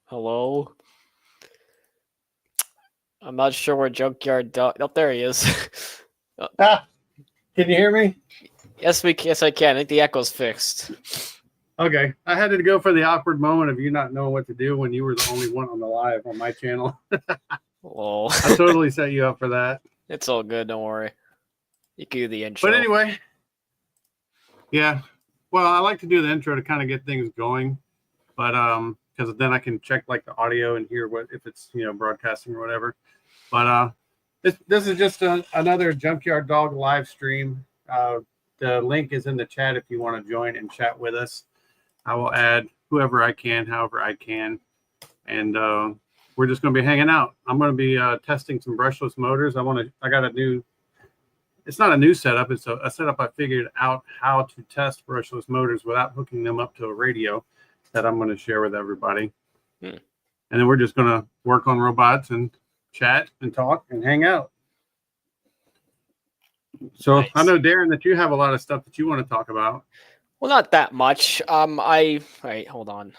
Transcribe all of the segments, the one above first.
Hello? I'm not sure where Junkyard Dog... Oh, there he is. Can you hear me? Yes, I can. I think the echo's fixed. Okay. I had to go for the awkward moment of you not knowing what to do when you were the only one on the live on my channel. Well, I totally set you up for that. It's all good. Don't worry. You can do the intro. But anyway, yeah. Well, I like to do the intro to kind of get things going, but because then I can check like the audio and hear what if it's broadcasting or whatever. But this is just another Junkyard Dog live stream. The link is in the chat if you want to join and chat with us. I will add whoever I can, however I can, and we're just going to be hanging out. I'm going to be testing some brushless motors. I got a new. It's not a new setup. It's a setup I figured out how to test brushless motors without hooking them up to a radio that I'm going to share with everybody. And then we're just going to work on robots and chat and talk and hang out. So nice. I know, Darren, that you have a lot of stuff that you want to talk about. Well, not that much. Wait, hold on.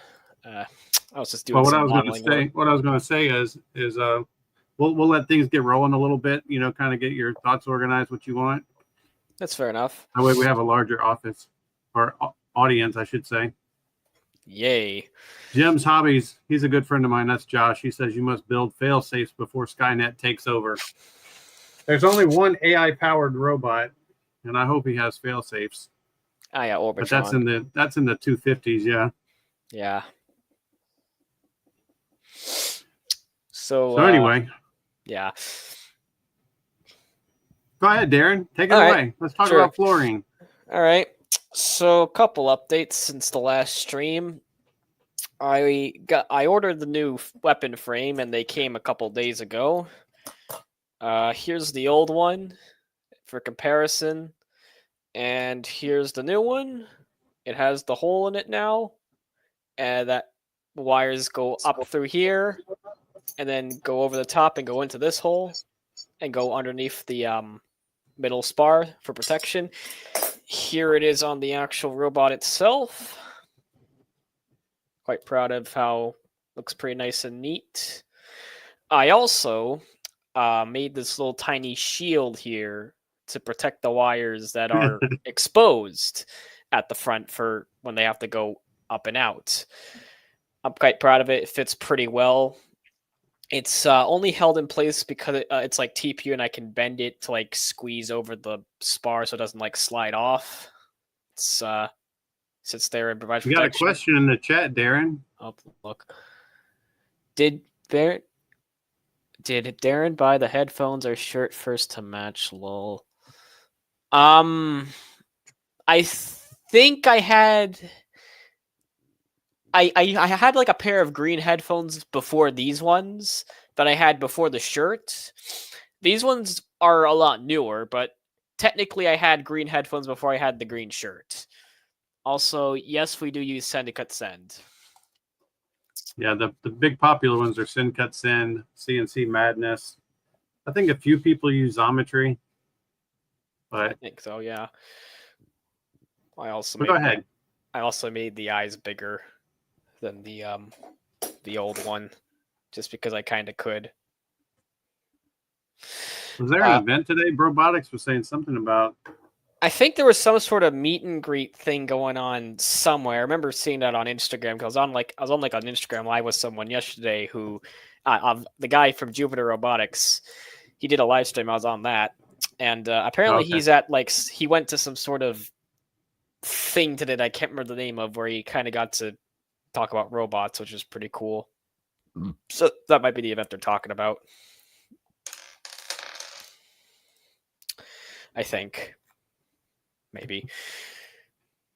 I was just doing. Well, what I was going to say is we'll let things get rolling a little bit. Kind of get your thoughts organized. What you want. That's fair enough. That way we have a larger office or audience, I should say. Yay. Jim's Hobbies. He's a good friend of mine. That's Josh. He says you must build fail safes before Skynet takes over. There's only one AI-powered robot, and I hope he has fail safes. Oh yeah, Orbitron. But that's in the 250s, yeah. Yeah. So anyway. Yeah. Go ahead, Darren. Take it away. Right. Let's talk about fluorine. All right. So a couple updates since the last stream. I ordered the new weapon frame, and they came a couple days ago. Here's the old one for comparison, and here's the new one. It has the hole in it now, and that wires go up through here, and then go over the top and go into this hole, and go underneath the middle spar for protection. Here it is on the actual robot itself. Quite proud of how it looks pretty nice and neat. I also made this little tiny shield here to protect the wires that are exposed at the front for when they have to go up and out. I'm quite proud of it. It fits pretty well. It's only held in place because it's like TPU, and I can bend it to like squeeze over the spar so it doesn't like slide off. It's sits there and provides protection. You got a question in the chat, Darren. Oh, look. Did Darren buy the headphones or shirt first to match? Lol. I think I had. I had like a pair of green headphones before these ones that I had before the shirt. These ones are a lot newer, but technically I had green headphones before I had the green shirt. Also, yes, we do use Send to Cut Send. Yeah, the big popular ones are Send Cut Send, CNC Madness. I think a few people use Xometry. But I think so, yeah. Go ahead. I also made the eyes bigger than the old one, just because I kind of could. Was there an event today? Brobotics was saying something about. I think there was some sort of meet and greet thing going on somewhere. I remember seeing that on Instagram because I was on an Instagram live with someone yesterday who, the guy from Jupiter Robotics, he did a live stream. I was on that, and apparently he's at he went to some sort of thing today that I can't remember the name of, where he kind of got to talk about robots, which is pretty cool. So that might be the event they're talking about. I think. Maybe.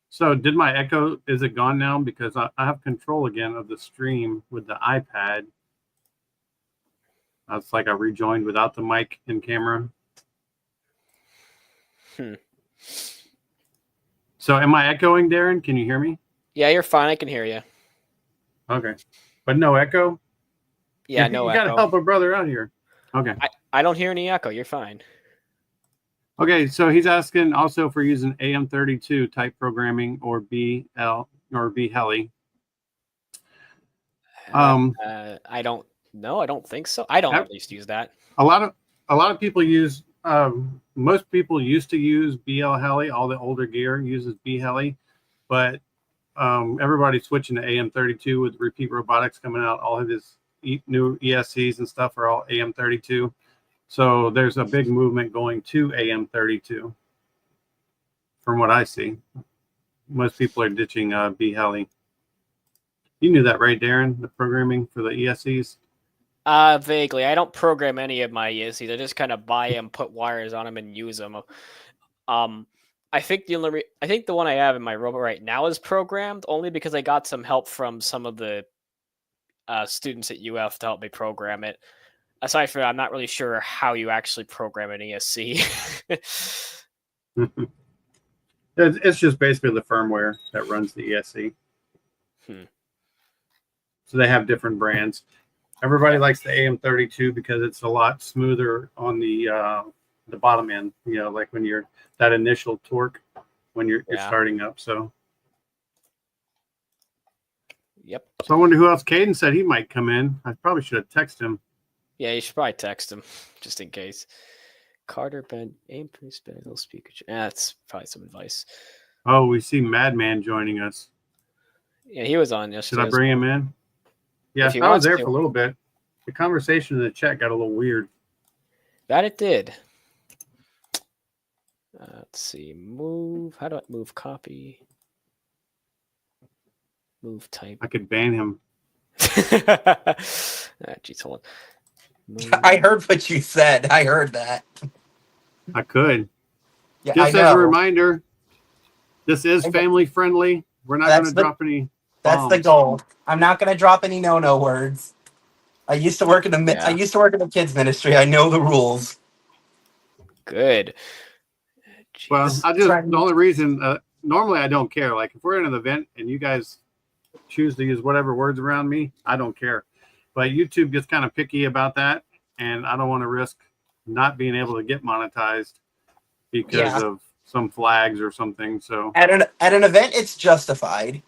So did my echo, is it gone now? Because I have control again of the stream with the iPad. It's like I rejoined without the mic and camera. So am I echoing, Darren? Can you hear me? Yeah, you're fine. I can hear you. Okay. But no echo? Yeah, no you echo. got to help a brother out here. Okay. I don't hear any echo. You're fine. Okay, so he's asking also for using AM32 type programming or BL or BHeli. I don't know. I don't think so. I don't at least use that. A lot of people use. Most people used to use BL Heli. All the older gear uses BHeli, but everybody's switching to AM32 with Repeat Robotics coming out. All of his new ESCs and stuff are all AM32. So there's a big movement going to AM32. From what I see, most people are ditching BHeli. You knew that, right, Darren? The programming for the ESCs. Vaguely. I don't program any of my ESCs. I just kind of buy them, put wires on them, and use them. I think the one I have in my robot right now is programmed only because I got some help from some of the students at UF to help me program it. Aside from that, I'm not really sure how you actually program an ESC. It's just basically the firmware that runs the ESC. So they have different brands. Everybody likes the AM32 because it's a lot smoother on the bottom end. You know, like when you're that initial torque when you're starting up. So. Yep. So I wonder who else. Caden said he might come in. I probably should have texted him. Yeah, you should probably text him just in case. Carter Ben aim please little speaker. That's probably some advice. Oh, we see Madman joining us. Yeah, he was on yesterday. Should I bring him in? Yeah, I was there for a little bit. The conversation in the chat got a little weird. That it did. Let's see. Move. How do I move? Copy. Move type. I could ban him. Jeez, hold on. Move. I heard what you said. I heard that. I could. Yeah, just as a reminder, this is family friendly. We're not going to drop any. That's the goal. I'm not going to drop any no words. I used to work in the I used to work in the kids ministry. I know the rules. Good. Jeez. Well, the only reason normally I don't care. Like if we're in an event and you guys choose to use whatever words around me, I don't care. But YouTube gets kind of picky about that, and I don't want to risk not being able to get monetized because of some flags or something. So at an event, it's justified.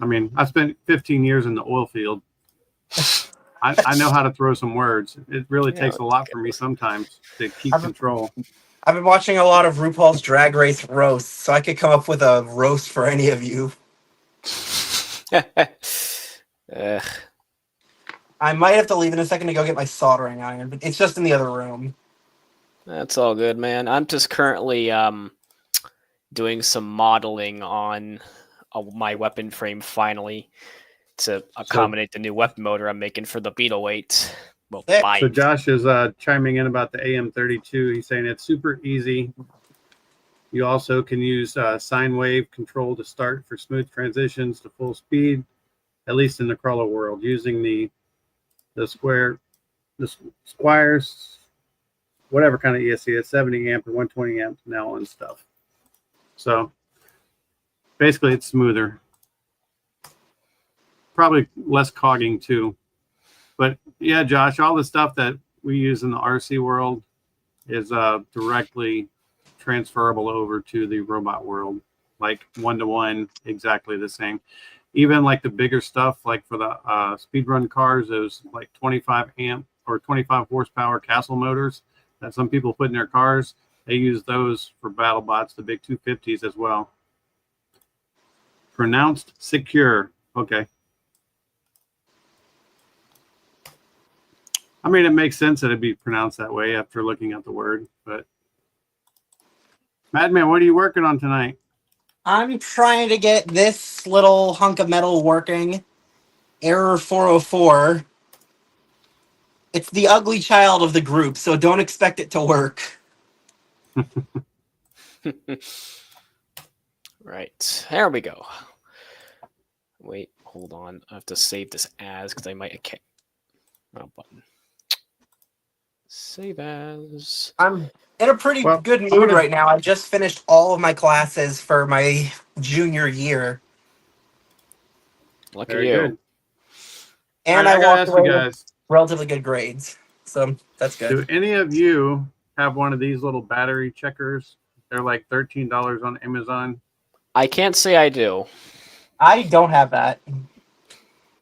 I mean, I spent 15 years in the oil field. I know how to throw some words. It really takes a lot for me sometimes to keep control. I've been watching a lot of RuPaul's Drag Race roasts, so I could come up with a roast for any of you. I might have to leave in a second to go get my soldering iron, but it's just in the other room. That's all good, man. I'm just currently doing some modeling on my weapon frame finally to accommodate the new weapon motor I'm making for the Beetle weight. Well, so Josh is chiming in about the AM32. He's saying it's super easy. You also can use sine wave control to start for smooth transitions to full speed, at least in the crawler world, using the squires, whatever kind of ESC, it's 70 amp or 120 amp now and stuff. So basically it's smoother. Probably less cogging too. But yeah, Josh, all the stuff that we use in the RC world is directly transferable over to the robot world, like 1-to-1, exactly the same. Even like the bigger stuff, like for the speedrun cars, those like 25 amp or 25 horsepower castle motors that some people put in their cars, they use those for battle bots, the big 250s as well. Pronounced secure. Okay. I mean, it makes sense that it'd be pronounced that way after looking at the word, but Madman, what are you working on tonight? I'm trying to get this little hunk of metal working. Error 404. It's the ugly child of the group, so don't expect it to work. Right. There we go. Wait, hold on. I have to save this as because I might okay. Wrong button. Save as. I'm in a pretty Well, good I'm mood gonna. right now. I just finished all of my classes for my junior year, Look at Very you. good. All and right, I I gotta walked ask you away with guys: relatively good grades. So that's good. do any of you have one of these little battery checkers? They're like $13 on Amazon. I can't say I do. I don't have that.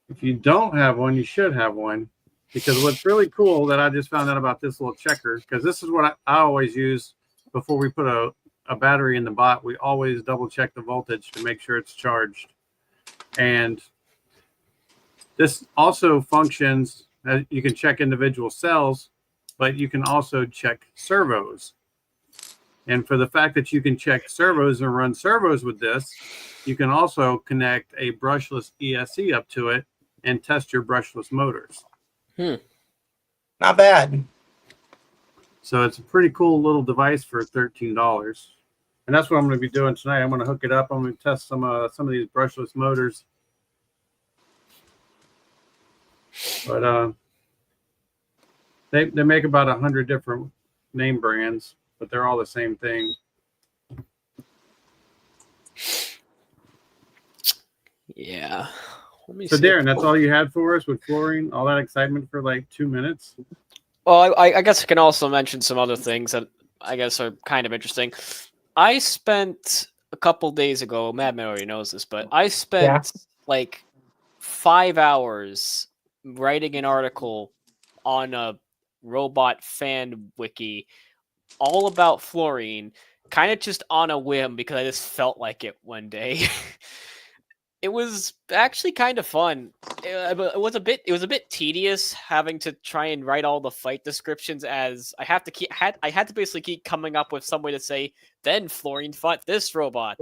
If you don't have one, you should have one. Because what's really cool that I just found out about this little checker, because this is what I always use before we put a battery in the bot. We always double check the voltage to make sure it's charged. And this also functions as you can check individual cells, but you can also check servos. And for the fact that you can check servos and run servos with this, you can also connect a brushless ESC up to it and test your brushless motors. Not bad. So it's a pretty cool little device for $13. And that's what I'm going to be doing tonight. I'm going to hook it up. I'm going to test some of these brushless motors. But they make about 100 different name brands, but they're all the same thing. Yeah. Let me So see. Darren, that's all you had for us with fluorine? All that excitement for like 2 minutes? Well, I guess I can also mention some other things that I guess are kind of interesting. I spent a couple days ago, Madman already knows this, but I spent like 5 hours writing an article on a robot fan wiki all about fluorine, kind of just on a whim because I just felt like it one day. It was actually kind of fun. It was a bit tedious having to try and write all the fight descriptions as I have to I had to basically keep coming up with some way to say then Fluorine fought this robot.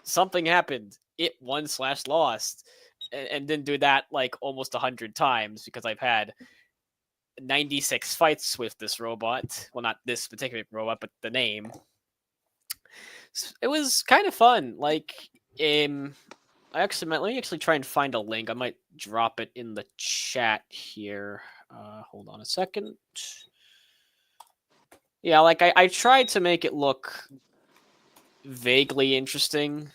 Something happened. It won/lost. And then do that like almost 100 times because I've had 96 fights with this robot. Well, not this particular robot, but the name. It was kind of fun. Like, let me actually try and find a link. I might drop it in the chat here. Hold on a second. Yeah, like I tried to make it look vaguely interesting.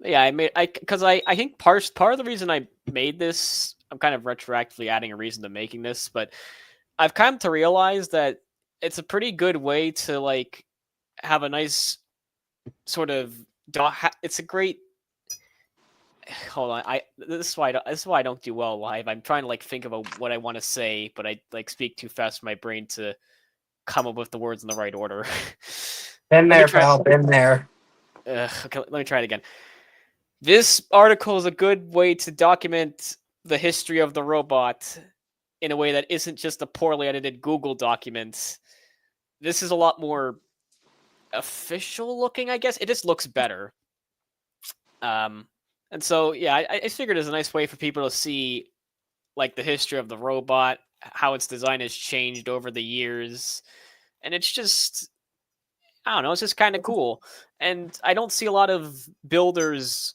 Yeah, because I think part of the reason I made this, I'm kind of retroactively adding a reason to making this, but I've come to realize that it's a pretty good way to like have a nice sort of it's a great hold on. This is why I don't do well live. I'm trying to like think about what I want to say, but I like speak too fast for my brain to come up with the words in the right order. Been there, pal. Been there. Okay, let me try it again. This article is a good way to document the history of the robot in a way that isn't just a poorly edited Google document. This is a lot more official looking, I guess. It just looks better. And so, yeah, I figured it's a nice way for people to see, like, the history of the robot, how its design has changed over the years. And it's just, I don't know, it's just kind of cool. And I don't see a lot of builders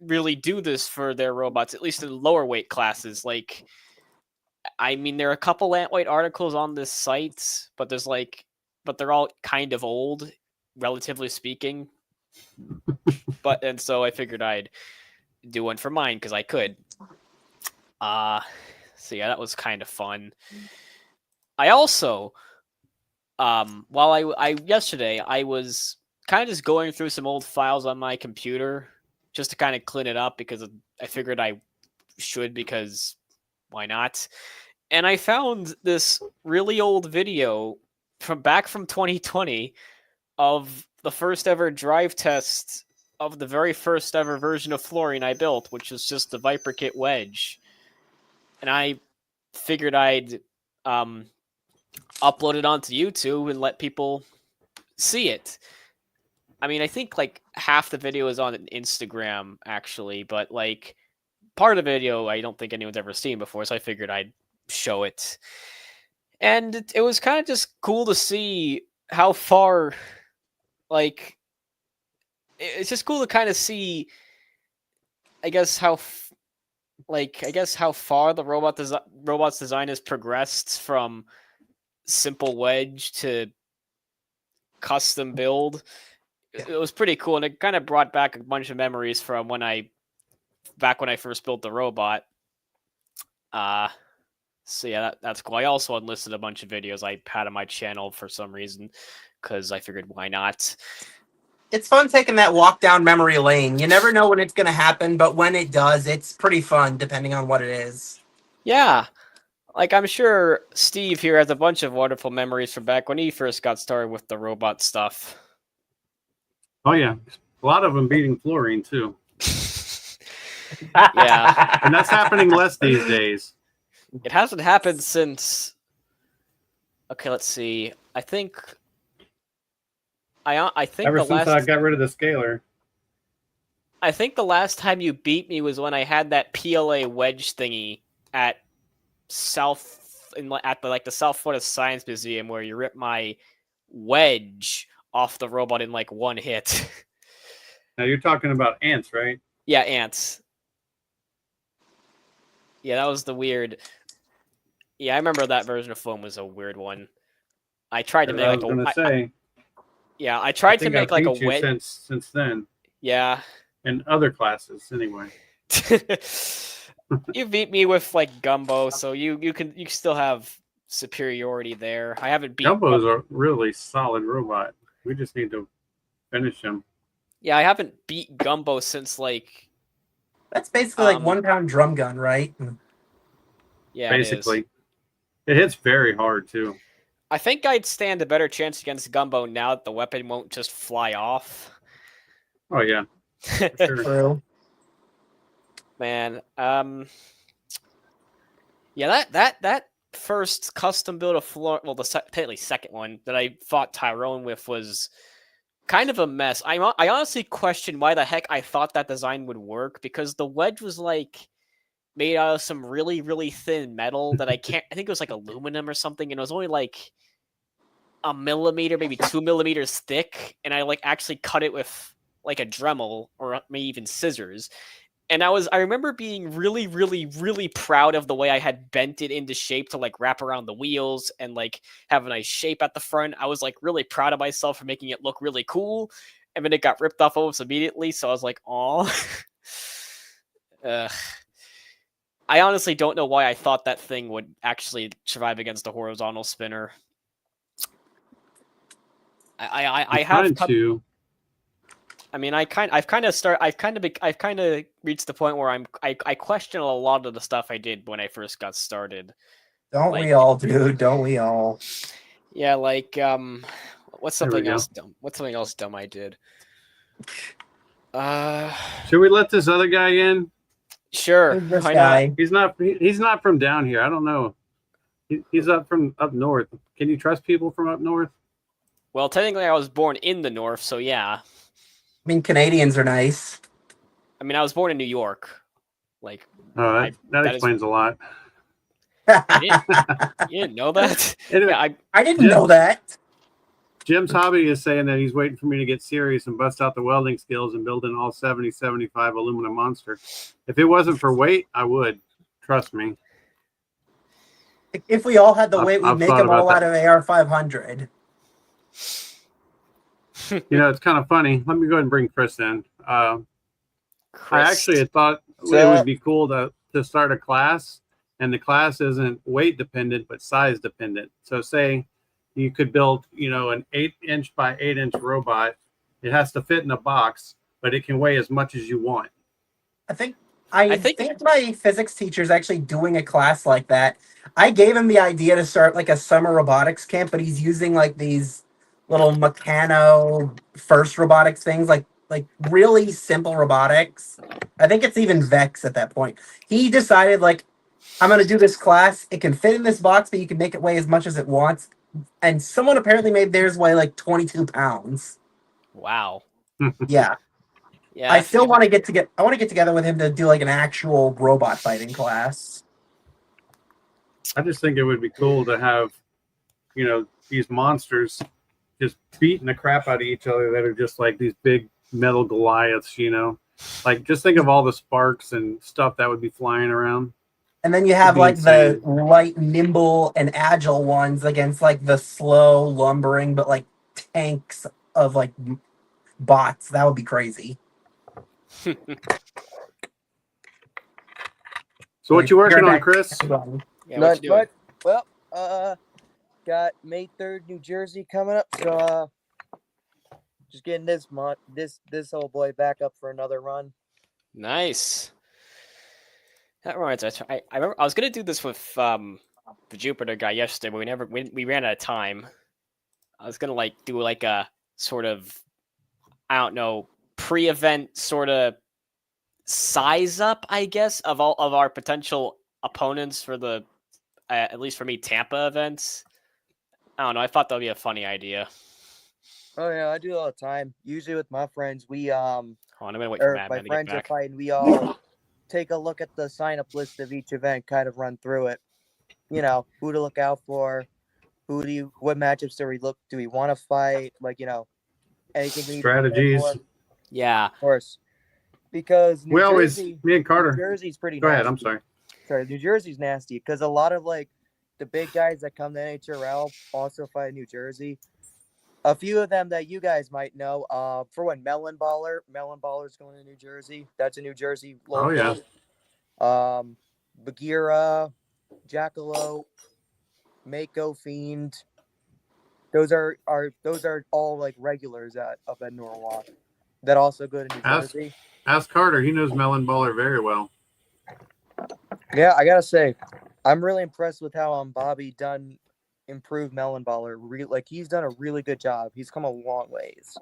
really do this for their robots, at least in lower weight classes. Like, I mean, there are a couple Antweight articles on this site, but but they're all kind of old, relatively speaking. And so I figured I'd do one for mine because I could. So yeah, that was kind of fun. I also, while yesterday I was kind of just going through some old files on my computer just to kind of clean it up because I figured I should because why not? And I found this really old video from 2020 of the first ever drive test of the very first ever version of Fluorine I built, which was just the Viper Kit Wedge. And I figured I'd upload it onto YouTube and let people see it. I mean, I think like half the video is on Instagram actually, but like part of the video I don't think anyone's ever seen before, so I figured I'd show it. And it was kind of just cool to see how far, like, it's just cool to kind of see, I guess, how far the robot's design has progressed from simple wedge to custom build. It was pretty cool, and it kind of brought back a bunch of memories from when I first built the robot. So yeah, that's cool. I also unlisted a bunch of videos I had on my channel for some reason, because I figured why not. It's fun taking that walk down memory lane. You never know when it's going to happen, but when it does, it's pretty fun depending on what it is. Yeah. Like, I'm sure Steve here has a bunch of wonderful memories from back when he first got started with the robot stuff. Oh yeah, a lot of them beating fluorine too. Yeah. And that's happening less these days. It hasn't happened since... Okay, let's see. I think Ever since I got rid of the scaler. I think the last time you beat me was when I had that PLA wedge thingy at the South Florida Science Museum, where you ripped my wedge off the robot in like one hit. Now you're talking about ants, right? Yeah, ants. Yeah, that was the weird. Yeah, I remember that version of foam was a weird one. I tried to make like I tried to make like a wedge since then. Yeah. In other classes, anyway. You beat me with like Gumbo, so you still have superiority there. I haven't beat Gumbo's a really solid robot. We just need to finish him. Yeah, I haven't beat Gumbo since like. That's basically like 1 pound drum gun, right? Yeah, basically. It hits very hard too. I think I'd stand a better chance against Gumbo now that the weapon won't just fly off. Oh yeah. For sure. Man, yeah, that first custom build of floor, well, the technically second one that I fought Tyrone with was kind of a mess. I honestly questioned why the heck I thought that design would work, because the wedge was like made out of some really, really thin metal that I think it was like aluminum or something, and it was only like a millimeter, maybe 2 millimeters thick, and I like actually cut it with like a Dremel or maybe even scissors. And I remember being really, really, really proud of the way I had bent it into shape to like wrap around the wheels and like have a nice shape at the front. I was like really proud of myself for making it look really cool. And then it got ripped off almost immediately. So I was like, aw. I honestly don't know why I thought that thing would actually survive against a horizontal spinner. I have to. I mean, I've kind of reached the point where I question a lot of the stuff I did when I first got started. Don't we all, dude? Don't we all? Yeah, like what's something else dumb? What's something else dumb I did? Should we let this other guy in? Sure. This guy. He's not from down here. I don't know. He's up north. Can you trust people from up north? Well, technically, I was born in the north, so yeah. I mean, Canadians are nice. I mean, I was born in New York. Like, that explains a lot. You didn't know that? Anyway, yeah, I didn't know that. Jim's hobby is saying that he's waiting for me to get serious and bust out the welding skills and build an all 70-75 aluminum monster. If it wasn't for weight, I would. Trust me. If we all had the weight, we'd make them all out of AR-500. You know, it's kind of funny. Let me go ahead and bring Chris in. I actually had thought it would be cool to start a class, and the class isn't weight dependent, but size dependent. So say you could build, an 8-inch by 8-inch robot. It has to fit in a box, but it can weigh as much as you want. I think my physics teacher is actually doing a class like that. I gave him the idea to start like a summer robotics camp, but he's using like these little Meccano first robotics things, like really simple robotics. I think it's even Vex at that point. He decided, like, I'm going to do this class. It can fit in this box, but you can make it weigh as much as it wants. And someone apparently made theirs weigh like 22 pounds. Wow. Yeah. Yeah, I still want to I want to get together with him to do like an actual robot fighting class. I just think it would be cool to have, these monsters just beating the crap out of each other that are just like these big metal Goliaths, Like, just think of all the sparks and stuff that would be flying around. And then you It'd have be like the insane. light, nimble, and agile ones against like the slow, lumbering, but like tanks of like bots. That would be crazy. So what you working on, Back- Chris? Yeah, what you doing? Well, got May 3rd, New Jersey coming up, so just getting this old boy back up for another run. Nice. That reminds me. I remember I was gonna do this with the Jupiter guy yesterday, but we ran out of time. I was gonna like do like a sort of, I don't know, pre-event sort of size up, I guess, of all of our potential opponents for the at least for me Tampa events. I don't know. I thought that would be a funny idea. Oh yeah, I do it all the time. Usually with my friends, we Hold on, I'm gonna wait for my Madman to get friends are back. fighting. We all take a look at the sign-up list of each event, kind of run through it. Who to look out for, what matchups do we want to fight? Like, anything we need to prepare Strategies. for. Yeah. Of course. Because Me and Carter. New Jersey's pretty Go nasty. ahead. I'm sorry. Sorry, New Jersey's nasty because a lot of like the big guys that come to NHRL also fight in New Jersey. A few of them that you guys might know. For one, Melon Baller's going to New Jersey. That's a New Jersey local. Oh yeah. Bagheera, Jackalope, Mako Fiend. Those are all like regulars up at Norwalk that also go to New Jersey. Ask Carter. He knows Melon Baller very well. Yeah, I gotta say, I'm really impressed with how Bobby Dunn improved Melon Baller. He's done a really good job. He's come a long ways.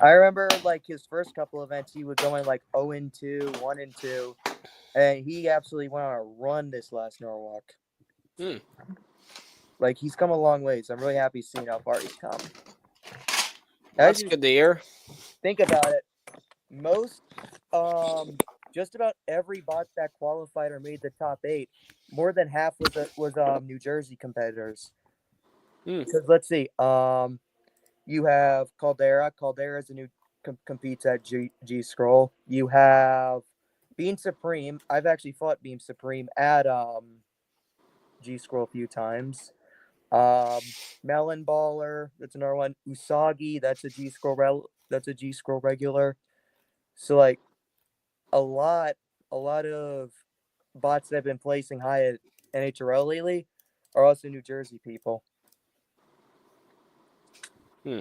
I remember like his first couple events, he was going like 0-2, 1-2, and he absolutely went on a run this last Norwalk. Like he's come a long ways. I'm really happy seeing how far he's come. That's good to hear. Think about it. Most just about every bot that qualified or made the top 8, more than half was New Jersey competitors. Because let's see, you have Caldera. Caldera's a new competes at G Scroll. You have Beam Supreme. I've actually fought Beam Supreme at G Scroll a few times. Melon Baller, that's another one. Usagi, that's a G Scroll regular. So like a lot of bots that have been placing high at NHRL lately are also New Jersey people.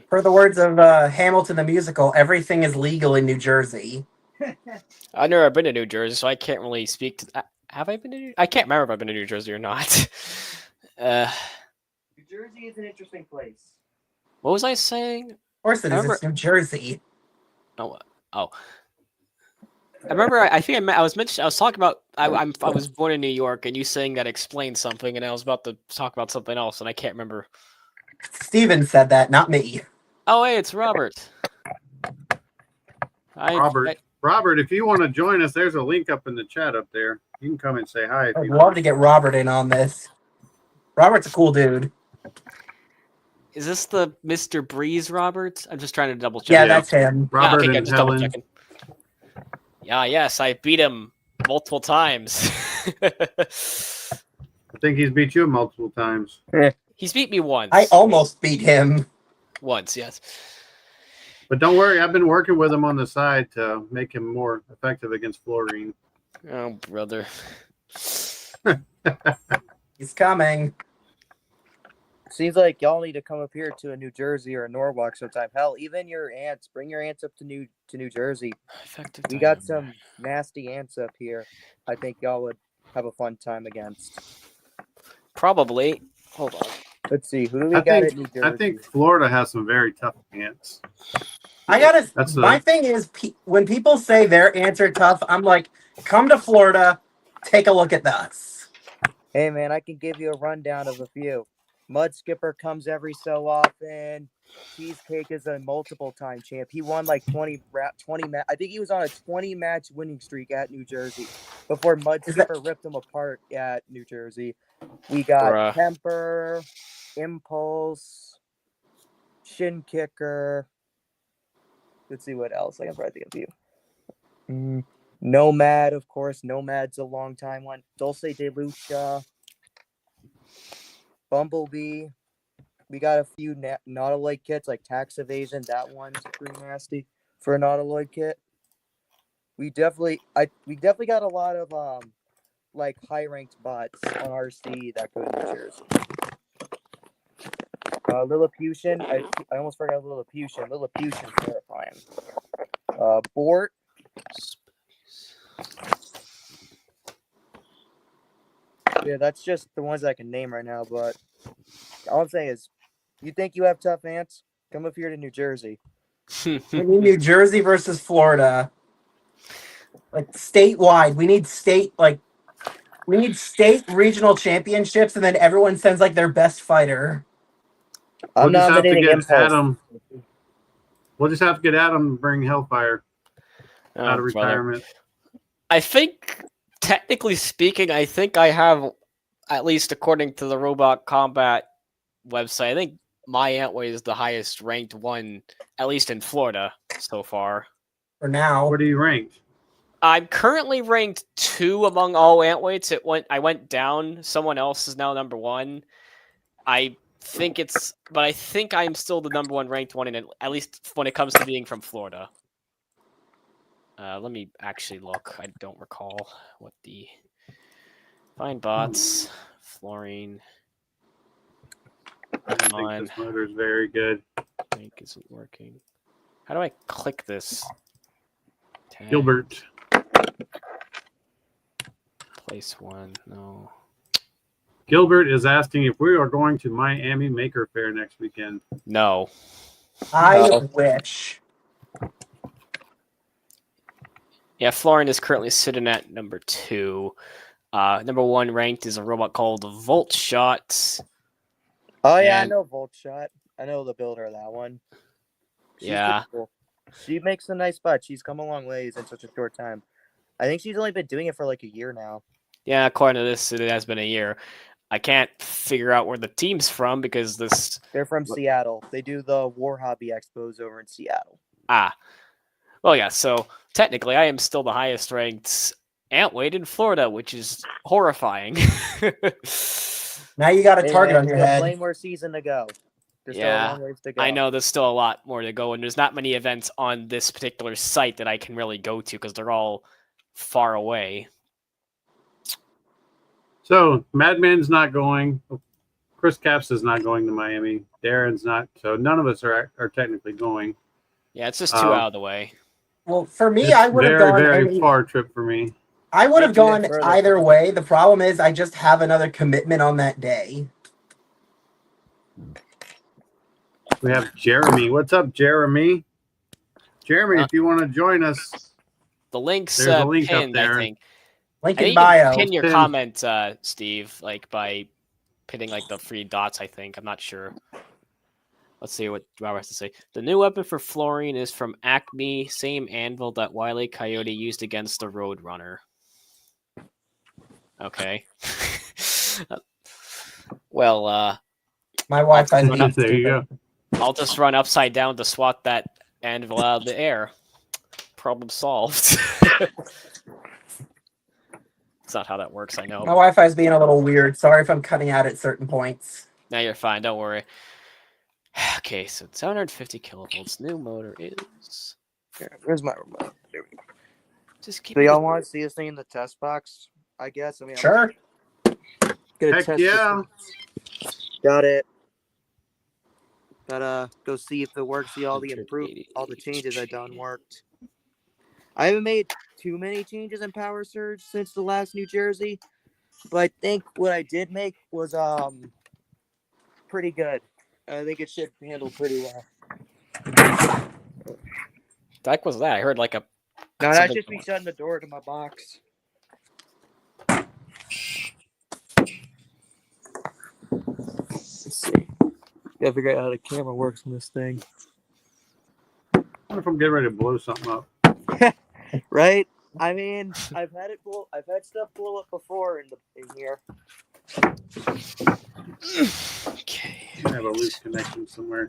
Per the words of Hamilton the musical, everything is legal in New Jersey. I've never been to New Jersey, so I can't really speak to. Have I been to? I can't remember if I've been to New Jersey or not. New Jersey is an interesting place. What was I saying? Of course it is. It's New Jersey. Oh. I remember. I think I was talking about. I was born in New York, and you saying that explained something, and I was about to talk about something else, and I can't remember. Steven said that, not me. Oh, hey, it's Robert. Robert, if you want to join us, there's a link up in the chat up there. You can come and say hi. I'd love to get Robert in on this. Robert's a cool dude. Is this the Mr. Breeze Robert? I'm just trying to double check. Yeah, that's him. Robert okay, and just double Helen. checking. Yeah, yes, I beat him multiple times. I think he's beat you multiple times. He's beat me once. I almost beat him. Once, yes. But don't worry, I've been working with him on the side to make him more effective against Fluorine. Oh, brother. He's coming. Seems like y'all need to come up here to a New Jersey or a Norwalk sometime. Hell, even your aunts. Bring your aunts up to New Jersey. Effective. We got some nasty ants up here. I think y'all would have a fun time against. Probably. Hold on. Let's see. Who do we got at New Jersey? I think Florida has some very tough ants. My thing is, when people say their ants are tough, I'm like, come to Florida, take a look at us. Hey, man, I can give you a rundown of a few. Mud Skipper comes every so often. Cheesecake is a multiple-time champ. He won like 20 I think he was on a 20-match winning streak at New Jersey before Mudskipper ripped him apart at New Jersey. We got Temper, Impulse, Shin Kicker. Let's see what else I can probably think of you. Nomad, of course. Nomad's a long time one. Dulce de Lucha. Bumblebee. We got a few Nautiloid kits like Tax Evasion. That one's pretty nasty for a Nautiloid kit. We definitely got a lot of like high ranked bots on RC that go to New Jersey. Lilliputian. I almost forgot Lilliputian. Lilliputian's terrifying. Bort. Yeah, that's just the ones I can name right now, but all I'm saying is, you think you have tough ants? Come up here to New Jersey. We need New Jersey versus Florida. Like statewide. We need state regional championships, and then everyone sends like their best fighter. I'm nominating Impulse. We'll just have to get Adam to bring Hellfire out of retirement. I think, technically speaking, I think I have, at least according to the Robot Combat website, I think my Antway is the highest ranked one, at least in Florida so far. For now. What are you ranked? I'm currently ranked 2 among all Antweights. I went down. Someone else is now number 1. I think I'm still the number 1 ranked one, at least when it comes to being from Florida. Let me actually look. I don't recall what the find bots, fluorine. I think this motor is very good. Link isn't working. How do I click this? Tag. Gilbert. Place 1. No. Gilbert is asking if we are going to Miami Maker Faire next weekend. No. I wish. Yeah, Florin is currently sitting at number 2. Number 1 ranked is a robot called Volt Shot. Oh yeah, I know Volt Shot. I know the builder of that one. She's cool. She makes a nice butt. She's come a long ways in such a short time. I think she's only been doing it for like a year now. Yeah, according to this, it has been a year. I can't figure out where the team's from because they're from Seattle. They do the War Hobby Expos over in Seattle. Well, yeah, so technically I am still the highest ranked Antweight in Florida, which is horrifying. Now you got a target on your head. Play more season to go. There's still a long ways to go. I know there's still a lot more to go, and there's not many events on this particular site that I can really go to because they're all far away. So Madman's not going. Chris Caps is not going to Miami. Darren's not. So none of us are technically going. Yeah, it's just 2 out of the way. Well, for me, I would have gone very far trip for me. I would have gone either way. The problem is I just have another commitment on that day. We have Jeremy. What's up, Jeremy? Jeremy, if you want to join us, the link's there's a link pinned, up there. I think. Link in bio. Pin your comment, Steve, like by pinning like the 3 dots, I think. I'm not sure. Let's see what Robert has to say. The new weapon for Fluorine is from Acme, same anvil that Wile E. Coyote used against the Roadrunner. Okay. Well, my Wi-Fi. There you go. I'll just run upside down to swat that anvil out of the air. Problem solved. It's not how that works, I know. My Wi-Fi is being a little weird. Sorry if I'm cutting out at certain points. No, you're fine. Don't worry. Okay, so 750 kilovolts. New motor is. Where's my remote? There we go. Just keep. Do y'all want to see this thing in the test box? I guess. I mean, sure. Gonna Heck yeah. Got it. Gotta go see if it works. See all the changes I done worked. I haven't made too many changes in Power Surge since the last New Jersey, but I think what I did make was pretty good. I think it should handle pretty well. The heck was that? I heard like a. No, that's just me shutting the door to my box. Let's see. Gotta figure out how the camera works on this thing. I wonder if I'm getting ready to blow something up. Right? I mean, I've had stuff blow up before in here. Okay. I have a loose connection somewhere.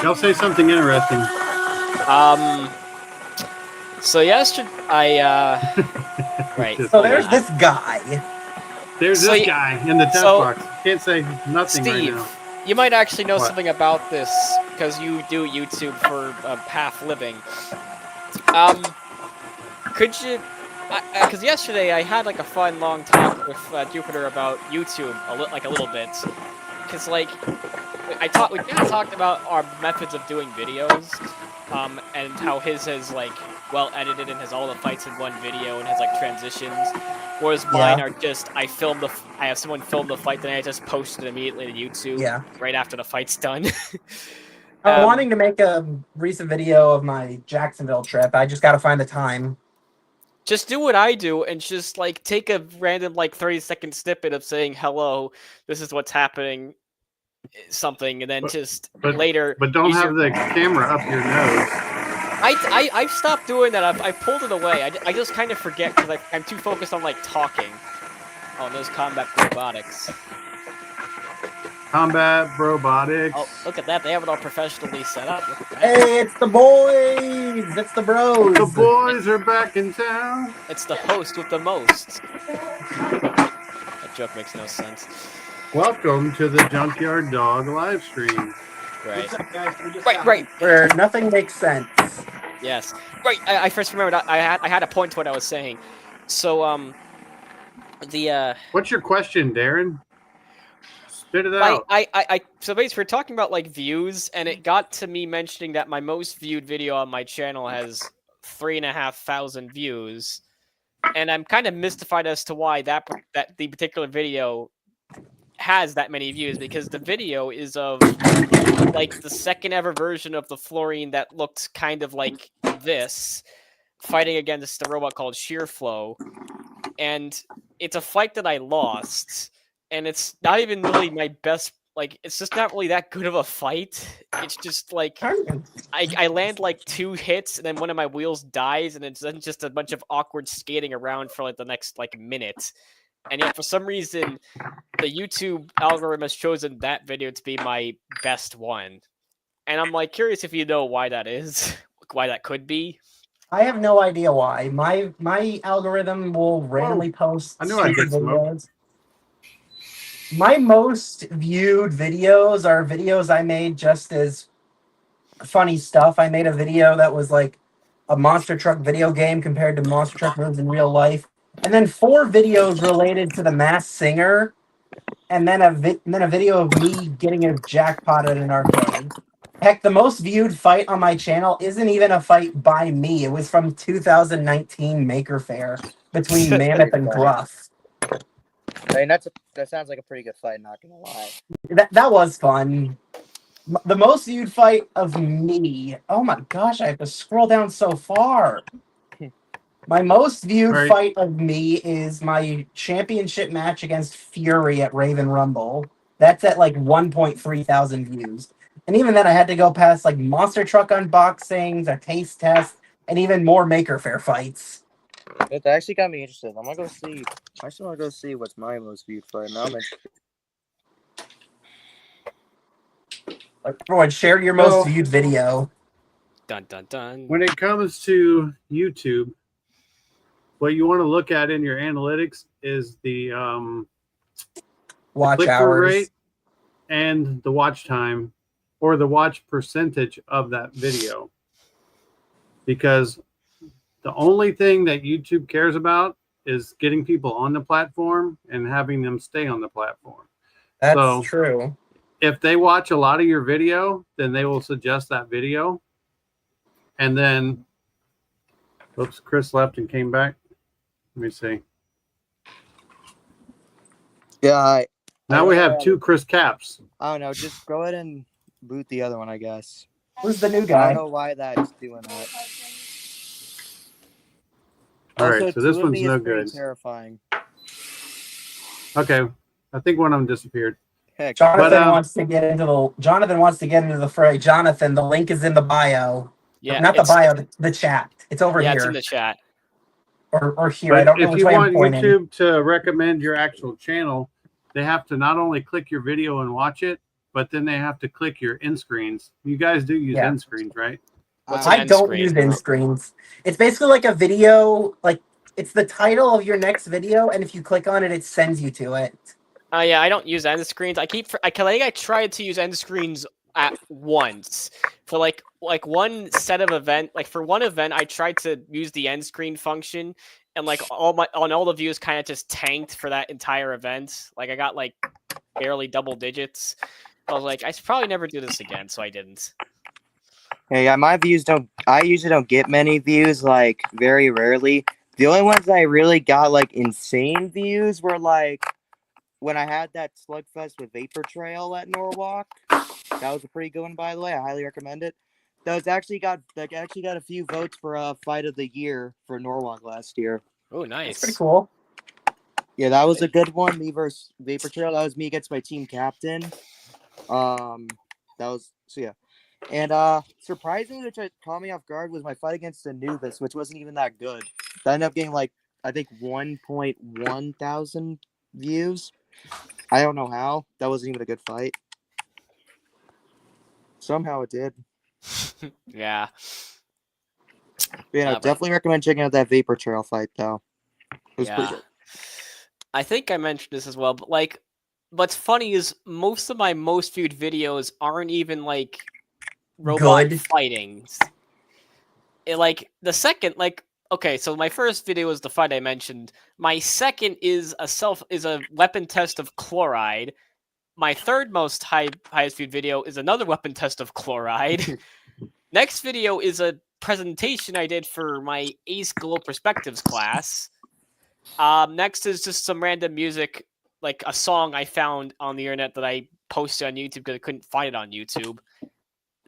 Y'all say something interesting. So yesterday, right. So there's this guy. There's this guy in the test box. Can't say nothing Steve, right now. you might actually know What? something about this because you do YouTube for half living. Could you? Because yesterday I had like a fun long talk with Jupiter about YouTube a little bit. Because like we kind of talked about our methods of doing videos, and how his is like well edited and has all the fights in one video and has like transitions, whereas mine are just I have someone film the fight, then I just post it immediately to YouTube right after the fight's done. I'm wanting to make a recent video of my Jacksonville trip. I just got to find the time. Just do what I do and just like take a random like 30-second snippet of saying hello, this is what's happening, something, and then later. But don't have the camera up your nose. I've stopped doing that. I pulled it away. I just kind of forget because I'm too focused on like talking. Oh, there's combat robotics. Combat robotics. Oh, look at that. They have it all professionally set up. Hey, it's the boys. It's the bros. The boys are back in town. It's the host with the most. That joke makes no sense. Welcome to the Junkyard Dog live stream. Right. Right. Where nothing makes sense. Yes. Right. I first remembered. I had a point to what I was saying. So What's your question, Darren? Spit it out. So basically, we're talking about like views, and it got to me mentioning that my most viewed video on my channel has 3,500 views, and I'm kind of mystified as to why the particular video has that many views, because the video is of like the second ever version of the Fluorine that looked kind of like this, fighting against a robot called Sheer Flow, and it's a fight that I lost. And it's not even really my best, like, it's just not really that good of a fight. It's just, like, I land, like, 2 hits, and then one of my wheels dies, and it's then just a bunch of awkward skating around for, like, the next, like, minute. And yet, for some reason, the YouTube algorithm has chosen that video to be my best one. And I'm, like, curious if you know why that is, why that could be. I have no idea why. My algorithm will randomly post videos. My most viewed videos are videos I made just as funny stuff. I made a video that was like a monster truck video game compared to monster truck moves in real life. And then 4 videos related to The Masked Singer. And then a video of me getting a jackpot at an arcade. Heck, the most viewed fight on my channel isn't even a fight by me. It was from 2019 Maker Faire between Mammoth and Gruff. I mean, that sounds like a pretty good fight, not gonna lie. That was fun. The most viewed fight of me. Oh my gosh, I have to scroll down so far. My most viewed fight of me is my championship match against Fury at Raven Rumble. That's at like 1.3 thousand views. And even then, I had to go past like monster truck unboxings, a taste test, and even more Maker Faire fights. It actually got me interested. I'm gonna go see. I still wanna go see what's my most viewed fight. Now I'm interested. Everyone, share your most viewed video. Dun dun dun. When it comes to YouTube, what you want to look at in your analytics is the watch click-through hours rate and the watch time, or the watch percentage of that video. Because the only thing that YouTube cares about is getting people on the platform and having them stay on the platform. That's true. If they watch a lot of your video, then they will suggest that video. And then, oops, Chris left and came back. Let me see. Yeah. Now we have 2 Chris Caps. I don't know. Just go ahead and boot the other one, I guess. Who's the new guy? I don't know why that's doing that. All right, so this one's no good. Terrifying. Okay, I think one of them disappeared. Heck, Jonathan But, wants to get into the fray. Jonathan, the link is in the bio. Yeah, Not the bio, the chat. It's over yeah, here. it's in the chat. Or here. I but don't know if which you way I'm want pointing. YouTube to recommend your actual channel, they have to not only click your video and watch it, but then they have to click your end screens. You guys do use end screens, right? What's an I end don't screen? use end screens. It's basically like a video, like it's the title of your next video, and if you click on it, it sends you to it. Yeah, I don't use end screens. I think I tried to use end screens at once for like one set of event. Like for one event, I tried to use the end screen function, and like all the views kind of just tanked for that entire event. Like I got like barely double digits. I was like, I should probably never do this again, so I didn't. Hey, yeah, my views I usually don't get many views, like very rarely. The only ones that I really got like insane views were like when I had that slugfest with Vapor Trail at Norwalk. That was a pretty good one, by the way. I highly recommend it. That actually got a few votes for fight of the year for Norwalk last year. Oh, nice. It's pretty cool. Yeah, that was a good one. Me versus Vapor Trail. That was me against my team captain. Yeah. And surprisingly, which caught me off guard, was my fight against Anubis, which wasn't even that good. That ended up getting like I think 1.1 thousand views. I don't know how. That wasn't even a good fight. Somehow it did. Yeah. Yeah, definitely recommend checking out that Vapor Trail fight though. It was pretty good. I think I mentioned this as well, but like, what's funny is most of my most viewed videos aren't even like robot fighting. Like the second, like, okay, so my first video was the fight I mentioned. My second is a weapon test of chloride. My third most highest viewed video is another weapon test of chloride. Next video is a presentation I did for my Ace Glow Perspectives class. Next is just some random music, like a song I found on the internet that I posted on YouTube because I couldn't find it on YouTube.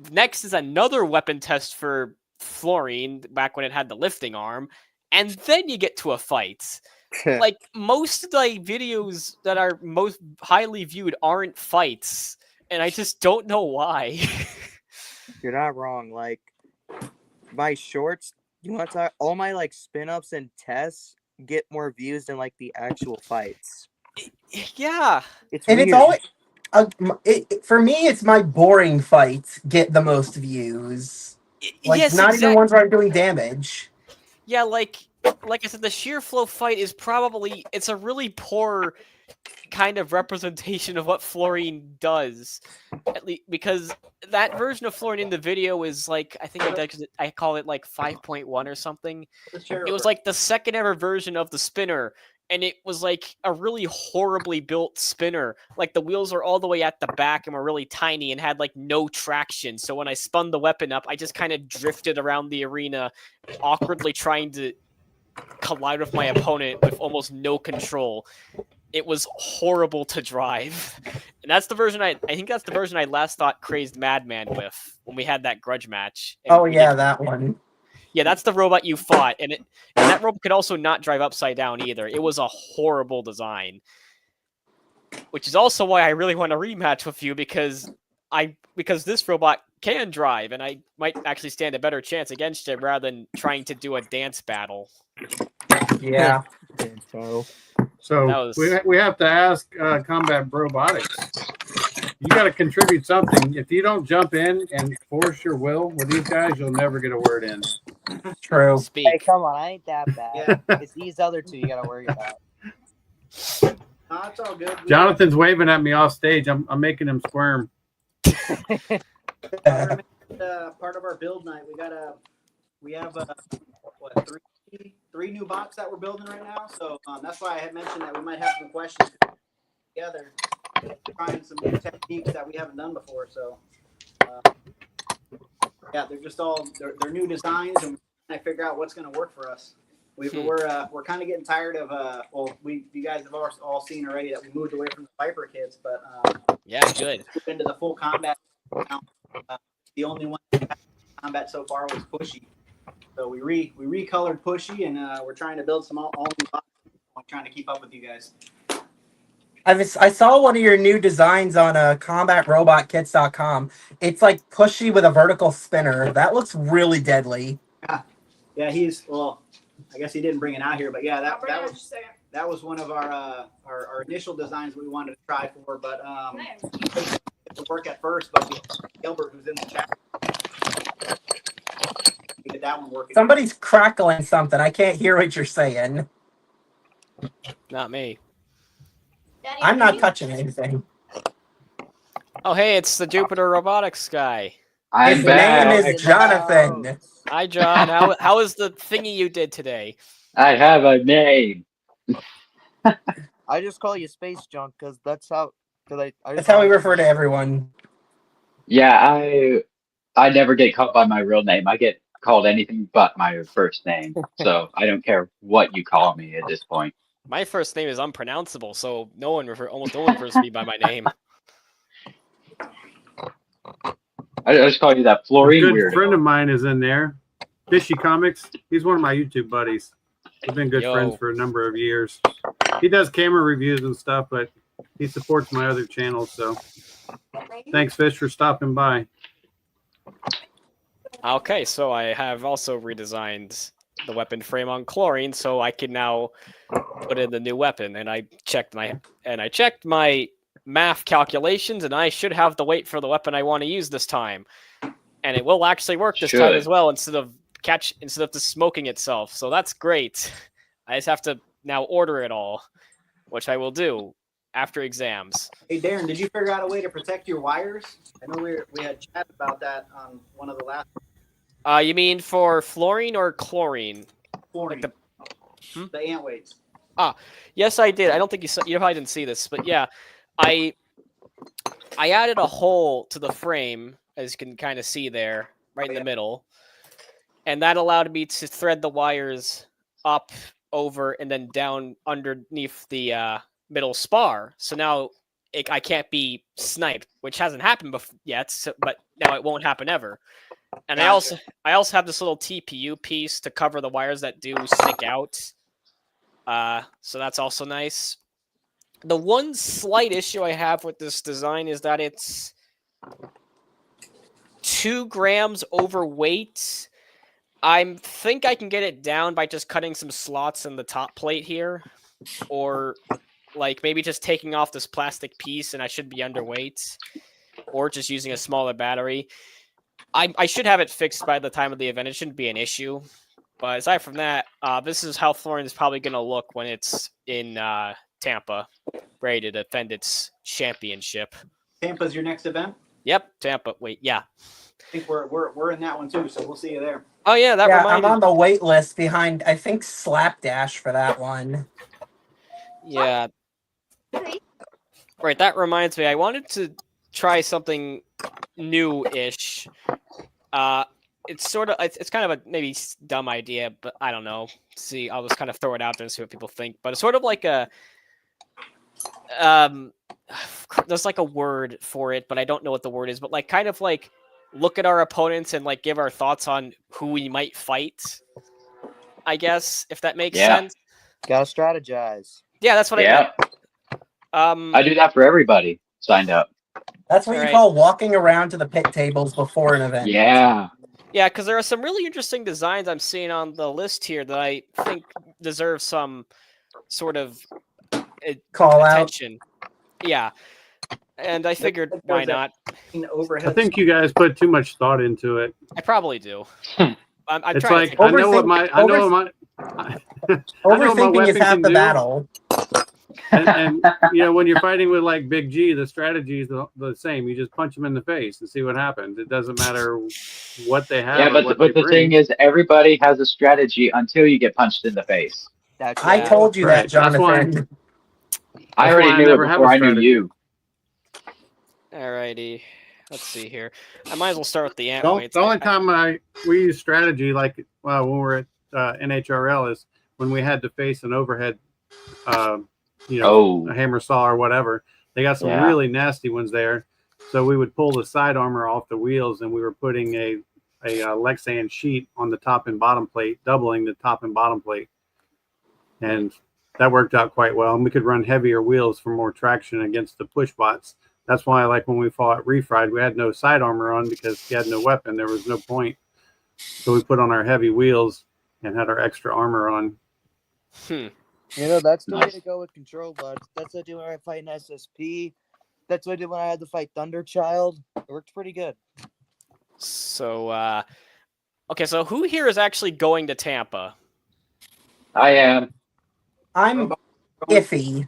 Next is another weapon test for fluorine, back when it had the lifting arm. And then you get to a fight. Like, most of the videos that are most highly viewed aren't fights. And I just don't know why. You're not wrong. Like, my shorts, you want to talk, all my like spin-ups and tests get more views than like the actual fights. Yeah. It's always for me, it's my boring fights get the most views. Like, yes, not even ones where I'm doing damage. Yeah, like I said, the sheer flow fight is probably, it's a really poor kind of representation of what fluorine does. At least because that version of fluorine in the video is like, I think I call it like 5.1 or something. It was like the second ever version of the spinner, and it was like a really horribly built spinner. Like the wheels are all the way at the back and were really tiny and had like no traction. So when I spun the weapon up, I just kind of drifted around the arena, awkwardly trying to collide with my opponent with almost no control. It was horrible to drive. And that's the version I think that's the version I last thought Crazed Madman with when we had that grudge match. Oh yeah, that one. Yeah, that's the robot you fought, and that robot could also not drive upside down either. It was a horrible design. Which is also why I really want a rematch with you, because this robot can drive, and I might actually stand a better chance against it rather than trying to do a dance battle. Yeah. So we have to ask Combat Robotics. You got to contribute something. If you don't jump in and force your will with these guys, you'll never get a word in. True. Speak. Hey, come on, I ain't that bad. It's these other two you got to worry about. No, it's all good. Jonathan's waving at me off stage. I'm making him squirm. Part of our build night, we have three new bots that we're building right now. So that's why I had mentioned that we might have some questions together, trying some new techniques that we haven't done before. So yeah, they're just they're new designs, and I figure out what's going to work for us. We're kind of getting tired of you guys have all seen already that we moved away from the Viper kits, but yeah, good. Into the full combat. The only one that had combat so far was Pushy, so we recolored Pushy, and we're trying to build some all new bots. I'm trying to keep up with you guys. I saw one of your new designs on combatrobotkits.com. It's like pushy with a vertical spinner. That looks really deadly. Yeah, he's well. I guess he didn't bring it out here, but yeah, that was one of our initial designs we wanted to try for, but it didn't work at first. But Gilbert, who's in the chat, we get that one working. Somebody's crackling something. I can't hear what you're saying. Not me. Daddy, I'm not touching anything. Oh, hey, it's the Jupiter Robotics guy. His name is Jonathan. Hi, John. How is the thingy you did today? I have a name. I just call you Space Junk because that's how. That's how we refer to everyone. Yeah, I never get called by my real name. I get called anything but my first name. So I don't care what you call me at this point. My first name is unpronounceable, so almost no one refers to me by my name. I just call you that A Florine good weirdo. friend of mine is in there. Fishy Comics. He's one of my YouTube buddies. We've been good friends for a number of years. He does camera reviews and stuff, but he supports my other channels. So thanks, Fish, for stopping by. Okay, so I have also redesigned the weapon frame on chlorine, so I can now put in the new weapon. And I checked my math calculations, and I should have the weight for the weapon I want to use this time. And it will actually work this time as well, instead of just smoking itself. So that's great. I just have to now order it all, which I will do after exams. Hey, Darren, did you figure out a way to protect your wires? I know we had chat about that on one of the last. You mean for fluorine or chlorine? Fluorine. Like the ant weights. Yes, I did. I don't think you probably didn't see this, but yeah, I added a hole to the frame, as you can kind of see there, right in the middle, and that allowed me to thread the wires up, over, and then down underneath the middle spar. So now I can't be sniped, which hasn't happened yet, but now it won't happen ever. And Gotcha. I also have this little TPU piece to cover the wires that do stick out. So that's also nice. The one slight issue I have with this design is that it's 2 grams overweight. I think I can get it down by just cutting some slots in the top plate here, or like maybe just taking off this plastic piece and I should be underweight, or just using a smaller battery. I should have it fixed by the time of the event. It shouldn't be an issue. But aside from that, this is how Florine is probably going to look when it's in Tampa, ready to defend its championship. Tampa's your next event? Yep, Tampa. Wait, yeah. I think we're in that one too, so we'll see you there. Oh yeah, that reminded. I'm on the wait list behind, I think, Slapdash for that one. Yeah. Right, that reminds me. I wanted to try something new-ish. It's kind of a maybe dumb idea, but I don't know. See, I'll just kind of throw it out there and see what people think. But it's sort of like a there's like a word for it, but I don't know what the word is. But like kind of like look at our opponents and like give our thoughts on who we might fight. I guess if that makes sense. Gotta strategize. Yeah, that's what I meant. I do that for everybody signed up. That's what you call walking around to the pit tables before an event. Yeah. Yeah, because there are some really interesting designs I'm seeing on the list here that I think deserve some sort of attention. Yeah, and I figured why not? I think you guys put too much thought into it. I probably do. I'm It's trying like I know what my overthinking is half the battle. And you know, when you're fighting with like Big G, the strategy is the same. You just punch them in the face and see what happens. It doesn't matter what they have. Yeah, but the thing is, everybody has a strategy until you get punched in the face. I told you that, Jonathan. I already knew it before I knew you. Alrighty, let's see here. I might as well start with the ant The weights. only time we use strategy, like when we're at NHRL, is when we had to face an overhead. A hammer saw or whatever. They got some really nasty ones there. So we would pull the side armor off the wheels, and we were putting a Lexan sheet on the top and bottom plate, doubling the top and bottom plate. And that worked out quite well. And we could run heavier wheels for more traction against the push bots. That's why, like when we fought Refried, we had no side armor on because he had no weapon. There was no point. So we put on our heavy wheels and had our extra armor on. That's the way to go with control bots. That's what I did when I fight an SSP. That's what I did when I had to fight Thunderchild. It worked pretty good. So, okay, so who here is actually going to Tampa? I am. I'm iffy.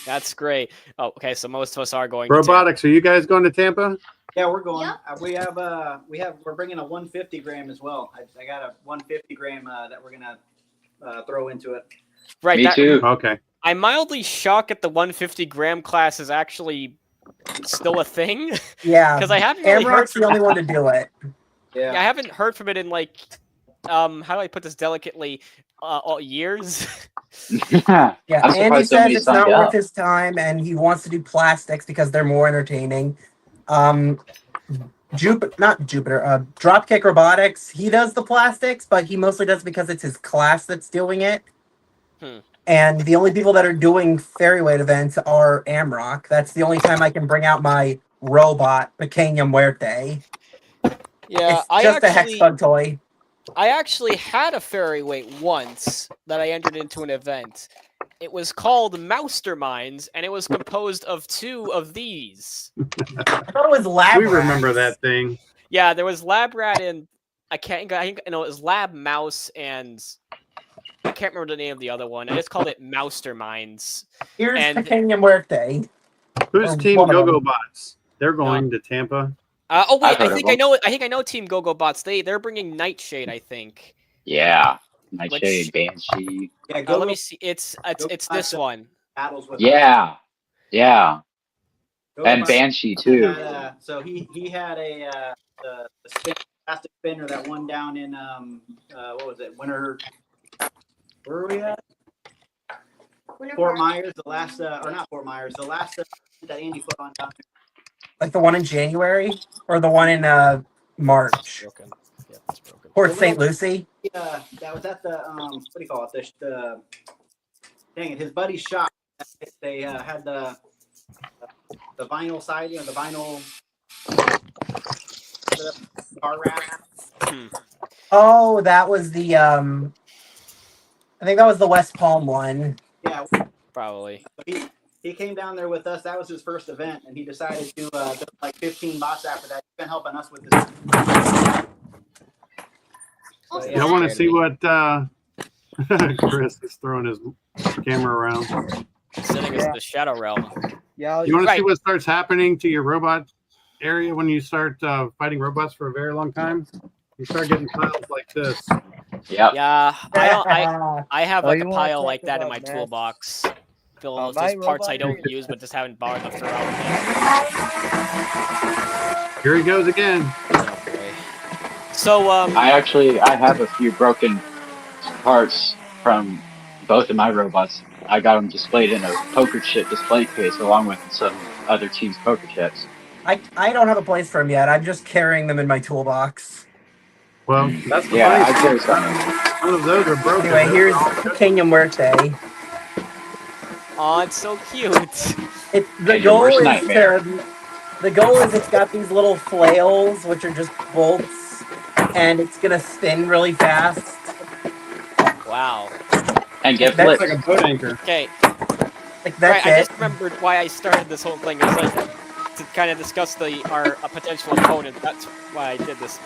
That's great. Oh, okay, so most of us are going to Robotics, are you guys going to Tampa? Yeah, we're going. Yep. We're bringing a 150 gram as well. I got a 150 gram that we're gonna throw into it. Right. Me too. Okay. I'm mildly shocked that the 150 gram class is actually still a thing. Yeah, Because I haven't really heard Amrock's the only one to do it. Yeah. I haven't heard from it in like, how do I put this delicately? Years. Yeah, I'm Andy surprised says somebody it's not signed worth up. his time, and he wants to do plastics because they're more entertaining. Dropkick Robotics, he does the plastics, but he mostly does because it's his class that's doing it. And the only people that are doing ferryweight events are Amrock. That's the only time I can bring out my robot, Pequeña Muerte. Yeah, It's just a hex bug toy. I actually had a fairy weight once that I entered into an event. It was called Mousterminds, and it was composed of 2 of these. I thought it was Lab We Rats. remember that thing. Yeah, there was Lab Rat and I think it was Lab Mouse and I can't remember the name of the other one. I just called it Mousterminds. Here's And- Pequeña Muerte. Who's Or Team one of them. Go-Go Bots? They're going to Tampa. Oh wait, I've heard I of think I them. know. I think I know Team Go-Go Bots. They're bringing Nightshade, I think. Yeah. Nightshade, Which- Banshee. Yeah. Let me see. It's this one. Battles with Yeah. Yeah. Go And Bots Banshee too. had, so he had a the plastic spinner that won down in what was it? Winter. Where were we at? Fort Myers, the last or not Fort Myers, the last that Andy put on down there. Like the one in January or the one in March. Broken. Yeah, it's broken. Port St. Lucie. That was at the what do you call it? The dang it, his buddy's shop. They had the vinyl siding or the vinyl car wrap. Oh, that was the I think that was the West Palm one. Yeah, Probably. he came down there with us. That was his first event, and he decided to do like 15 bots after that. He's been helping us with this. So, yeah. Y'all want to see what Chris is throwing his camera around? Sitting in the Shadow Realm. Yeah. You want to see Right. what starts happening to your robot area when you start fighting robots for a very long time? You start getting piles like this. Yep. Yeah, I have Oh, like you a wanna pile talk like that in my about math? toolbox. Filled with my just parts I robot don't area- use, but just haven't bothered to throw out. Here he goes again. Oh, boy. So I have a few broken parts from both of my robots. I got them displayed in a poker chip display case along with some other team's poker chips. I don't have a place for them yet. I'm just carrying them in my toolbox. Well, that's the Yeah, I funny carry thing. some. None of those are broken. Anyway, here's Pequeña Muerte. oh, it's so cute. The And your goal worst is nightmare. it's got these little flails, which are just bolts, and it's gonna spin really fast. Wow. And get That's flipped. Like a boat anchor. Okay. Like that's Right. I it. just remembered why I started this whole thing. It's like to kind of discuss our potential opponent. That's why I did this.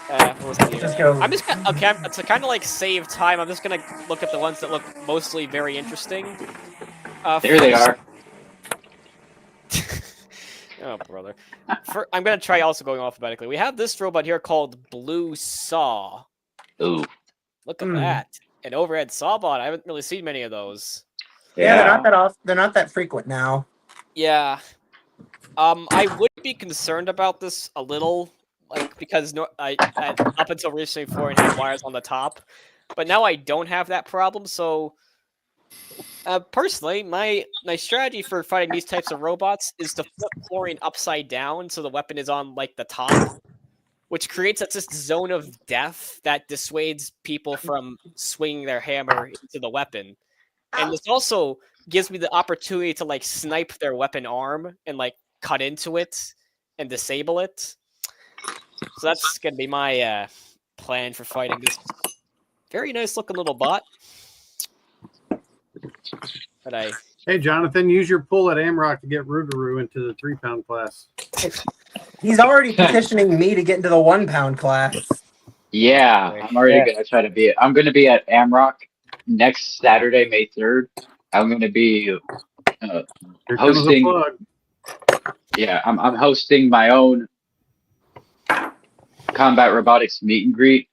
What was the Just go. I'm just gonna, okay. To kind of like save time, I'm just gonna look at the ones that look mostly very interesting. There they first- are. Oh, brother. I'm going to try also going alphabetically. We have this robot here called Blue Saw. Ooh. Look at that. An overhead saw bot. I haven't really seen many of those. Yeah, they're not that off. They're not that frequent now. Yeah. I would be concerned about this a little, like, because up until recently, 4 had wires on the top. But now I don't have that problem, so... personally, my strategy for fighting these types of robots is to flip chlorine upside down so the weapon is on like the top. which creates this zone of death that dissuades people from swinging their hammer into the weapon. And this also gives me the opportunity to like snipe their weapon arm and like cut into it and disable it. So that's gonna be my plan for fighting this very nice looking little bot. But Hey, Jonathan, use your pull at Amrock to get Rougarou into the 3-pound class. He's already petitioning me to get into the 1-pound class. Yeah, I'm already gonna try to be. I'm gonna be at Amrock next Saturday, May 3rd. I'm gonna be Here comes the hosting. plug. Yeah, I'm hosting my own combat robotics meet and greet.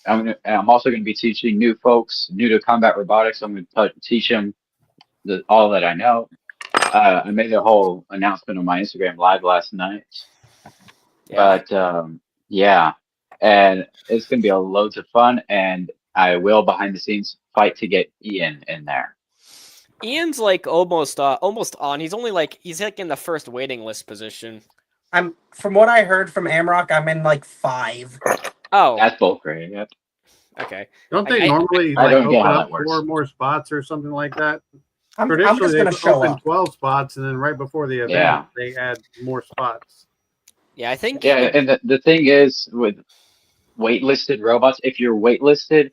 I'm also gonna be teaching new folks new to combat robotics. I'm gonna teach them all that I know. I made a whole announcement on my Instagram live last night. yeah. But yeah, and it's gonna be loads of fun, and I will behind the scenes fight to get Ian in there. Ian's like almost on. He's only like he's like in the first waiting list position. From what I heard from Amrock, I'm in like 5. Oh, That's bullcrap. Yep. okay. Don't they I normally I like don't get open how up that works. 4 more spots or something like that? I'm Traditionally, just gonna they've show opened up. 12 spots, and then right before the event, Yeah. they add more spots. Yeah, I think. Yeah, and the thing is with waitlisted robots, if you're waitlisted,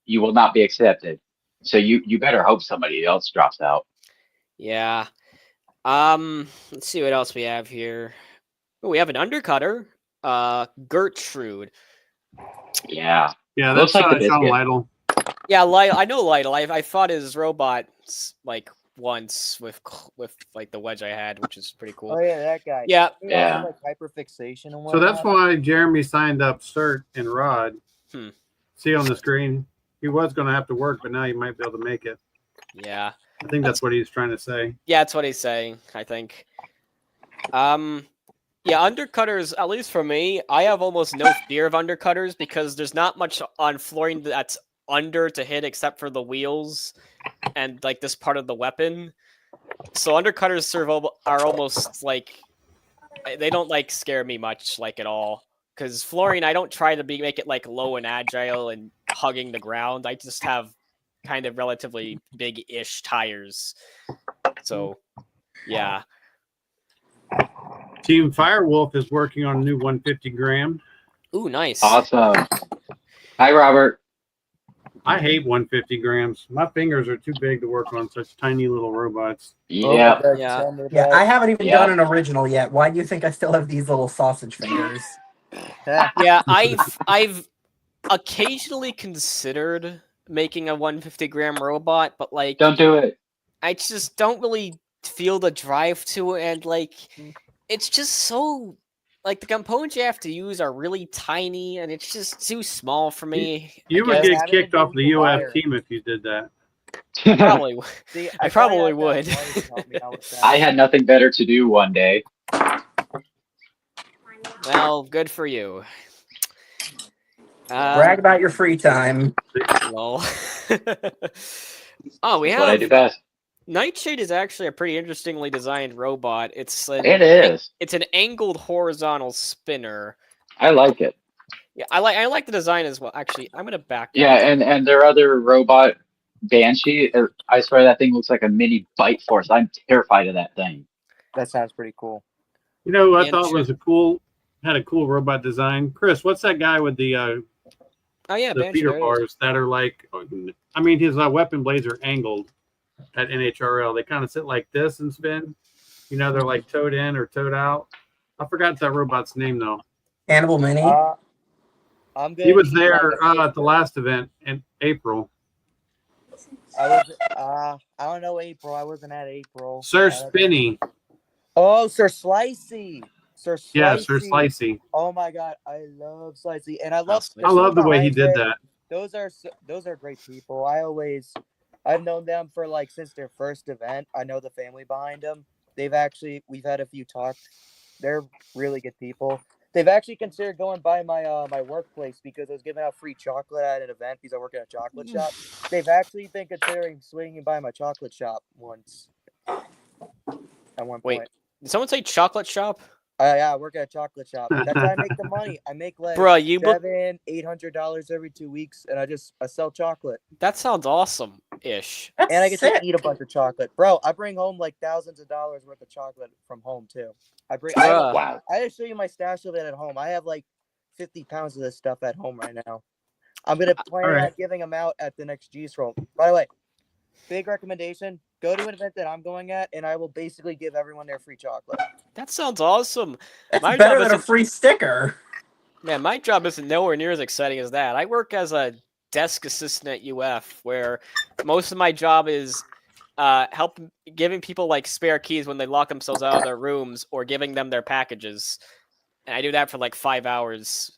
you will not be accepted. So you better hope somebody else drops out. Yeah. Let's see what else we have here. Oh, we have an undercutter. Gertrude. Yeah. Yeah, Looks that's like the Sean biscuit. Lytle. Yeah, Lytle. I know Lytle. I fought his robot like once with like the wedge I had, which is pretty cool. Oh yeah, that guy. Yeah. He Yeah. also, like hyperfixation and So whatnot. that's why Jeremy signed up Cert and Rod. See on the screen, he was going to have to work, but now he might be able to make it. Yeah. I think that's what he's trying to say. Yeah, that's what he's saying, I think. Yeah, undercutters, at least for me, I have almost no fear of undercutters because there's not much on flooring that's under to hit except for the wheels and like this part of the weapon. So undercutters are almost like they don't like scare me much like at all. Because flooring, I don't try to make it like low and agile and hugging the ground. I just have kind of relatively big-ish tires. So, yeah. Team Firewolf is working on a new 150 gram. Ooh, nice. Awesome. Hi, Robert. I hate 150 grams. My fingers are too big to work on such tiny little robots. Yeah. Yeah, I haven't even done an original yet. Why do you think I still have these little sausage fingers? Yeah, I've occasionally considered making a 150 gram robot, but like Don't do it. I just don't really feel the drive to it, and like it's just so like the components you have to use are really tiny, and it's just too small for me. You would get kicked off the UF team if you did that. Probably. See, I probably would. I had nothing better to do one day. Well, good for you. Brag about your free time. Lol. Oh, we That's what I do have best. Nightshade is actually a pretty interestingly designed robot. It is. It's an angled horizontal spinner. I like it. Yeah, I like the design as well. Actually, I'm gonna back. Yeah, and their other robot, Banshee, I swear that thing looks like a mini Bite Force. I'm terrified of that thing. That sounds pretty cool. You know who I thought was had a cool robot design? Chris, what's that guy with the Banshee, feeder bars that are like, I mean, his weapon blades are angled at NHRL. They kind of sit like this and spin. You know, they're like towed in or towed out. I forgot that robot's name though. Hannibal Mini. He was there at the last event in April. I don't know April. I wasn't at April. Sir Spinny. Oh, Sir Slicey. Yeah, Sir Slicey. Oh my God, I love Slicey, and I love the way he did that. Those are great people. I've known them for like since their first event. I know the family behind them. We've had a few talks. They're really good people. They've actually considered going by my my workplace because I was giving out free chocolate at an event because I work at a chocolate shop. They've actually been considering swinging by my chocolate shop once. At one point. Did someone say chocolate shop? Yeah, I work at a chocolate shop. That's how I make the money. I make like Bruh, you look. $700-800 every 2 weeks, and I sell chocolate. That sounds awesome-ish. That's And I get sick. to eat a bunch of chocolate, bro. I bring home like thousands of dollars worth of chocolate from home too. Bruh. Wow. I just show you my stash of it at home. I have like 50 pounds of this stuff at home right now. I'm gonna plan All right. on giving them out at the next G Stroll. By the way, big recommendation: go to an event that I'm going at, and I will basically give everyone their free chocolate. That sounds awesome. That's My better job than a isn't- free sticker. Man, my job isn't nowhere near as exciting as that. I work as a desk assistant at UF, where most of my job is giving people like spare keys when they lock themselves out of their rooms, or giving them their packages. And I do that for like 5 hours.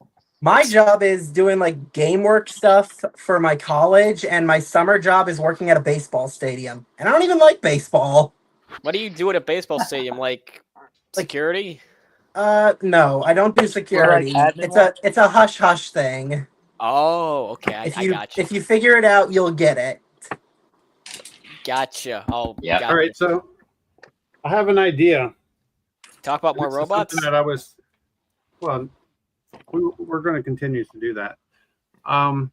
My job is doing like game work stuff for my college, and my summer job is working at a baseball stadium. And I don't even like baseball. What do you do at a baseball stadium? Like security? No, I don't do security. admin It's a hush hush thing. Oh, okay. I got you. If you figure it out, you'll get it. Gotcha. Oh, Yeah. got All right, so I have an idea. Talk about more This is robots. something that I was, well, we're going to continue to do that. I'm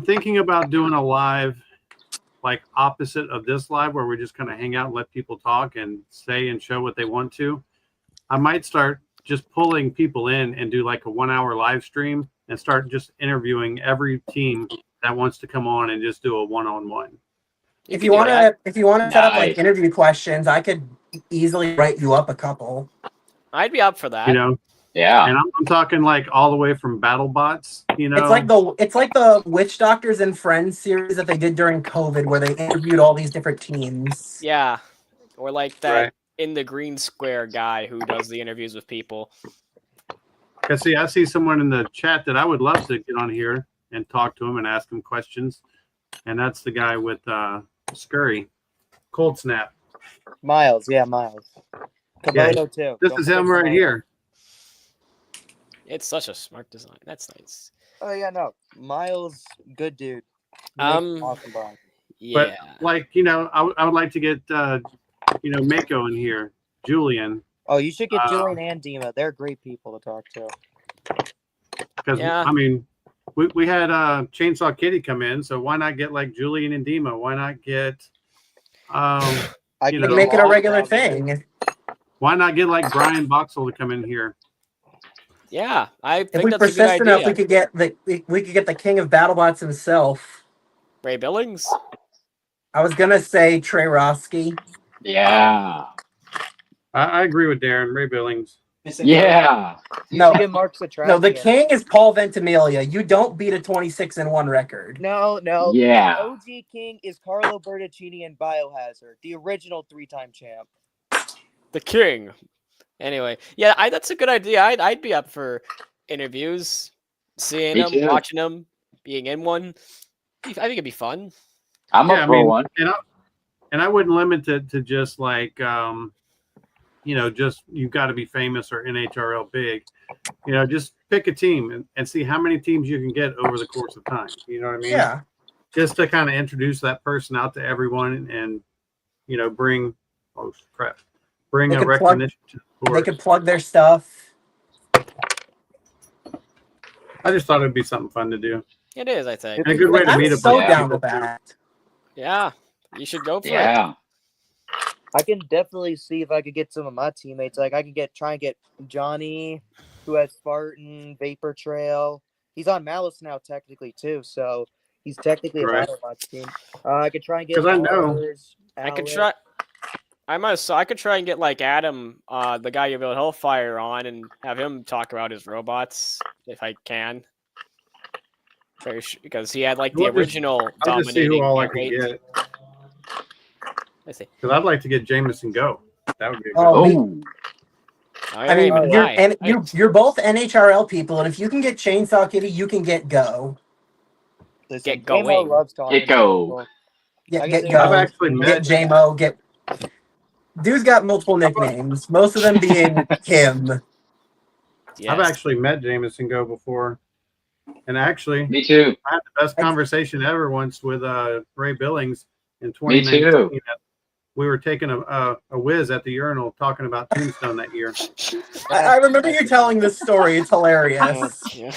thinking about doing a live, like opposite of this live, where we just kind of hang out and let people talk and say and show what they want to. I might start just pulling people in and do like a 1 hour live stream and start just interviewing every team that wants to come on and just do a one-on-one. If you want to set up like Nice. interview questions, I could easily write you up a couple. I'd be up for that. You know, Yeah. and I'm talking like all the way from BattleBots. You know, It's like the Witch Doctors and Friends series that they did during COVID, where they interviewed all these different teams. Yeah. Or like that Right. in the green square guy who does the interviews with people. Because I see someone in the chat that I would love to get on here and talk to him and ask him questions, and that's the guy with Scurry, Cold Snap. Miles. Komodo too. This Don't is him forget right Komodo. here. It's such a smart design. That's nice. Oh yeah, no, Miles, good dude. He makes awesome bomb. Yeah. Like, you know, I would like to get you know, Mako in here, Julian, Oh, you should get Julian and Dima. They're great people to talk to. because Yeah. I mean, we had Chainsaw Kitty come in, so why not get like Julian and Dima? Why not get I You can know, Make it a Miles regular on there. thing. why not get like Brian Boxell to come in here? Yeah. I If think we that's a good persist enough, idea. we could get the king of BattleBots himself. Ray Billings? I was gonna say Trey Roski. Yeah. I agree with Darren, Ray Billings. Yeah. You No. should get Mark Satrati. No, the in. king is Paul Ventimiglia. You don't beat a 26-1 record. No. Yeah. The OG king is Carlo Bertoncini and Biohazard, the original 3-time champ. The king. Anyway, yeah, that's a good idea. I'd be up for interviews, seeing Me them, too. watching them, being in one. I think it'd be fun. I'm Yeah, up I for mean, one. and I wouldn't limit it to just like you know, just you've got to be famous or NHRL big. You know, just pick a team and see how many teams you can get over the course of time. You know what I mean? Yeah. Just to kind of introduce that person out to everyone and you know, bring They a could recognition to the They sport. could plug their stuff. I just thought it'd be something fun to do. It is, I think. And a good way to I'm meet a so bunch of down people, with too. that. Yeah, you should go for it. Yeah. I can definitely see if I could get some of my teammates. Like I can try and get Johnny, who has Spartan, Vapor Trail. He's on Malice now technically too, so he's technically Right. a BattleBots team. I could try and get 'Cause I know- Lars, I could Alex. try. I could try and get like Adam, the guy you built Hellfire on, and have him talk about his robots if I can. Because he had like the We'll just- original I'll just see dominating. who all I hit can rate. get. I see. Because I'd like to get Jameson Go. That would be a good Oh, one. Oh. I mean, Oh, yeah. you're both NHRL people, and if you can get Chainsaw Kitty, you can get Go. Listen, Get J-Mo going. loves talking Get to go. people. Get I get can Go. I've actually Get met JMO. Dude's got multiple nicknames. Most of them being him. Yes. I've actually met Jameson Go before. And actually, Me too. I had the best conversation ever once with Ray Billings in Me 2019 too. we were taking a whiz at the urinal talking about Tombstone that year. I remember you telling this story. It's hilarious. Yeah.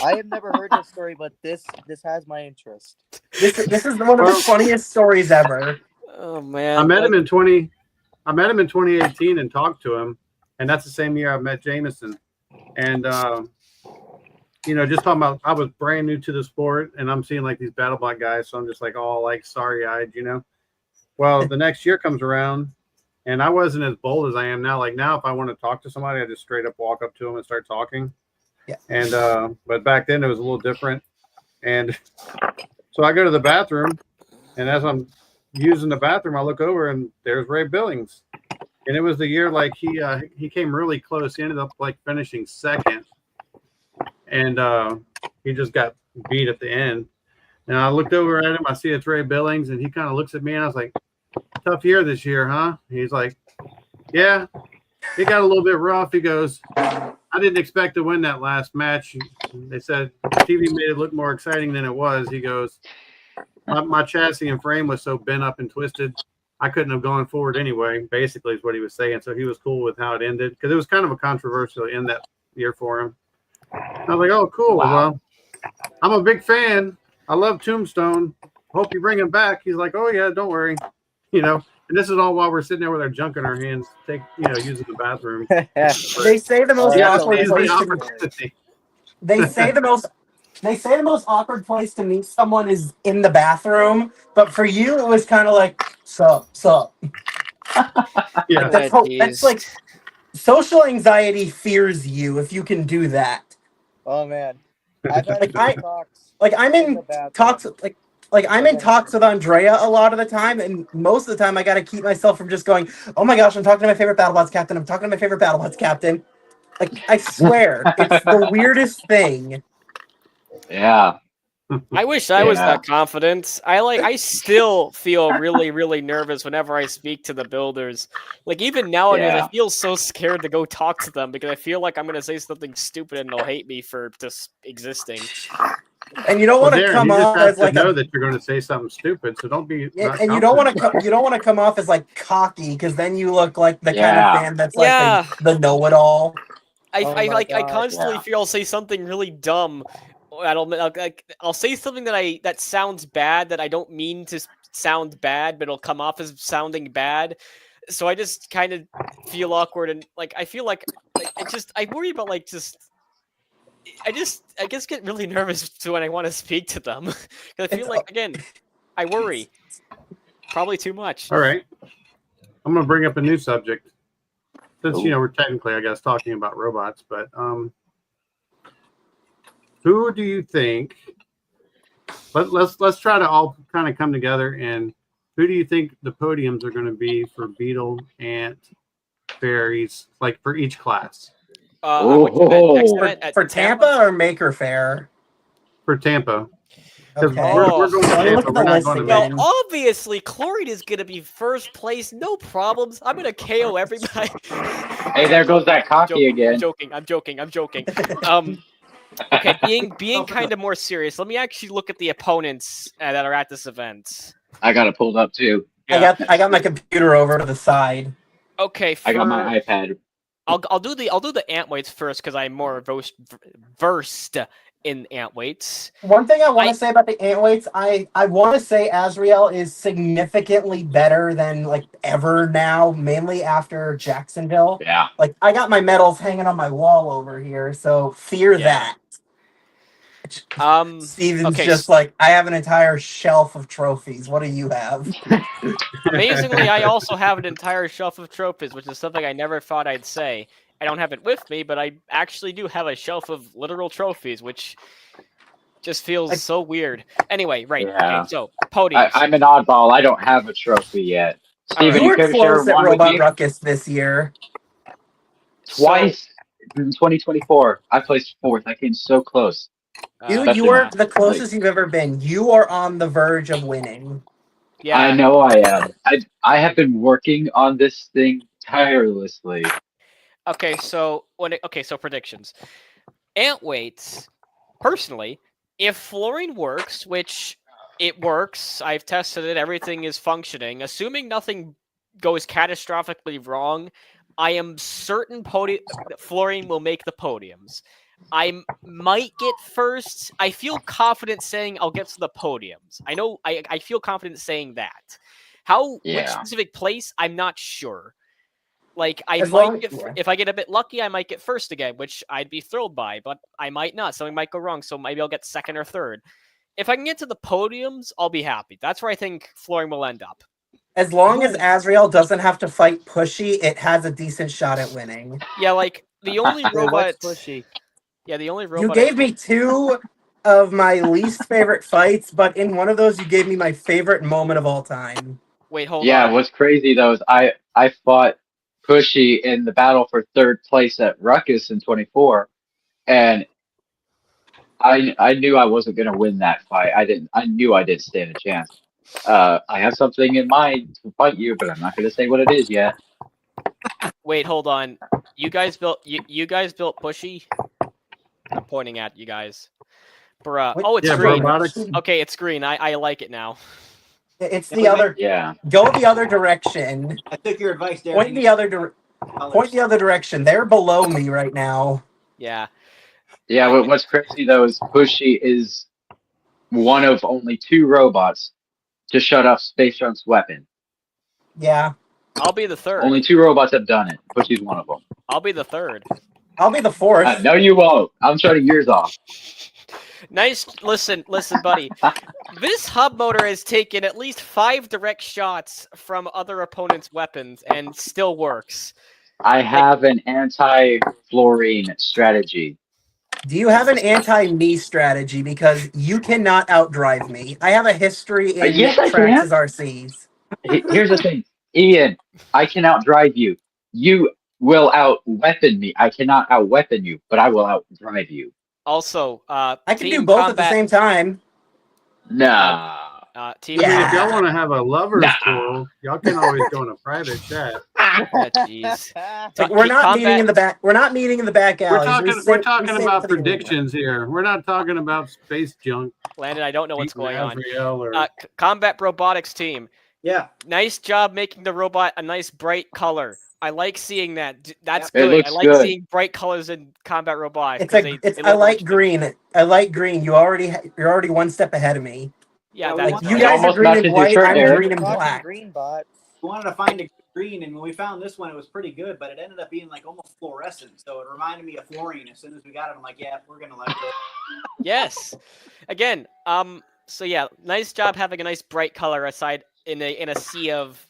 I have never heard this story, but this has my interest. This is one of the funniest stories ever. Oh man. I met him in 2018 and talked to him, and that's the same year I met Jameson. And just talking about, I was brand new to the sport, and I'm seeing like these battle block guys, so I'm just like all like starry eyed, Well, the next year comes around, and I wasn't as bold as I am now. Like now, if I want to talk to somebody, I just straight up walk up to them and start talking. Yeah. And but back then it was a little different. And so I go to the bathroom, and as I'm using the bathroom, I look over and there's Ray Billings. And it was the year like he came really close. He ended up like finishing second, and he just got beat at the end. And I looked over at him. I see it's Ray Billings, and he kind of looks at me, and I was like, "Tough year this year, huh?" He's like, "Yeah, it got a little bit rough." He goes, "I didn't expect to win that last match. They said TV made it look more exciting than it was." He goes, my chassis and frame was so bent up and twisted, I couldn't have gone forward anyway." Basically, is what he was saying. So he was cool with how it ended because it was kind of a controversial end that year for him. I was like, "Oh, cool. Wow. Well, I'm a big fan. I love Tombstone. Hope you bring him back." He's like, "Oh yeah, don't worry." And this is all while we're sitting there with our junk in our hands, using the bathroom. They say the most Yeah, awkward It's the place to opportunity. They say the most awkward place to meet someone is in the bathroom, but for you it was kind of like sup. Yeah. That's like social anxiety fears you if you can do that. Oh man, I've had Like, some talks. Like I'm In in the bathroom. talks like I'm in talks with Andrea a lot of the time, and most of the time I got to keep myself from just going, "Oh my gosh, I'm talking to my favorite BattleBots captain. I'm talking to my favorite BattleBots captain." Like I swear, it's the weirdest thing. Yeah. I wish I was Yeah. that confident. I still feel really, really nervous whenever I speak to the builders. Like even nowadays, Yeah. I feel so scared to go talk to them because I feel like I'm gonna say something stupid and they'll hate me for just existing. And you don't want to Darren, come you just off have as to like know a that you're going to say something stupid, so don't be. and you don't want to come off as like cocky, because then you look like the kind Yeah. of fan that's like Yeah. the know-it-all. I God, constantly yeah. feel I'll say something really dumb. I'll say something that sounds bad that I don't mean to sound bad, but it'll come off as sounding bad. So I just kind of feel awkward and like I feel like I worry about like just. I guess get really nervous when I want to speak to them because I feel like again I worry probably too much. All right, I'm going to bring up a new subject since we're technically, I guess, talking about robots. But who do you think? Let's try to all kind of come together, and who do you think the podiums are going to be for Beetle, Ant, Fairies, like for each class? Which event? Next event For Tampa or Maker Faire? For Tampa. Because Okay. we're going to Let me look Tampa. at the We're not list going to Well, again. obviously, Chlorine is going to be first place. No problems. I'm going to KO everybody. Hey, there goes that cocky again. I'm joking. Okay, being kind of more serious, let me actually look at the opponents that are at this event. I got it pulled up too. Yeah. I got my computer over to the side. Okay, I got my iPad. I'll do the ant weights first because I'm more versed in ant weights. One thing I want to say about the ant weights, I want to say Azrael is significantly better than like ever now, mainly after Jacksonville. Yeah. Like I got my medals hanging on my wall over here, so fear that. Steven's just like, I have an entire shelf of trophies. What do you have? Amazingly, I also have an entire shelf of trophies, which is something I never thought I'd say. I don't have it with me, but I actually do have a shelf of literal trophies, which just feels so weird. Anyway, right. Yeah. Okay, so, podiums. I'm an oddball. I don't have a trophy yet. Steven, You you were care to share close at one with Robot me? Ruckus this year. Twice in 2024. I placed fourth. I came so close. You are the closest you've ever been. You are on the verge of winning. Yeah. I know I am. I have been working on this thing tirelessly. Okay, so predictions. Ant weights, personally, if fluorine works, which it works, I've tested it, everything is functioning. Assuming nothing goes catastrophically wrong, I am certain Florian will make the podiums. I might get first. I feel confident saying I'll get to the podiums. I know I feel confident saying that. Which specific place, I'm not sure. Like if I get a bit lucky, I might get first again, which I'd be thrilled by, but I might not. Something might go wrong, so maybe I'll get second or third. If I can get to the podiums, I'll be happy. That's where I think Flooring will end up. As long as Azrael doesn't have to fight Pushy, it has a decent shot at winning. Yeah, like the only robot. Pushy? Yeah, the only robot. You gave me 2 of my least favorite fights, but in one of those, you gave me my favorite moment of all time. Wait, hold on. Yeah, what's crazy though is I fought Pushy in the battle for 3rd place at Ruckus in 24, and I knew I wasn't gonna win that fight. I knew I didn't stand a chance. I have something in mind to fight you, but I'm not gonna say what it is yet. Wait, hold on. You guys built Pushy? I'm pointing at you guys. Bruh. Oh, it's green. Robotics. Okay, it's green. I like it now. It's the other. Yeah. Go the other direction. I took your advice, Darren. Point the other direction. They're below me right now. Yeah. Yeah, what's crazy though is Pushy is one of only 2 robots to shut off Space Junk's weapon. Yeah. I'll be the third. Only 2 robots have done it. Pushy's one of them. I'll be the third. I'll be the 4th. No, you won't. I'm shutting yours off. Nice. Listen, buddy. This hub motor has taken at least 5 direct shots from other opponents' weapons and still works. I have an anti-fluorine strategy. Do you have an anti-me strategy? Because you cannot outdrive me. I have a history in Yes, I Traxxas can. RCs. Here's the thing, Ian. I can outdrive you. You will out-weapon me. I cannot out-weapon you, but I will outdrive you. Also, I can do both at the same time. Nah. Team Yeah. If y'all want to have a lovers pool, y'all can always go in a private chat. Jeez. Like, we're not meeting in the back. We're not meeting in the back alleys. We're talking about predictions here. We're not talking about space junk. Landon, I don't know what's going on. Or... Combat Robotics team. Yeah. Nice job making the robot a nice bright color. I like seeing that. That's It good. looks I like good. seeing bright colors in Combat Robotics. I like green. I like green. You're already one step ahead of me. Yeah, like you guys are green and white. I'm green and black. Green bot. We wanted to find a good green, and when we found this one, it was pretty good, but it ended up being like almost fluorescent. So it reminded me of fluorine. As soon as we got it, I'm like, yeah, we're gonna like it. Yes. Again, so yeah, nice job having a nice bright color aside in a sea of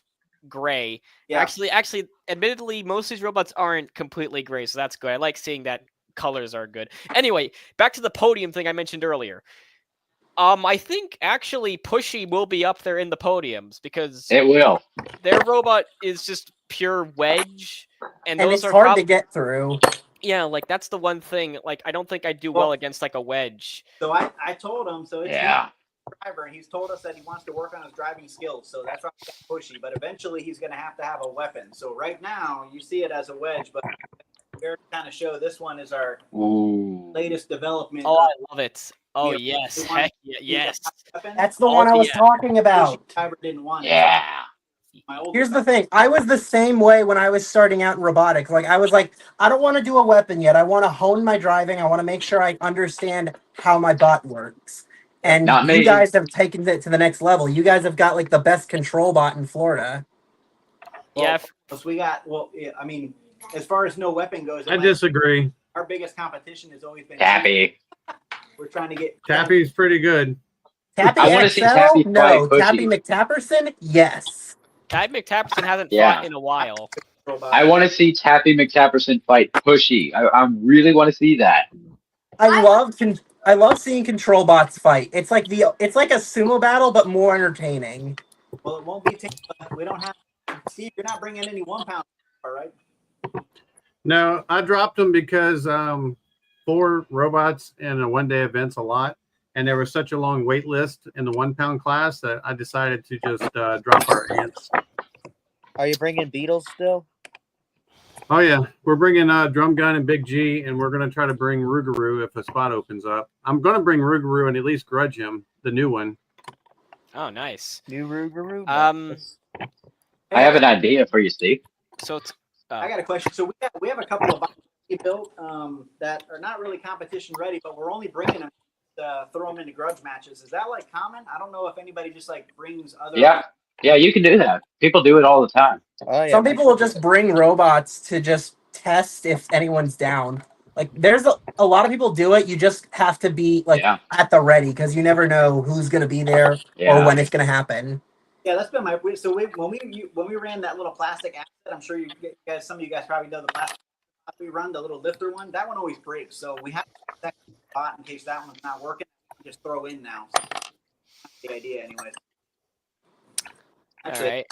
gray. Yeah. Actually, admittedly, most of these robots aren't completely gray, so that's good. I like seeing that colors are good. Anyway, back to the podium thing I mentioned earlier. I think actually Pushy will be up there in the podiums because it will. Their robot is just pure wedge, and those it's are hard to get through. Yeah, like that's the one thing. Like I don't think I'd do well against like a wedge. So I told him. So it's driver, and he's told us that he wants to work on his driving skills. So that's why he's Pushy. But eventually he's going to have a weapon. So right now you see it as a wedge, but we're kind of show this one is our latest development. Oh, I love it. Oh yes, heck yes. That's the one I was talking about. Didn't want it. Here's the thing. I was the same way when I was starting out in robotics. Like I was like, I don't want to do a weapon yet. I want to hone my driving. I want to make sure I understand how my bot works. And you guys have taken it to the next level. You guys have got like the best control bot in Florida. So we got I mean, as far as no weapon goes, I disagree. Our biggest competition has always been Tappy. We're trying to get Tappy's pretty good. Tappy I want to see Tappy no. fight Tappy McTapperson, yes. Tappy McTapperson hasn't fought in a while. I want to see Tappy McTapperson fight Pushy. I really want to see that. I love seeing control bots fight. It's like a sumo battle, but more entertaining. Well, it won't be. We don't have. Steve, you're not bringing any 1 pound, all right? No, I dropped them because 4 robots in a one-day event's a lot, and there was such a long wait list in the 1 pound class that I decided to just drop our ants. Are you bringing Beetles still? Oh yeah, we're bringing Drum Gun and Big G, and we're gonna try to bring Rougarou if a spot opens up. I'm gonna bring Rougarou and at least grudge him the new one. Oh, nice. New Rougarou. I have an idea for you, Steve. So it's. I got a question. So we have a couple of boxes we built that are not really competition ready, but we're only bringing them to throw them into grudge matches. Is that like common? I don't know if anybody just like brings other. Yeah, you can do that. People do it all the time. Oh, yeah, Some people will just bring robots to just test if anyone's down. Like, there's a lot of people do it. You just have to be like at the ready because you never know who's gonna be there or when it's gonna happen. Yeah, that's been my. So when we ran that little plastic asset, I'm sure you guys, some of you guys probably know the plastic we run, the little lifter one. That one always breaks, so we have to second spot in case that one's not working. Just throw in now. So that's the idea, anyways. All right.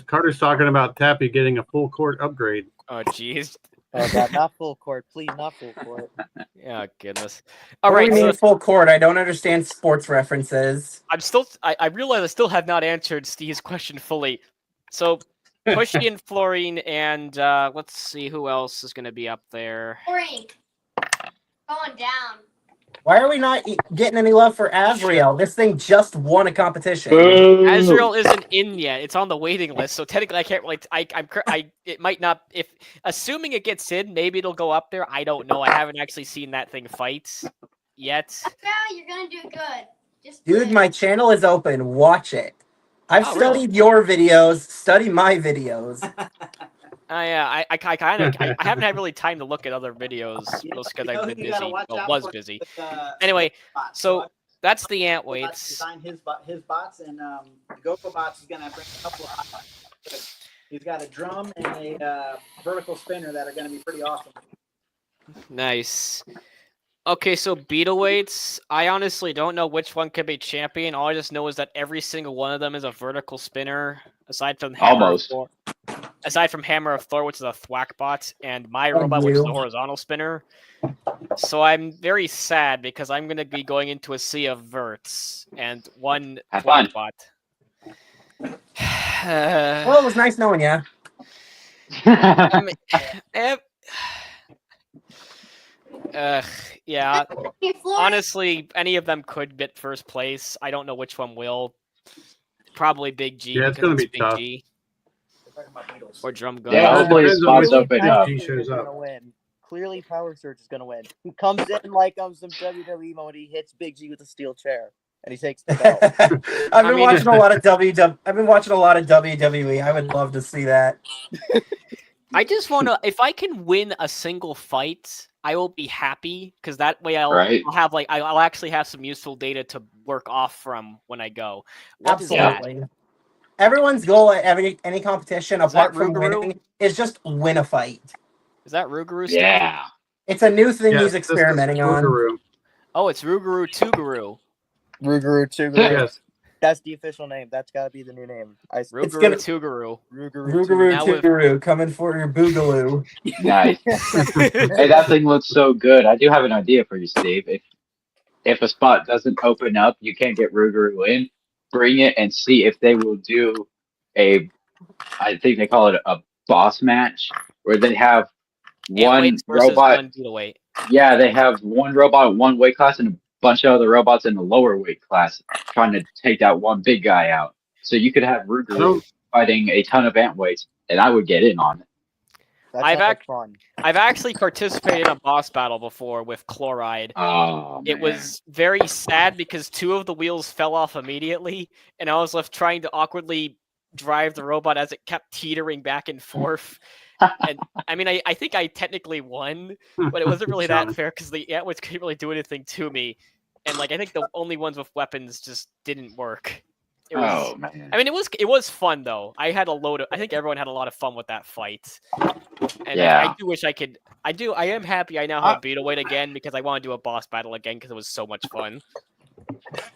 Carter's talking about Tappy getting a full court upgrade. Oh, jeez. Oh, God, not full court, please, not full court. Yeah, goodness. All All right, right. So full court. I don't understand sports references. I realize I still have not answered Steve's question fully. So, Pushy and Fluorine, and let's see who else is going to be up there. Fluorine. Going down. Why are we not getting any love for Azrael? This thing just won a competition. Azrael isn't in yet. It's on the waiting list, so technically I can't really. It might not. If assuming it gets in, maybe it'll go up there. I don't know. I haven't actually seen that thing fight yet. Now you're gonna do good. Just Dude, my channel is open. Watch it. I've studied your videos. Study my videos. Yeah, I haven't had really time to look at other videos, just because I've been busy. Well, was busy. Anyway, so that's the ant weights. Design his bots, and GoPro bots is gonna bring a couple of bots. He's got a drum and a vertical spinner that are gonna be pretty awesome. Nice. Okay, so beta weights. I honestly don't know which one could be champion. All I just know is that every single one of them is a vertical spinner, aside from aside from Hammer of Thor, which is a thwack bot, and my robot, which is a horizontal spinner. So I'm very sad because I'm going to be going into a sea of verts and one thwack bot. Well, it was nice knowing you. Yeah. Honestly, any of them could get first place. I don't know which one will. Probably Big G. Yeah, it's going to be Big tough. G. Or Drum Gun. Yeah, hopefully his spots open up. He shows up. Clearly, Power Surge is going to win. He comes in like some WWE mode. He hits Big G with a steel chair, and he takes the belt. I've been watching a lot of WWE. I would love to see that. I just want to. If I can win a single fight, I will be happy because that way I'll have I'll actually have some useful data to work off from when I go. Absolutely. Everyone's goal at any competition, apart from winning, is just win a fight. Is that Ruguru? Yeah. It's a new thing he's experimenting on. Oh, it's Ruguru Tuguru. Ruguru Tuguru. Yes. That's the official name. That's got to be the new name. Ruguru Tuguru. Ruguru Tuguru coming for your boogaloo. Nice. Hey, that thing looks so good. I do have an idea for you, Steve. If a spot doesn't open up, you can't get Ruguru in. Bring it and see if they will do I think they call it a boss match, where they have one robot. Yeah, they have one robot at one weight class and a bunch of other robots in the lower weight class trying to take that one big guy out. So you could have Ruguru fighting a ton of ant weights, and I would get in on it. I've actually participated in a boss battle before with Chloride. It was very sad because 2 of the wheels fell off immediately, and I was left trying to awkwardly drive the robot as it kept teetering back and forth. And I mean, I think I technically won, but it wasn't really that fair because the Antwoods couldn't really do anything to me. And I think the only ones with weapons just didn't work. It was, man. I mean, it was fun though. I think everyone had a lot of fun with that fight. And I do wish I could. I am happy I now have beta weight again because I want to do a boss battle again because it was so much fun.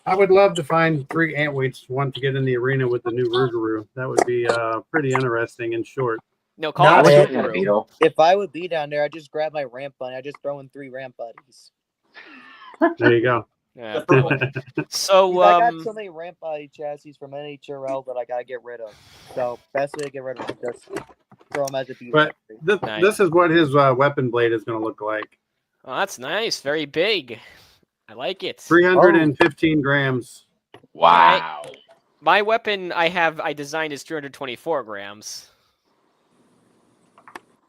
I would love to find 3 ant weights want to get in the arena with the new Ruguru. That would be pretty interesting and short. No, call it Ruguru. If I would be down there, I'd just grab my ramp buddy. I'd just throw in 3 ramp buddies. There you go. Yeah. So I got so many ramp body chassis from NHRL that I gotta get rid of. So best way to get rid of them, just throw them as a beat. But this is what his weapon blade is going to look like. Oh, that's nice. Very big. I like it. 315 grams. Wow. My weapon I designed is 324 grams.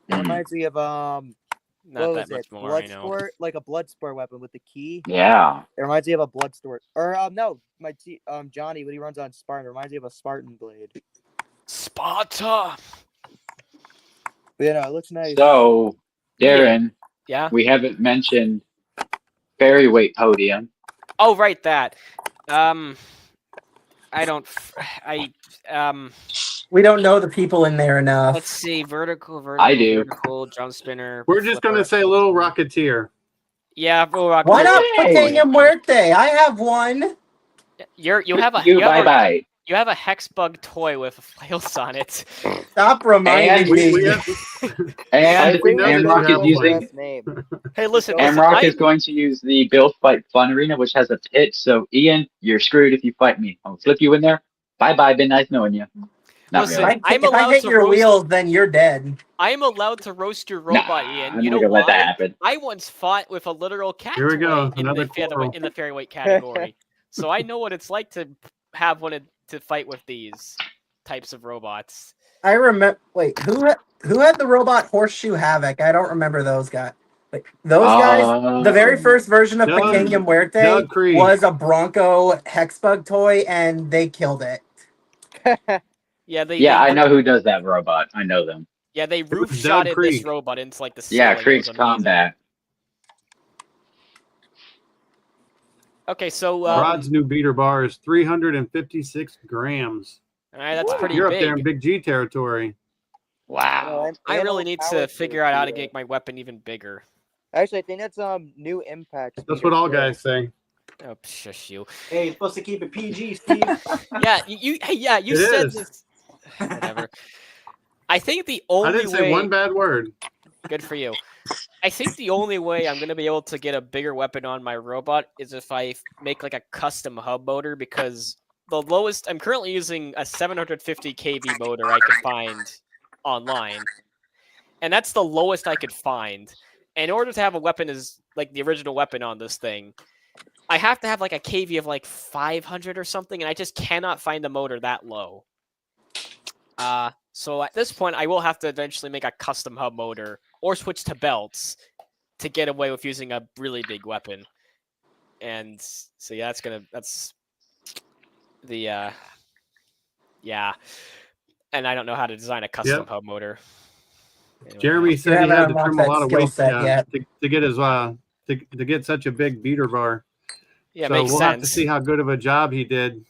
It reminds me of Not what that was much it? more, I know. Bloodsport, like a Bloodsport weapon with the key. Yeah. It reminds me of a Bloodsport. Or no, Johnny, when he runs on Spartan, it reminds me of a Spartan blade. Sparta. But, you know, it looks nice. So, Darren, Yeah. we haven't mentioned fairy weight podium. Oh, right, that. We don't know the people in there enough. Let's see, vertical, I do. vertical, drum spinner. We're just gonna say Little Rocketeer. Yeah, Why Rocketeer. not Hey! Pequeña Muerte? I have one. You have a bye. You have a hex bug toy with flails on it. Stop reminding And me. We have, And We know that you Amrock have is using Best name. Hey, listen, Amrock is going to use the Build Fight Fun Arena, which has a pit. So Ian, you're screwed if you fight me. I'll flip you in there. Bye bye. Been nice knowing you. Not Listen, really. I'm If I allowed hit to your roast. wheels, then you're dead. I'm allowed to roast your robot, Nah, Ian. I'm You not know gonna let that why? happen. I once fought with a literal cat Here we go, toy in another the quarrel. fairy weight category. So I know what it's like to have to fight with these types of robots. I remember. Wait, who had the robot Horseshoe Havoc? I don't remember those guys. Like those guys, the very first version of Doug- Pequeña Muerte Doug Creed. was a Bronco Hexbug toy, and they killed it. Yeah, I know who does that robot. I know them. Yeah, they was roof Doug shotted this Creek. robot into like the Yeah, ceiling. It Krieg's was amazing. Combat. Okay, so Rod's new beater bar is 356 grams. all right, that's pretty You're big. up there in Big G territory. Wow. I really need to figure out how to get my weapon even bigger. Actually, I think that's new impact. That's what all guys say. Oh, shush you. Hey, you're supposed to keep it PG, Steve. Yeah, you It said is. this. Whatever. I think the I only didn't say way. one bad word. Good for you. I think the only way I'm gonna be able to get a bigger weapon on my robot is if I make like a custom hub motor, because the lowest I'm currently using a 750 kV motor I could find online, and that's the lowest I could find. In order to have a weapon as like the original weapon on this thing, I have to have like a kV of like 500 or something, and I just cannot find a motor that low. So at this point, I will have to eventually make a custom hub motor or switch to belts to get away with using a really big weapon. And so yeah, that's the yeah. And I don't know how to design a custom hub motor. Anyway. Jeremy said he haven't had to unlocked trim a that lot of skill weight set yet. to get his to get such a big beater bar. Yeah, So makes we'll sense. have to see how good of a job he did.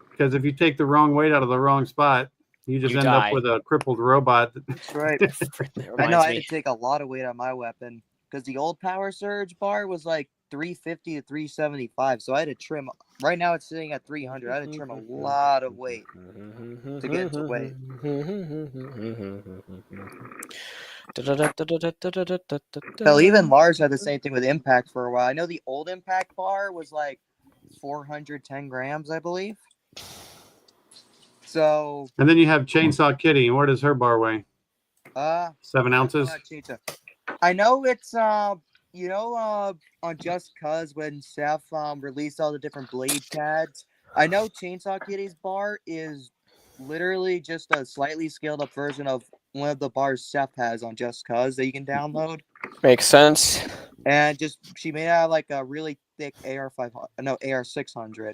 Because if you take the wrong weight out of the wrong spot, you just You end die. up with a crippled robot. That's right. That I know reminds I had me. to take a lot of weight on my weapon because the old power surge bar was like 350 to 375. So I had to trim. Right now it's sitting at 300. I had to trim a lot of weight to get to weight. Hell, even Lars had the same thing with impact for a while. I know the old impact bar was like 410 grams, I believe. So And then you have Chainsaw Kitty. And what does her bar weigh? 7 ounces. I know it's on Just Cause when Seth released all the different blade pads. I know Chainsaw Kitty's bar is literally just a slightly scaled up version of one of the bars Seth has on Just Cause that you can download. Makes sense. And she made out like a really thick AR600.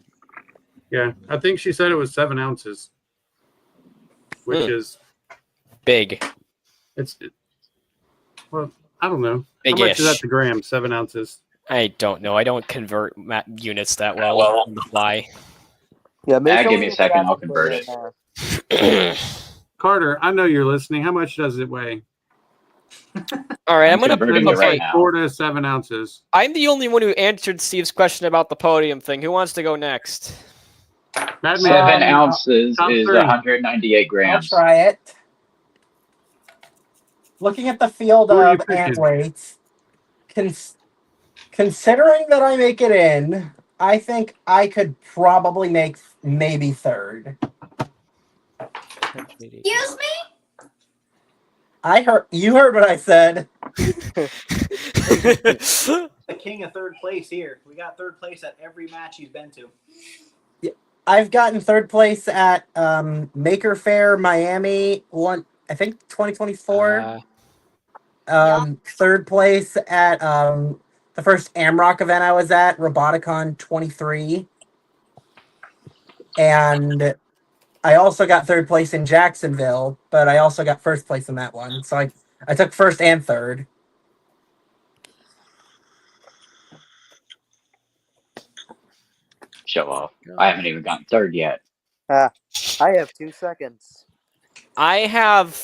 Yeah, I think she said it was 7 ounces, which is Big. well, I don't know. Big-ish. How much is that to grams? 7 ounces. I don't know. I don't convert units that well on the fly. Yeah, Give me a second. I'll convert it. Carter, I know you're listening. How much does it weigh? All right, I'm gonna. converting it Okay, right now. 4 to 7 ounces. I'm the only one who answered Steve's question about the podium thing. Who wants to go next? Madman, 7 ounces top is 3. 198 I'll grams. try it. Looking at the field Who are you of ant picking? weights, considering that I make it in, I think I could probably make maybe third. Excuse me? You heard what I said. The king of third place here. We got third place at every match he's been to. I've gotten third place at Maker Faire Miami I think 2024. Third place at the first AmRock event I was at, Roboticon 23. And I also got third place in Jacksonville, but I also got first place in that one. So I took first and third. Show off. I haven't even gotten third yet. I have 2 seconds. I have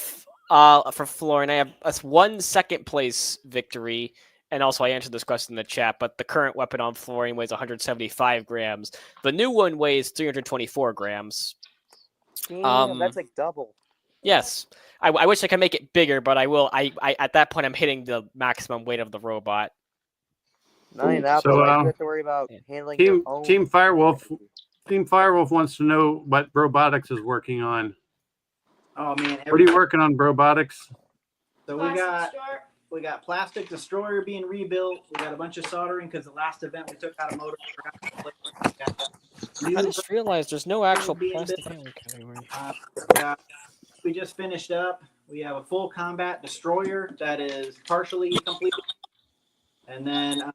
for Florian, I have a 1 second place victory, and also I answered this question in the chat. But the current weapon on Florian weighs 175 grams. The new one weighs 324 grams. Damn, that's like double. Yes, I wish I could make it bigger, but I will. I at that point I'm hitting the maximum weight of the robot. Not only that, So, but you have to worry about handling your own. Team Firewolf wants to know what robotics is working on. Oh man, What are you working on, robotics? So we got plastic destroyer being rebuilt. We got a bunch of soldering because the last event we took out a motor. I just realized there's no actual plastic handling category. We just finished up. We have a full combat destroyer that is partially completed, and then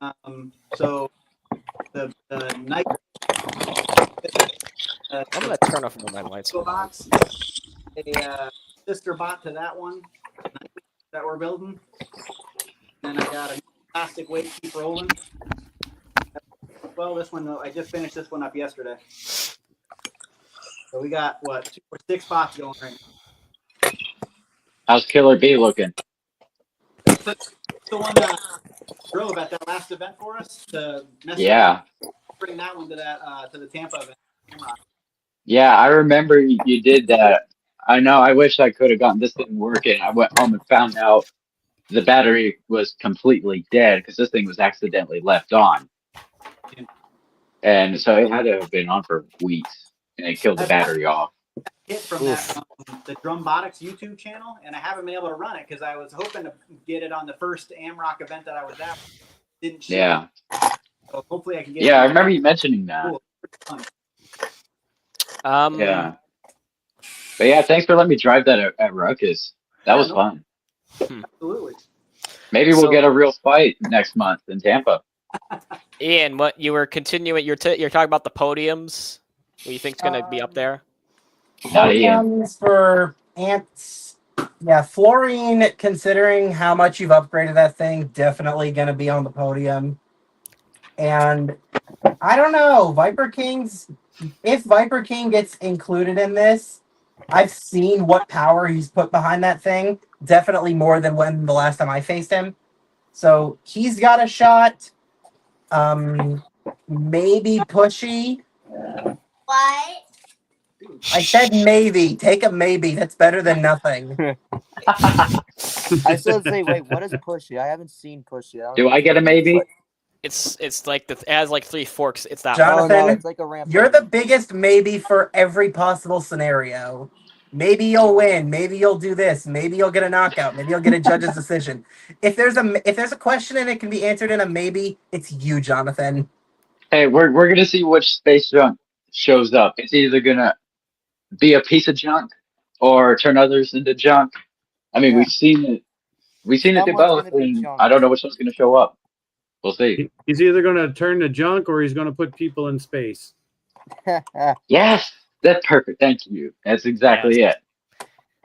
so the night. I'm gonna turn off my lights. Box, a sister bot to that one that we're building. Then I got a plastic weight keep rolling. Well, this one though, I just finished this one up yesterday. So we got what 2 or 6 bots going right now. How's Killer B looking? The one that drove at that last event for us to bring that one to the Tampa event. Yeah, I remember you did that. I know. I wish I could have gotten this thing working. I went home and found out the battery was completely dead because this thing was accidentally left on, and so it had to have been on for weeks, and it killed the battery off. Hit from that the Drumbotics YouTube channel, and I haven't been able to run it because I was hoping to get it on the first AmRock event that I was at. Didn't show. Yeah. So hopefully I can get. Yeah, I remember you mentioning that. Cool. Yeah. But yeah, thanks for letting me drive that at Ruckus. That was fun. Absolutely. Maybe we'll get a real fight next month in Tampa. Ian, what you were continuing? You're talking about the podiums. What do you think's going to be up there? Podiums for ants. Yeah, Fluorine, considering how much you've upgraded that thing, definitely going to be on the podium. And I don't know, Viper King's. If Viper King gets included in this, I've seen what power he's put behind that thing. Definitely more than when the last time I faced him. So he's got a shot. Maybe Pushy. What? I said maybe. Take a maybe. That's better than nothing. I still say, wait, what is Pushy? I haven't seen Pushy. Do I get a maybe? It's like it has like 3 forks. It's that. Jonathan, no, it's like a ramp. You're the biggest maybe for every possible scenario. Maybe you'll win. Maybe you'll do this. Maybe you'll get a knockout. Maybe you'll get a judge's decision. If there's a question and it can be answered in a maybe, it's you, Jonathan. Hey, we're gonna see which space junk shows up. It's either gonna be a piece of junk or turn others into junk. I mean, we've seen it. We've seen it do both, and I don't know which one's gonna show up. We'll see. He's either going to turn to junk or he's going to put people in space. Yes, that's perfect. Thank you. That's exactly it.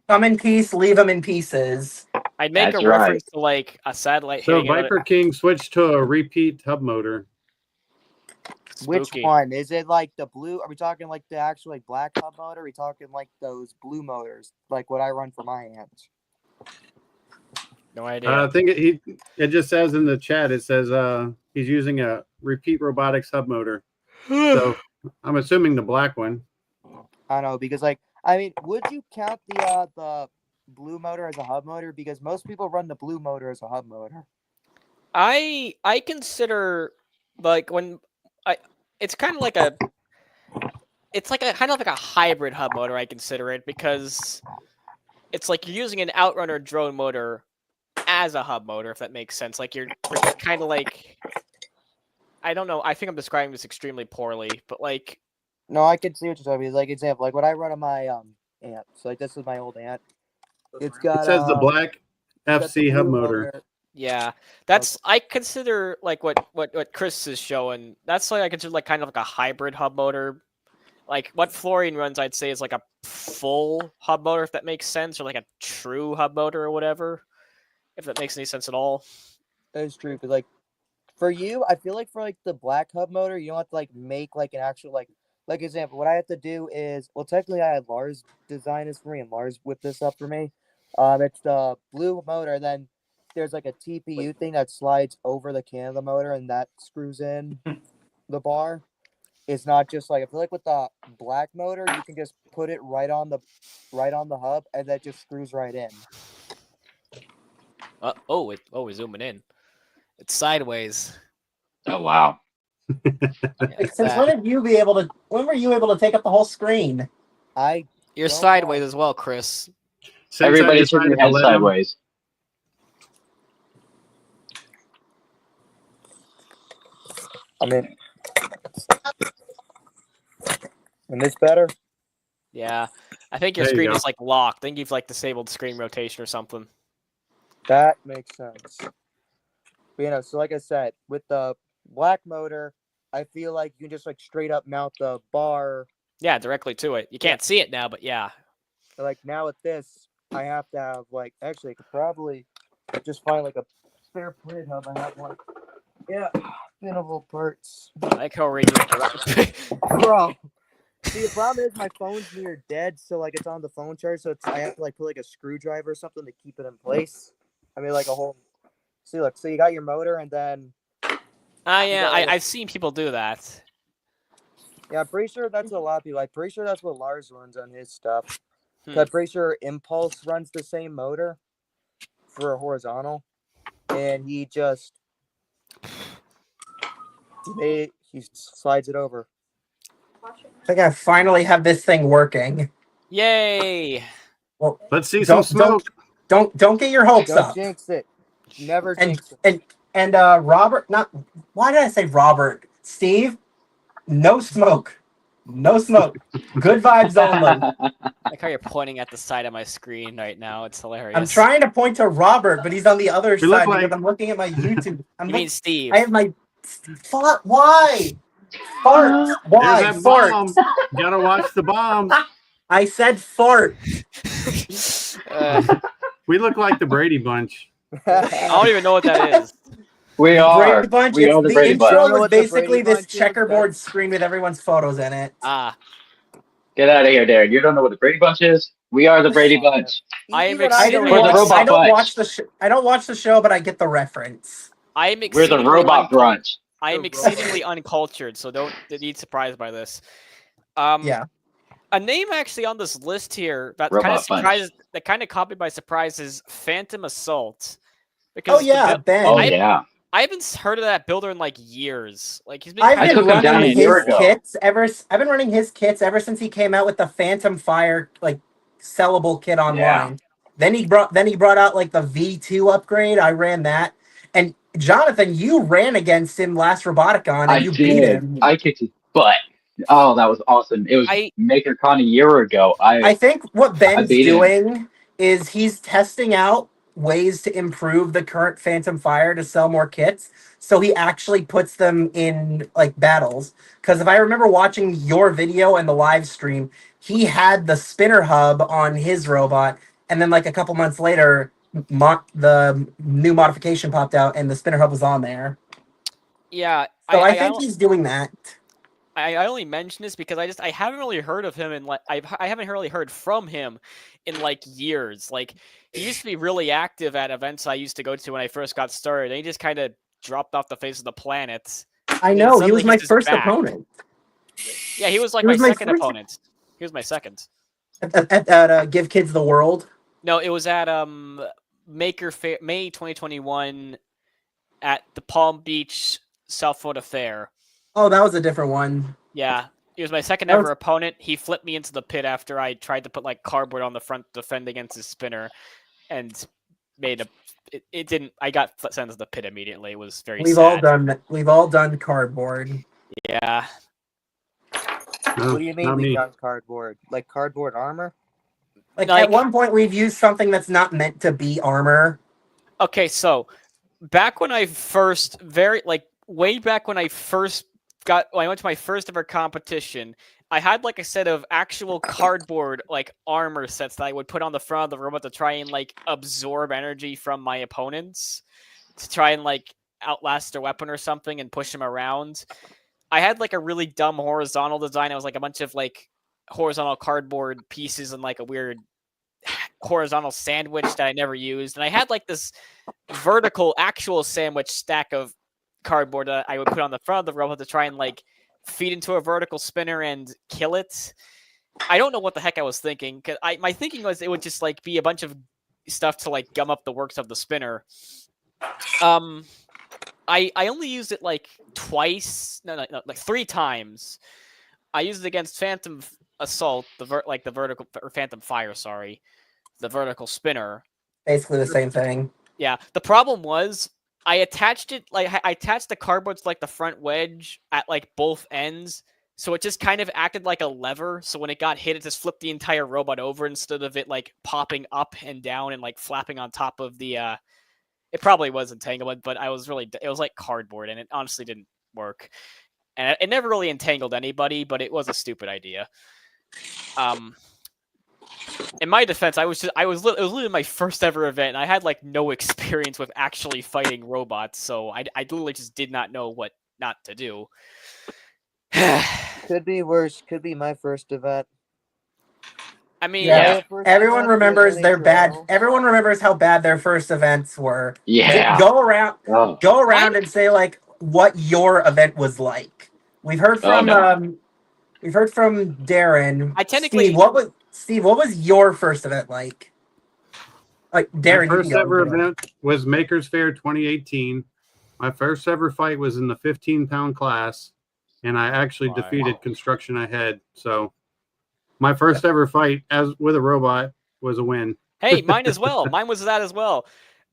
Come in peace, leave them in pieces. I'd make a reference to like a satellite. So Viper King switched to a repeat hub motor. Which one? Is it like the blue? Are we talking like the actual like black hub motor? Are we talking like those blue motors, like what I run for my ants? No idea. I think it just says in the chat, it says he's using a repeat robotics hub motor. So I'm assuming the black one. I know, because like, I mean, would you count the blue motor as a hub motor? Because most people run the blue motor as a hub motor. I consider like it's kind of like kind of like a hybrid hub motor. I consider it because it's like you're using an outrunner drone motor as a hub motor, if that makes sense. Like you're kind of like, I don't know. I think I'm describing this extremely poorly, but like No, I can see what you're talking about. Like example, like what I run on my amp. So like this is my old amp. It's got It says the black it's got the FC hub blue motor. Yeah, that's I consider like what Chris is showing. That's like I consider like kind of like a hybrid hub motor. Like what Florian runs, I'd say is like a full hub motor, if that makes sense, or like a true hub motor or whatever, if that makes any sense at all. That is true, but like for you, I feel like for like the black hub motor, you don't have to like make like an actual like example. What I have to do is, well, technically I had Lars design this for me, and Lars whipped this up for me. It's the blue motor. Then there's like a TPU thing that slides over the can of the motor, and that screws in the bar. It's not just like I feel like with the black motor, you can just put it right on the hub, and that just screws right in. We're zooming in. It's sideways. Oh wow. Like, since when were you able to take up the whole screen? You're You're sideways as well, Chris. Since I Everybody's turning decided their to head let him- sideways. I mean, and this better? Yeah, I think your There you screen go. is like locked. I think you've like disabled screen rotation or something. That makes sense. But, so like I said, with the black motor, I feel like you can just like straight up mount the bar. Yeah, directly to it. You can't see it now, but yeah. Like now with this, I have to have like actually I could probably just find like a spare printed hub. I have one. Yeah, spinnable parts. I like how we're Bro. See, the problem is my phone's near dead, so like it's on the phone charge, so I have to like put like a screwdriver or something to keep it in place. I mean, like a whole. See, look. So you got your motor, and then. Yeah, I've seen people do that. Yeah, I'm pretty sure that's a lot of people. I'm pretty sure that's what Lars runs on his stuff. Hmm. I'm pretty sure Impulse runs the same motor for a horizontal, and he just he slides it over. I think I finally have this thing working. Yay! Well, Let's see some smoke. Don't get your hopes Don't up. jinx it. Never And jinx it. and Robert, not why did I say Robert? Steve, no smoke. No smoke. Good vibes only. Like how you're pointing at the side of my screen right now. It's hilarious. I'm trying to point to Robert, but he's on the other We look side like- because I'm looking at my YouTube. You mean Steve? I have my fart. Why? Fart. There's Why? that Fart. bomb. Gotta watch the bomb. I said fart. We look like the Brady Bunch. I don't even know what that is. We are. Brady Bunch. We are It's the the Brady intro Bunch. Don't know is what the basically Brady this Bunch is, checkerboard that's- screen with everyone's photos in it. Get out of here, Darren. You don't know what the Brady Bunch is? We are the Brady Bunch. I am Even I excited- didn't We're the watch. robot I don't bunch. watch the show. I don't watch the show, but I get the reference. I am We're exceedingly the robot brunch. I am The exceedingly uncultured, so don't be surprised by this. Yeah. A name actually on this list here that Robot kind of Bunch. surprises, that kind of caught me by surprise is Phantom Assault. Oh the yeah, buil- Ben. Oh I- yeah. I haven't heard of that builder in like years. Like he's been. I've kind been of took him down a running year his ago. kits I've been running his kits ever since he came out with the Phantom Fire like sellable kit online. Then he brought out like the V2 upgrade. I ran that, and Jonathan, you ran against him last Roboticon and I you beat did. him. I kicked his butt. Oh, that was awesome. It was MakerCon a year ago. I think what Ben's beat him. doing is he's testing out ways to improve the current Phantom Fire to sell more kits. So he actually puts them in like battles. Because if I remember watching your video and the live stream, he had the spinner hub on his robot, and then like a couple months later, the new modification popped out and the spinner hub was on there. Yeah, So I think he's doing that. I only mention this because I haven't really heard of him in like I haven't really heard from him in like years. Like he used to be really active at events I used to go to when I first got started, and he just kind of dropped off the face of the planet. I And know, he suddenly was my he's just first back. opponent. Yeah, he was like He was my my second first- opponent. He was my second. At Give Kids the World. No, it was at Maker Fair, May 2021 at the Palm Beach South Florida Fair. Oh, that was a different one. Yeah, he was my second That ever was- opponent. He flipped me into the pit after I tried to put like cardboard on the front to defend against his spinner, and made a. It didn't. I got sent to the pit immediately. It was very. We've sad. all done cardboard. Yeah. No, What do you mean not we've me. done cardboard? Like cardboard armor? Like, Like- at one point, we've used something that's not meant to be armor. Okay, so back when I first, way back when I first when I went to my first ever competition, I had like a set of actual cardboard like armor sets that I would put on the front of the robot to try and like absorb energy from my opponents to try and like outlast their weapon or something and push them around. I had like a really dumb horizontal design. It was like a bunch of like horizontal cardboard pieces and like a weird horizontal sandwich that I never used. And I had like this vertical actual sandwich stack of cardboard that I would put on the front of the robot to try and like feed into a vertical spinner and kill it. I don't know what the heck I was thinking, because my thinking was it would just like be a bunch of stuff to like gum up the works of the spinner. I only used it like twice, no, like 3 times. I used it against Phantom Assault, the vertical, or Phantom Fire, sorry, the vertical spinner. Basically the same thing. Yeah, the problem was I attached it, like I attached the cardboard to like the front wedge at like both ends, so it just kind of acted like a lever. So when it got hit, it just flipped the entire robot over instead of it like popping up and down and like flapping on top of the. It probably was entanglement, but it was like cardboard, and it honestly didn't work. And it never really entangled anybody, but it was a stupid idea. In my defense, it was literally my first ever event, and I had like no experience with actually fighting robots, so I literally just did not know what not to do. Could be worse. Could be my first event. I mean, Yeah. First Everyone event was remembers their bad. NHL. Everyone remembers how bad their first events were. Yeah. Go around Oh, and say like what your event was like. We've heard Oh, from no. we've heard from Darren. I technically- Steve, what was your first event like? Like Darren, My first you can ever go. event was Makers Fair 2018. My first ever fight was in the 15-pound class, and I actually Wow. defeated Construction Ahead. So my first ever fight as with a robot was a win. Hey, mine as well. Mine was that as well.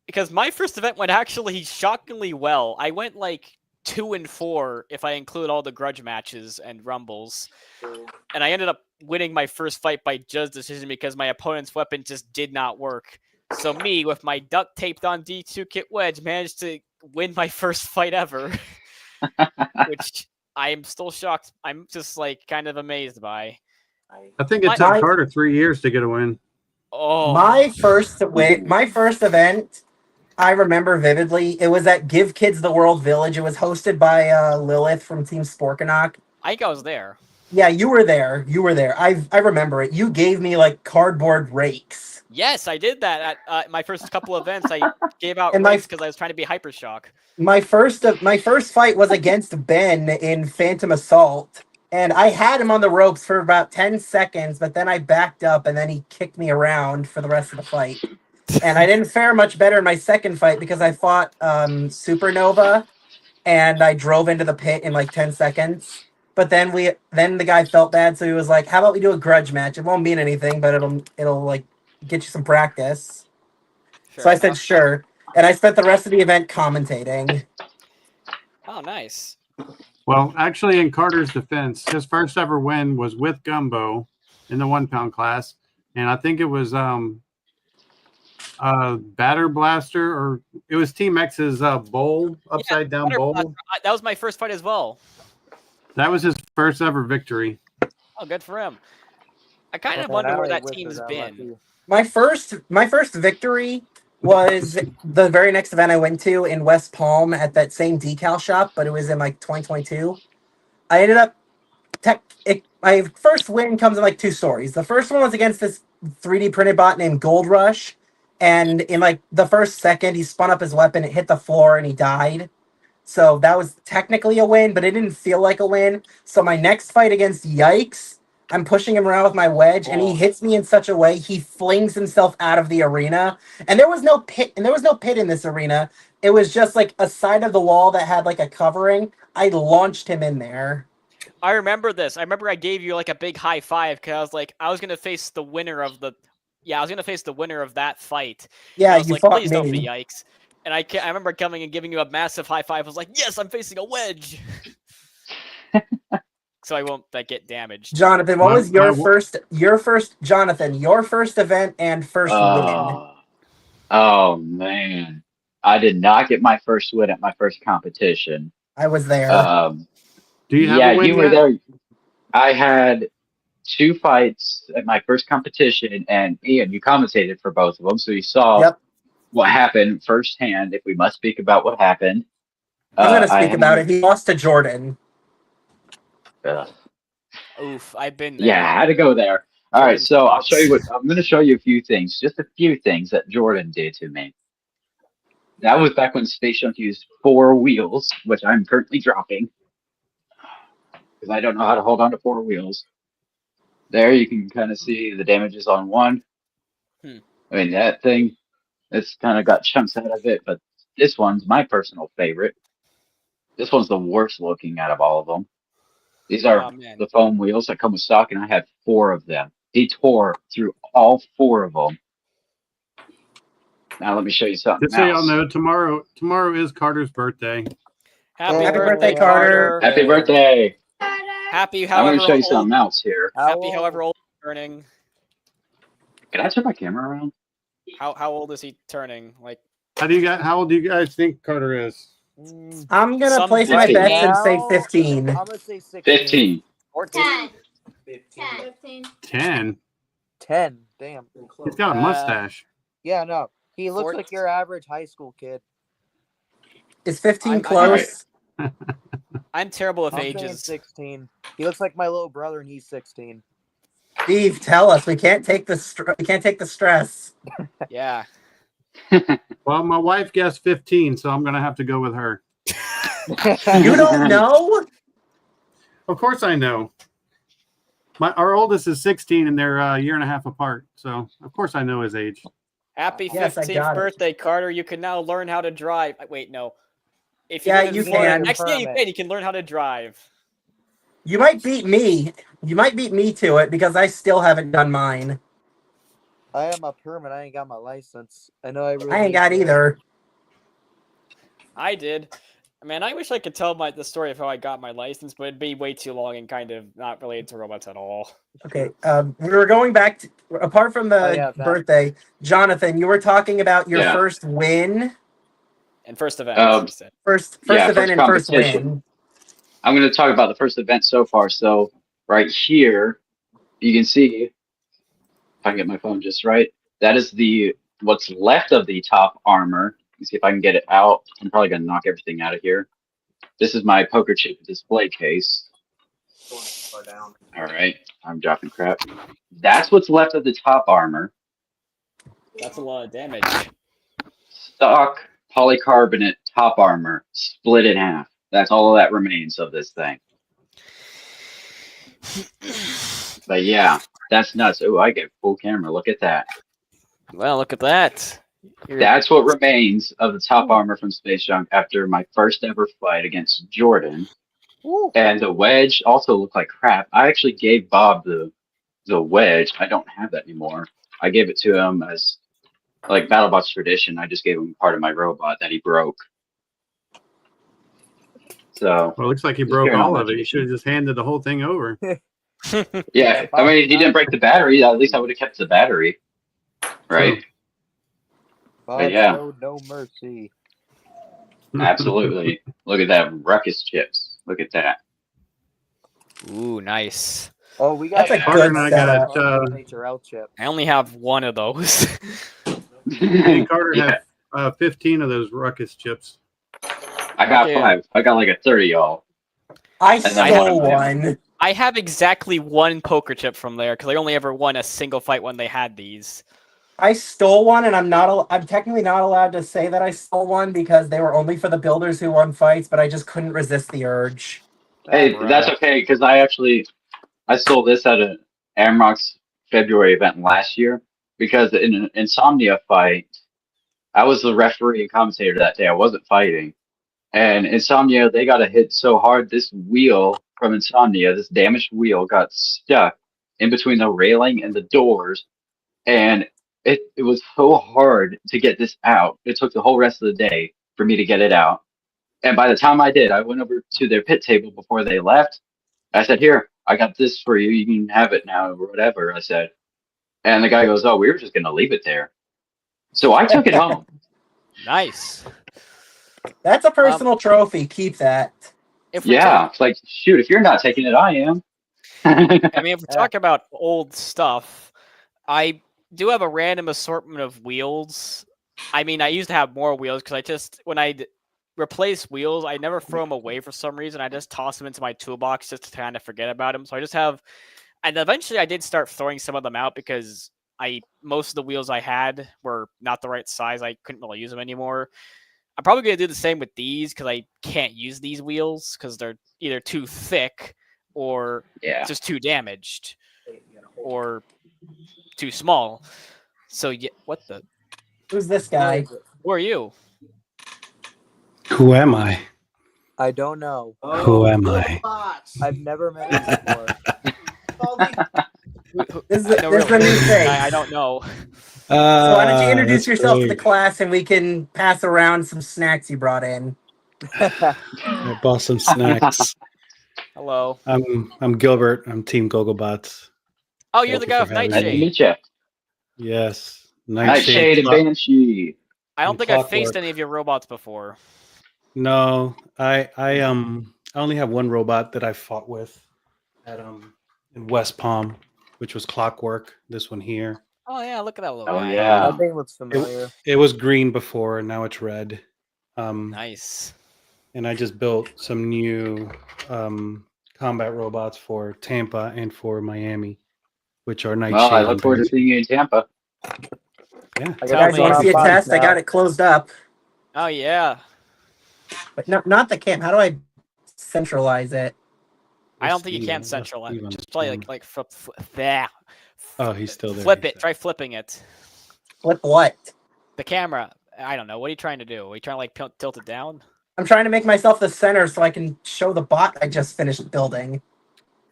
Because my first event went actually shockingly well. I went like 2-4 if I include all the grudge matches and rumbles. And I ended up winning my first fight by judge decision because my opponent's weapon just did not work. So me, with my duct taped on D2 kit wedge, managed to win my first fight ever. Which I am still shocked. I'm just like kind of amazed by. I think it took Carter 3 years to get a win. Oh, My first event, I remember vividly. It was at Give Kids the World Village. It was hosted by Lilith from Team Sporkanock. I think I was there. Yeah, you were there. I remember it. You gave me like cardboard rakes. Yes, I did that at my first couple events. I gave out And rakes because I was trying to be Hypershock. My first fight was against Ben in Phantom Assault, and I had him on the ropes for about 10 seconds, but then I backed up, and then he kicked me around for the rest of the fight. And I didn't fare much better in my second fight because I fought Supernova, and I drove into the pit in like 10 seconds. But then the guy felt bad, so he was like, "How about we do a grudge match? It won't mean anything, but it'll like get you some practice." So I said, "Sure." And I spent the rest of the event commentating. Oh, nice. Well, actually, in Carter's defense, his first ever win was with Gumbo in the 1-pound class, and I think it was Batter Blaster, or it was Team X's bowl, upside down bowl. Blaster. That was my first fight as well. That was his first ever victory. Oh, good for him. I kind of wonder where that team's been. My first victory was the very next event I went to in West Palm at that same decal shop, but it was in like 2022. I ended up my first win comes in like 2 stories. The first one was against this 3D printed bot named Gold Rush, and in like the first second, he spun up his weapon, it hit the floor, and he died. So that was technically a win, but it didn't feel like a win. So my next fight against Yikes, I'm pushing him around with my wedge, and he hits me in such a way he flings himself out of the arena. And there was no pit, in this arena. It was just like a side of the wall that had like a covering. I launched him in there. I remember this. I remember I gave you like a big high five because I was like, I was gonna face the winner of the. Yeah, I was gonna face the winner of that fight. Yeah, I was you like, fought please don't be me. Yikes. And I remember coming and giving you a massive high five. I was like, yes, I'm facing a wedge. so I won't get damaged. Jonathan, what My- was your my- first event and first win? Oh man, I did not get my first win at my first competition. I was there. Do you have Yeah, a win you were yet? there. I had 2 fights at my first competition, and Ian, you commentated for both of them, so you saw Yep. what happened firsthand. If we must speak about what happened, I'm going to I speak about had- it. He lost to Jordan. ugh. Oof, I've been there. Yeah, I had to go there. All right, Jordan so I'll show you sucks. what I'm going to show you a few things, just a few things that Jordan did to me. That was back when Space Junk used 4 wheels, which I'm currently dropping because I don't know how to hold on to 4 wheels. There you can kind of see the damages on one. Hmm. I mean, that thing, it's kind of got chunks out of it, but this one's my personal favorite. This one's the worst looking out of all of them. These are Oh, man. the foam wheels that come with stock, and I had 4 of them. He tore through all 4 of them. Now let me show you something Just so y'all else. know, tomorrow is Carter's birthday. Happy Happy birthday, birthday, Carter. Happy birthday! Happy, I'm going however to show you old. something else here. Happy, however old he's turning. Can I turn my camera around? How old is he turning? Like, How old do you guys think Carter is? I'm going to Some place my 15. bets and say Now, 15. I'm gonna say 16. 15. 14. 10. 10. 10. Damn. He's got a mustache. Yeah, no. He looks like 14. your average high school kid. Is 15 I'm- close? I'm terrible with I'm saying ages. 16. He looks like my little brother, and he's 16. Steve, tell us. We can't take the stress. Yeah. Well, my wife guessed 15, so I'm going to have to go with her. You don't know? Of course I know. Our oldest is 16, and they're a year and a half apart. So, of course I know his age. Happy Yes, I 15th got it. birthday, Carter. You can now learn how to drive. Wait, no. If Yeah, live in you Florida, can. Actually, yeah, you Permit. can. You can learn how to drive. You might beat me. You might beat me to it because I still haven't done mine. I have my permit. I ain't got my license. I know I really I ain't need got to. either. I did. Man, I wish I could tell the story of how I got my license, but it'd be way too long and kind of not related to robots at all. Okay, we were going back to, apart from the yeah, that. birthday, Jonathan, you were talking about your Yeah. first win, And first event, as you said. first Yeah, event first and first competition. win. I'm going to talk about the first event so far. So right here, you can see, if I can get my phone just right, that is what's left of the top armor. Let me see if I can get it out. I'm probably going to knock everything out of here. This is my poker chip display case. All right, I'm dropping crap. That's what's left of the top armor. That's a lot of damage. Stock polycarbonate top armor split in half. That's all that remains of this thing. But yeah, that's nuts. Oh, I get full camera. Look at that. Well, look at that. That's what remains of the top armor from Space Junk after my first ever fight against Jordan. Woo. And the wedge also looked like crap. I actually gave Bob the wedge. I don't have that anymore. I gave it to him as like BattleBot's tradition. I just gave him part of my robot that he broke. So Well, it looks like he Just broke carrying on all that of it. You tradition. should have just handed the whole thing over. yeah, I mean, he didn't break the battery. At least I would have kept the battery, right? Bob yeah. showed no mercy. Absolutely. Look at that ruckus chips. Look at that. Ooh, nice. Oh, we got That's a Carter good and I setup. got HRL chip. I only have one of those. me and Carter Yeah. have 15 of those ruckus chips. I got Okay. 5. I got like a 30, y'all. I then stole one of one. I have exactly one poker chip from there because I only ever won a single fight when they had these. I stole one, and I'm technically not allowed to say that I stole one because they were only for the builders who won fights, but I just couldn't resist the urge. Hey, Right. that's okay because I stole this at an Amrock's February event last year because in an Insomnia fight, I was the referee and commentator that day. I wasn't fighting. And Insomnia, they got a hit so hard, this wheel from Insomnia, this damaged wheel got stuck in between the railing and the doors. And it was so hard to get this out. It took the whole rest of the day for me to get it out. And by the time I did, I went over to their pit table before they left. I said, here, I got this for you. You can have it now or whatever. I said, and the guy goes, oh, we were just gonna leave it there. So I took it home. Nice. That's a personal trophy. Keep that. If we're Yeah, it's like, shoot, if you're not taking it, I am. I mean, if we're talking about old stuff, I do have a random assortment of wheels. I mean, I used to have more wheels because when I replace wheels, I never throw them away for some reason. I just toss them into my toolbox just to kind of forget about them. So I just have, and eventually I did start throwing some of them out because most of the wheels I had were not the right size. I couldn't really use them anymore. I'm probably going to do the same with these because I can't use these wheels because they're either too thick or just too damaged or too small. So, yeah, what the? Who's this guy? Who are you? Who am I? I don't know. Who am I? I've never met him before. This is No, the really, new face. I don't know. So why don't you introduce that's yourself to the great. class and we can pass around some snacks you brought in. I bought some snacks. Hello. I'm Gilbert. I'm Team Gogobots. Oh, you're Thank the you guy for with having Nice to Nightshade. meet you. Yes. Nightshade and Banshee. I don't and think I've faced Clockwork. any of your robots before. No, I only have one robot that I fought with at in West Palm, which was Clockwork. This one here. Oh yeah, look at that little Oh, guy. yeah. That thing looks familiar. It was green before, and now it's red. Nice. And I just built some new combat robots for Tampa and for Miami, which are Nightshade. Well, I look and forward to Banshee. seeing you in Tampa. Yeah. I Tell got Guys, me. want to see a bots test? I now. got it closed up, Oh yeah. but not the cam. How do I centralize it? I don't think you Steven. can centralize. Steven. Just play like flip there. Oh, he's still there. Flip He's it. there. Try flipping it. Flip what? The camera. I don't know. What are you trying to do? Are you trying to like tilt it down? I'm trying to make myself the center so I can show the bot I just finished building.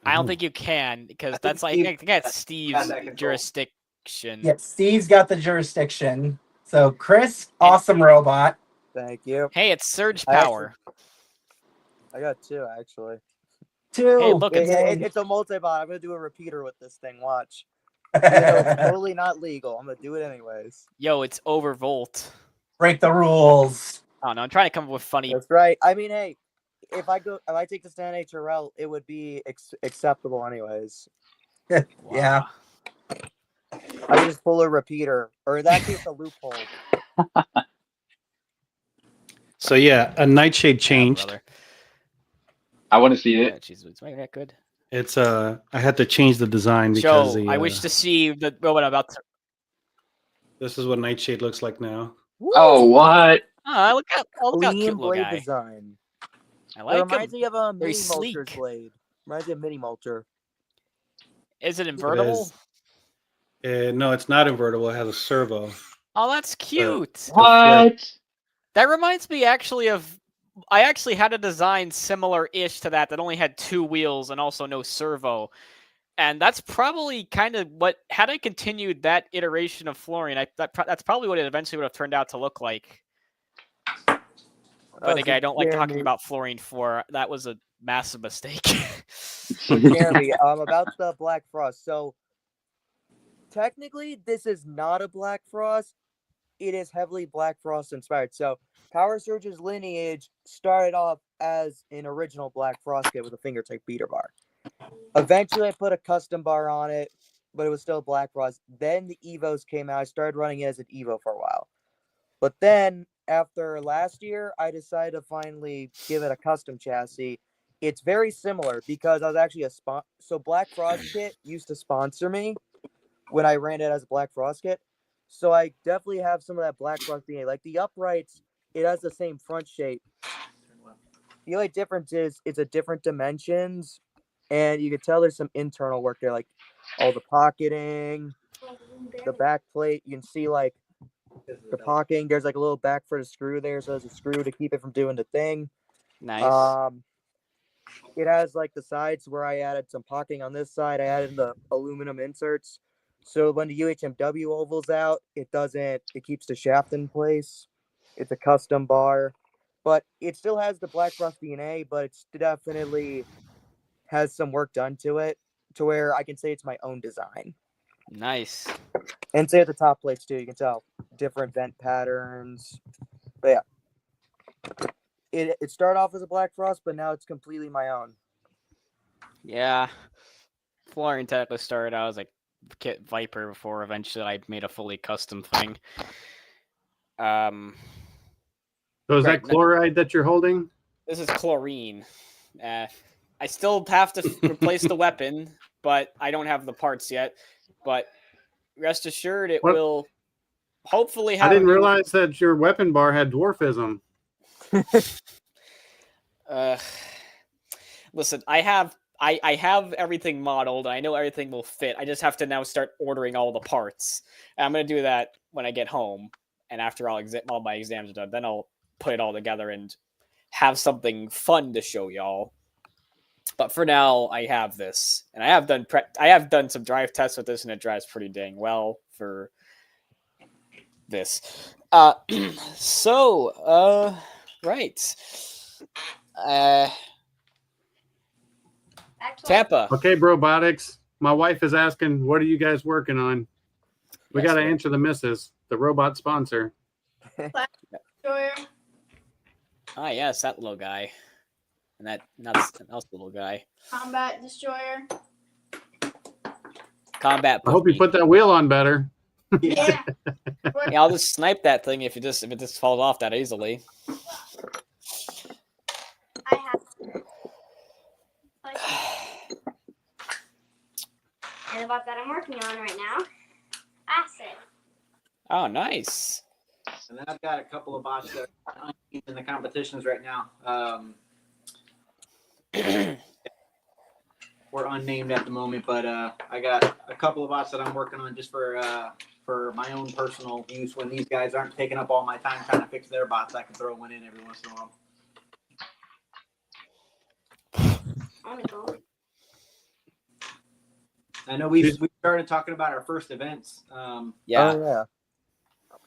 I don't Oh. think you can because I think that's like Steve I think that's Steve's that control. jurisdiction. Yep, Steve's got the jurisdiction. So Chris, awesome robot. Thank you. Hey, it's surge I actually- power. I got two actually. Two. Hey, look, It's a multi-bot. I'm gonna do a repeater with this thing. Watch. Even though it's totally not legal, I'm gonna do it anyways. Yo, it's overvolt. Break the rules. I don't know. I'm trying to come up with funny. That's right. I mean, hey, if I take this to NHRL, it would be acceptable anyways. Yeah. Wow. I could just pull a repeater, or in that case, a loophole. So yeah, a Nightshade changed. brother. I want to see Yeah, it. jeez, it's making that good. It's I had to change the design because Joe, I wish to see the robot about to. this is what Nightshade looks like now. Oh, what? Oh, look how Clean cute little blade guy. design. I It like reminds him. me of a Very mini mulcher's sleek. blade. Reminds me of mini mulcher. Is it invertible? No, it's not invertible. It has a servo. Oh, that's cute. What? That reminds me actually of. I actually had a design similar-ish to that only had two wheels and also no servo. And that's probably kind of what, had I continued that iteration of Florian, that's probably what it eventually would have turned out to look like. But again, I don't like talking about Florian 4. That was a massive mistake. Jeremy, about the Black Frost. So technically, this is not a Black Frost. It is heavily Black Frost inspired. So Power Surge's lineage started off as an original Black Frost kit with a finger type beater bar. Eventually, I put a custom bar on it, but it was still Black Frost. Then the Evos came out. I started running it as an Evo for a while. But then, after last year, I decided to finally give it a custom chassis. It's very similar because I was actually So Black Frost kit used to sponsor me when I ran it as a Black Frost kit. So I definitely have some of that Black Frost DNA. Like the uprights, it has the same front shape. The only difference is it's a different dimensions, and you can tell there's some internal work there, like all the pocketing, the back plate. You can see like the pocketing. There's like a little back for the screw there, so there's a screw to keep it from doing the thing. Nice. It has like the sides where I added some pocketing on this side. I added the aluminum inserts. So when the UHMW oval's out, it keeps the shaft in place. It's a custom bar, but it still has the Black Frost DNA, but it's definitely has some work done to it to where I can say it's my own design. Nice. And say at the top plates too, you can tell different vent patterns. But yeah, it started off as a Black Frost, but now it's completely my own. Yeah. Flooring technically started out as a Kit Viper before eventually I made a fully custom thing. So is Right, that chloride that you're holding? This is chlorine. I still have to replace the weapon, but I don't have the parts yet. But rest assured, it will hopefully have. I didn't realize that your weapon bar had dwarfism. Listen, I have everything modeled. I know everything will fit. I just have to now start ordering all the parts. And I'm gonna do that when I get home, and after all my exams are done, then I'll put it all together and have something fun to show y'all. But for now, I have this, and I have done some drive tests with this, and it drives pretty dang well for this. Right. Tampa. Okay, Brobotics. My wife is asking, what are you guys working on? We got to answer the missus, the robot sponsor. Ah, yes, that little guy. And that's the little guy. Combat Destroyer. Combat. I hope you put that wheel on better. Yeah. Yeah, I'll just snipe that thing if it just falls off that easily. I have. And the bot that I'm working on right now, Acid. Oh, nice. And then I've got a couple of bots that are in the competitions right now. We're unnamed at the moment, but I got a couple of bots that I'm working on just for my own personal use. When these guys aren't taking up all my time trying to fix their bots, I can throw one in every once in a while. I know we started talking about our first events. Yeah. Oh, yeah.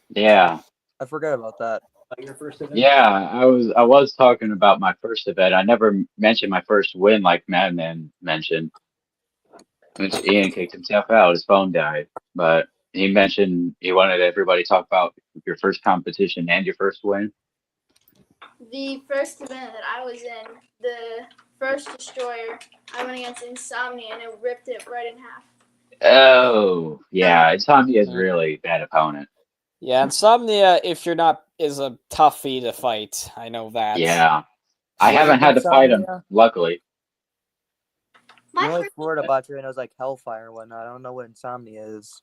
Yeah. I forgot about that. Your first event? Yeah, I was talking about my first event. I never mentioned my first win like Madman mentioned. Which Ian kicked himself out. His phone died. But he mentioned he wanted everybody to talk about your first competition and your first win. The first event that I was in, the first destroyer, I went against Insomnia and it ripped it right in half. Oh, yeah. Insomnia is really bad opponent. Yeah, Insomnia, if you're not, is a toughie to fight. I know that. Yeah. I haven't had to fight him, luckily. The only Florida bots right now is like Hellfire and whatnot. I don't know what Insomnia is.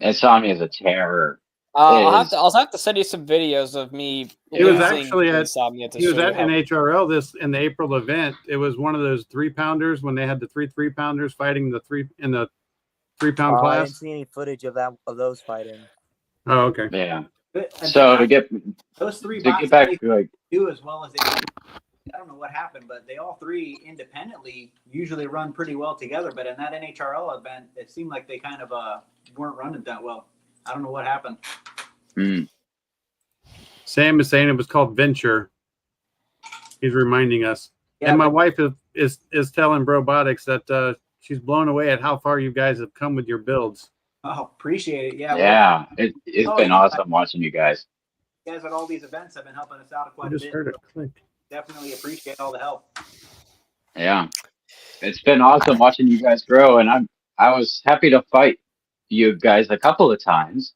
Insomnia is a terror. I'll have to send you some videos of me. It was actually Insomnia he was at NHRL in the April event. It was one of those 3-pounders when they had the 3-3-pounders fighting the 3-pound class. I didn't see any footage of those fighting. Oh, okay. Yeah. So to get those three to bots get back to like do as well as they do. I don't know what happened, but they all three independently usually run pretty well together. But in that NHRL event, it seemed like they kind of weren't running that well. I don't know what happened. Sam is saying it was called Venture. He's reminding us. Yeah, and my wife is telling Brobotics that she's blown away at how far you guys have come with your builds. Oh, appreciate it. Yeah. Yeah, it's been awesome watching you guys. You guys at all these events have been helping us out quite a bit. I just heard it click. Definitely appreciate all the help. Yeah, it's been awesome watching you guys grow, and I was happy to fight you guys a couple of times.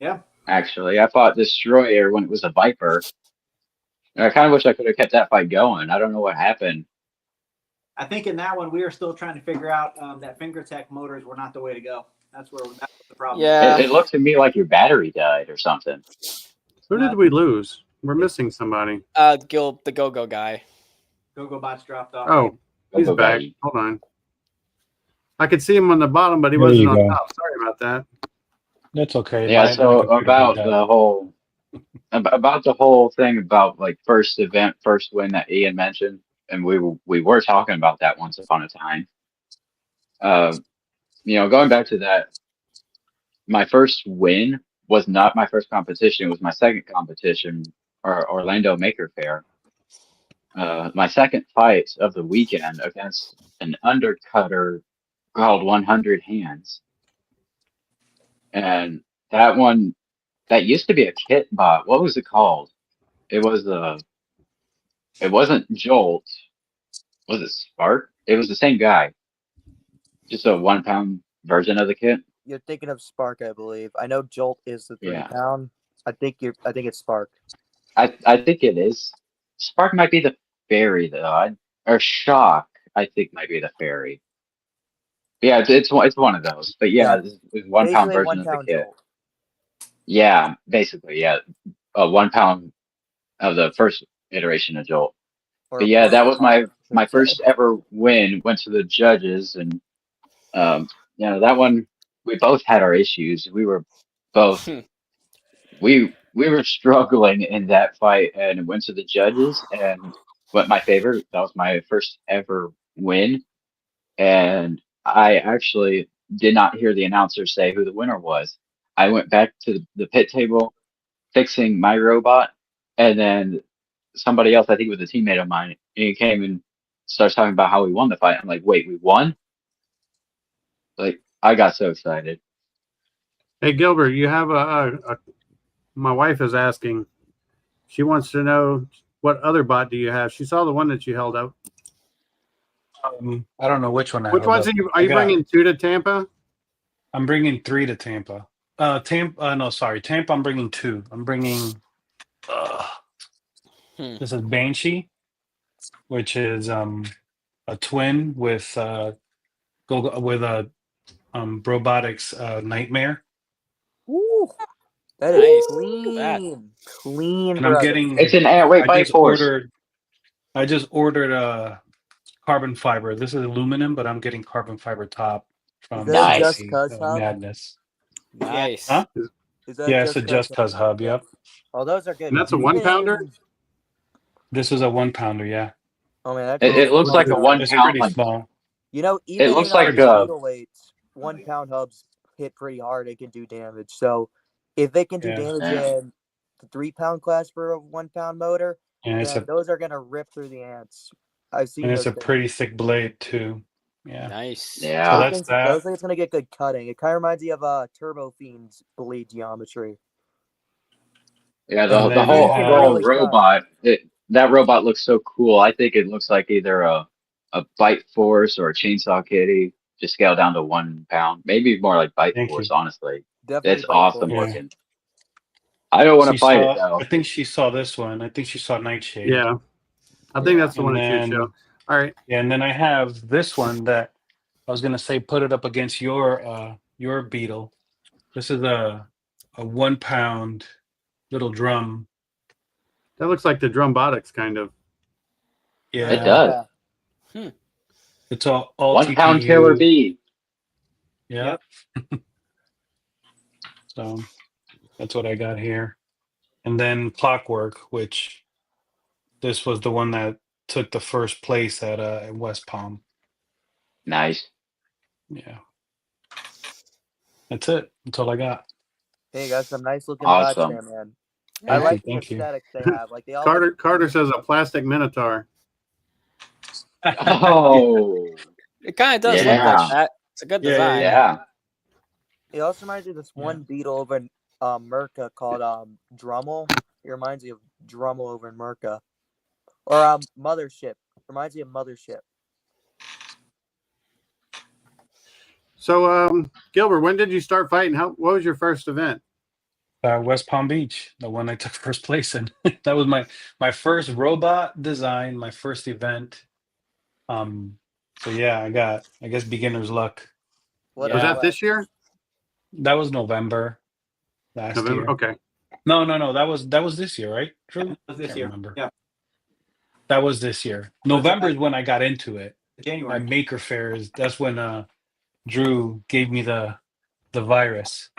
Yeah. Actually, I fought Destroyer when it was a Viper. And I kind of wish I could have kept that fight going. I don't know what happened. I think in that one we were still trying to figure out that FingerTech motors were not the way to go. That was the problem. Yeah. It looked to me like your battery died or something. Who did we lose? We're missing somebody. The Go-Go guy. Go-Go bots dropped off. Oh, he's Go-Go back. guy. Hold on. I could see him on the bottom, but he wasn't on top. Sorry about that. That's okay. Yeah. So about the whole thing about like first event, first win that Ian mentioned, and we were talking about that once upon a time. Going back to that, my first win was not my first competition. It was my second competition, or Orlando Maker Fair. my second fight of the weekend against an undercutter called 100 Hands. And that used to be a kit bot. What was it called? It wasn't Jolt. Was it Spark? It was the same guy. Just a 1 pound version of the kit. You're thinking of Spark, I believe. I know Jolt is the 3 pound. I think it's Spark. I think it is. Spark might be the fairy though. Or Shock, I think might be the fairy. Yeah, it's one of those. But yeah, it's 1 pound Basically, version of the 1 pound kit. Jolt. Yeah, basically, yeah. A 1 pound of the first iteration of Jolt. Or But a yeah, that quarter was pound, my I should first say. ever win. Went to the judges, and that one we both had our issues. We were both we were struggling in that fight, and it went to the judges. And what my favorite, that was my first ever win, and I actually did not hear the announcer say who the winner was. I went back to the pit table, fixing my robot, and then somebody else, I think it was a teammate of mine, he came and starts talking about how we won the fight. I'm like, wait, we won? Like, I got so excited. Hey, Gilbert, you have my wife is asking. She wants to know what other bot do you have? She saw the one that you held up. I don't know which one. Which ones are you bringing 2 to Tampa? I'm bringing 3 to Tampa. Tampa. I'm bringing 2. I'm bringing. This is Banshee, which is a twin with robotics Nightmare. Woo! That is clean. Clean, And I'm brother. getting. It's an airweight by force. I just ordered carbon fiber. This is aluminum, but I'm getting carbon fiber top from that Nice. Just Cuz hub? Madness. Nice. Huh? Is that Yeah, it's a Just Cuz hub. Yep. Oh, those are good. And that's a 1 pounder? This is a 1 pounder. Yeah. Oh man, It looks like a 1 It's pound. pretty small. You know, even It looks in like speedo weights, 1 pound hubs hit pretty hard. It can do damage. So if they can do damage in the 3 pound class for a 1 pound motor, then those are gonna rip through the ants. I've seen. And it's those a pretty thick blade too. Yeah. Nice. Yeah. So that's that. Those things gonna get good cutting. It kind of reminds me of Turbo Fiend's blade geometry. Yeah, the whole robot. That robot looks so cool. I think it looks like either a Bite Force or a Chainsaw Kitty, just scaled down to 1 pound. Maybe more like Bite Force, honestly. Definitely it's awesome Force. looking. I don't want to fight it though. I think she saw this one. I think she saw Nightshade. Yeah. I think that's the one that you show. All right. Yeah, and then I have this one that I was gonna say put it up against your beetle. This is a 1 pound little drum. That looks like the Drumbotics kind of. Yeah, it does. It's all 1 pound TPU. killer bee. Yeah. So that's what I got here. And then Clockwork, which this was the one that took the first place at West Palm. Nice. Yeah. That's it. That's all I got. Hey, got some nice looking Awesome. bots there, man. I like the aesthetics they have. Like they all Carter says a plastic Minotaur. Oh. It kind of does look like that. It's a good design. Yeah. It also reminds me of this one beetle over in Merca called Drummel. It reminds me of Drummel over in Merca. Or Mothership. Reminds me of Mothership. So, Gilbert, when did you start fighting? What was your first event? West Palm Beach, the one I took first place in. That was my first robot design, my first event. So yeah, I guess beginner's luck. Was that this year? That was November last year. Okay. No, that was this year, right? True. That was this year. Remember. Yeah. That was this year. November is when I got into it. January. My Maker Fairs. That's when Drew gave me the virus,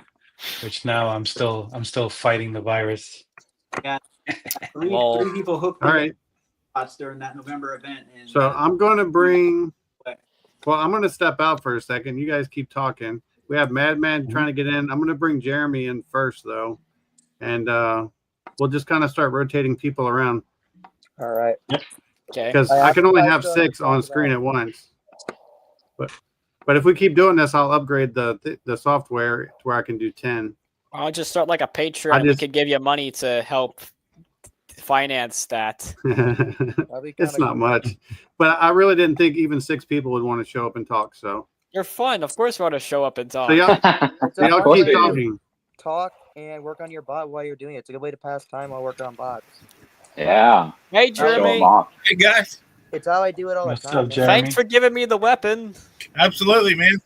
which now I'm still fighting the virus. Yeah. Three people hooked. All right. During that November event. And, so I'm going to bring. Well, I'm going to step out for a second. You guys keep talking. We have Madman trying to get in. I'm going to bring Jeremy in first, though, and we'll just kind of start rotating people around. All right. Yep. Okay. because I I can only have have to 6 on talk screen about- at once. But if we keep doing this, I'll upgrade the software to where I can do 10. I'll just start like a Patreon. I And we just- could give you money to help finance that. That'd be It's kinda not cool. much, but I really didn't think even 6 people would want to show up and talk. So You're fun. Of course, we want to show up and talk. So y'all, It's so a y'all fun keep way to talking. talk and work on your bot while you're doing it. It's a good way to pass time while working on bots. Yeah. Hey, Show 'em Jeremy. off. Hey guys, It's how I do it all What's the up, time. Man. Jeremy? Thanks for giving me the weapon. absolutely, man.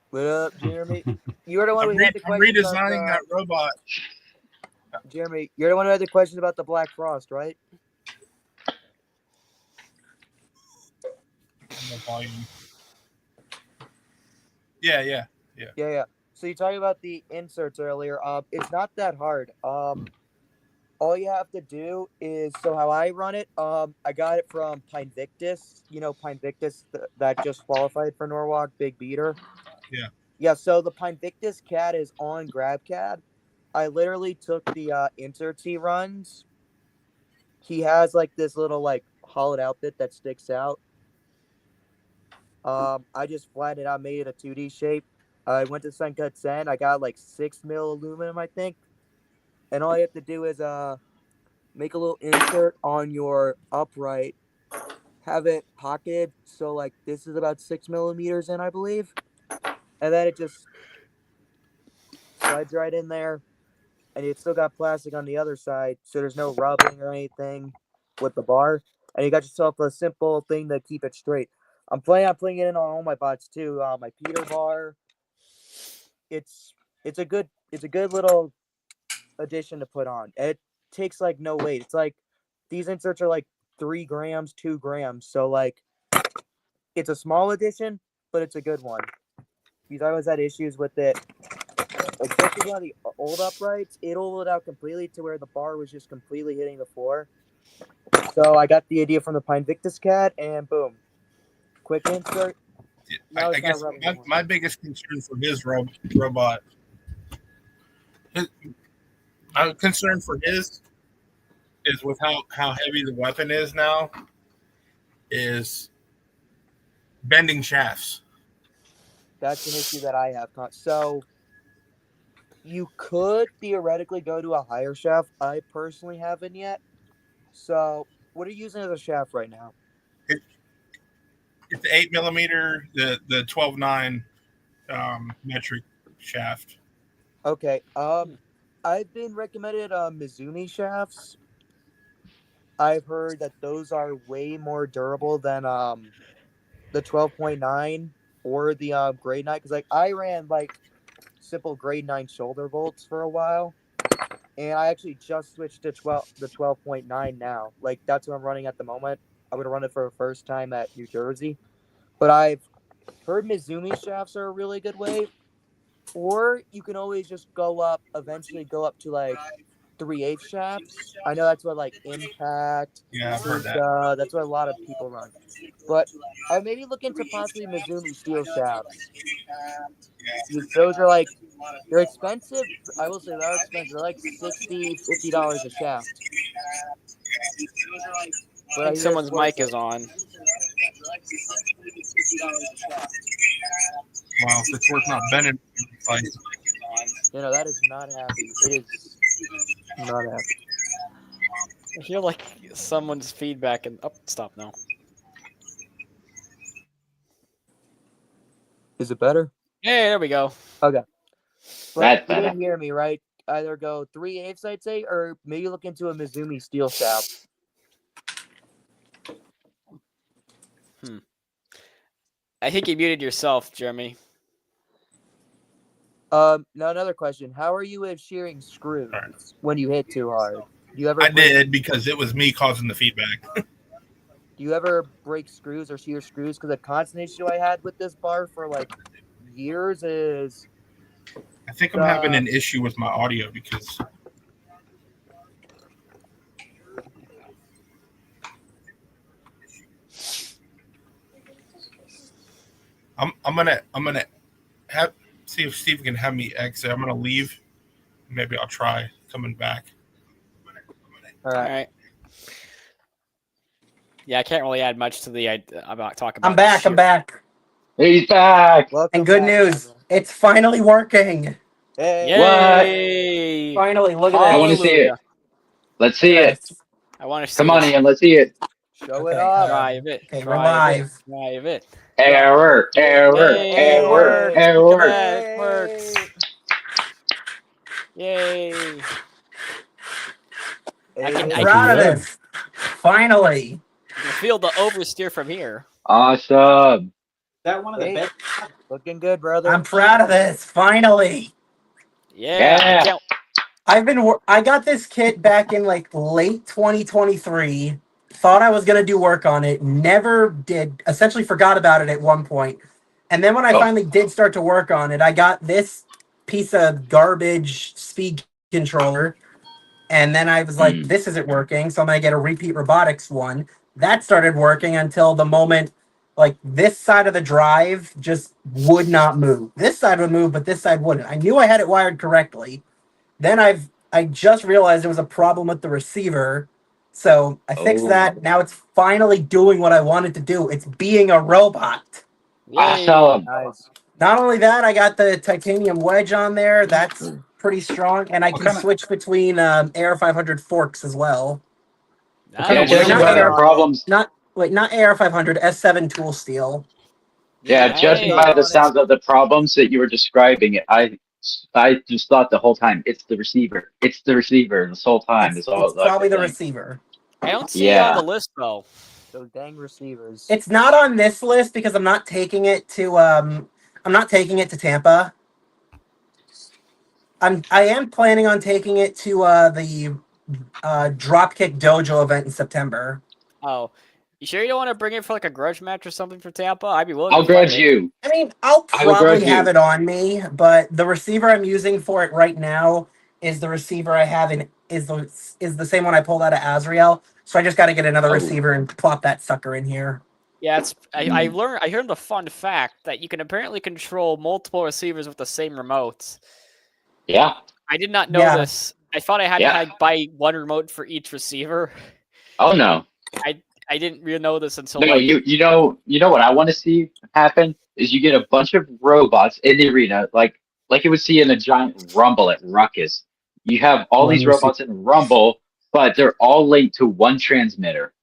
What up, Jeremy? You're the one I'm, who had the I'm question redesigning about that robot. Jeremy. You're the one who had the question about the Black Frost, right? The volume. Yeah. Yeah. So you talking about the inserts earlier. It's not that hard. All you have to do is so how I run it. I got it from Pine Victus. You know Pine Victus that just qualified for Norwalk, big beater. Yeah. Yeah. So the Pine Victus CAD is on GrabCAD. I literally took the inserts he runs. He has like this little like hollowed out bit that sticks out. I just flattened it out, made it a 2D shape. I went to Suncut Sand. I got like 6 mil aluminum, I think. And all you have to do is make a little insert on your upright, have it pocketed. So like this is about 6 millimeters in, I believe. And then it just slides right in there. And it's still got plastic on the other side, so there's no rubbing or anything with the bar. And you got yourself a simple thing to keep it straight. I'm planning on putting it in on all my bots too. My Peter bar. It's a good little addition to put on. It takes like no weight. It's like these inserts are like 3 grams, 2 grams. So like it's a small addition, but it's a good one. Because I always had issues with it. Especially on the old uprights, it ovaled out completely to where the bar was just completely hitting the floor. So I got the idea from the Pine Victus CAD, and boom, quick insert. Now I it's guess not rubbing my, anymore. my biggest concern for his robot, I'm concerned for his is with how heavy the weapon is now, is bending shafts. That's an issue that I have. So you could theoretically go to a higher shaft. I personally haven't yet. So what are you using as a shaft right now? It's the 8 millimeter, the 12.9 metric shaft. Okay. I've been recommended Mizumi shafts. I've heard that those are way more durable than the 12.9 or the grade 9, because like I ran like simple grade 9 shoulder bolts for a while, and I actually just switched to the 12.9 now. Like that's what I'm running at the moment. I'm gonna run it for the first time at New Jersey, but I've heard Mizumi shafts are a really good way, or you can always just eventually go up to like 3/8 shafts. I know that's what like Impact, Yeah, I've heard that. that's what a lot of people run. But I maybe look into possibly Mizumi steel shafts. Those are like they're expensive. I will say they are expensive. They're like $60-$50 a shaft. But I think someone's mic is on. Wow, if it's worth not bending, like, That is not happy. It is not happy. I feel like someone's feedback and stop now. Is it better? Hey, there we go. Okay. But That's you better. didn't hear me, right? Either go 3/8, I'd say, or maybe look into a Mizumi steel shaft. I think you muted yourself, Jeremy. Now another question: how are you with shearing screws when you hit too hard? Do you ever? I did because it was me causing the feedback. Do you ever break screws or shear screws? Because a constant issue I had with this bar for like years is. I think I'm having an issue with my audio because I'm gonna see if Steve can have me exit. I'm gonna leave. Maybe I'll try coming back. All right. Yeah, I can't really add much to the about talk about. I'm back. I'm back. He's back. Welcome And good back, news, Trevor. it's finally working. Hey. Yay! Finally, look at I this. want to see it. Let's see Look at it. this. I want to see. Come on, this. Ian. Let's see it. Show it Okay, off. Drive it. Okay, we're drive live. it. Drive it. Error. Error. Hey, it Error. works. Look at Error. that. It works. Yay! I can Proud of this. Finally. feel the oversteer from here. Awesome. That one of the Hey, best. looking good, brother. I'm proud of this. Finally. Yeah. Yeah. I got this kit back in like late 2023. Thought I was gonna do work on it. Never did. Essentially forgot about it at one point. And then when I finally did start to work on it, I got this piece of garbage speed controller. And then I was like, this isn't working. So I'm gonna get a repeat robotics one. That started working until the moment like this side of the drive just would not move. This side would move, but this side wouldn't. I knew I had it wired correctly. Then I just realized there was a problem with the receiver. So I fixed that. Now it's finally doing what I wanted to do. It's being a robot. Awesome. Nice. Not only that, I got the titanium wedge on there. That's pretty strong. And I can switch between AR 500 forks as well. Yeah, Nice. judging by the problems. Not AR 500, S7 tool steel. Yeah, judging by the Nice. sounds of the problems that you were describing, I just thought the whole time it's the receiver. It's the receiver this whole time. It's I probably the think. receiver. I don't see it on the list though. Those dang receivers. It's not on this list because I'm not taking it to Tampa. I am planning on taking it to the Dropkick Dojo event in September. Oh, you sure you don't want to bring it for like a grudge match or something for Tampa? I'd be willing. I'll to fight grudge it. you. I mean, I'll I will probably grudge have you. it on me, but the receiver I'm using for it right now is the receiver I have is the same one I pulled out of Azrael. So I just got to get another receiver and plop that sucker in here. Yeah, I heard the fun fact that you can apparently control multiple receivers with the same remote. Yeah. I did not know this. I thought I had to buy one remote for each receiver. Oh no. I didn't really know this until No, like, you know what I want to see happen is you get a bunch of robots in the arena, like you would see in a giant rumble at Ruckus. You have all these robots in Rumble, but they're all linked to one transmitter.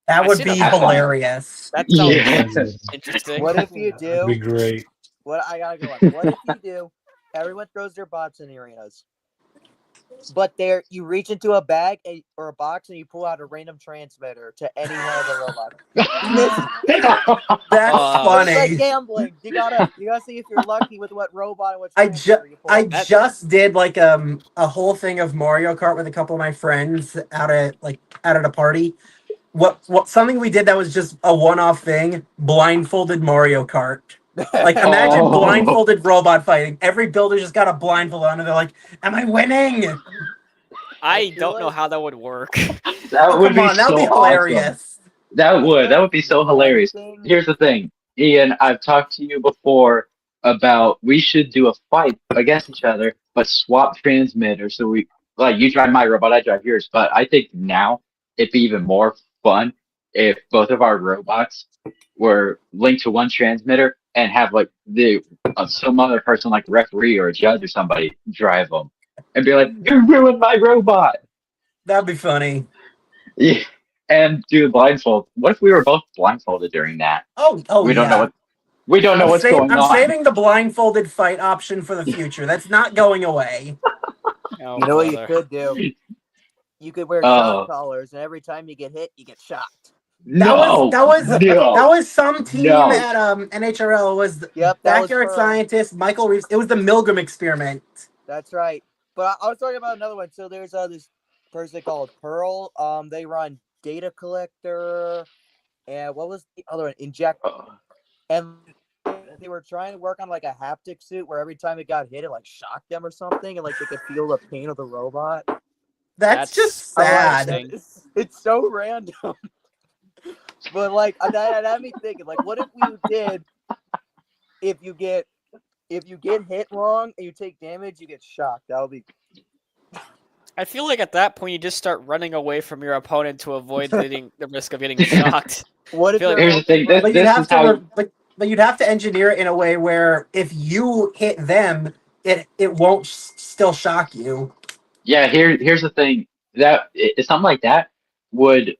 That would be hilarious. That sounds interesting. What if you do? That'd be great. What I gotta go on. What if you do? Everyone throws their bots in the arenas, but you reach into a bag or a box and you pull out a random transmitter to any one of the robots. That's funny. It's like gambling. You gotta see if you're lucky with what robot and what I transmitter you pull. I just did like a whole thing of Mario Kart with a couple of my friends out at a party. What something we did that was just a one-off thing, blindfolded Mario Kart. Like imagine blindfolded robot fighting. Every builder just got a blindfold on and they're like, "Am I winning?" I don't know how that would work. That would be that'd be hilarious. Awesome. That would be so hilarious. Here's the thing, Ian, I've talked to you before about we should do a fight against each other, but swap transmitters. So you drive my robot, I drive yours. But I think now it'd be even more fun if both of our robots were linked to one transmitter and have like some other person like referee or a judge or somebody drive them and be like, "You ruined my robot." That'd be funny. Yeah, and do the blindfold. What if we were both blindfolded during that? We don't know what's going on. I'm saving the blindfolded fight option for the future. That's not going away. Oh, you know what you could do? You could wear shock collars, and every time you get hit, you get shocked. That was some team at NHRL. It was Backyard Scientist, Michael Reeves. It was the Milgram experiment. That's right. But I was talking about another one. So there's this person called Pearl. They run Data Collector, and what was the other one? Inject. And they were trying to work on like a haptic suit where every time it got hit, it like shocked them or something, and like they could feel the pain of the robot. That's just sad. It's so random. But like that had me thinking, like, what if we did? If you get hit wrong and you take damage, you get shocked. That would be. I feel like at that point you just start running away from your opponent to avoid the risk of getting shocked. What if feel like- Here's the thing. But you'd This have is to, how. but you'd have to engineer it in a way where if you hit them, it won't still shock you. Yeah. Here's the thing. Something like that would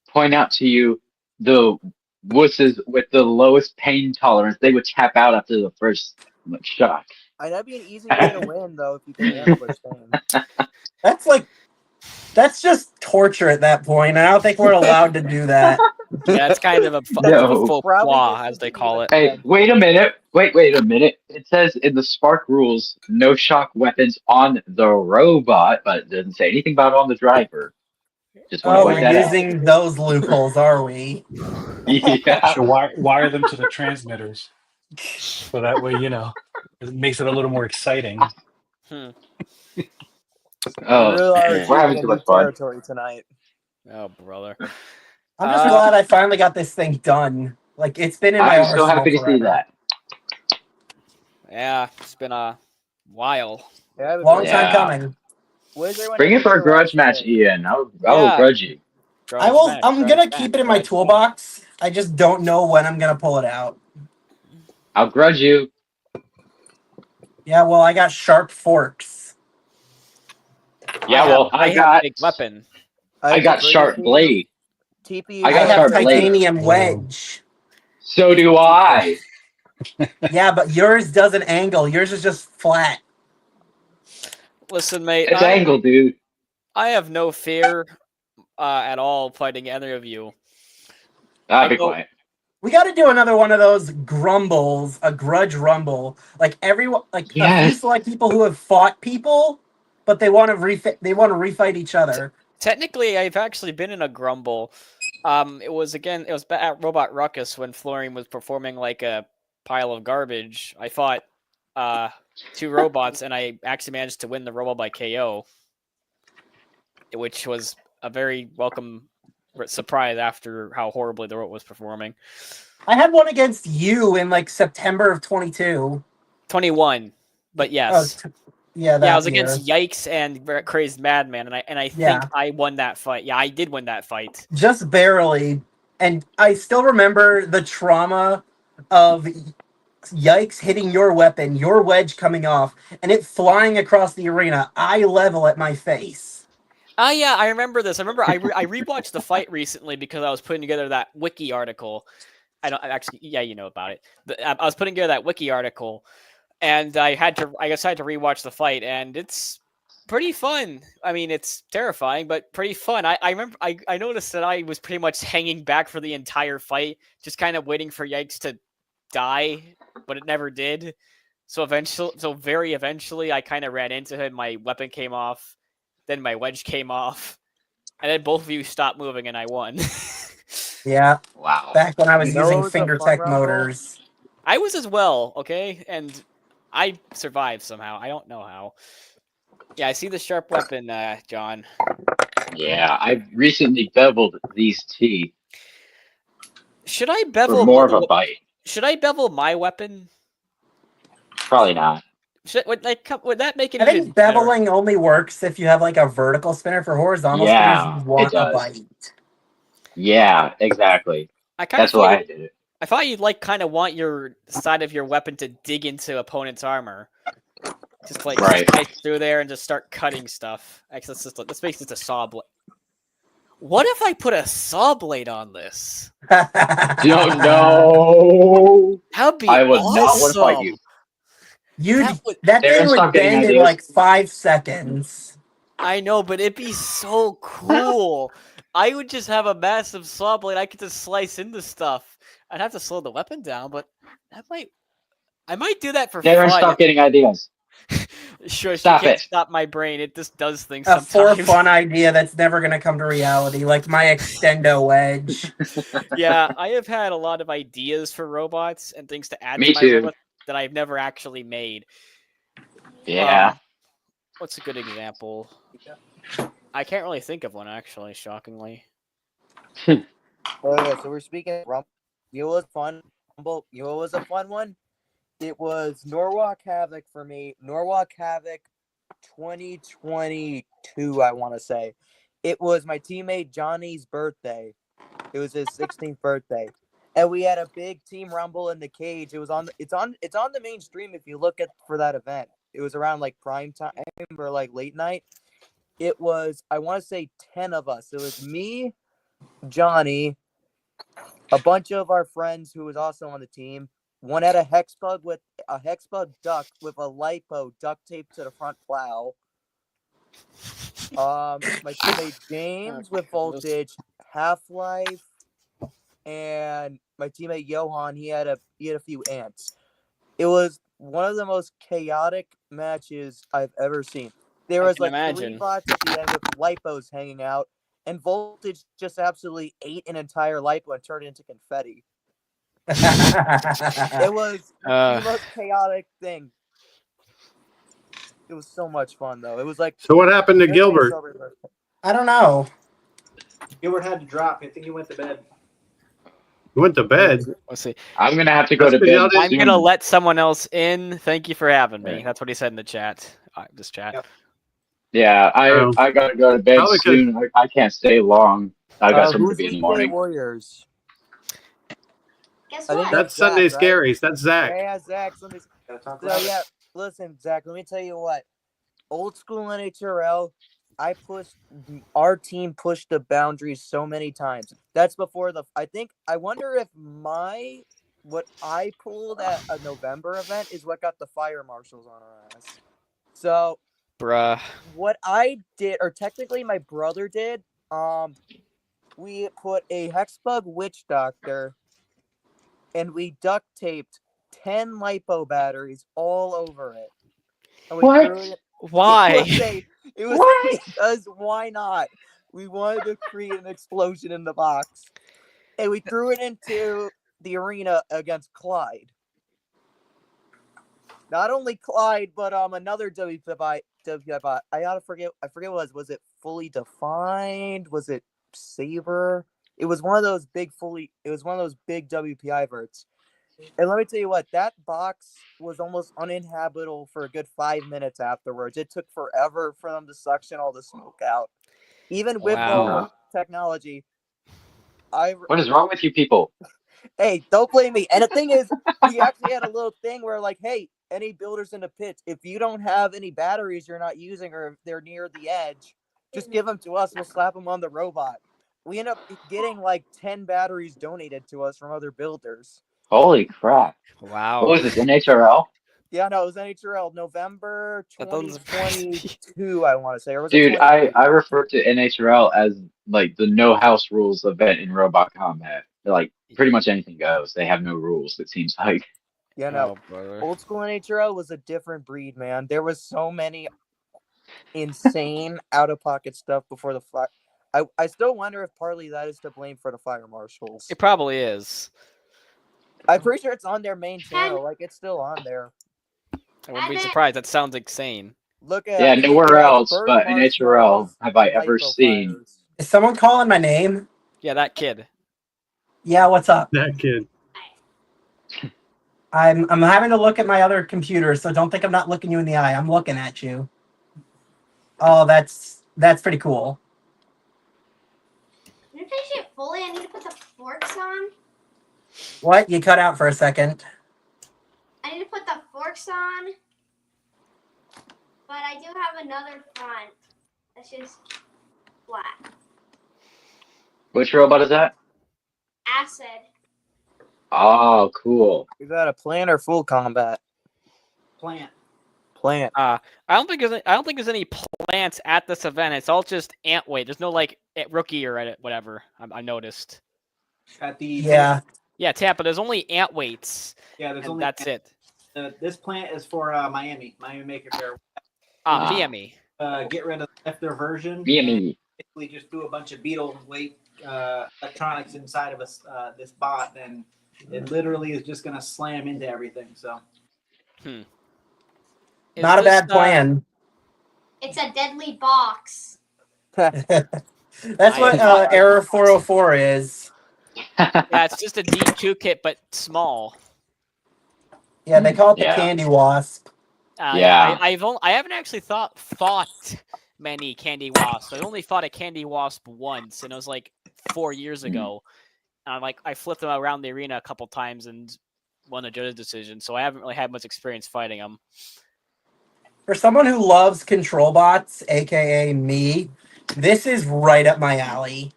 point out to you the wusses with the lowest pain tolerance. They would tap out after the first shock. That'd be an easy way to win, though, if you can handle this thing. That's just torture at that point. I don't think we're allowed to do that. Yeah, it's kind of a No. faux flaw, as they call it. Hey, wait a minute. Wait a minute. It says in the Spark rules, no shock weapons on the robot, but it doesn't say anything about on the driver. Just want to Oh, point we're that out. using those loopholes, are we? Yeah. Should wire them to the transmitters, so that way it makes it a little more exciting. Hmm. Oh, We really are man, we're having choosing too a new much fun. territory tonight. Oh, brother. I'm just glad I finally got this thing done. Like, it's been in my I'm so arsenal happy to forever. see that. Yeah, it's been a while. Yeah, Long Yeah. time coming. Bring it for a grudge match, Ian. I will grudge you. I'm gonna keep it in my toolbox. I just don't know when I'm gonna pull it out. I'll grudge you. Yeah, well, I got sharp forks. Yeah, well, I have got a big weapon. I got sharp blade. TP. I I got have sharp blade. titanium wedge. So do I. Yeah, but yours doesn't angle. Yours is just flat. Listen, mate. It's angle, dude. I have no fear at all fighting any of you. Be quiet. We got to do another one of those grumbles, a grudge rumble. Like everyone, like a few select people who have fought people, but they want to refight each other. Technically, I've actually been in a grumble. It was at Robot Ruckus when Florian was performing like a pile of garbage. I fought 2 robots, and I actually managed to win the robot by KO, which was a very welcome surprise after how horribly the robot was performing. I had one against you in like September of 21, but yes. Yeah, I was against Yikes and Crazed Madman, and I think Yeah. I won that fight. Yeah, I did win that fight. Just barely. And I still remember the trauma of Yikes hitting your weapon, your wedge coming off, and it flying across the arena, eye level at my face. Oh yeah, I remember this. I rewatched the fight recently because I was putting together that Wiki article. You know about it. I was putting together that Wiki article, and I decided to rewatch the fight, and it's pretty fun. I mean, it's terrifying, but pretty fun. I remember I noticed that I was pretty much hanging back for the entire fight, just kind of waiting for Yikes to die, but it never did. So very eventually, I kind of ran into him. My weapon came off. Then my wedge came off, and then both of you stopped moving, and I won. Yeah. Wow. Back when I was using finger tech motors. I was as well, okay? And I survived somehow. I don't know how. Yeah, I see the sharp weapon, John. Yeah, I recently beveled these teeth. Should I bevel for more of a bite? Should I bevel my weapon? Probably not. Would that make it? I think beveling only works if you have like a vertical spinner. For horizontal spinners, you want a bite. Yeah, exactly. That's why I did it. I thought you'd kind of want your side of your weapon to dig into opponent's armor. Just slice through there and just start cutting stuff. Actually, let's make this a saw blade. What if I put a saw blade on this? Don't know. That'd be I would awesome. not want to fight you. That thing would bend in like 5 seconds. I know, but it'd be so cool. I would just have a massive saw blade. I could just slice into stuff. I'd have to slow the weapon down, but I might do that for fun. Stop getting ideas. Sure, you can't stop my brain. It just does things sometimes. A for fun idea that's never going to come to reality, like my extendo wedge. Yeah, I have had a lot of ideas for robots and things to add to my robot that I've never actually made. Yeah. What's a good example? I can't really think of one, actually, shockingly. Okay, so we're speaking of Rumble. You know what was fun? You know what was a fun one? It was Norwalk Havoc for me. Norwalk Havoc, 2022, I want to say. It was my teammate Johnny's birthday. It was his 16th birthday. And we had a big team rumble in the cage. It's on the main stream if you look at for that event. It was around like prime time or like late night. It was, I want to say 10 of us. It was me, Johnny, a bunch of our friends who was also on the team. One had a hexbug duck with a lipo duct taped to the front plow. My teammate James with voltage, Half-Life, and my teammate Johan, he had a few ants. It was one of the most chaotic matches I've ever seen. There was like imagine. 3 bots at the end with lipos hanging out, and voltage just absolutely ate an entire lipo and turned it into confetti. It was the most chaotic thing. It was so much fun though. It was like, So what happened to Gilbert? I don't know. Gilbert had to drop. I think he went to bed. He went to bed. Let's see. I'm gonna have to go to That's 'cause y'all bed. didn't- I'm soon. gonna let someone else in. Thank you for having me. Right. That's what he said in the chat. This chat. Yep. Yeah, I gotta go to bed Probably 'cause- soon. I can't stay long. I got something to Who's be in the Weekday morning. Warriors? Guess I think what? That's Zach, Sunday right? Scaries. That's Zach. Yeah, Zach. Sundays. Gotta talk So about it. yeah, listen, Zach. Let me tell you what. Old school NHRL. Our team pushed the boundaries so many times. That's before I wonder if what I pulled at a November event is what got the fire marshals on our ass. So Bruh. what I did, or technically my brother did, we put a hexbug witch doctor and we duct taped 10 lipo batteries all over it. And we threw it. Why? It was because why not? We wanted to create an explosion in the box. And we threw it into the arena against Clyde. Not only Clyde, but another WPI. I forget what was it Fully Defined? Was it Saber? It was one of those big WPI verts. And let me tell you what, that box was almost uninhabitable for a good 5 minutes afterwards. It took forever for them to suction all the smoke out. Even with Wow. technology. What is wrong with you people? Hey, don't blame me. And the thing is, we actually had a little thing where like, hey, any builders in the pits, if you don't have any batteries you're not using or if they're near the edge, just give them to us. We'll slap them on the robot. We end up getting like 10 batteries donated to us from other builders. Holy crap! Wow. What was this, NHRL? Yeah, no, it was NHRL November That doesn't surprise me. 2022, I want to say. Or was Dude, it I refer to NHRL as like the no house rules event in Robot Combat. They're like pretty much anything goes. They have no rules, it seems like. Yeah, no. Oh, brother. Old school NHRL was a different breed, man. There was so many insane out-of-pocket stuff before the fire. I still wonder if partly that is to blame for the fire marshals. It probably is. I'm pretty sure it's on their main channel. Like, it's still on there. I wouldn't be surprised. That sounds insane. Look at Yeah, it nowhere has else bird but NHRL marshmallows have I and ever lipo seen. fires. Is someone calling my name? Yeah, that kid. Yeah, what's up? That kid. I'm having to look at my other computer, so don't think I'm not looking you in the eye. I'm looking at you. Oh, that's pretty cool. Can you finish it fully? I need to put the forks on. What? You cut out for a second. I need to put the forks on. But I do have another front. That's just flat. Which robot is that? Acid. Oh, cool. Is that a plant or full combat? Plant. Plant. I don't think there's any plants at this event. It's all just ant weight. There's no like rookie or whatever. I noticed. At the Yeah. Yeah, Tampa. There's only ant weights. Yeah, there's And only that's it. This plant is for Miami Maker Fair. PME. Get rid of their version. Me. Basically, just do a bunch of beetle weight electronics inside of this bot, then it literally is just gonna slam into everything. So. Not a bad plan. It's a deadly box. That's what Error 404 is. Yeah, it's just a D2 kit, but small. Yeah, they call it the Yeah. Candy Wasp. Yeah. I haven't actually fought many candy wasps. I only fought a candy wasp once, and it was like 4 years ago. And I flipped them around the arena a couple times and won a judge's decision. So I haven't really had much experience fighting them. For someone who loves control bots, aka me, this is right up my alley.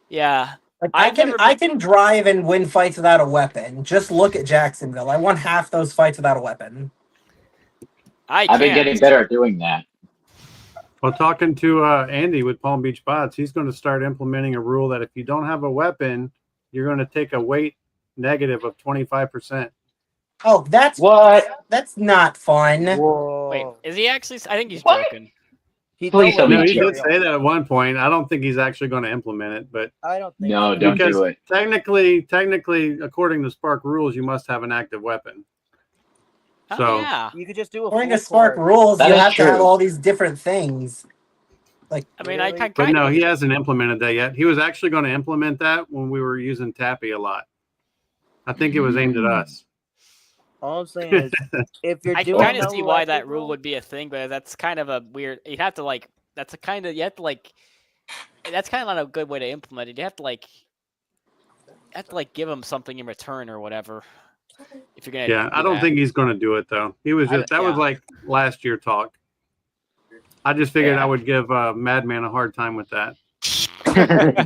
Yeah. Like, I can drive and win fights without a weapon. Just look at Jacksonville. I won half those fights without a weapon. I've been getting better at doing that. Well, talking to Andy with Palm Beach Bots, he's going to start implementing a rule that if you don't have a weapon, you're going to take a weight negative of 25%. Oh, that's what? That's not fun. Whoa. Wait, is he actually? I think he's What? joking. Please tell No, me he he's did joking. say that at one point. I don't think he's actually going to implement it, but I don't think No, so. don't because do it. technically, according to Spark rules, you must have an active weapon. Oh, So yeah. You could just do a According full to Spark court. rules, That you is have to have true. all these different things. Like, I mean, Really? I But kind no, of. he hasn't implemented that yet. He was actually going to implement that when we were using Tappy a lot. I think it was aimed at us. All I'm saying is, if you're I can doing kind of no see why electric that rule would be a thing, but that's kind of a weird. You have to like. That's a kind of you have to like. That's kind of not a good way to implement it. You have to give him something in return or whatever. If you're gonna. Yeah, I don't think he's going to do it though. He was just that was yeah. like last year talk. I just figured Yeah. I would give Madman a hard time with that.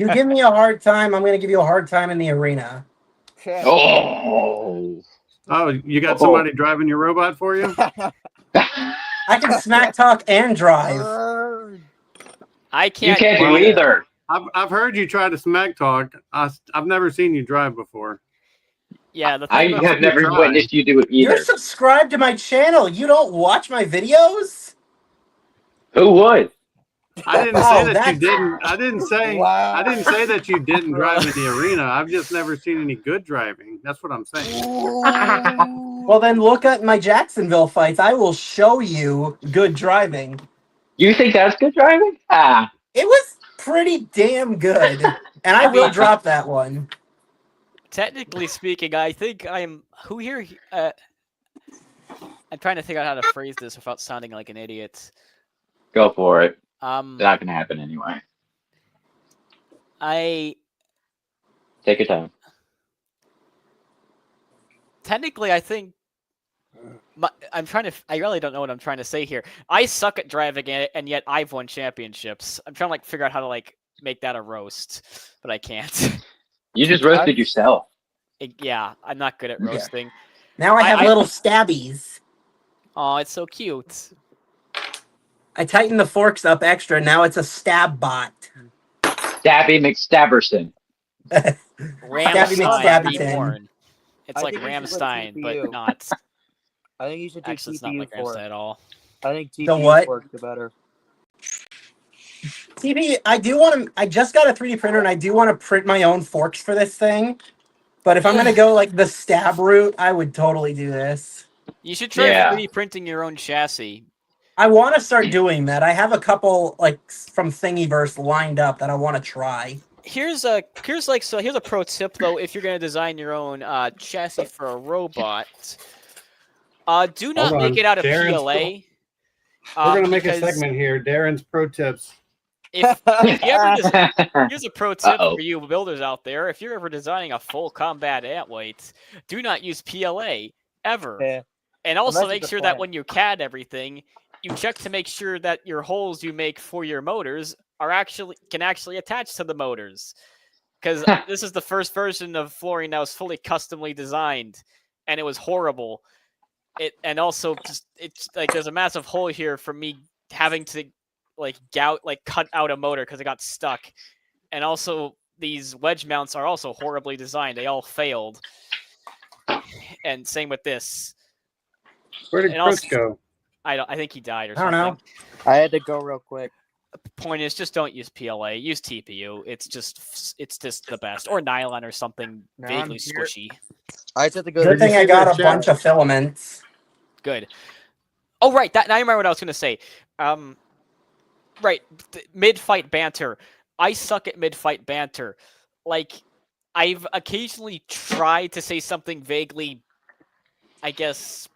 you give me a hard time, I'm going to give you a hard time in the arena. Oh. Oh, you got somebody driving your robot for you? I can smack talk and drive. I You can't. can't do Well, either. I've heard you try to smack talk. I've never seen you drive before. Yeah, the I thing about have never try. witnessed you do it You're either. subscribed to my channel. You don't watch my videos? Who would? I didn't Oh, say that you that's- didn't. I didn't say. Wow. I didn't say that you didn't drive in the arena. I've just never seen any good driving. That's what I'm saying. Well, then look at my Jacksonville fights. I will show you good driving. You think that's good driving? Ah. It was pretty damn good. And I will drop that one. Technically speaking, I think I'm. Who here? I'm trying to figure out how to phrase this without sounding like an idiot. Go for it. Um, That can happen anyway. I Take your time. technically, I think. I'm trying to. I really don't know what I'm trying to say here. I suck at driving it, and yet I've won championships. I'm trying to figure out how to make that a roast, but I can't. You just roasted yourself. Yeah, I'm not good at roasting. Now I have little stabbies. Oh, it's so cute. I tightened the forks up extra. Now it's a stab bot. Stabby McStabberson. Stabby Ramstein McStabbyton. reborn. It's I like think you should put Ramstein, but TPU. not. I think you should do Actually, it's not TPU like for Ramstein it. at all. I think The TPU what? works better. TP, I do want to. I just got a 3D printer, and I do want to print my own forks for this thing. But if I'm gonna go like the stab route, I would totally do this. You should try Yeah. 3D printing your own chassis. I want to start doing that. I have a couple from Thingiverse lined up that I want to try. Here's a pro tip though. If you're gonna design your own chassis for a robot, do not Hold make on. it out of Darren's PLA. We're gonna make a because segment here. Darren's pro tips. If you ever here's a pro tip Uh-oh. for you builders out there: if you're ever designing a full combat antweight, do not use PLA ever. Yeah. And also Unless make it's a sure that plant. when you CAD everything, you check to make sure that your holes you make for your motors can actually attach to the motors. Because this is the first version of flooring that was fully customly designed, and it was horrible. And also it's like there's a massive hole here from me having to cut out a motor because it got stuck. And also these wedge mounts are also horribly designed. They all failed. And same with this. Where did And Chris also- go? I think he died or I don't something. know. I had to go real quick. Point is, just don't use PLA. Use TPU. It's just the best, or nylon or something No, vaguely I'm here. squishy. I just had to go. Good Did you thing I see got that a chat? bunch of filaments. Good. Oh right, now I remember what I was gonna say. Right, mid-fight banter. I suck at mid-fight banter. Like, I've occasionally tried to say something vaguely, I guess,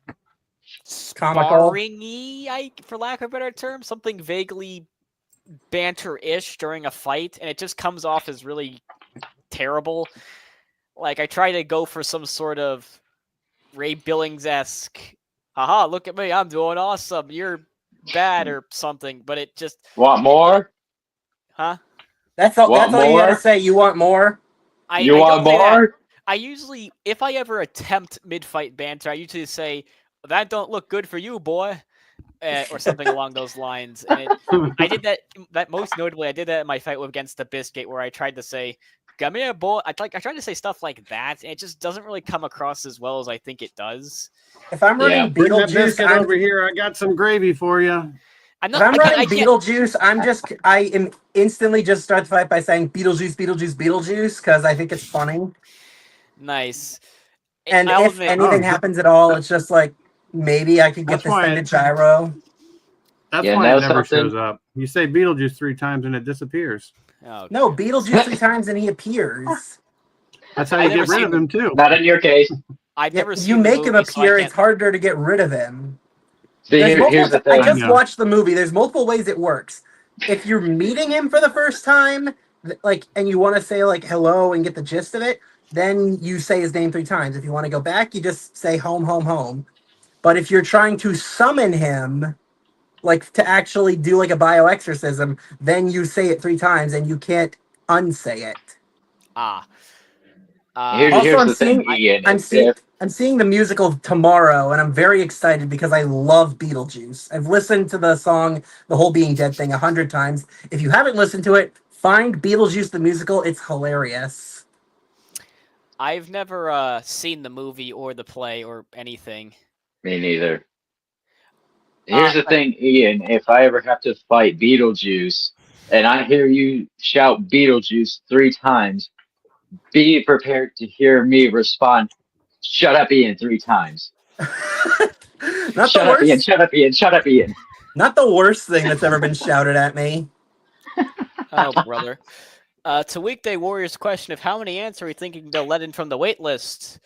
Comical. sparring-y, for lack of a better term, something vaguely banter-ish during a fight, and it just comes off as really terrible. Like, I try to go for some sort of Ray Billings-esque, haha, look at me, I'm doing awesome, you're bad, or something, but it just... Want more? Huh? That's all you gotta more? say. You want more? I You want don't say that. more? I usually, if I ever attempt mid-fight banter, I usually say, that don't look good for you, boy. Or something along those lines. And I did that most notably, I did that in my fight against the Biscuit, where I tried to say, come here, boy. I tried to say stuff like that, and it just doesn't really come across as well as I think it does. If I'm running Bring that Beetlejuice, biscuit over here. I got some gravy for you. I'm if not, I'm running I can't, Beetlejuice, I am instantly just start the fight by saying Beetlejuice, Beetlejuice, Beetlejuice, because I think it's funny. nice. And I'll if admit, anything happens at all, it's just like maybe I could get That's this why thing to gyro. That's Yeah, why know it never something? shows up. You say Beetlejuice 3 times and it disappears. oh, No, Beetlejuice 3 times and he appears. That's how I've you never get rid seen of him too. Not in your case. I've Yeah, never you seen the make him movie, so I appear, can't. it's harder to get rid of him. See, There's here's the I thing. just Yeah. watched the movie. There's multiple ways it works. If you're meeting him for the first time, like, and you want to say like hello and get the gist of it, then you say his name 3 times. If you want to go back, you just say home, home, home. But if you're trying to summon him, like to actually do like a bioexorcism, then you say it 3 times and you can't unsay it. Ah. Also, Here's the thing, Ian. I'm seeing the musical tomorrow, and I'm very excited because I love Beetlejuice. I've listened to the song, the whole Being Dead thing, 100 times. If you haven't listened to it, find Beetlejuice the musical. It's hilarious. I've never seen the movie or the play or anything. Me neither. Here's the thing, Ian. If I ever have to fight Beetlejuice and I hear you shout Beetlejuice 3 times, be prepared to hear me respond, shut up, Ian, 3 times. Not Shut the up, Ian, worst. shut up, Ian, shut up, Ian. Not the worst thing that's ever been shouted at me. Oh, brother. To Weekday Warriors' question of how many ants are we thinking they'll let in from the wait list?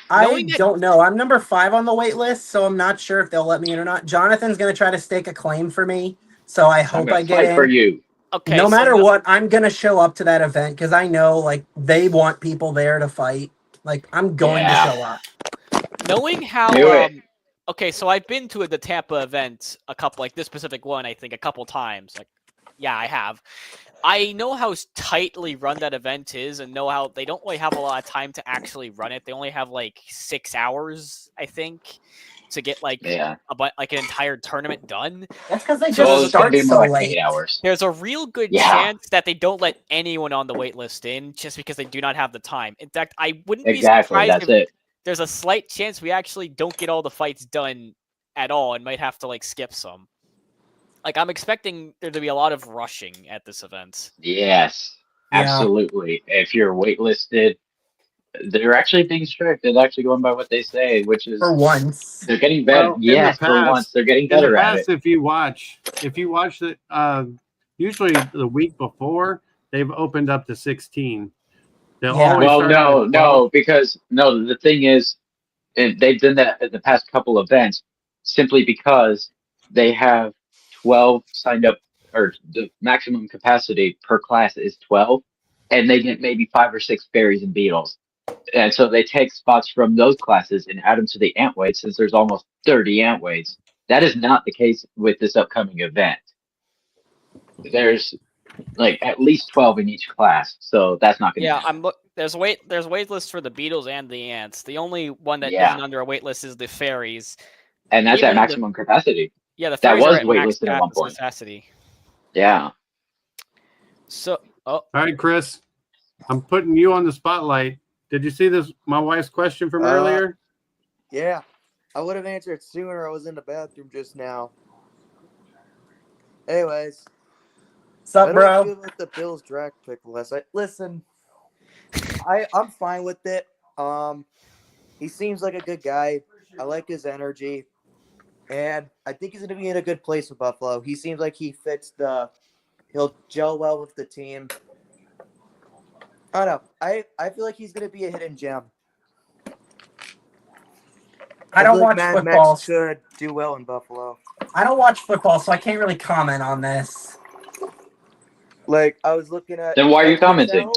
I don't know. I'm number 5 on the wait list, so I'm not sure if they'll let me in or not. Jonathan's going to try to stake a claim for me, so I hope I get in. For you. Okay, no matter what, I'm going to show up to that event because I know like they want people there to fight. Like I'm going to show up. Knowing how Do it. okay, so I've been to the Tampa event a couple, like this specific one, I think a couple times. Like, yeah, I have. I know how tightly run that event is, and know how they don't really have a lot of time to actually run it. They only have like 6 hours, I think, to get like an entire tournament done. That's because they just start so late. 8 hours. There's a real good chance that they don't let anyone on the wait list in just because they do not have the time. In fact, I wouldn't be surprised if there's a slight chance we actually don't get all the fights done at all and might have to like skip some. Like, I'm expecting there to be a lot of rushing at this event. Yes, absolutely. If you're waitlisted, they're actually being strict. They're actually going by what they say, which is for once. They're getting better. Well, for once, they're getting better at it. If you watch it, usually the week before they've opened up to 16. Because the thing is, and they've done that at the past couple events simply because they have 12 signed up, or the maximum capacity per class is 12, and they get maybe 5 or 6 fairies and beetles. And so they take spots from those classes and add them to the ant weights, since there's almost 30 ant weights. That is not the case with this upcoming event. There's like at least 12 in each class, so that's not going to happen. There's wait lists for the beetles and the ants. The only one that isn't under a wait list is the fairies. And that's at maximum capacity. Yeah, the fairies are at waitlisted at one point. Capacity. Yeah. So, all right, Chris, I'm putting you on the spotlight. Did you see my wife's question from earlier? Yeah, I would have answered sooner. I was in the bathroom just now. Anyways, what's up, bro? I don't feel like the Bills draft pick list. Listen, I'm fine with it. He seems like a good guy. I like his energy, and I think he's going to be in a good place with Buffalo. He seems like he fits he'll gel well with the team. I don't know. I feel like he's going to be a hidden gem. I don't watch Mad football. Max could do well in Buffalo. I don't watch football, so I can't really comment on this. Like, I was looking at. Then why are you commenting?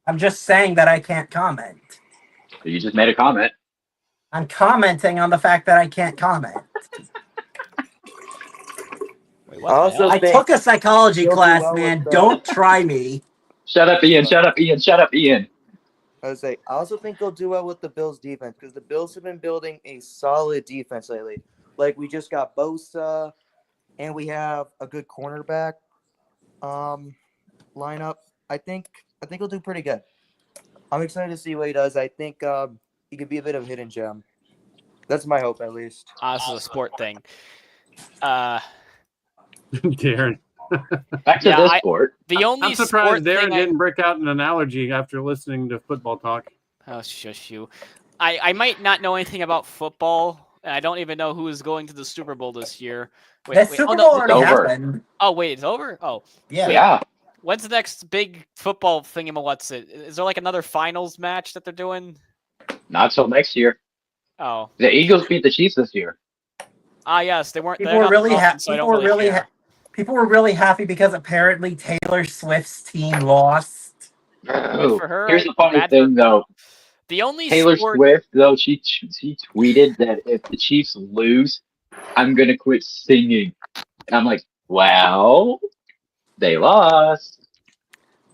I'm just saying that I can't comment. You just made a comment. I'm commenting on the fact that I can't comment. Wait, what the hell? I took a psychology You'll do class, well man. with the- Don't try me. Shut up, Ian. Shut up, Ian. Shut up, Ian. I was like, I also think they'll do well with the Bills' defense because the Bills have been building a solid defense lately. Like, we just got Bosa, and we have a good cornerback lineup. I think he'll do pretty good. I'm excited to see what he does. I think he could be a bit of a hidden gem. That's my hope, at least. This is a sport thing. Darren. Back to this sport. The only I'm surprised sport Darren thing didn't break out an analogy after listening to football talk. Oh, shush you. I might not know anything about football. And I don't even know who is going to the Super Bowl this year. The Super Bowl already happened. Oh, wait, it's over? Oh. Yeah. When's the next big football thingamawhat's it? Is there like another finals match that they're doing? Not till next year. Oh. The Eagles beat the Chiefs this year. Yes, they weren't. People were really happy. People were really happy because apparently Taylor Swift's team lost. Good for her. Here's the funny thing, though. The only Taylor sport... Swift, though, she tweeted that if the Chiefs lose, I'm gonna quit singing. And I'm like, well, they lost.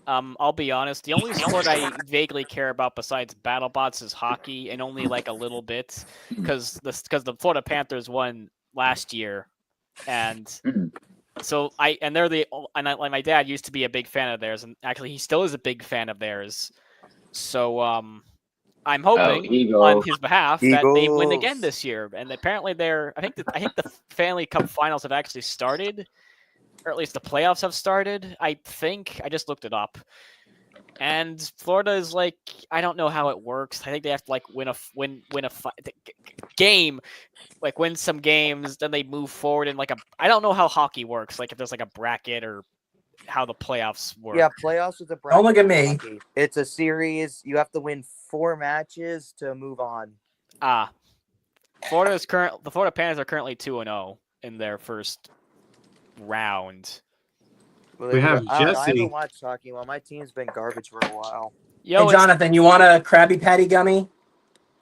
I'll be honest. The only sport I vaguely care about besides BattleBots is hockey, and only like a little bit, because the Florida Panthers won last year, and so my dad used to be a big fan of theirs, and actually he still is a big fan of theirs. So I'm hoping on his behalf that they win again this year, and apparently I think the Family Cup Finals have actually started. Or at least the playoffs have started, I think. I just looked it up. And Florida is like, I don't know how it works. I think they have to like win a game, like win some games, then they move forward in like I don't know how hockey works. Like if there's like a bracket or how the playoffs work. Yeah, playoffs with a bracket. Don't look at me. Hockey. It's a series. You have to win 4 matches to move on. The Florida Panthers are currently 2-0 in their first round. Well, We have I Jesse. haven't watched hockey. Well, my team's been garbage for a while. Hey, Jonathan, you want a Krabby Patty gummy?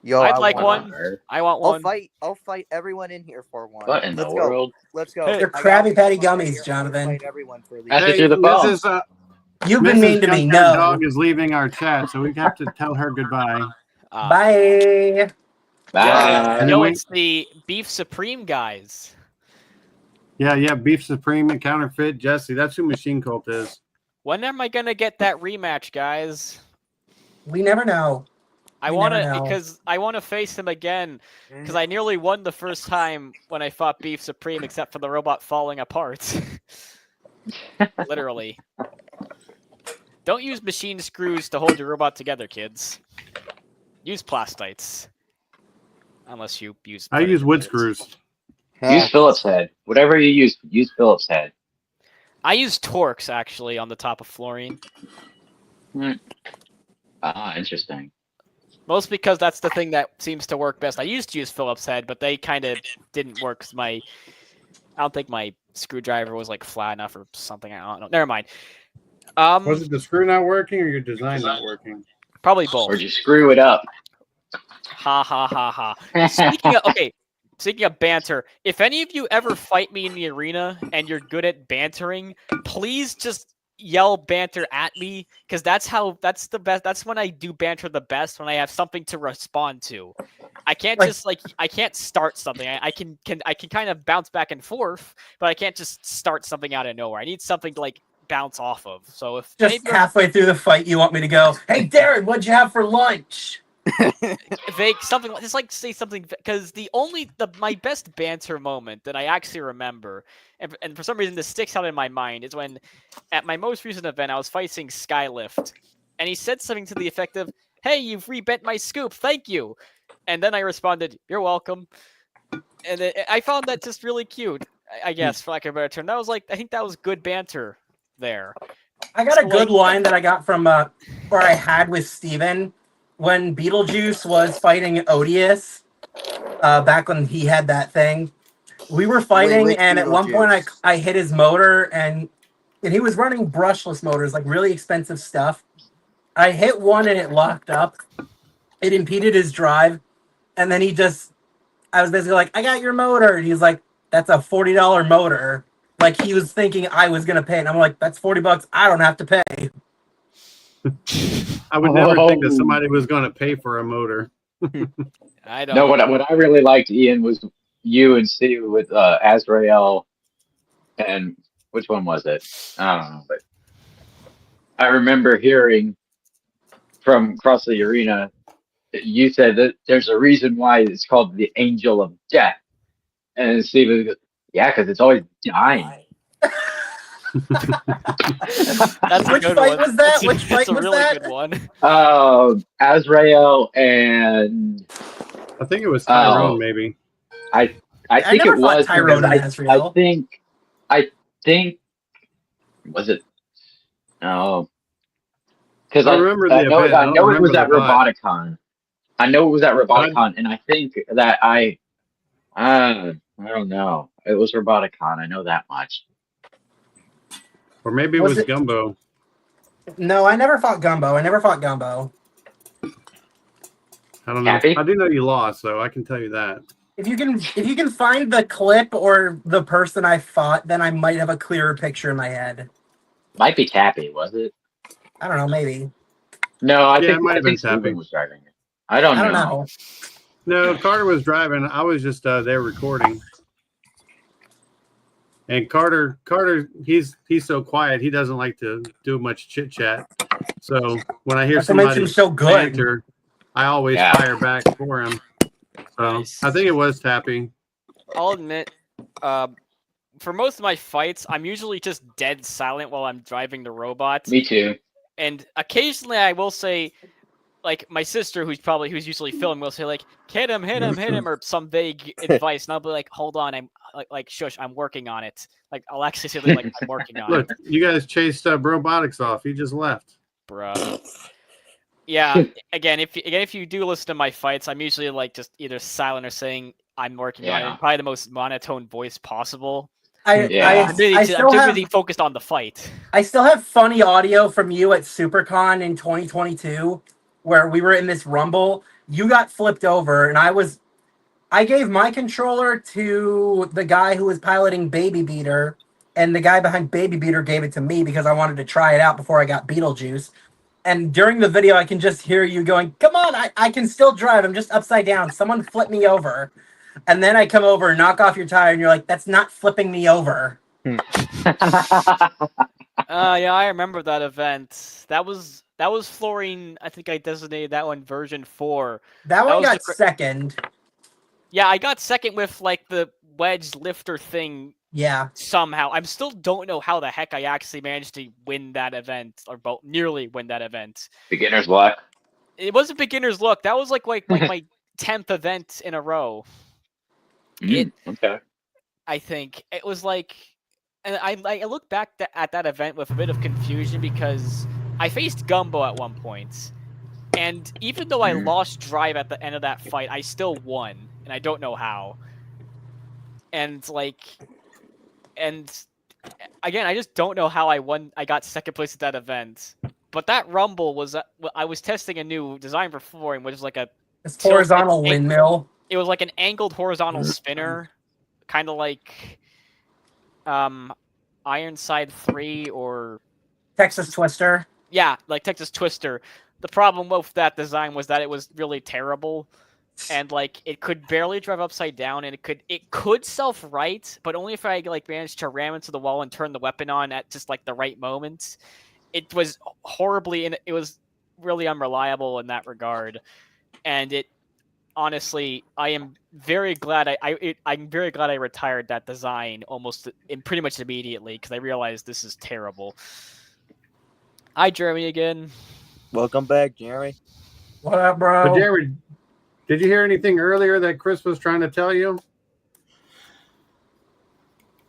Yo, I'd like one. I want one. I'll fight everyone in here for one. What in the world? Let's go. They're Krabby Patty gummies, Jonathan. Fight everyone for these. Message through the phone. You've been mean to me. Mrs. No. Dog is leaving our chat, so we have to tell her goodbye. Bye. Bye. It's the Beef Supreme guys. Yeah, Beef Supreme and Counterfeit Jesse. That's who Machine Cult is. When am I gonna get that rematch, guys? We never know. I want to face him again because I nearly won the first time when I fought Beef Supreme, except for the robot falling apart. Literally. Don't use machine screws to hold your robot together, kids. Use plastites. Unless you use... I use wood screws. Use Phillips head. Whatever you use Phillips head. I use Torx, actually, on the top of fluorine. Interesting. Most because that's the thing that seems to work best. I used to use Phillips head, but they kind of didn't work because I don't think my screwdriver was like flat enough or something. I don't know. Never mind. Was it the screw not working or your design not working? Probably both. Or did you screw it up? Ha ha ha ha. Speaking of banter, if any of you ever fight me in the arena and you're good at bantering, please just yell banter at me, because that's the best. That's when I do banter the best, when I have something to respond to. I can't just I can't start something. I can kind of bounce back and forth, but I can't just start something out of nowhere. I need something to like bounce off of. So if just halfway through the fight, you want me to go, "Hey, Darren, what'd you have for lunch?" Something just like say something, because my best banter moment that I actually remember, and for some reason this sticks out in my mind, is when at my most recent event I was fighting Skylift, and he said something to the effect of, "Hey, you've rebent my scoop, thank you," and then I responded, "You're welcome," and I found that just really cute. I guess for lack of a better term, I think that was good banter there. I got a good line that I got from or I had with Steven. When Beetlejuice was fighting Odious, back when he had that thing. We were fighting, which and at one point Beetlejuice? I hit his motor, and he was running brushless motors, like really expensive stuff. I hit one and it locked up. It impeded his drive, and then I was basically like, I got your motor. And he's like, that's a $40 motor. Like, he was thinking I was going to pay. And I'm like, that's $40. I don't have to pay. I would never think that somebody was going to pay for a motor. I don't No, know. what I really liked, Ian, was you and Steve with Azrael, and which one was it? I don't know, but I remember hearing from across the arena, you said that there's a reason why it's called the Angel of Death, and Steve goes, yeah, because it's always dying. That's a Which good fight one. was that? That's Which fight that's a was really that? good one. Azrael and I think it was Tyrone, maybe. I think never it fought was Tyrone because and Azrael. I think was it no because I remember the event. I know it was remember at the bot. Roboticon. I know it was at Roboticon, and I think that I don't know. It was Roboticon. I know that much. Or maybe it was Gumbo. No, I never fought Gumbo. I don't know. Happy? I do know you lost, though. I can tell you that. If you can find the clip or the person I fought, then I might have a clearer picture in my head. Might be Cappy, was it? I don't know, maybe. No, I it might have been Steven Cappy. was driving it. I don't know. No, Carter was driving. I was just there recording. And Carter, he's so quiet. He doesn't like to do much chit chat. So when I hear somebody so good, banter, I always fire back for him. So Nice. I think it was Tappy. I'll admit, for most of my fights, I'm usually just dead silent while I'm driving the robot. Me too. And occasionally I will say, like, my sister, who's usually filming, will say, like, hit him, or some vague advice. And I'll be like, hold on, I'm like, shush, I'm working on it. Like, I'll actually say, like, I'm working on Look, it. you guys chased robotics off. He just left. Bruh. Yeah, again, if you do listen to my fights, I'm usually, like, just either silent or saying I'm working on it. Probably the most monotone voice possible. I'm really focused on the fight. I still have funny audio from you at SuperCon in 2022, where we were in this rumble. You got flipped over, and I gave my controller to the guy who was piloting Baby Beater, and the guy behind Baby Beater gave it to me because I wanted to try it out before I got Beetlejuice. And during the video, I can just hear you going, come on, I can still drive. I'm just upside down. Someone flip me over. And then I come over and knock off your tire, and you're like, that's not flipping me over. Yeah, I remember that event. That was Florine. I think I designated that one version 4. That one got second. Yeah, I got second with, like, the wedge lifter thing. Yeah. Somehow. I still don't know how the heck I actually managed to win that event, or nearly win that event. Beginner's luck. It wasn't beginner's luck. That was like my 10th event in a row. Okay. I think it was like, and I look back at that event with a bit of confusion because I faced Gumbo at one point, and even though I lost drive at the end of that fight, I still won, and I don't know how. And again, I just don't know how I won. I got second place at that event, but that rumble was I was testing a new design for flooring, which is like a horizontal windmill. It was like an angled horizontal spinner, kind of like Ironside 3 or Texas Twister. Yeah, like Texas Twister. The problem with that design was that it was really terrible, and like it could barely drive upside down, and it could self-right, but only if I like managed to ram into the wall and turn the weapon on at just like the right moment. It was it was really unreliable in that regard, and it honestly, I am very glad I'm very glad I retired that design pretty much immediately because I realized this is terrible. Hi, Jeremy again. Welcome back, Jeremy. What up, bro? But Jeremy, did you hear anything earlier that Chris was trying to tell you?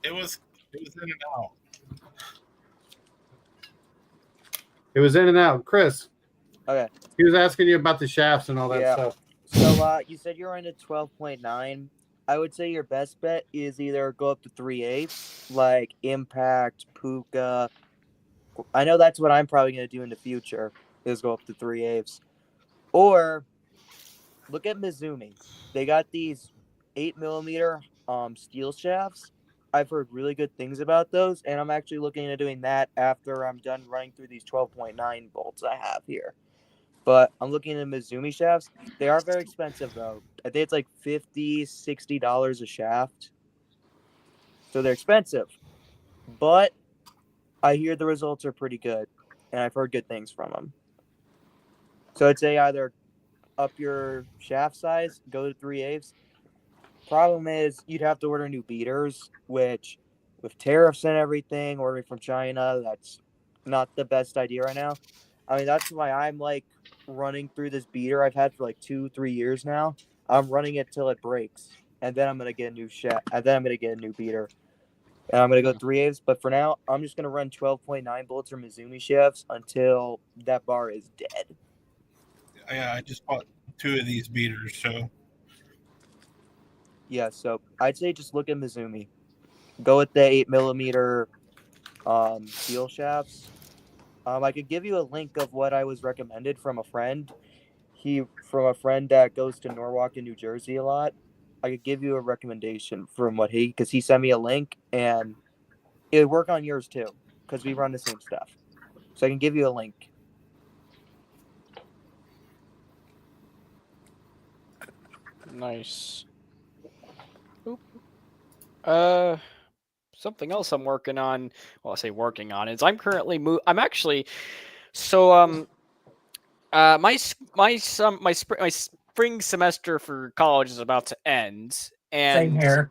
It was in and out. It was in and out. Chris. Okay. He was asking you about the shafts and all that stuff. So you said you're into 12.9. I would say your best bet is either go up to 3/8, like Impact, Puka. I know that's what I'm probably going to do in the future, is go up to 3/8. Or look at Mizumi. They got these 8mm steel shafts. I've heard really good things about those, and I'm actually looking into doing that after I'm done running through these 12.9 bolts I have here. But I'm looking at Mizumi shafts. They are very expensive though. I think it's like $50-$60 a shaft. So they're expensive. But I hear the results are pretty good, and I've heard good things from them. So I'd say either up your shaft size, go to 3/8. Problem is, you'd have to order new beaters, which with tariffs and everything, ordering from China, that's not the best idea right now. I mean, that's why I'm like running through this beater I've had for like 2-3 years now. I'm running it till it breaks, and then I'm gonna get a new shaft, and then I'm gonna get a new beater, and I'm gonna go 3/8. But for now, I'm just gonna run 12.9 bolts or Mizumi shafts until that bar is dead. Yeah, I just bought 2 of these beaters, so Yeah, so I'd say just look at Mizumi. Go with the 8mm steel shafts. I could give you a link of what I was recommended from a friend. From a friend that goes to Norwalk in New Jersey a lot. I could give you a recommendation from because he sent me a link, and it would work on yours too, because we run the same stuff. So I can give you a link. Nice. Oop. Something else I'm working on. Well, I say working on is I'm currently I'm actually so my spring semester for college is about to end, Same and here.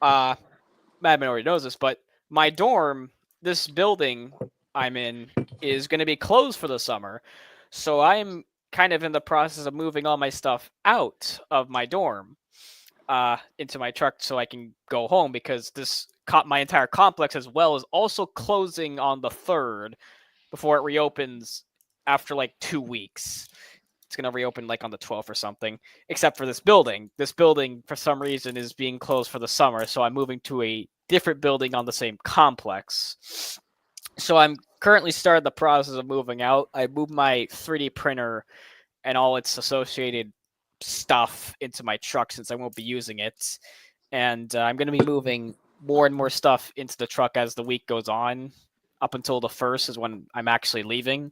Madman already knows this, but my dorm, this building I'm in, is going to be closed for the summer, so I'm kind of in the process of moving all my stuff out of my dorm into my truck so I can go home, because my entire complex as well is also closing on the 3rd before it reopens after like 2 weeks. It's going to reopen like on the 12th or something, except for this building. This building, for some reason, is being closed for the summer, so I'm moving to a different building on the same complex. So I'm currently starting the process of moving out. I moved my 3D printer and all its associated stuff into my truck since I won't be using it. And I'm going to be moving more and more stuff into the truck as the week goes on. Up until the 1st is when I'm actually leaving.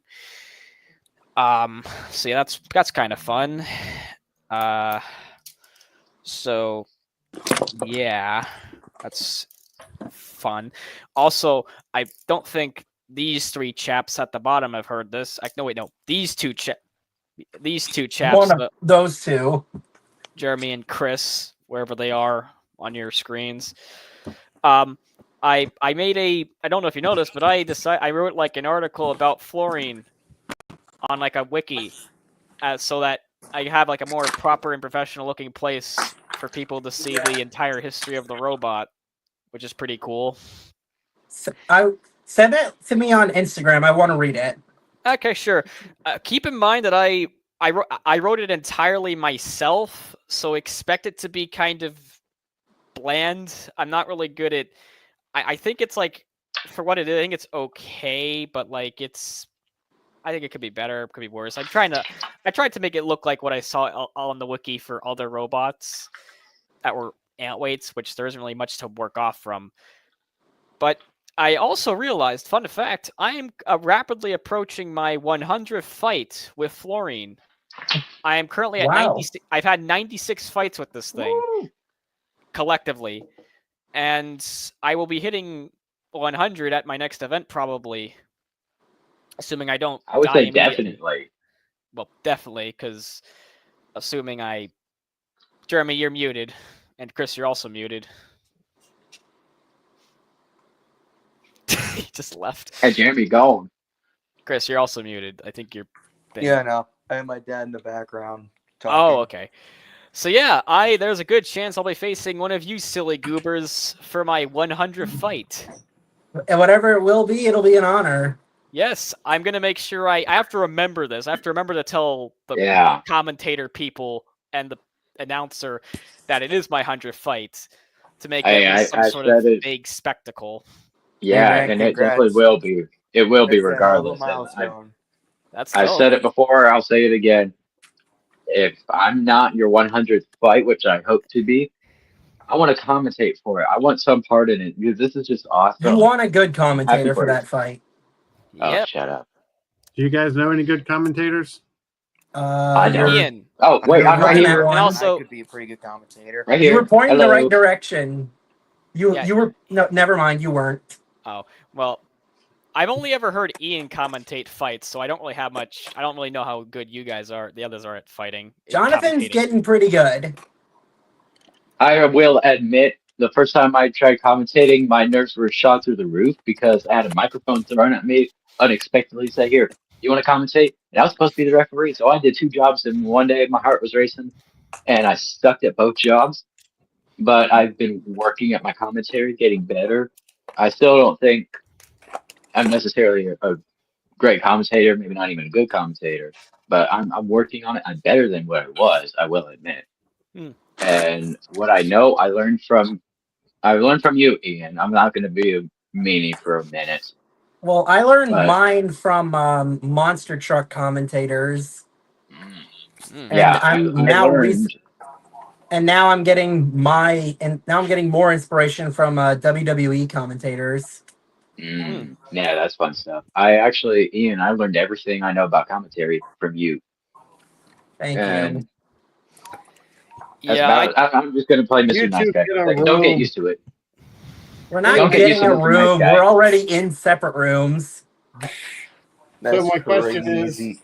So yeah, that's kind of fun. So yeah, that's fun. Also, I don't think these 3 chaps at the bottom have heard this. No, these two chaps, One of those two, Jeremy and Chris, wherever they are on your screens. I made I don't know if you noticed, but I wrote like an article about fluorine on like a wiki, so that I have like a more proper and professional looking place for people to see the entire history of the robot, which is pretty cool. I send it to me on Instagram. I want to read it. Okay, sure. Keep in mind that I wrote it entirely myself, so expect it to be kind of bland. I'm not really good at. I think it's like, for what it is, I think it's okay, but like I think it could be better, it could be worse. I tried to make it look like what I saw on the wiki for other robots that were ant weights, which there isn't really much to work off from. But I also realized, fun fact, I am rapidly approaching my 100th fight with fluorine. I am currently at 96. I've had 96 fights with this thing. Woo! Collectively. And I will be hitting 100 at my next event, probably. Assuming I don't I would die say immediately. definitely. Well, definitely, because assuming Jeremy, you're muted. And Chris, you're also muted. He just left. Hey, Jeremy, go. Chris, you're also muted. I think you're... Yeah, no. I have my dad in the background talking. Oh, okay. So yeah, there's a good chance I'll be facing one of you silly goobers for my 100th fight. And whatever it will be, it'll be an honor. Yes, I'm going to make sure I have to remember this. I have to remember to tell the commentator people and the announcer that it is my 100th fight to make Hey, it at least some I sort said of it. big spectacle. Yeah, man, and it definitely congrats. will be. It will be That's a hell of a regardless. And milestone. That's I dope. said it before. I'll say it again. If I'm not your 100th fight, which I hope to be, I want to commentate for it. I want some part in it because this is just awesome. You want a good I'm happy commentator for you. that fight. Oh, Yep. shut up. Do you guys know any good commentators? I don't. Ian. Oh, wait, You're I'm right looking at here. one. And also- I could be a pretty good commentator. Right You here. were pointing the Hello. right direction. You Yeah. you were no, never mind. You weren't. Oh, well, I've only ever heard Ian commentate fights, so I don't really have much. I don't really know how good you guys are. The others are at fighting. Jonathan's commentating. getting pretty good. I will admit, the first time I tried commentating, my nerves were shot through the roof because I had a microphone thrown at me unexpectedly. Say, here, you want to commentate? And I was supposed to be the referee, so I did 2 jobs, and one day my heart was racing, and I sucked at both jobs. But I've been working at my commentary, getting better. I still don't think I'm necessarily a great commentator, maybe not even a good commentator, but I'm working on it. I'm better than what I was, I will admit. Hmm. And what I know, I learned from you, Ian. I'm not going to be a meanie for a minute. Well, I learned But- mine from monster truck commentators, Mm. and Yeah, I'm I now learned. and now I'm getting more inspiration from WWE commentators. Yeah, that's fun stuff. Ian, I learned everything I know about commentary from you. Thank And you. that's Yeah, about. I'm just going to play Mr. You Nice two Guy. get a Like, don't get room. used to it. We're Don't not get used getting to a Mr. Nice room. Guy. We're already in separate rooms. So my question crazy. is,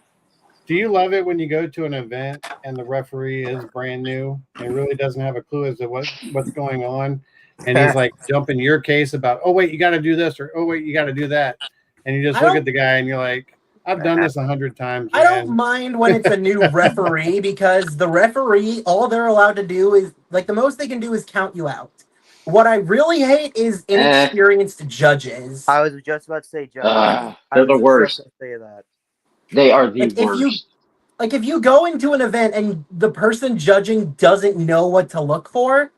do you love it when you go to an event and the referee is brand new and really doesn't have a clue as to what's going on, and he's like jumping your case about, oh wait, you got to do this, or oh wait, you got to do that, and you just I look don't- at the guy and you're like, I've done this 100 times. I don't Man. mind when it's a new referee because the referee, all they're allowed to do is like the most they can do is count you out. What I really hate is inexperienced judges. I was just about to say, Judge. They're the worst. Just say that. They are the Like, worst. if you go into an event and the person judging doesn't know what to look for,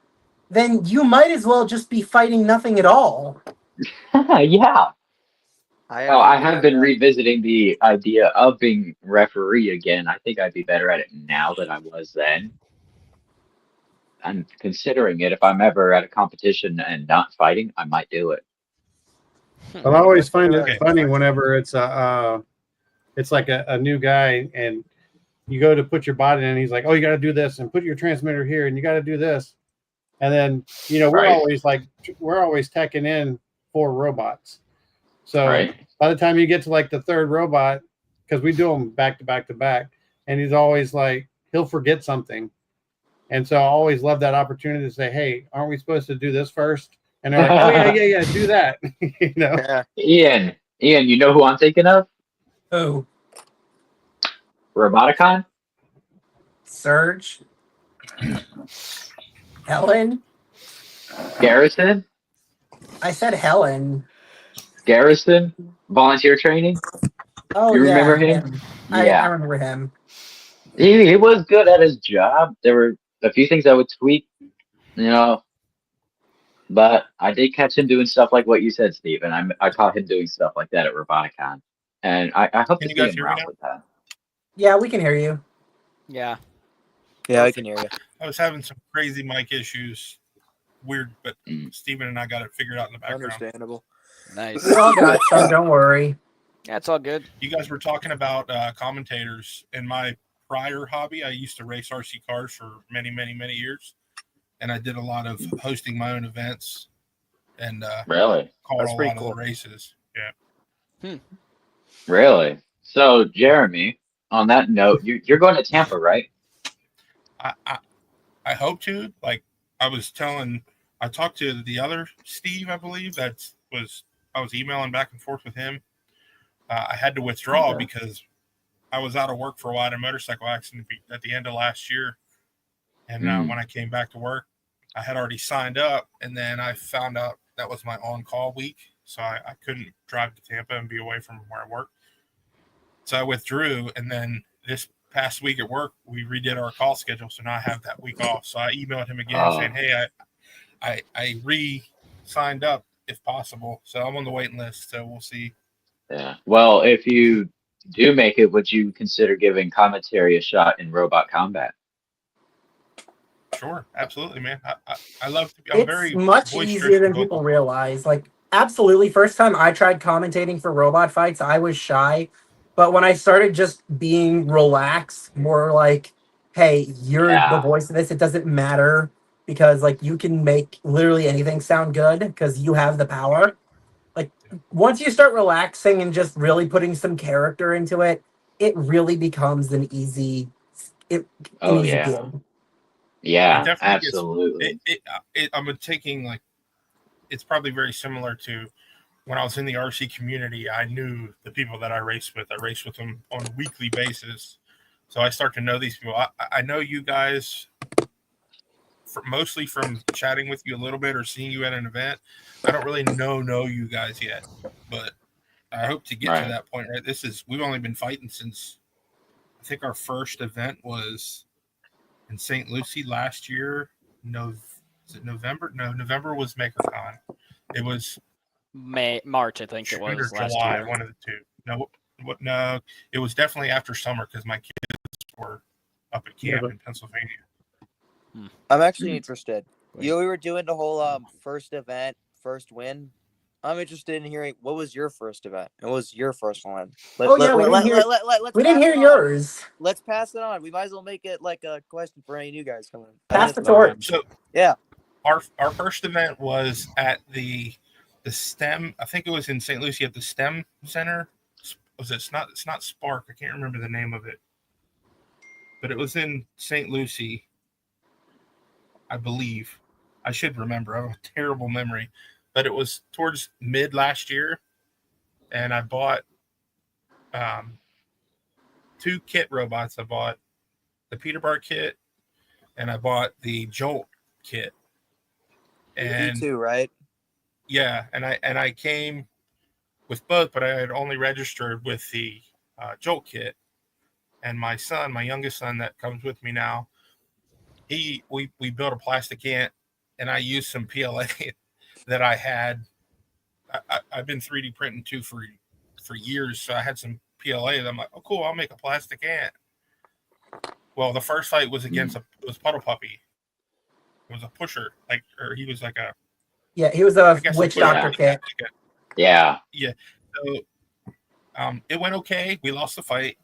then you might as well just be fighting nothing at all. Yeah. I have been that. revisiting the idea of being referee again. I think I'd be better at it now than I was then. I'm considering it. If I'm ever at a competition and not fighting, I might do it. But I always find it Okay. funny whenever it's it's like a new guy and you go to put your bot in and he's like, oh, you got to do this and put your transmitter here and you got to do this. And then, we're Right. we're always teching in 4 robots. So Right. by the time you get to like the 3rd robot, because we do them back to back to back, and he's always like, he'll forget something. And so I always love that opportunity to say, hey, aren't we supposed to do this first? And they're like, oh, yeah, do that. Ian, you know who I'm thinking of? Oh, Roboticon? Surge, Helen. Garrison? I said Helen. Garrison? Volunteer training? Oh, You yeah, remember him? I Yeah. remember him. He was good at his job. There were a few things I would tweak, but I did catch him doing stuff like what you said, Steve, and I caught him doing stuff like that at Roboticon. And I hope Can to you see guys him hear me around now? with that. Yeah, we can hear you. Yeah. Yeah, I can hear you. I was having some crazy mic issues. Weird, but Mm. Steven and I got it figured out in the background. Understandable. Nice. We all got some, don't worry. That's all good. You guys were talking about commentators. In my prior hobby, I used to race RC cars for many, many, many years. And I did a lot of hosting my own events and Really? called That's a pretty lot cool. of the races. Yeah. Really? So, Jeremy, on that note, you're going to Tampa, right? I hope to. Like I talked to the other Steve, I believe. I was emailing back and forth with him. I had to withdraw because I was out of work for a while. I had a motorcycle accident at the end of last year. And when I came back to work, I had already signed up. And then I found out that was my on-call week. So I couldn't drive to Tampa and be away from where I work. So I withdrew. And then past week at work, we redid our call schedule, so now I have that week off. So I emailed him again saying, "Hey, I re-signed up if possible, so I'm on the waiting list. So we'll see." Yeah. Well, if you do make it, would you consider giving commentary a shot in robot combat? Sure, absolutely, man. I love to be. I'm It's very much boisterous easier than and people vocal. realize. Like, absolutely. First time I tried commentating for robot fights, I was shy. But when I started just being relaxed, more like, hey, you're the Yeah. voice of this, it doesn't matter because, like, you can make literally anything sound good because you have the power. Like, once you start relaxing and just really putting some character into it, it really becomes an easy Oh gig. yeah. It Yeah, definitely gets. absolutely. I'm taking like. It's probably very similar to when I was in the RC community. I knew the people that I raced with. I raced with them on a weekly basis, so I start to know these people. I know you guys mostly from chatting with you a little bit or seeing you at an event. I don't really know you guys yet, but I hope to get to Right. that point. Right, we've only been fighting since I think our first event was in St. Lucie last year. No, is it November? No, November was MakerCon. It was March, I think it June was or last July, year. one of the two. No, no, it was definitely after summer because my kids were up at camp in Pennsylvania. I'm actually interested. We were doing the whole first event, first win. I'm interested in hearing what was your first event and what was your first one. We didn't hear yours. Let's pass it on. We might as well make it like a question for any new guys coming. Pass the torch. So yeah, our first event was at the STEM. I think it was in St. Lucie at the STEM Center. Was it? It's not Spark. I can't remember the name of it, but it was in St. Lucie, I believe. I should remember. I have a terrible memory, but it was towards mid last year, and I bought 2 kit robots. I bought the Peterbilt kit, and I bought the Jolt kit. And E2, right? Yeah, and I came with both, but I had only registered with the Jolt kit. And my youngest son that comes with me now, we built a plastic ant, and I used some PLA that I had. I've been 3D printing too for years, so I had some PLA. That I'm like, oh cool, I'll make a plastic ant. Well, the first fight was against it was Puddle Puppy. It was a pusher, or he was like a. Yeah, he was a witch doctor kit. Yeah. Yeah. So it went okay. We lost the fight.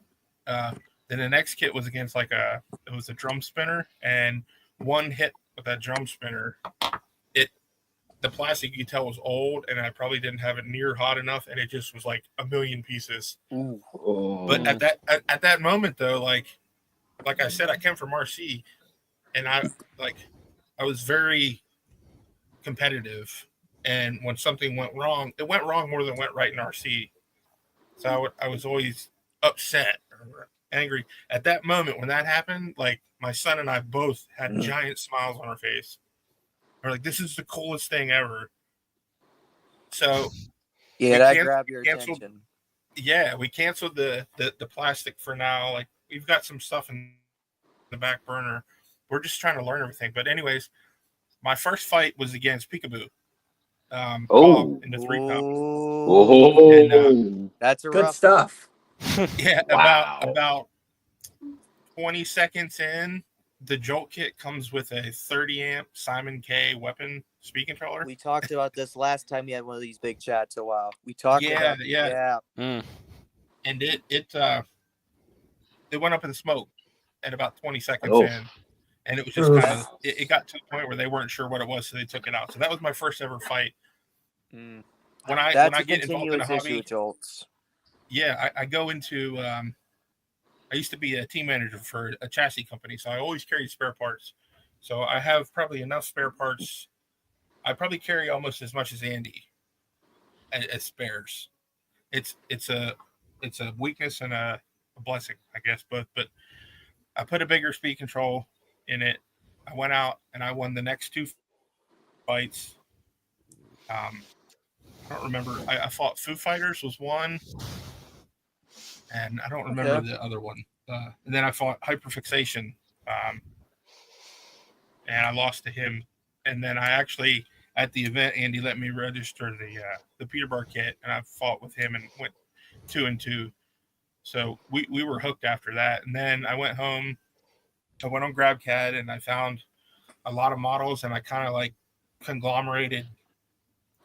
Then the next kit was against it was a drum spinner, and one hit with that drum spinner, the plastic you could tell was old, and I probably didn't have it near hot enough, and it just was like a million pieces. Ooh. But at that moment though, like I said, I came from RC, and I was very competitive, and when something went wrong, it went wrong more than went right in RC. So I was always upset or angry at that moment when that happened. Like my son and I both had giant smiles on our face. We're like, "This is the coolest thing ever." So yeah, that grabbed your attention. Yeah, we canceled the plastic for now. Like we've got some stuff in the back burner. We're just trying to learn everything. But anyways, my first fight was against Peekaboo. In the 3 cup. That's a good rough stuff. Yeah, Wow. about 20 seconds in, the Jolt kit comes with a 30 amp Simon K weapon speed controller. We talked about this last time we had one of these big chats a while. We talked about yeah. And it went up in smoke at about 20 seconds in. And it was just kind of it got to the point where they weren't sure what it was, so they took it out. So that was my first ever fight. When I get involved in a hobby, with Jolts. Yeah, I go into I used to be a team manager for a chassis company, so I always carry spare parts. So I have probably enough spare parts. I probably carry almost as much as Andy as spares. It's a weakness and a blessing, I guess. But I put a bigger speed control in it. I went out and I won the next 2 fights. I don't remember. I fought Foo Fighters was one, and I don't remember the other one. And then I fought Hyperfixation, and I lost to him. And then I actually at the event, Andy let me register the Peterborough kit, and I fought with him and went 2-2. So we were hooked after that. And then I went home. I went on GrabCAD and I found a lot of models, and I kind of like conglomerated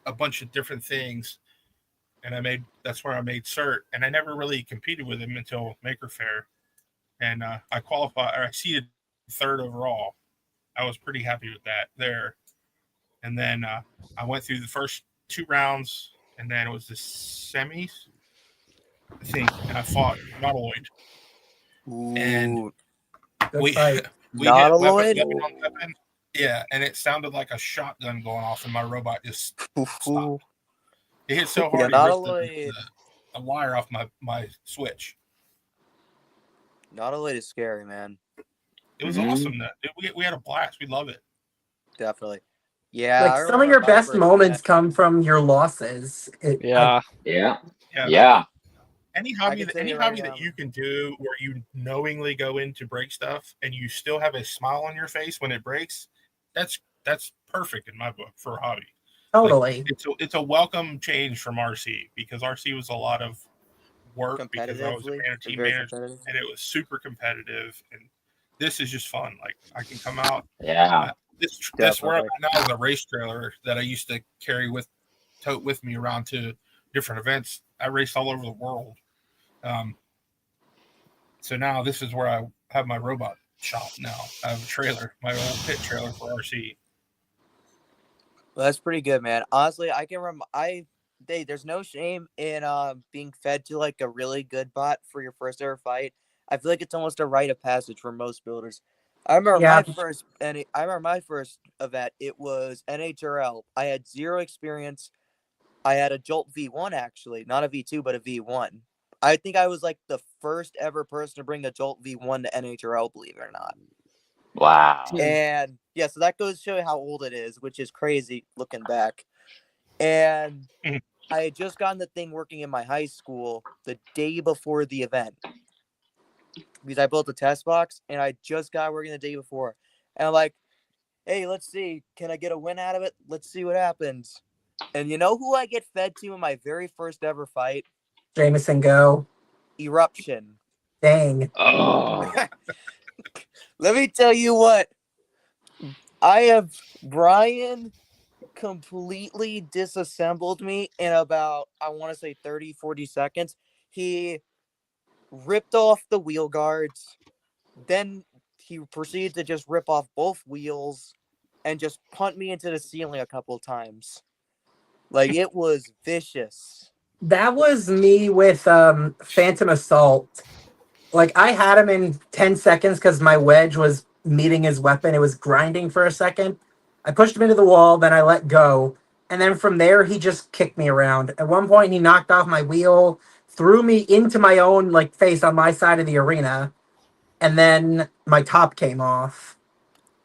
a bunch of different things. And that's where I made cert. And I never really competed with him until Maker Faire. And I qualified, or I seeded third overall. I was pretty happy with that there. And then I went through the first 2 rounds, and then it was the semis, I think, and I fought Nautiloid. And we hit weapon on weapon. Yeah, and it sounded like a shotgun going off, and my robot just stopped. It hit so hard, it ripped a wire off my switch. Nautiloid is scary, man. It was awesome. We had a blast. We love it. Definitely. Yeah. Like some of your best moments come from your losses. Yeah. Any hobby that you can do where you knowingly go in to break stuff and you still have a smile on your face when it breaks, that's perfect in my book for a hobby. Totally. Like, it's a welcome change from RC, because RC was a lot of work because I was a team manager, and it was super competitive. And this is just fun. Like, I can come out. Yeah. This where I'm at now is a race trailer that I used to tote with me around to different events. I raced all over the world. So now this is where I have my robot shop now. I have a trailer, my old pit trailer for RC. Well, that's pretty good, man. Honestly, I can there's no shame in being fed to like a really good bot for your first ever fight. I feel like it's almost a rite of passage for most builders. I remember my first event. It was NHRL. I had 0 experience. I had a Jolt V1 actually, not a V2, but a V1. I think I was like the first ever person to bring a Jolt V1 to NHRL, believe it or not. Wow. And yeah, so that goes to show you how old it is, which is crazy looking back. And I had just gotten the thing working in my high school the day before the event, because I built a test box and I just got working the day before. And I'm like, hey, let's see, can I get a win out of it? Let's see what happens. And you know who I get fed to in my very first ever fight? Jameson Go. Eruption. Dang. Oh. Let me tell you what. I have Brian completely disassembled me in about, I want to say 30, 40 seconds. He ripped off the wheel guards. Then he proceeded to just rip off both wheels and just punt me into the ceiling a couple of times. Like, it was vicious. That was me with Phantom Assault. Like, I had him in 10 seconds because my wedge was meeting his weapon. It was grinding for a second. I pushed him into the wall, then I let go. And then from there, he just kicked me around. At one point, he knocked off my wheel, threw me into my own like face on my side of the arena, and then my top came off.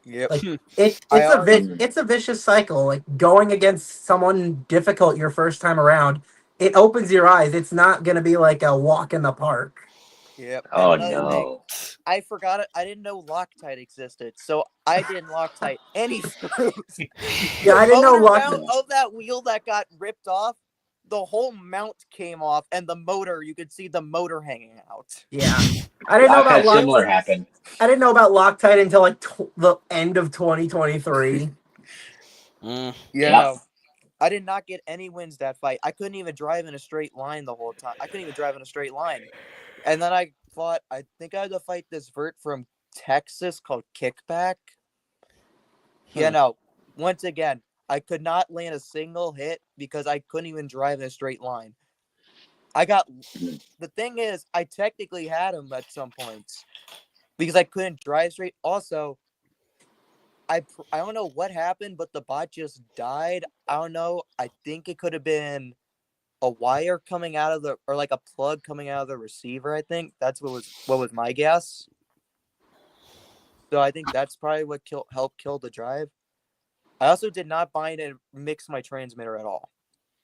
Yep. Like, it's a vicious cycle. Like, going against someone difficult your first time around, it opens your eyes. It's not going to be like a walk in the park. Yep. Oh no. I forgot it. I didn't know Loctite existed, so I didn't Loctite any screws. Yeah, I didn't know mount of that wheel that got ripped off, the whole mount came off, and the motor, you could see the motor hanging out. Yeah. I didn't know about similar happened. I didn't know about Loctite until like the end of 2023. Yeah. I did not get any wins that fight. I couldn't even drive in a straight line the whole time. I couldn't even drive in a straight line. And then I think I had to fight this vert from Texas called Kickback. Yeah, no. Once again, I could not land a single hit because I couldn't even drive in a straight line. The thing is, I technically had him at some points because I couldn't drive straight. Also, I don't know what happened, but the bot just died. I don't know. I think it could have been a wire coming out of or like a plug coming out of the receiver. I think that's what was my guess. So I think that's probably what helped kill the drive. I also did not bind and mix my transmitter at all.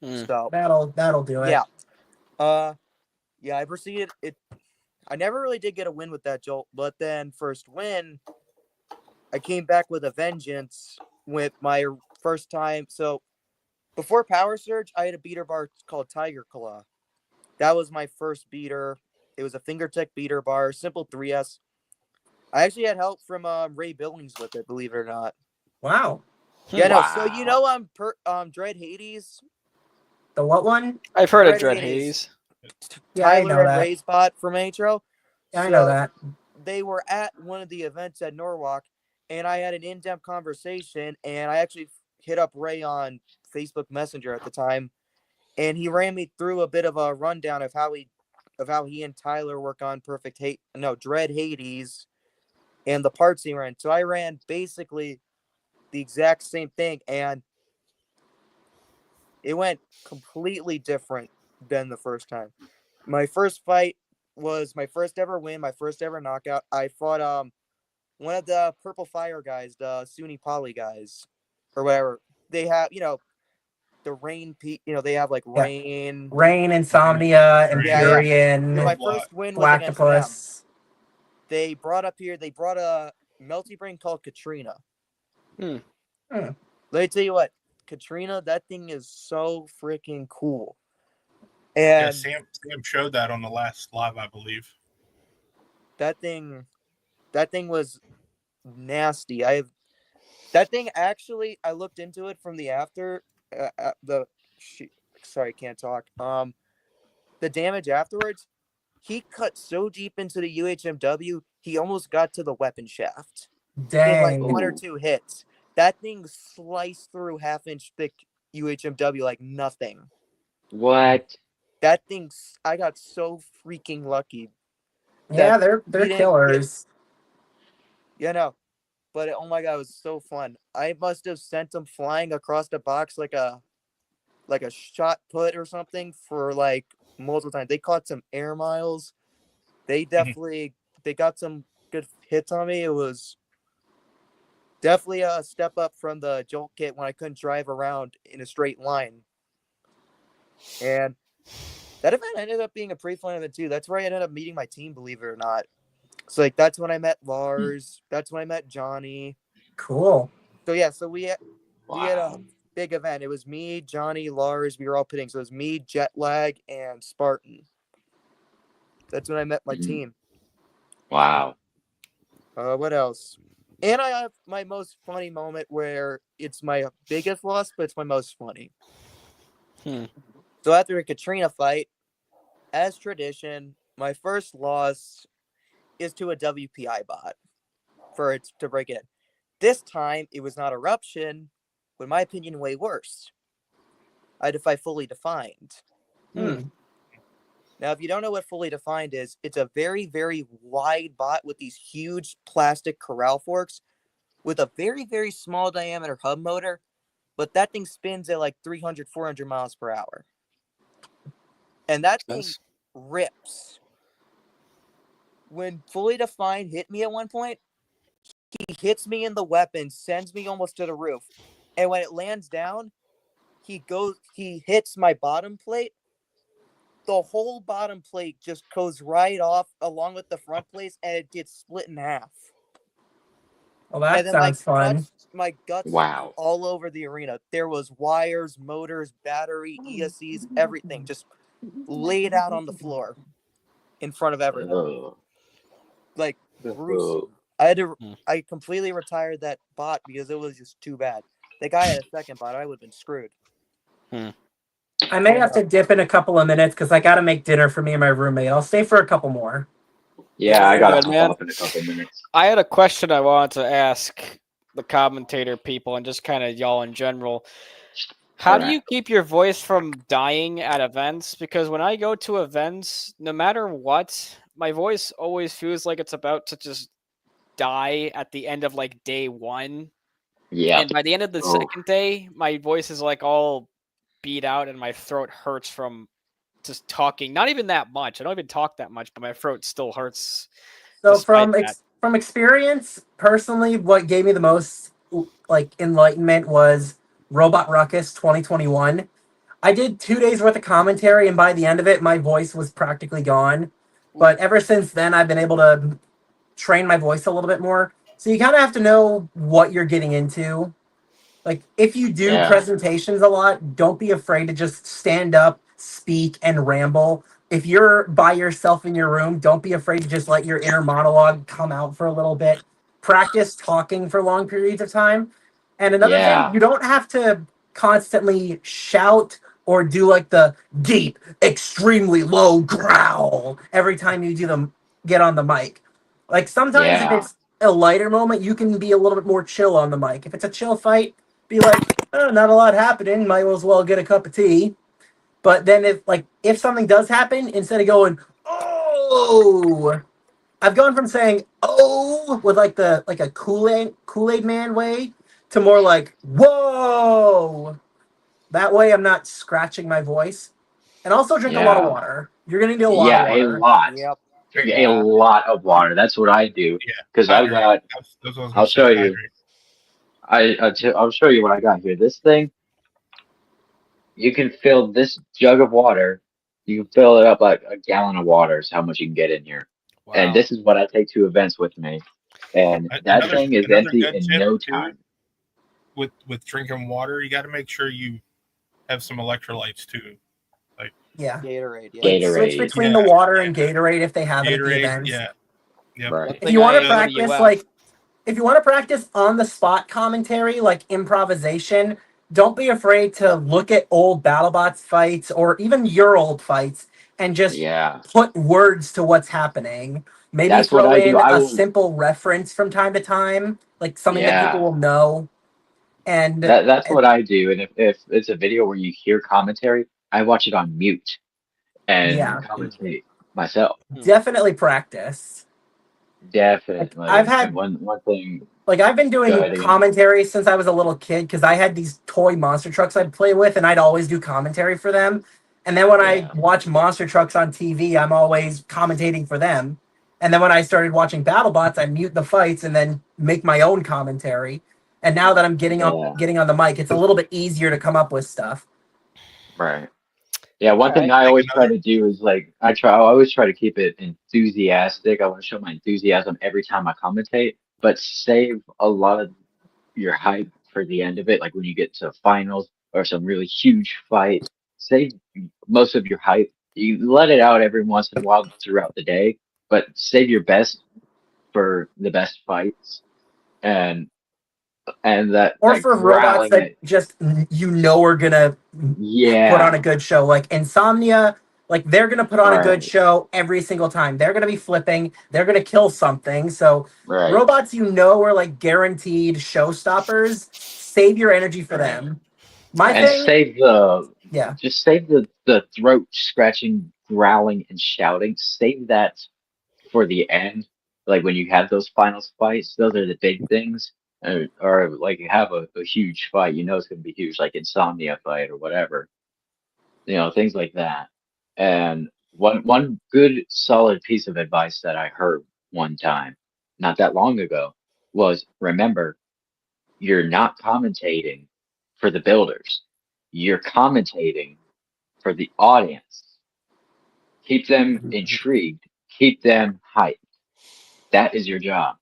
So That'll do it. Yeah. Yeah, I proceeded. I never really did get a win with that Jolt, but then first win, I came back with a vengeance with my first time. So before Power Surge, I had a beater bar called Tiger Claw. That was my first beater. It was a fingertech beater bar, simple 3S. I actually had help from Ray Billings with it, believe it or not. Wow. Yeah, no. Wow. So you know, Dread Hades. The what one? I've heard of Dread Dread Hades. Hades. Yeah, I Tyler know and that. Ray's bot from Atro. Yeah, I know So that. they were at one of the events at Norwalk, and I had an in-depth conversation, and I actually hit up Ray on Facebook Messenger at the time, and he ran me through a bit of a rundown of how he and Tyler work on Dread Hades and the parts he ran. So I ran basically the exact same thing, and it went completely different than the first time. My first fight was my first ever win, my first ever knockout. I fought one of the Purple Fire guys, the Sunni Poly guys, or whatever. They have, the Rain, they have like Yeah. Rain. Rain, Insomnia, Rain. Empyrean, So my first win was against them. Galactopus. They brought a melty brain called Katrina. Let me tell you what, Katrina, that thing is so freaking cool. Yeah, And Sam showed that on the last live, I believe. that thing was nasty. That thing actually, I looked into it from the after sorry, can't talk. The damage afterwards, he cut so deep into the UHMW, he almost got to the weapon shaft. Dang. In like 1 or 2 hits. That thing sliced through half-inch thick UHMW like nothing. What? That thing, I got so freaking lucky. Yeah, they're killers. No. But oh my god, it was so fun. I must have sent them flying across the box like a shot put or something for like multiple times. They caught some air miles. They definitely they got some good hits on me. It was definitely a step up from the Jolt kit when I couldn't drive around in a straight line. And that event ended up being a pretty fun event too. That's where I ended up meeting my team, believe it or not. So like that's when I met Lars. That's when I met Johnny. Cool. So yeah, so we had a big event. It was me, Johnny, Lars. We were all pitting. So it was me, Jetlag, and Spartan. That's when I met my team. Wow. What else? And I have my most funny moment where it's my biggest loss, but it's my most funny. So after a Katrina fight, as tradition, my first loss is to a WPI bot for it to break it in. This time, it was not Eruption, but in my opinion, way worse. I had to fight Fully Defined. Now, if you don't know what Fully Defined is, it's a very, very wide bot with these huge plastic corral forks with a very, very small diameter hub motor, but that thing spins at like 300, 400 miles per hour. And that thing rips. When Fully Defined hit me at one point, he hits me in the weapon, sends me almost to the roof. And when it lands down, he hits my bottom plate. The whole bottom plate just goes right off along with the front plates, and it gets split in half. Well, that sounds fun. My guts all over the arena. There was wires, motors, battery, ESCs, everything just laid out on the floor in front of everyone. Like gruesome. I completely retired that bot because it was just too bad. The guy had a second bot, I would have been screwed. I may have to dip in a couple of minutes because I got to make dinner for me and my roommate. I'll stay for a couple more. Yeah, I got to hop off in a couple minutes. I had a question I wanted to ask the commentator people and just kind of y'all in general. How do you keep your voice from dying at events? Because when I go to events, no matter what, my voice always feels like it's about to just die at the end of like day one. Yeah. And by the end of the second day, my voice is like all beat out and my throat hurts from just talking. Not even that much. I don't even talk that much, but my throat still hurts. So from experience, personally, what gave me the most like enlightenment was Robot Ruckus 2021. I did 2 days worth of commentary, and by the end of it, my voice was practically gone. But ever since then, I've been able to train my voice a little bit more. So you kind of have to know what you're getting into. Like, if you do Yeah. presentations a lot, don't be afraid to just stand up, speak, and ramble. If you're by yourself in your room, don't be afraid to just let your inner monologue come out for a little bit. Practice talking for long periods of time. And another thing, Yeah. you don't have to constantly shout or do like the deep, extremely low growl every time you do them get on the mic. Like, sometimes if Yeah. it's a lighter moment, you can be a little bit more chill on the mic. If it's a chill fight, be like, oh, not a lot happening, might as well get a cup of tea. But then if something does happen, instead of going, oh, I've gone from saying oh with like a Kool-Aid man way to more like whoa. That way I'm not scratching my voice. And also drink a lot of Yeah. water. You're gonna need a lot of Yeah, a water. lot. Yep. Drink a Yeah. lot of water. That's what I do. Yeah. Because I've Hydrate. got, That's what I was I'll gonna say. show you. Hydrate. I'll show you what I got here. This thing, you can fill this jug of water, you can fill it up like a gallon of water is how much you can get in here. And Wow. this is what I take to events with me. And that Another thing is another empty good in tip no too time. with drinking water, you got to make sure you have some electrolytes too. Like Yeah. Gatorade. Yeah. Like switch Gatorade. between the water and Gatorade if they have it at the Gatorade. events. Yeah. Yep. Right. One If thing you want to I go to practice UF. if you want to practice on the spot commentary, like improvisation, don't be afraid to look at old BattleBots fights or even your old fights and just Yeah. put words to what's happening. Maybe That's what throw I do. in I a will, simple reference from time to time, like something that people yeah. will know. And That's what I do. And if it's a video where you hear commentary, I watch it on mute and yeah, commentate myself. definitely practice. Like I've Definitely. And had one thing, I've been go doing ahead again. commentary since I was a little kid because I had these toy monster trucks I'd play with, and I'd always do commentary for them. And then when I Yeah. watch monster trucks on TV, I'm always commentating for them. And then when I started watching BattleBots, I mute the fights and then make my own commentary. And now that I'm Yeah. getting on the mic, it's a little bit easier to come up with stuff. Right. Yeah, one All thing right. I I think always try another to do is like I always try to keep it enthusiastic. I want to show my enthusiasm every time I commentate, but save a lot of your hype for the end of it. Like when you get to finals or some really huge fight, save most of your hype. You let it out every once in a while throughout the day, but save your best for the best fights and Or that for robots growling that that just are gonna put on yeah, a good show. Like Insomnia, like they're gonna put on a good right, show every single time. They're gonna be flipping. They're gonna kill something. So right. robots, are like guaranteed showstoppers. Save your energy for Right. them. My And thing, save the yeah. just save the throat scratching, growling, and shouting. Save that for the end. Like when you have those final fights, those are the big things. Or like you have a huge fight, you know it's gonna be huge, like Insomnia fight or whatever. Things like that. And one good solid piece of advice that I heard one time, not that long ago, was remember you're not commentating for the builders. You're commentating for the audience. Keep them intrigued. Keep them hyped. That is your job.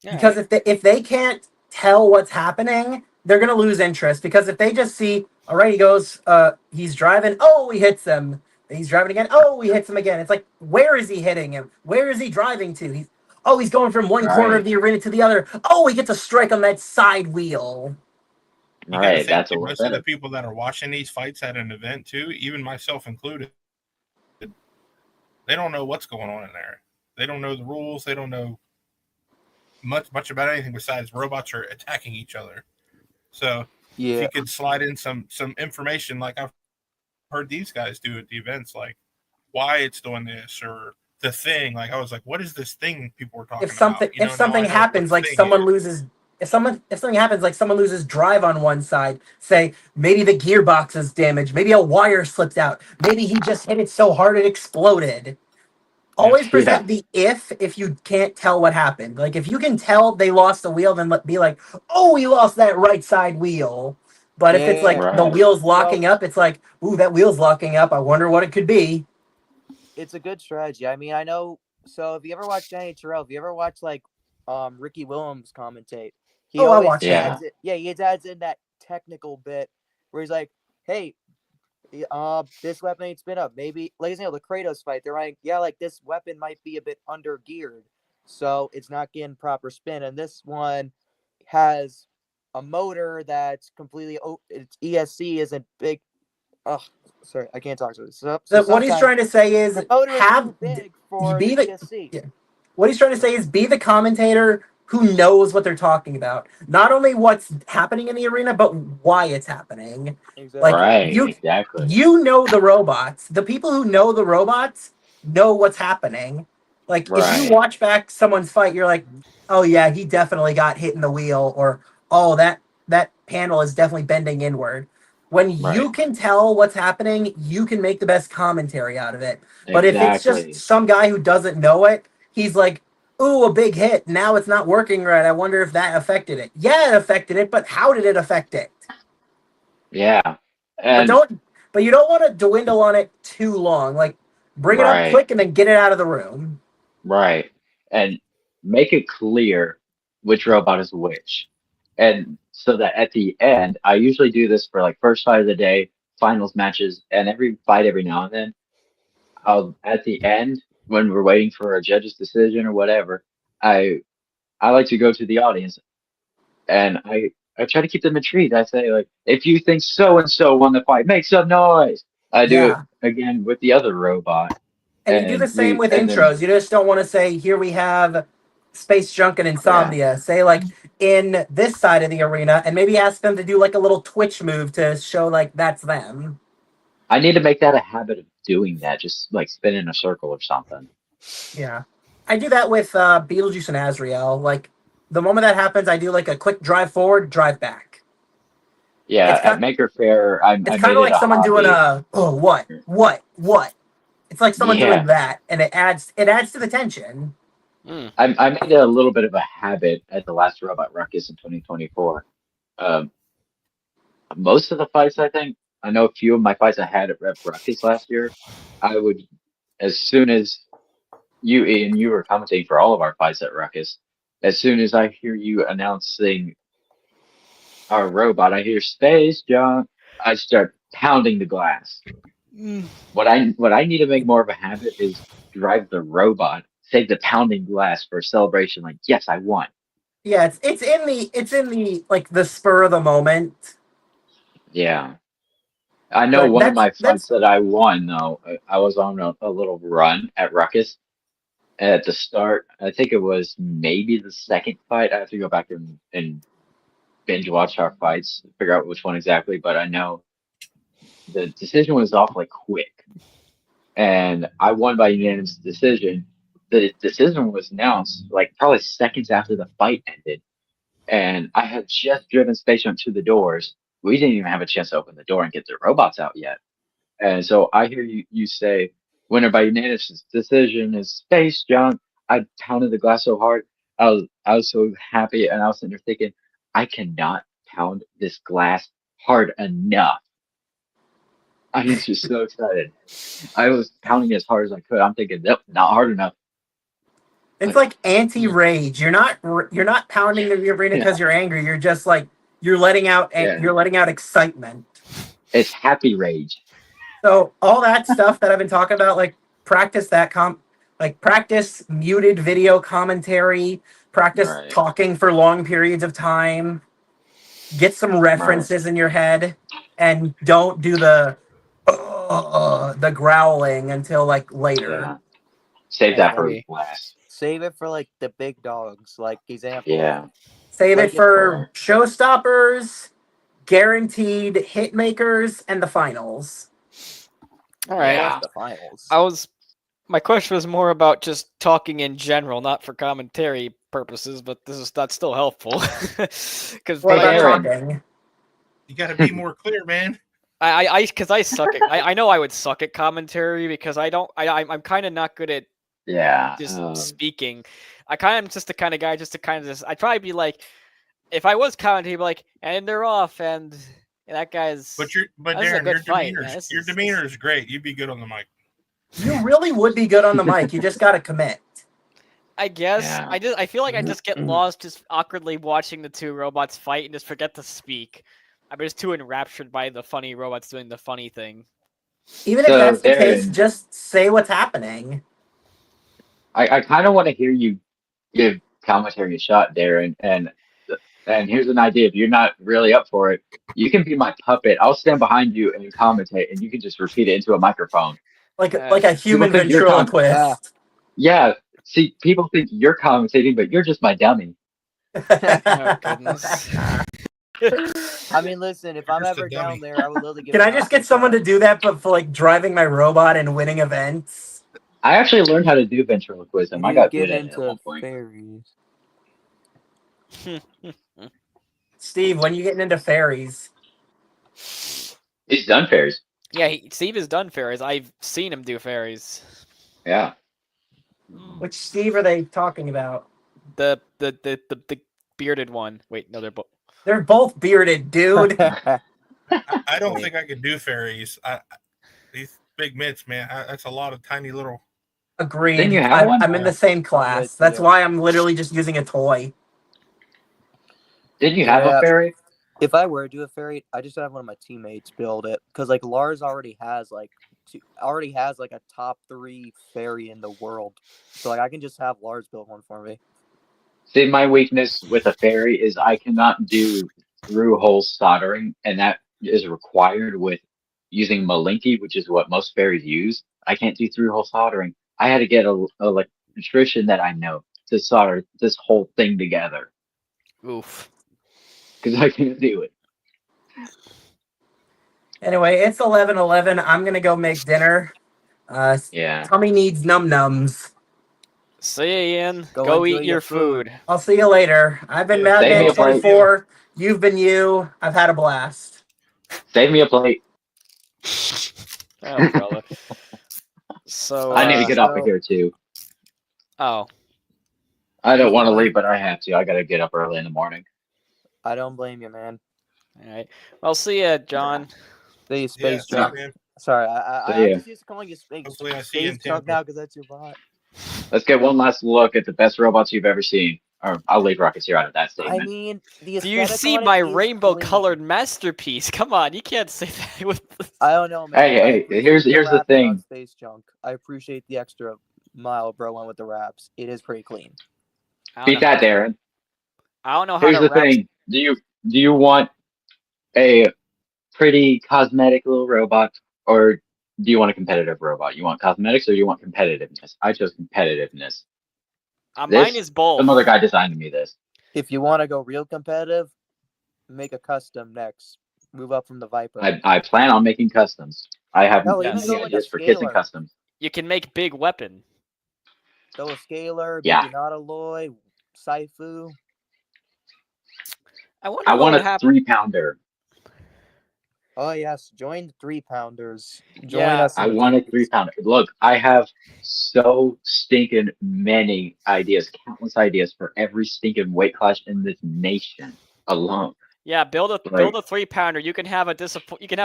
All Because right. if they can't tell what's happening, they're gonna lose interest. Because if they just see, all right, he goes, he's driving, oh, he hits them. He's driving again, oh, he hits him again. It's like, where is he hitting him? Where is he driving to? He's going from one corner of Right. the arena to the other. Oh, he gets a strike on that side wheel. you got to Right. think That's a too, lot most of the better. people that are watching these fights at an event too, even myself included, they don't know what's going on in there. They don't know the rules. They don't know much about anything besides robots are attacking each other. So if Yeah. you could slide in some information like I've heard these guys do at the events, like why it's doing this or the thing. Like I was like, what is this thing people were talking about? If Now something I know what happens, the like thing is. if something happens, like someone loses drive on one side, say maybe the gearbox is damaged, maybe a wire slipped out, maybe he just hit it so hard it exploded. Yeah. Always Yeah. present the if you can't tell what happened. Like if you can tell they lost the wheel, then be like, oh, he lost that right side wheel. But if it's Yeah. like the Right. wheel's Well, locking up, it's like, ooh, that wheel's locking up. I wonder what it could be. it's a good strategy. I mean, I know. So if you ever watch Danny Terrell, if you ever watch like Ricky Williams commentate, he Oh, I always watched Yeah. adds it. Yeah, he adds in that technical bit where he's like, "Hey, this weapon ain't spin up. Maybe, like, you know, the Kratos fight. They're like, yeah, like this weapon might be a bit under geared, so it's not getting proper spin. And this one has a motor that's completely its ESC isn't big. Oh, sorry, I can't talk to it. So What he's sometimes trying to say is the motor is have too big for be the the ESC. yeah. What he's trying to say is be the commentator who knows what they're talking about. Not only what's happening in the arena, but why it's happening. Like Exactly. Right. Exactly. you know the robots. The people who know the robots know what's happening. Like if you Right. watch back someone's fight, you're like, oh yeah, he definitely got hit in the wheel, or oh that panel is definitely bending inward. When you Right. can tell what's happening, you can make the best commentary out of it. But if it's just Exactly. some guy who doesn't know it, he's like, ooh, a big hit. Now it's not working right. I wonder if that affected it. Yeah, it affected it, but how did it affect it? Yeah. But And you don't want to dwindle on it too long. Like bring it up right. quick and then get it out of the room. Right. And make it clear which robot is which. And so that at the end, I usually do this for like first fight of the day, finals matches, and every fight every now and then. I'll at the end when we're waiting for a judge's decision or whatever, I like to go to the audience and I try to keep them intrigued. I say like, if you think so and so won the fight, make some noise. I do it Yeah. again with the other robot, And you do the same with and then intros. You just don't want to say, here we have Space Junk and yeah. Insomnia. Say like in this side of the arena and maybe ask them to do like a little Twitch move to show like that's them. I need to make that a habit of doing that, just like spin in a circle or something. Yeah. I do that with Beetlejuice and Azrael. Like the moment that happens, I do like a quick drive forward, drive back. Yeah, It's at kind Maker Faire, I it's kind made of it like a someone doing hobby. a oh what. It's like someone doing Yeah, that, and it adds to the tension. Hmm. I made it a little bit of a habit at the last Robot Ruckus in 2024. Um, most of the fights, I think, I know a few of my fights I had at Rep Ruckus last year, I would, as soon as you, Ian, you were commentating for all of our fights at Ruckus, as soon as I hear you announcing our robot, I hear Space Junk, I start pounding the glass. What I need to make more of a habit is drive the robot, save the pounding glass for a celebration. Like, yes, I won. Yeah, it's in the like the spur of the moment. Yeah, I know But one of that's my fights that's that I won though. I was on a little run at Ruckus at the start. I think it was maybe the second fight. I have to go back and binge watch our fights, figure out which one exactly. But I know the decision was awfully quick, and I won by unanimous decision. The decision was announced like probably seconds after the fight ended, and I had just driven Space Jump to the doors. We didn't even have a chance to open the door and get the robots out yet. And so I hear you say, winner by unanimous decision is Space Jump. I pounded the glass so hard. I was so happy, and I was sitting there thinking, I cannot pound this glass hard enough. I was just so excited. I was pounding as hard as I could. I'm thinking, nope, not hard enough. it's But like anti-rage. You're not pounding the arena yeah, because you're angry. You're just like you're letting out yeah, excitement. it's happy rage. So all that stuff that I've been talking about, like practice muted video commentary, practice Right, talking for long periods of time, get some right. references in your head, and don't do the growling until like later. Yeah. Save I that for agree. last. Save it for like the big dogs. Like example, Yeah, Save it like if for right. showstoppers, guaranteed hit makers, and the finals. All of right. course Yeah. the finals. My question was more about just talking in general, not for commentary purposes, but that's still helpful. Because What Hey, about Aaron. talking? You got to be more clear, man. because I suck at I know I would suck at commentary because I don't I'm kind of not good at Yeah. just speaking. I kind of am just the kind of guy just to kind of just I'd probably be like if I was commentating, I'd be like and they're off and that guy's But this is a Darren, good fight. Man. This your is demeanor is great. You'd be good on the mic. You really would be good on the mic. You just got to commit. I guess Yeah. I feel like I just get lost just awkwardly watching the two robots fight and just forget to speak. I'm just too enraptured by the funny robots doing the funny thing. Even if So, that's the case, Darren, just say what's happening. I kind of want to hear you give commentary a shot, Darren. And here's an idea: if you're not really up for it, you can be my puppet. I'll stand behind you and commentate, and you can just repeat it into a microphone. Like a People human think you're ventriloquist. Yeah. See, people think you're commentating, but you're just my dummy. Oh goodness. I mean, listen, if I'm Just a ever down dummy. there, I would love to give Can it I an just awesome get someone shot. to do that, but for like driving my robot and winning events? I actually learned how to do ventriloquism. I You got get good at it at into one point. fairies. Steve, when you getting into fairies? He's done fairies. Yeah, Steve has done fairies. I've seen him do fairies. Yeah. Which Steve are they talking about? The bearded one. Wait, no, they're both. They're both bearded, dude. I don't Wait. think I could do fairies. These big mitts, man, that's a lot of tiny little. Agreed. Didn't you have one? I'm in the same class. with That's you. why I'm literally just using a toy. Didn't you have a Yeah. fairy? If I were to do a fairy, I just have one of my teammates build it because like Lars already has like a top 3 fairy in the world, so like I can just have Lars build one for me. See, my weakness with a fairy is I cannot do through-hole soldering, and that is required with using Malinky, which is what most fairies use. I can't do through-hole soldering. I had to get a electrician that I know to solder this whole thing together Oof. because I can't do it. Anyway, it's 11:11. I'm gonna go make dinner. Yeah. Tummy needs num-nums. See you, Ian. Go Go enjoy eat your your food. food. I'll see you later. I've been Yeah, Save me a Madman plate. 24. You've been you. I've had a blast. Save me a plate. Oh, brother. So, I need to get off of so- here too. oh, I don't Who's want to going? leave, but I have to. I got to get up early in the morning. I don't blame you, man. all right. Well, see ya, John. The Yeah, space see, junk. man. Sorry, So, I'm yeah. just used to calling you space Hopefully I see you in junk Tampa. now because that's your bot. Let's get one last look at the best robots you've ever seen. Or I'll leave Rocketeer out of that I statement. mean, the Do you aesthetic see on it my is rainbow-colored clean. masterpiece? Come on, you can't say that with. I don't know, man. Hey, I hey, appreciate here's the rapping thing. on space junk. I appreciate the extra mile bro went with the raps. It is pretty clean. I don't Beat know that, how to- Darren. I don't know how Here's to the rap. thing. Do you want a pretty cosmetic little robot, or do you want a competitive robot? You want cosmetics or you want competitiveness? I chose competitiveness. Mine is both. Some other guy designed me this. If you want to go real competitive, make a custom next. Move up from the Viper. I plan on making customs. I have Hell, Yes. even many go like a ideas for kits and scalar. customs. You can make big weapon. Go a scalar, Yeah. maybe not Alloy, Saifu. I wonder I what want would a happen. 3-pounder. Oh yes, join the 3-pounders. Join Yeah. us. I in the want a groups. 3-pounder. Look, I have so stinking many ideas, countless ideas for every stinking weight class in this nation alone. Yeah, build a Right. 3-pounder. You can have a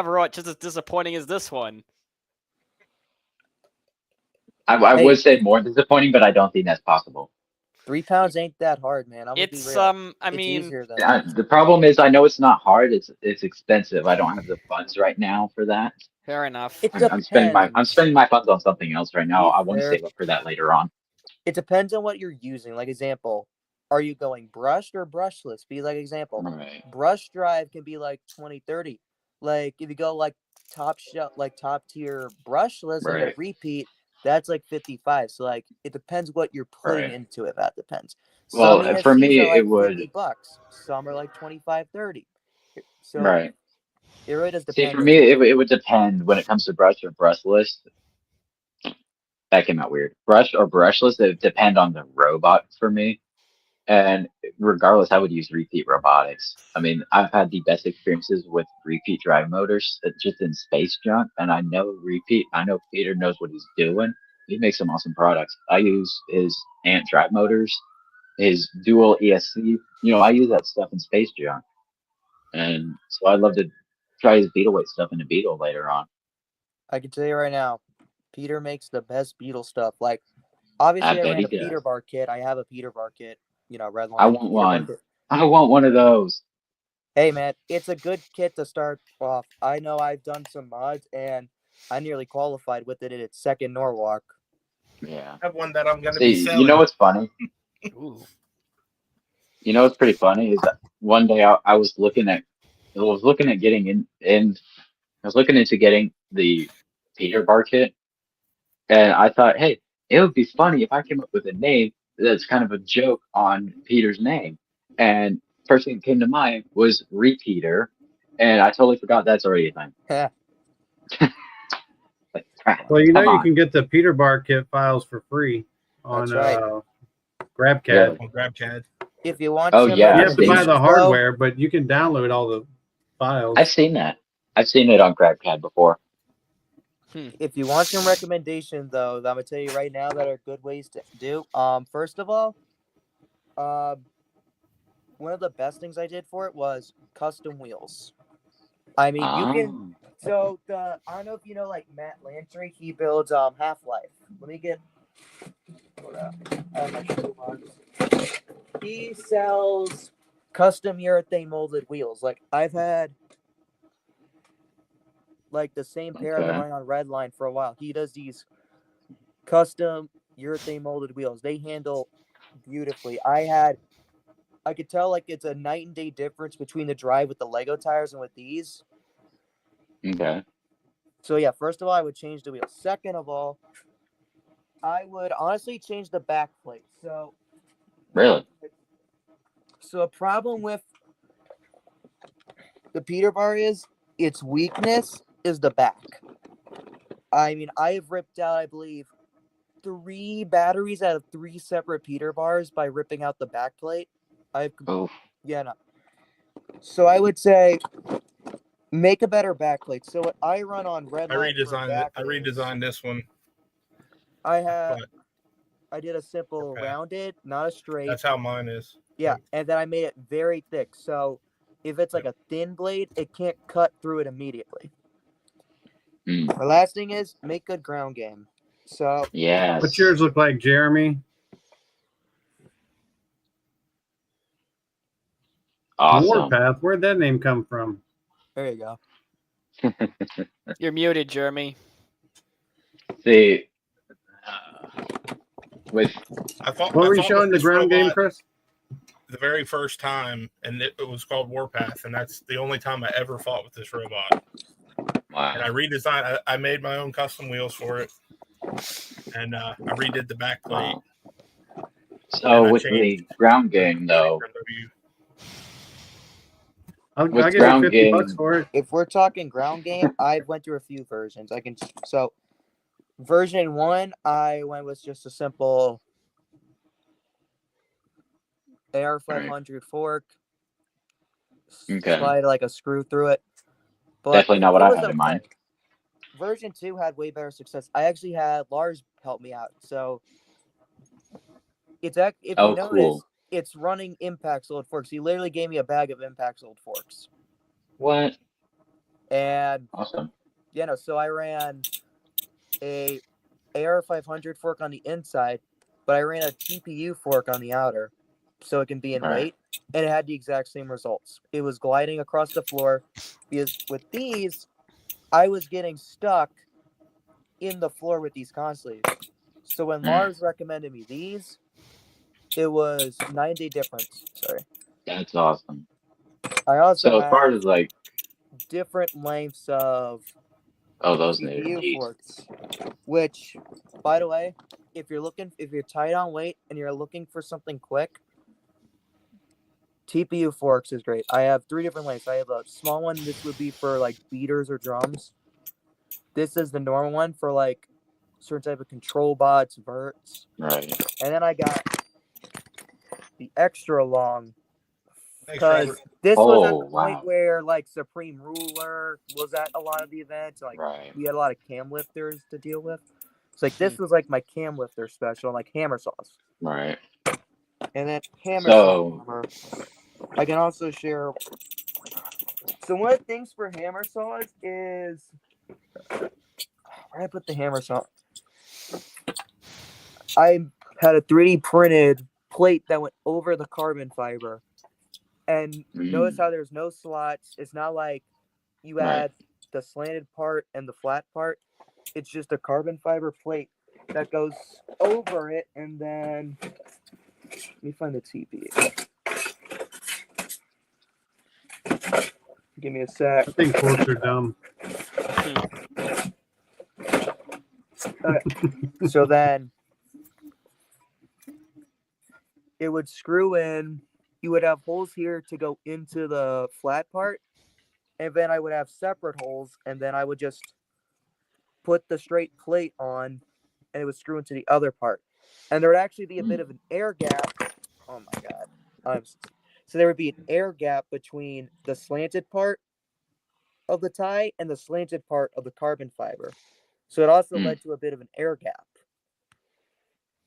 robot just as disappointing as this one. I Hey, would say more disappointing, but I don't think that's possible. 3 pounds ain't that hard, man. I'm gonna be It's real. I It's mean, easier than that. The problem is, I know it's not hard. It's expensive. I don't have the funds right now for that. fair enough. It I'm spending depends. my funds on something else right now. Be I want to fair. save up for that later on. It depends on what you're using. Like example, are you going brushed or brushless? Be like example. Right. Brush drive can be like 20, 30. Like if you go like top tier brushless and you Right. repeat, that's like 55. So like it depends what you're putting Right. into it. That depends. Well, Some for me, ESCs are like it would. $50. Some are like 25, 30. So Right. it really does See, depend. for me, it would depend when it comes to brush or brushless. That came out weird. Brush or brushless, it would depend on the robot for me. And regardless, I would use repeat robotics. I mean, I've had the best experiences with repeat drive motors just in space junk. And I know Peter knows what he's doing. He makes some awesome products. I use his Ant drive motors, his dual ESC. I use that stuff in space junk. And so I'd love to try his Beetle weight stuff in a Beetle later on. I can tell you right now, Peter makes the best beetle stuff. Like, obviously, I bet ran he a does. Peter bar kit. I have a Peter bar kit. Red line. I want Peter bar one. kit. I want one of those. Hey, man, it's a good kit to start off. I know I've done some mods, and I nearly qualified with it in its second Norwalk. Yeah. I have one that I'm going to be See, selling. you know what's funny? Ooh. You know what's pretty funny is that one day I was looking at getting I was looking into getting the Peter bar kit, and I thought, hey, it would be funny if I came up with a name that's kind of a joke on Peter's name. And first thing that came to mind was Repeater, and I totally forgot that's already a thing. Like, Well, you come you on. can get the Peter Bar kit files for free on That's right. GrabCAD. Really? On GrabCAD. If you want Oh, some yeah, You have to buy recommendations, the though, hardware, but you can download all the files. I've seen that. I've seen it on GrabCAD before. if you want some recommendations, though, I'm gonna tell you right now that are good ways to do. First of all, one of the best things I did for it was custom wheels. I mean, you can. So I don't know if you know, like Matt Lantry, he builds Half-Life. Let me get. Hold up. I have my toolbox. He sells custom urethane molded wheels. Like, I've had like the same pair I've been running on Redline for a while. He does these custom urethane molded wheels. They handle beautifully. I could tell like it's a night and day difference between the drive with the Lego tires and with these. Okay. So yeah, first of all, I would change the wheels. Second of all, I would honestly change the back plate. So Really? a problem with the Peter bar is its weakness is the back. I mean, I've ripped out, I believe, 3 batteries out of 3 separate Peter bars by ripping out the back plate. So I would say make a better back plate. So what I run on Redline. I redesigned this one. I did a simple rounded, not a straight. That's how mine is. Yeah, and then I made it very thick. So if it's like a thin blade, it can't cut through it immediately. The last thing is make good ground game. So yes. What's yours look like, Jeremy? Awesome. Warpath. Where'd that name come from? There you go. You're muted, Jeremy. See, what were you showing the ground game, Chris? The very first time, and it was called Warpath, and that's the only time I ever fought with this robot. Wow. And I redesigned. I made my own custom wheels for it, and I redid the back plate. Wow. So with the ground game, though, I'll give you $50 for it. If we're talking ground game, I went through a few versions. Version 1, I went with just a simple AR500 fork. Slide like a screw through it. But definitely not what I had in mind. Version 2 had way better success. I actually had Lars help me out. So if you notice, cool. It's running impact sold forks. He literally gave me a bag of impact sold forks. What? And awesome. So I ran a AR500 fork on the inside, but I ran a TPU fork on the outer, so it can be in weight, and it had the exact same results. It was gliding across the floor, because with these, I was getting stuck in the floor with these constantly. So when Lars recommended me these, it was 9-day difference. Sorry. That's awesome. I also as far as like different lengths of those TPU forks, which, by the way, if you're tight on weight and you're looking for something quick, TPU forks is great. I have 3 different lengths. I have a small one. This would be for like beaters or drums. This is the normal one for like certain type of control bots, verts. Right. And then I got the extra long, because this was at the point where like Supreme Ruler was at a lot of the events. Like we had a lot of cam lifters to deal with. It's like this was like my cam lifter special, like hammer saws. Right. And then hammer saw. I can also share. So one of the things for hammer saws is where did I put the hammer saw? I had a 3D printed plate that went over the carbon fiber. And notice how there's no slots. It's not like you had the slanted part and the flat part. It's just a carbon fiber plate that goes over it. And then, let me find the TP. Give me a sec. I think forks are dumb. So then it would screw in. You would have holes here to go into the flat part. And then I would have separate holes. And then I would just put the straight plate on and it would screw into the other part. And there would actually be a bit of an air gap. Oh my God. So there would be an air gap between the slanted part of the tie and the slanted part of the carbon fiber. So it also led to a bit of an air gap.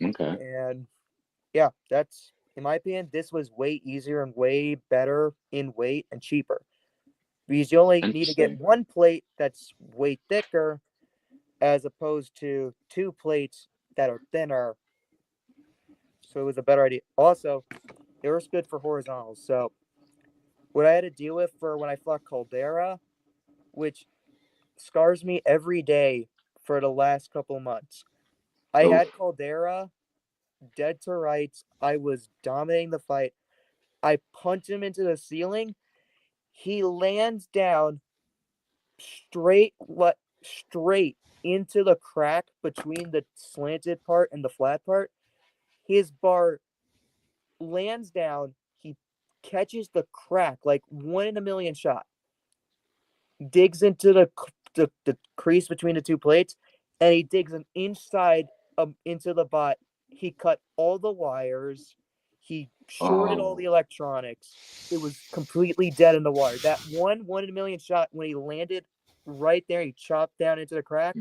Okay. And yeah, that's, in my opinion, this was way easier and way better in weight and cheaper. Because you only need to get one plate that's way thicker as opposed to two plates that are thinner. So it was a better idea. Also, it was good for horizontals. So what I had to deal with for when I fought Caldera, which scars me every day for the last couple months. I had Caldera dead to rights. I was dominating the fight. I punch him into the ceiling. He lands down straight into the crack between the slanted part and the flat part. His bar lands down. He catches the crack like 1 in a million shot. Digs into the crease between the two plates, and he digs an inside into the bot. He cut all the wires. He shorted all the electronics. It was completely dead in the water. That one in a million shot, when he landed right there, he chopped down into the crack,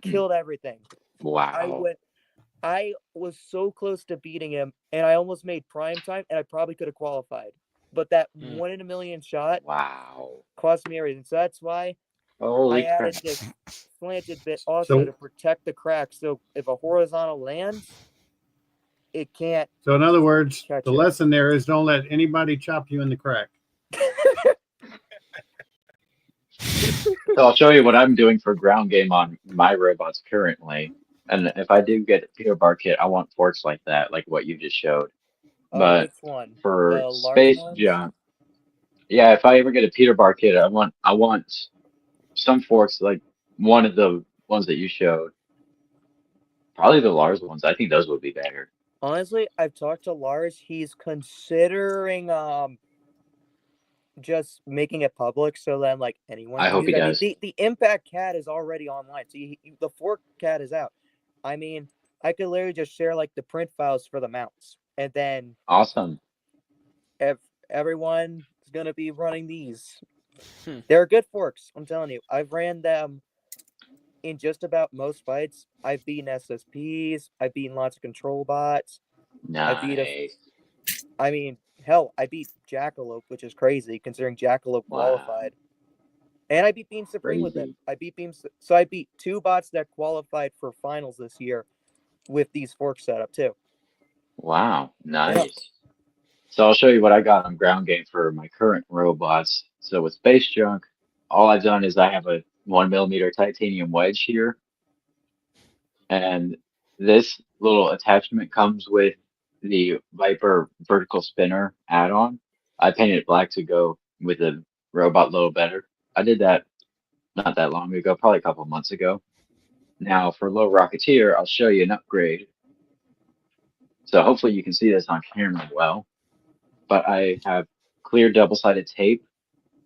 killed everything. Wow. I was so close to beating him, and I almost made prime time, and I probably could have qualified. But that 1 in a million shot cost me everything. So that's why I added this slanted bit also to protect the crack. So if a horizontal lands, it can't. So in other words, the lesson there is don't let anybody chop you in the crack. So I'll show you what I'm doing for ground game on my robots currently. And if I do get a Peter Bar kit, I want forks like that, like what you just showed. But which one? for The space junk, yeah, if I ever get a Peter Bar kit, I want some forks like one of the ones that you showed. Probably the Lars ones. I think those would be better. Honestly, I've talked to Lars. He's considering just making it public so then like anyone I can hope use he it. does. The Impact CAD is already online. So the fork CAD is out. I mean, I could literally just share like the print files for the mounts, and then Awesome. Everyone is gonna be running these. They're good forks. I'm telling you. I've ran them in just about most fights. I've beaten SSPs. I've beaten lots of control bots. Nice. I mean, hell, I beat Jackalope, which is crazy considering Jackalope qualified. And I beat Beam Supreme with it. I beat So I beat 2 bots that qualified for finals this year with these forks set up too. Wow, nice. Yeah. So I'll show you what I got on ground game for my current robots. So with space junk, all I've done is I have a 1mm titanium wedge here. And this little attachment comes with the Viper vertical spinner add-on. I painted it black to go with the robot a little better. I did that not that long ago, probably a couple months ago. Now for Low Rocketeer, I'll show you an upgrade. So hopefully you can see this on camera well. But I have clear double-sided tape,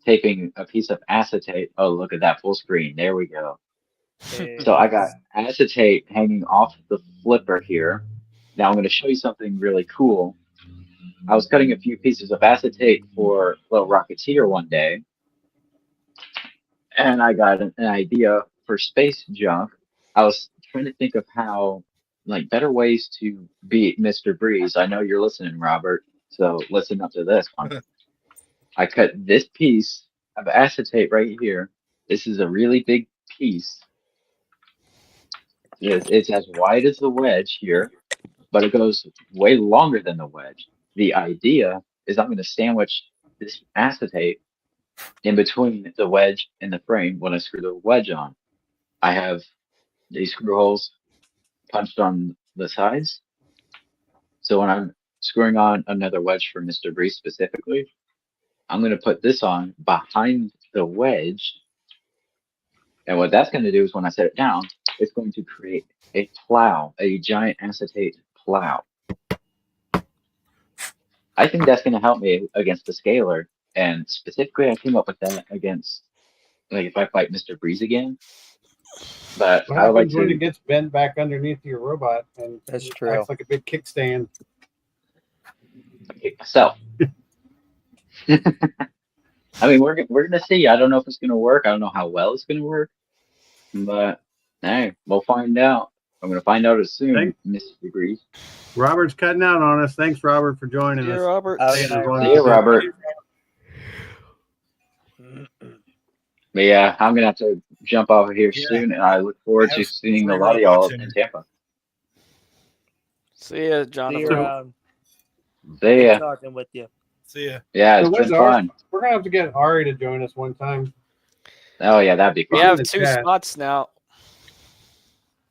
taping a piece of acetate. Oh, look at that full screen. There we go. So I got acetate hanging off the flipper here. Now I'm going to show you something really cool. I was cutting a few pieces of acetate for Little Rocketeer one day, and I got an idea for space junk. I was trying to think of how, like, better ways to beat Mr. Breeze. I know you're listening, Robert, so listen up to this one. I cut this piece of acetate right here. This is a really big piece. It's as wide as the wedge here, but it goes way longer than the wedge. The idea is I'm going to sandwich this acetate in between the wedge and the frame when I screw the wedge on. I have these screw holes punched on the sides. So when I'm screwing on another wedge for Mr. Breeze specifically, I'm going to put this on behind the wedge. And what that's going to do is when I set it down, it's going to create a plow, a giant acetate plow. I think that's going to help me against the scalar. And specifically, I came up with that against, like, if I fight Mr. Breeze again. But What I would like happens when to. it gets bent back underneath your robot and That's it true. acts like a big kickstand? Kick myself. I mean, we're gonna see. I don't know if it's gonna work. I don't know how well it's gonna work, but hey, we'll find out. I'm gonna find out as soon, Mr. Breeze. Robert's cutting out on us. Thanks, Robert, for joining See you, us. Robert. Oh, Saying yeah, as long as See you, it's- Robert. But yeah, I'm gonna have to jump off of here Yeah. soon, and I look forward to Have seeing a 3 lot of y'all robots in in. Tampa. See ya, See Jonathan. you around. See Good ya. talking with you. See ya. Yeah, So it's where's been Ari? fun. We're gonna have to get Ari to join us one time. Oh yeah, that'd be We fun. have the 2 chat. spots now.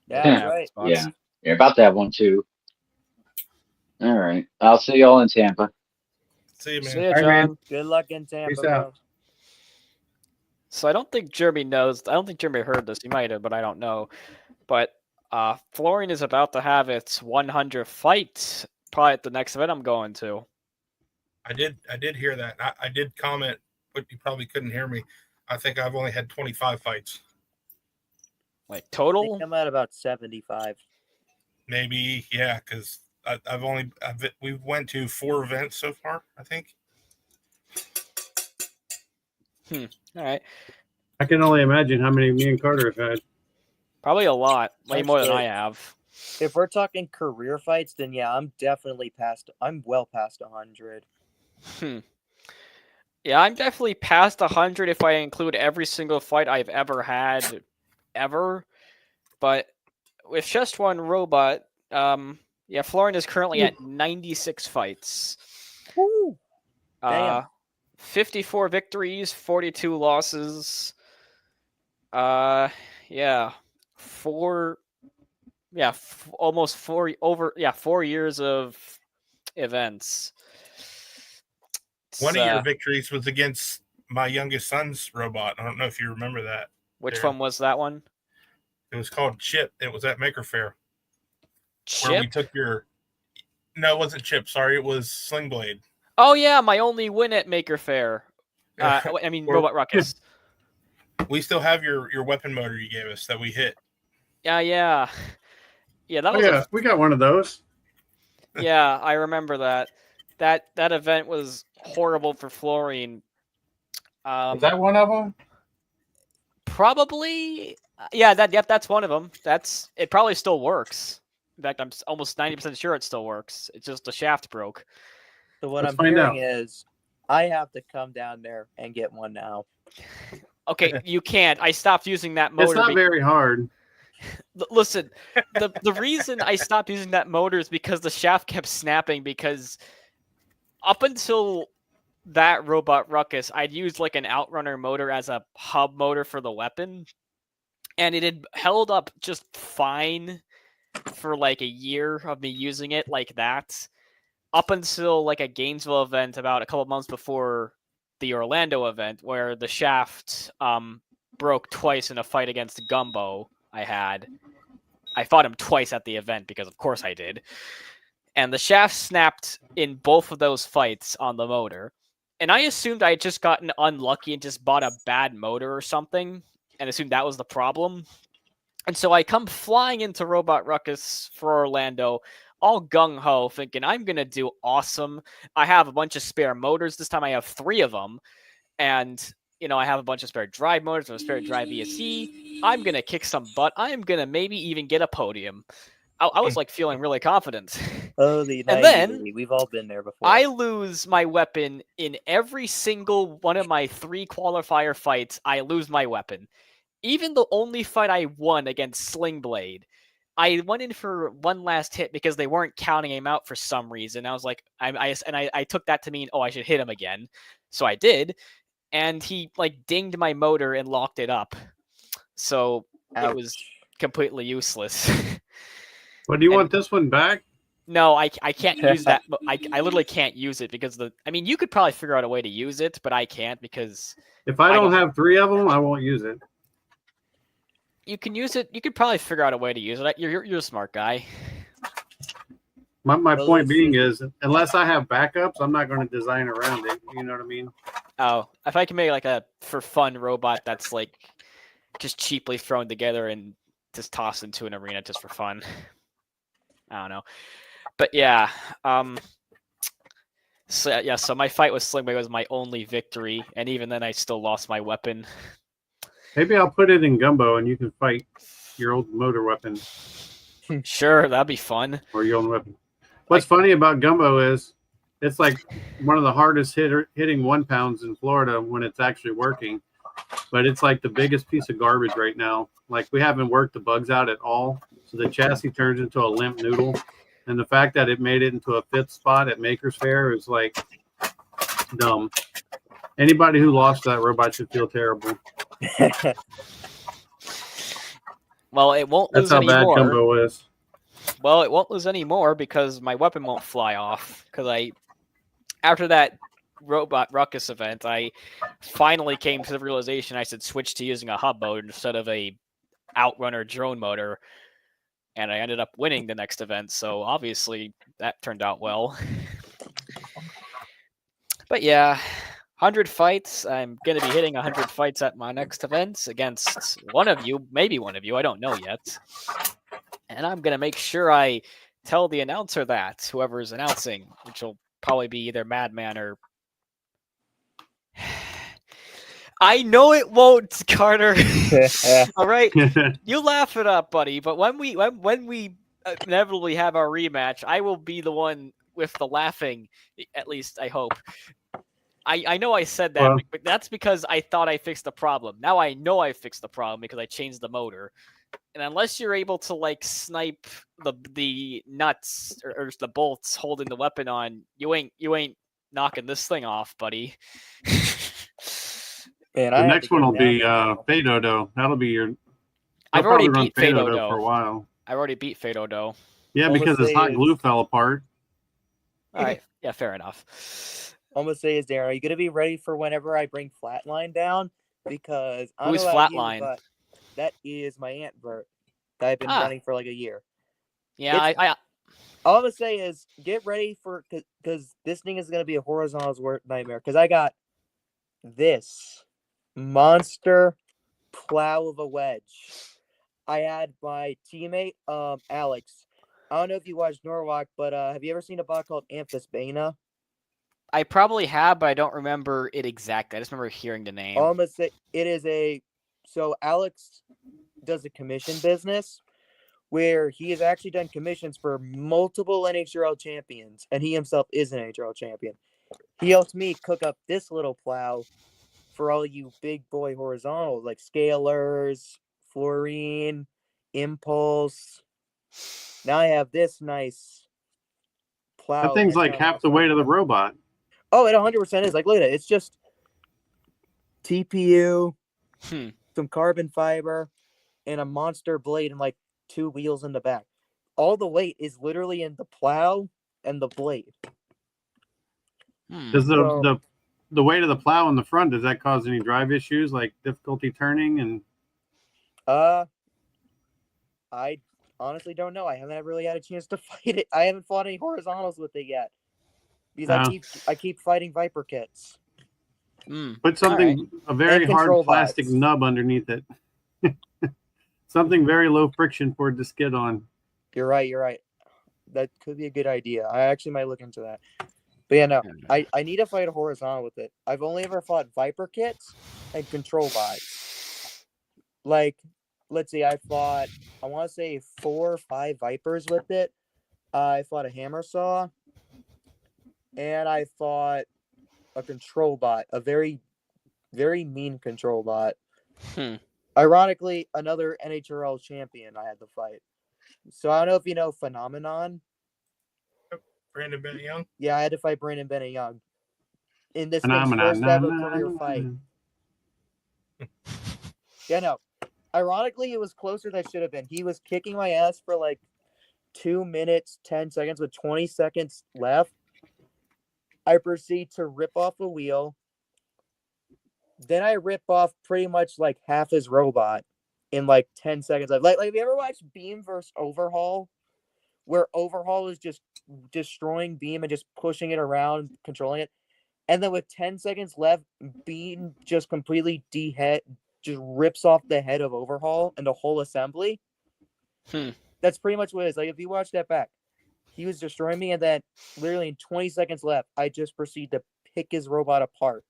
Yeah, Yeah. that's right. Spots. Yeah, you're about to have one too. All right, I'll see y'all in Tampa. See you, man. See ya, All right, John. man. Good luck in Tampa, Peace bro. out. So I don't think Jeremy knows. I don't think Jeremy heard this. He might have, but I don't know. But Florian is about to have its 100th fight. Probably at the next event I'm going to. I did hear that. I did comment, but you probably couldn't hear me. I think I've only had 25 fights. Like I think total? I'm at about 75. Maybe, yeah, because we went to 4 events so far, I think. All right. I can only imagine how many me and Carter have had. Probably a lot. Way more than I Actually, have. If we're talking career fights, then yeah, I'm definitely past. I'm well past 100. Yeah, I'm definitely past 100 if I include every single fight I've ever had, ever. But with just one robot, yeah, Florian is currently at 96 fights. Woo! Damn. 54 victories, 42 losses. Yeah, almost 4 years of events. One of your victories was against my youngest son's robot. I don't know if you remember that. Which Darren. one was that one? It was called Chip. It was at Maker Faire. Where we Chip? took your. No, it wasn't Chip. Sorry, it was Sling Blade. Oh yeah, my only win at Maker Faire. I mean, Robot Ruckus. We still have your weapon motor you gave us that we hit. Yeah. That Oh was yeah, we got one of those. Yeah, I remember that. That event was horrible for Florian. Is that one of them? Probably. Yeah, that's one of them. It probably still works. In fact, I'm almost 90% sure it still works. It's just the shaft broke. So what Let's I'm find hearing out. is I have to come down there and get one now. Okay, you can't. I stopped using that motor. It's not very hard. Listen, the reason I stopped using that motor is because the shaft kept snapping. Because up until that Robot Ruckus, I'd used like an Outrunner motor as a hub motor for the weapon, and it had held up just fine for like a year of me using it like that, up until like a Gainesville event about a couple months before the Orlando event, where the shaft broke twice in a fight against Gumbo. I fought him twice at the event because of course I did. And the shaft snapped in both of those fights on the motor. And I assumed I had just gotten unlucky and just bought a bad motor or something and assumed that was the problem. And so I come flying into Robot Ruckus for Orlando, all gung-ho, thinking I'm going to do awesome. I have a bunch of spare motors. This time I have 3 of them. And, I have a bunch of spare drive motors, a spare drive VSE. I'm going to kick some butt. I'm going to maybe even get a podium. I was like feeling really confident. Holy And naivety. then We've all been there before. I lose my weapon in every single one of my 3 qualifier fights. I lose my weapon. Even the only fight I won against Sling Blade, I went in for one last hit because they weren't counting him out for some reason. I was like, I took that to mean, oh, I should hit him again. So I did, and he like dinged my motor and locked it up. So it was completely useless. Well, do you And- want this one back? No, I can't use that. I literally can't use it because you could probably figure out a way to use it, but I can't because If I don't have 3 of them, I won't use it. you can use it. You could probably figure out a way to use it. You're a smart guy. My Well, point let's being see. is, unless I have backups, I'm not going to design around it. You know what I mean? Oh, if I can make like a for fun robot that's like just cheaply thrown together and just tossed into an arena just for fun. I don't know. But yeah, so my fight with Slingbait was my only victory, and even then I still lost my weapon. Maybe I'll put it in Gumbo and you can fight your old motor weapon Sure, that'd be fun. or your own weapon. What's funny about Gumbo is it's like one of the hardest hitting 1-pounds in Florida when it's actually working. But it's like the biggest piece of garbage right now. Like we haven't worked the bugs out at all. So the chassis turns into a limp noodle. And the fact that it made it into a 5th spot at Maker's Fair is like dumb. Anybody who lost that robot should feel terrible. Well, it won't That's lose how bad anymore. Gumbo is. Well, it won't lose anymore because my weapon won't fly off. Because after that robot ruckus event, I finally came to the realization I should switch to using a hub mode instead of a outrunner drone motor, and I ended up winning the next event. So obviously that turned out well. But yeah, 100 fights. I'm gonna be hitting 100 fights at my next event against one of you, maybe one of you. I don't know yet. And I'm gonna make sure I tell the announcer that whoever's announcing, which will probably be either Madman or. I know it won't, Carter. All right, you laugh it up, buddy. But when we inevitably have our rematch, I will be the one with the laughing. At least I hope. I know I said that, Well, but that's because I thought I fixed the problem. Now I know I fixed the problem because I changed the motor. And unless you're able to like snipe the nuts or the bolts holding the weapon on, you ain't knocking this thing off, buddy. Man, the I have next to one get will be down there. Fadodo. That'll be your. I've They'll already probably beat run Fadodo for a while. I already beat Fadodo. Yeah, Almost because his say hot is- glue fell apart. All right, yeah, fair enough. I'm gonna say is, Darren, are you gonna be ready for whenever I bring Flatline down? Because I don't Who's know about you, Flatline? but that is my Antvert that I've been running for like a year. Yeah, All I'm gonna say is get ready for because this thing is gonna be a horizontals nightmare. Because I got this monster plow of a wedge. I had my teammate Alex. I don't know if you watched Norwalk, but have you ever seen a bot called Amphisbana? I probably have, but I don't remember it exactly. I just remember hearing the name. All I'm gonna say it is so Alex does a commission business where he has actually done commissions for multiple NHRL champions, and he himself is an NHRL champion. He helped me cook up this little plow for all you big boy horizontals like Scalers, Fluorine, Impulse. Now I have this nice plow. That thing's like half the weight of the robot. Oh, it 100% is. Like, look at it. It's just TPU, some carbon fiber, and a monster blade and like 2 wheels in the back. All the weight is literally in the plow and the blade. Does the weight of the plow in the front, does that cause any drive issues like difficulty turning? And I honestly don't know. I haven't really had a chance to fight it. I haven't fought any horizontals with it yet. Because I keep fighting Viper kits. Put something, a very hard plastic bots. nub underneath it. Something very low friction for it to skid on. You're right. That could be a good idea. I actually might look into that. But yeah, no, I need to fight a horizontal with it. I've only ever fought Viper kits and control bots. Like, let's see, I want to say 4 or 5 Vipers with it. I fought a hammer saw. And I fought a control bot, a very, very mean control bot. Ironically, another NHRL champion I had to fight. So I don't know if you know Phenomenon. Brandon Bennett Young. Yeah, I had to fight Brandon Bennett Young in this thing's Phenomenon. first ever career fight. Yeah, no. Ironically, it was closer than it should have been. He was kicking my ass for like 2 minutes, 10 seconds with 20 seconds left. I proceed to rip off a wheel. Then I rip off pretty much like half his robot in like 10 seconds. Like have you ever watched Beam versus Overhaul? Where Overhaul is just destroying Beam and just pushing it around, controlling it. And then with 10 seconds left, Beam just completely just rips off the head of Overhaul and the whole assembly. That's pretty much what it is. Like, if you watch that back, he was destroying me, and then literally in 20 seconds left, I just proceed to pick his robot apart.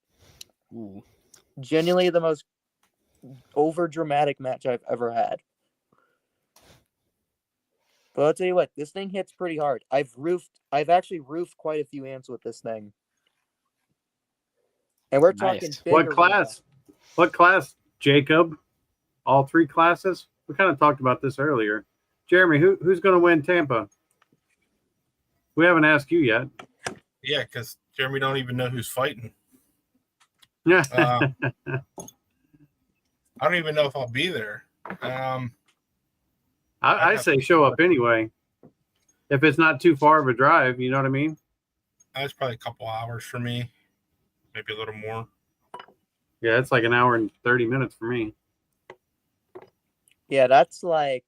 Ooh. Genuinely the most over-dramatic match I've ever had. But I'll tell you what, this thing hits pretty hard. I've actually roofed quite a few ants with this thing. And we're talking big What arena. class? What class, Jacob? All 3 classes? We kind of talked about this earlier. Jeremy, who's going to win Tampa? We haven't asked you yet. Yeah, because Jeremy don't even know who's fighting. Yeah. I don't even know if I'll be there. I say show up anyway. If it's not too far of a drive, you know what I mean? That's probably a couple hours for me, maybe a little more. Yeah, it's like an hour and 30 minutes for me. Yeah, that's like,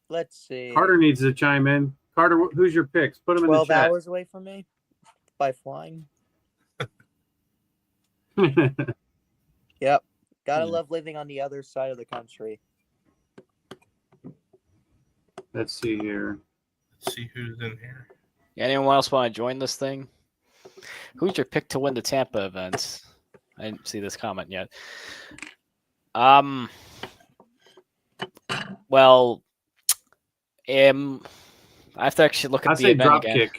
let's see. Carter needs to chime in. Carter, who's your picks? Put them in the 12 chat. hours away from me by flying. Yep. Gotta love living on the other side of the country. Let's see here. Let's see who's in here. Yeah, anyone else want to join this thing? Who's your pick to win the Tampa events? I didn't see this comment yet. Well, I have to actually look at the event again. Dropkick.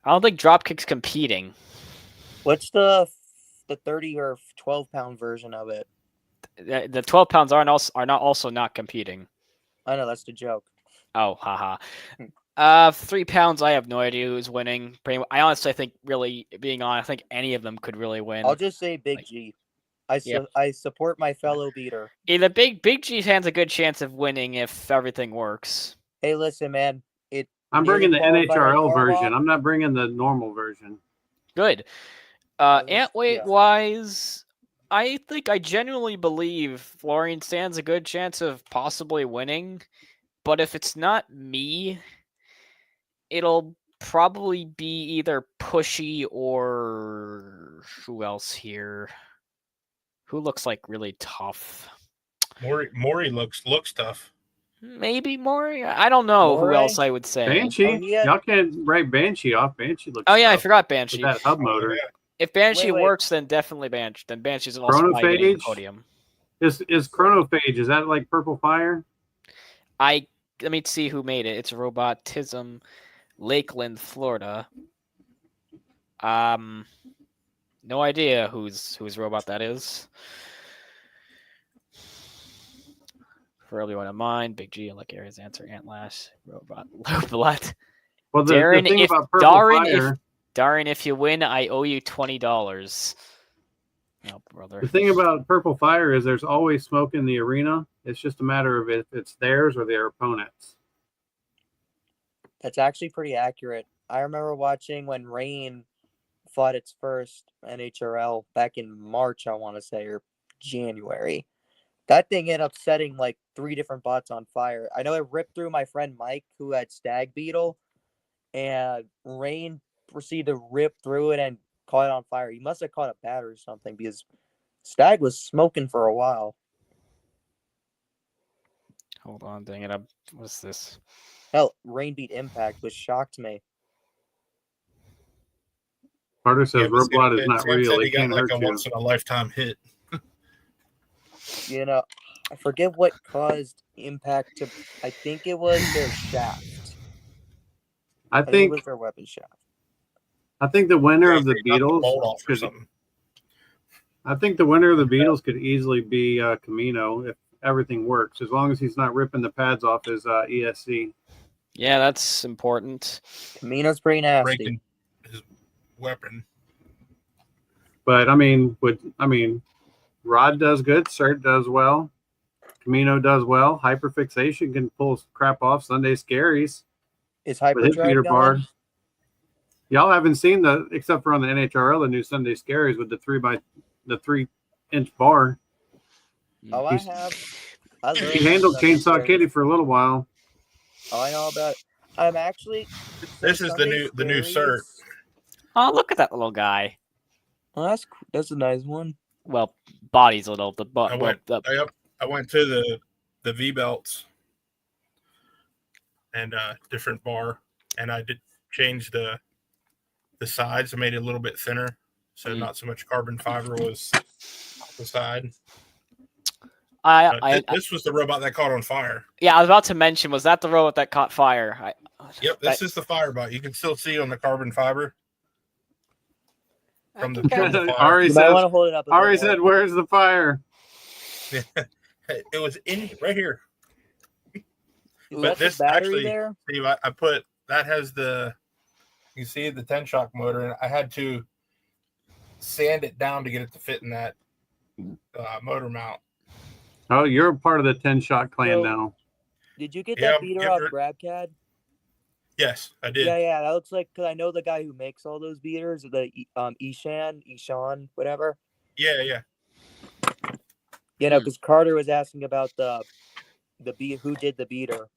I don't think Dropkick's competing. What's the 30 or 12-pound version of it? The 12 pounds are not competing. I know, that's the joke. Oh, haha. 3 pounds, I have no idea who's winning. I honestly think, really, being honest, I think any of them could really win. I'll just say Big G. I support my fellow beater. The Big G stands a good chance of winning if everything works. Hey, listen, man. I'm bringing the NHRL version. I'm not bringing the normal version. Good. Ant weight wise, I think I genuinely believe Florian stands a good chance of possibly winning. But if it's not me, it'll probably be either Pushy or who else here? Who looks like really tough? Maury looks tough. Maybe Maury? I don't know who else I would say. Banshee? Y'all can't write Banshee off. Banshee looks Oh, yeah, tough I forgot Banshee. with that hub motor. If Banshee works, then definitely Banshee. Then Banshee's also Chronophage? the podium. Is Chronophage, is that like Purple Fire? Let me see who made it. It's Robotism, Lakeland, Florida. No idea whose robot that is. For everyone in mind, Big G, like Aries answer, Antlash, Robot, Lobot. Well, the Darren, thing if about Purple Darren, Fire, if you win, I owe you $20. Oh, brother. the thing about Purple Fire is there's always smoke in the arena. It's just a matter of if it's theirs or their opponents. That's actually pretty accurate. I remember watching when Rain fought its first NHRL back in March, I want to say, or January. That thing ended up setting like 3 different bots on fire. I know it ripped through my friend Mike, who had Stag Beetle, and Rain proceeded to rip through it and caught it on fire. He must have caught a bat or something because Stag was smoking for a while. Hold on, dang it. What's this? Hell, Rain beat Impact, which shocked me. Carter says Robot is not real. He It can't got like hurt a you. once in a lifetime hit. You know, I forget what caused Impact to. I think it was their shaft. I think it was their weapon shaft. I think the winner of the Knocked the bolt Beatles off or something. I think the winner of the Beatles could easily be Camino everything works as long as he's not ripping the pads off his ESC. Yeah, that's important. Camino's pretty nasty. Breaking his weapon. But I mean, Rod does good. Cert does well. Camino does well. Hyperfixation can pull crap off. Sunday Scaries Is with his hyperdrive beater going? bar. Y'all haven't seen except for on the NHRL, the new Sunday Scaries with the 3-inch bar. Oh, I have. I He learned handled Sunday Chainsaw Scaries. Kitty for a little while. Oh, I know about. I'm actually. This is the new cert. Oh, look at that little guy. Oh, that's a nice one. Well, body's little. I went to the V belts and different bar, and I did change the sides. I made it a little bit thinner, so not so much carbon fiber was the side. This was the robot that caught on fire. Yeah, I was about to mention, was that the robot that caught fire? Yep, this is the firebot. You can still see on the carbon fiber from the fire. Ari You might want to hold it up. Ari said, "Where's the fire?" It was in right here. But this actually, there? Steve, I put that has you see the 10 shock motor, and I had to sand it down to get it to fit in that motor mount. Oh, you're a part of the 10 shock clan now. Did you get that beater off GrabCAD? Yes, I did. Yeah, that looks like, because I know the guy who makes all those beaters, the Ishan, whatever. Yeah. You know, because Carter was asking about the who did the beater.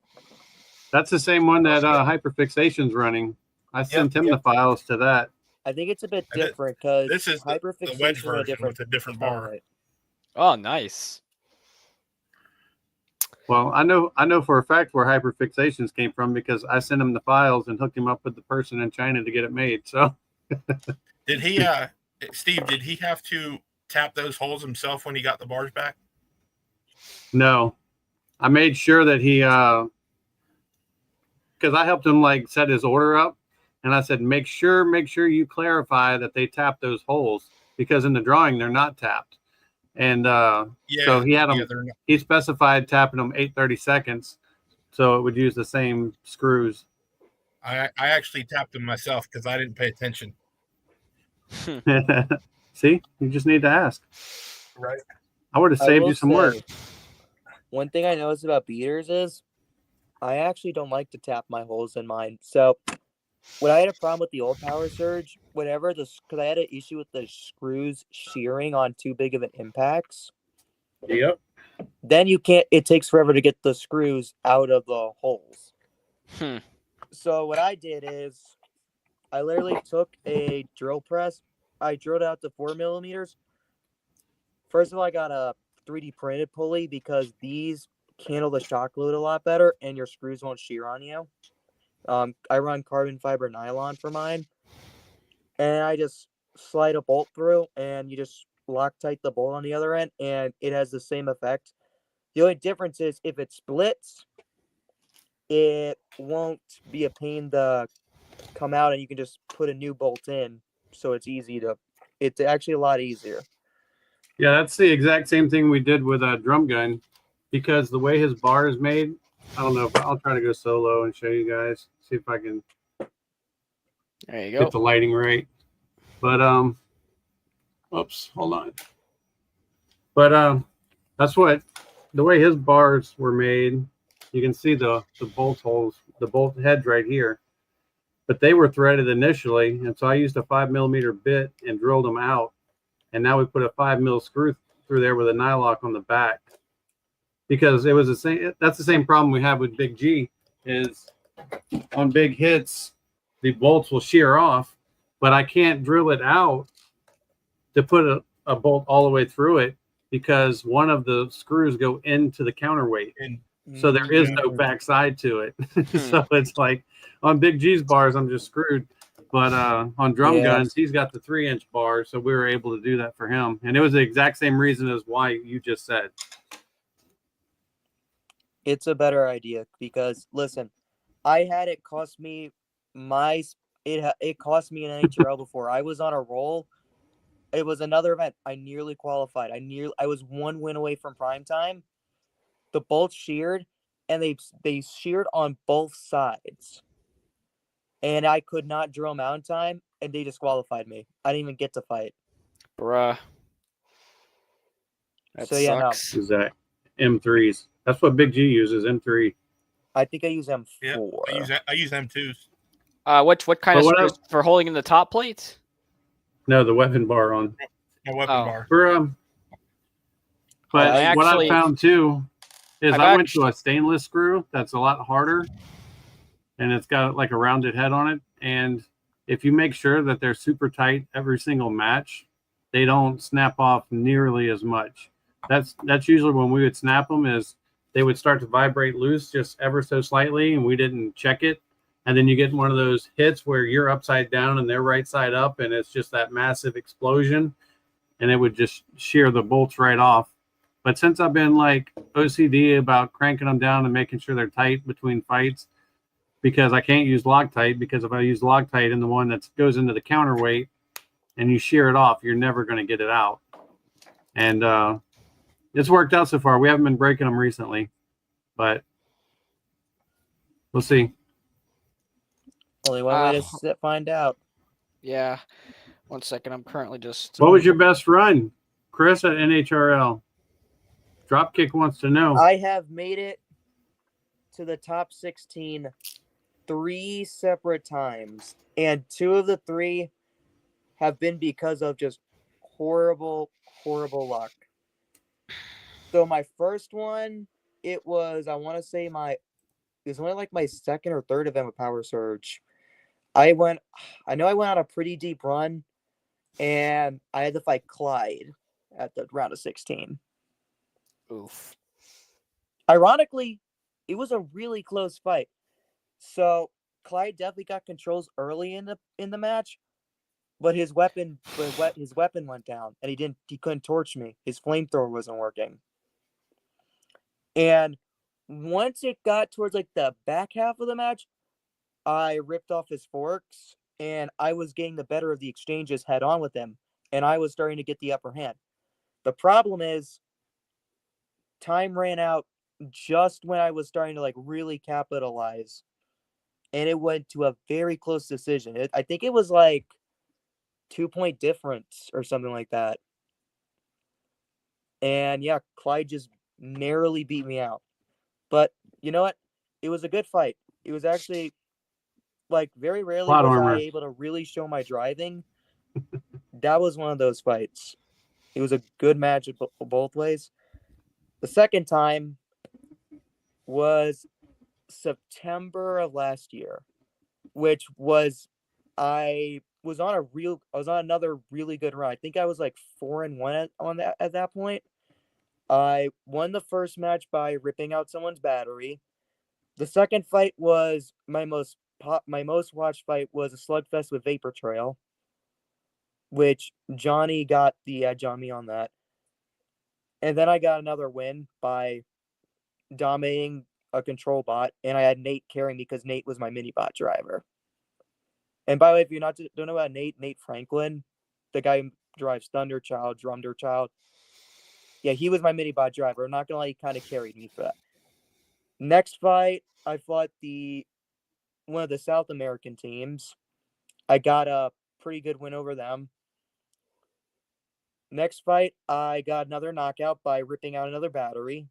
That's the same one that Hyperfixation's running. I sent him the files to that. I think it's a bit different because this is the wedge version with a different bar. Oh, nice. Well, I know for a fact where Hyperfixations came from because I sent him the files and hooked him up with the person in China to get it made. So, did he, Steve? Did he have to tap those holes himself when he got the bars back? No, I made sure that he, because I helped him set his order up, and I said make sure you clarify that they tap those holes because in the drawing they're not tapped. And so he had them. He specified tapping them 8/30 seconds, so it would use the same screws. I actually tapped them myself because I didn't pay attention. See, you just need to ask. Right. I would have saved you some work. One thing I noticed about beaters is I actually don't like to tap my holes in mine. So when I had a problem with the old Power Surge, because I had an issue with the screws shearing on too big of an impacts. Yep. Then it takes forever to get the screws out of the holes. So what I did is I literally took a drill press. I drilled out to 4 millimeters. First of all, I got a 3D printed pulley because these handle the shock load a lot better and your screws won't shear on you. I run carbon fiber nylon for mine, and I just slide a bolt through, and you just Loctite the bolt on the other end, and it has the same effect. The only difference is if it splits, it won't be a pain to come out, and you can just put a new bolt in, so it's actually a lot easier. Yeah, that's the exact same thing we did with a drum gun, because the way his bar is made, I don't know, but I'll try to go solo and show you guys. See if I can get the lighting right. But oops, hold on. But that's what the way his bars were made. You can see the bolt holes, the bolt heads right here. But they were threaded initially, and so I used a 5 millimeter bit and drilled them out. And now we put a 5 mil screw through there with a nylock on the back. Because it was the same. That's the same problem we have with Big G. Is on big hits, the bolts will shear off, but I can't drill it out to put a bolt all the way through it because one of the screws go into the counterweight. So there is no backside to it. So it's like on Big G's bars, I'm just screwed. But on drum guns, he's got the 3-inch bar, so we were able to do that for him. And it was the exact same reason as why you just said. It's a better idea because listen, I had it cost me it cost me an NHRL before. I was on a roll. It was another event. I nearly qualified. I was one win away from prime time, the bolts sheared, and they sheared on both sides, and I could not drill them out in time, and they disqualified me. I didn't even get to fight. Bruh. That So yeah, no. sucks. Is that M3s? That's what Big G uses, M3. I think I use M4. Yeah, I use M2s. What kind But of what screws for holding in the top plates? No, the weapon bar on. My weapon Oh. bar. But I what actually- I found too is I've I went to a stainless screw that's a lot harder, and it's got like a rounded head on it. And if you make sure that they're super tight every single match, they don't snap off nearly as much. That's usually when we would snap them, is they would start to vibrate loose just ever so slightly, and we didn't check it. And then you get one of those hits where you're upside down and they're right side up, and it's just that massive explosion, and it would just shear the bolts right off. But since I've been like OCD about cranking them down and making sure they're tight between fights, because I can't use Loctite, because if I use Loctite in the one that goes into the counterweight and you shear it off, you're never going to get it out. And it's worked out so far. We haven't been breaking them recently, but we'll see. Only one way to find out. Yeah. 1 second. I'm currently just. What was your best run, Chris, at NHRL? Dropkick wants to know. I have made it to the top 16 3 separate times, and 2 of the 3 have been because of just horrible luck. So my first one, it was, I want to say it was only like my second or third event with Power Surge. I know I went on a pretty deep run, and I had to fight Clyde at the round of 16. Oof. Ironically, it was a really close fight. So Clyde definitely got controls early in the match, but his weapon went down, and he couldn't torch me. His flamethrower wasn't working. And once it got towards like the back half of the match, I ripped off his forks, and I was getting the better of the exchanges head on with him, and I was starting to get the upper hand. The problem is time ran out just when I was starting to like really capitalize, and it went to a very close decision. I think it was like 2-point difference or something like that. And yeah, Clyde just narrowly beat me out. But you know what? It was a good fight. It was actually like very rarely Plot was armor. I able to really show my driving. That was one of those fights. It was a good match both ways. The second time was September of last year, which was I was on another really good run. I think I was like 4-1 at that point. I won the first match by ripping out someone's battery. The second fight was my most watched fight was a slugfest with Vapor Trail, which Johnny got the edge on me on that. And then I got another win by dominating a control bot, and I had Nate carrying me because Nate was my mini bot driver. And by the way, if you don't know about Nate Franklin, the guy who drives Thunderchild, Drumderchild, yeah, he was my mini bot driver. I'm not gonna lie, he kind of carried me for that. Next fight, I fought one of the South American teams. I got a pretty good win over them. Next fight, I got another knockout by ripping out another battery.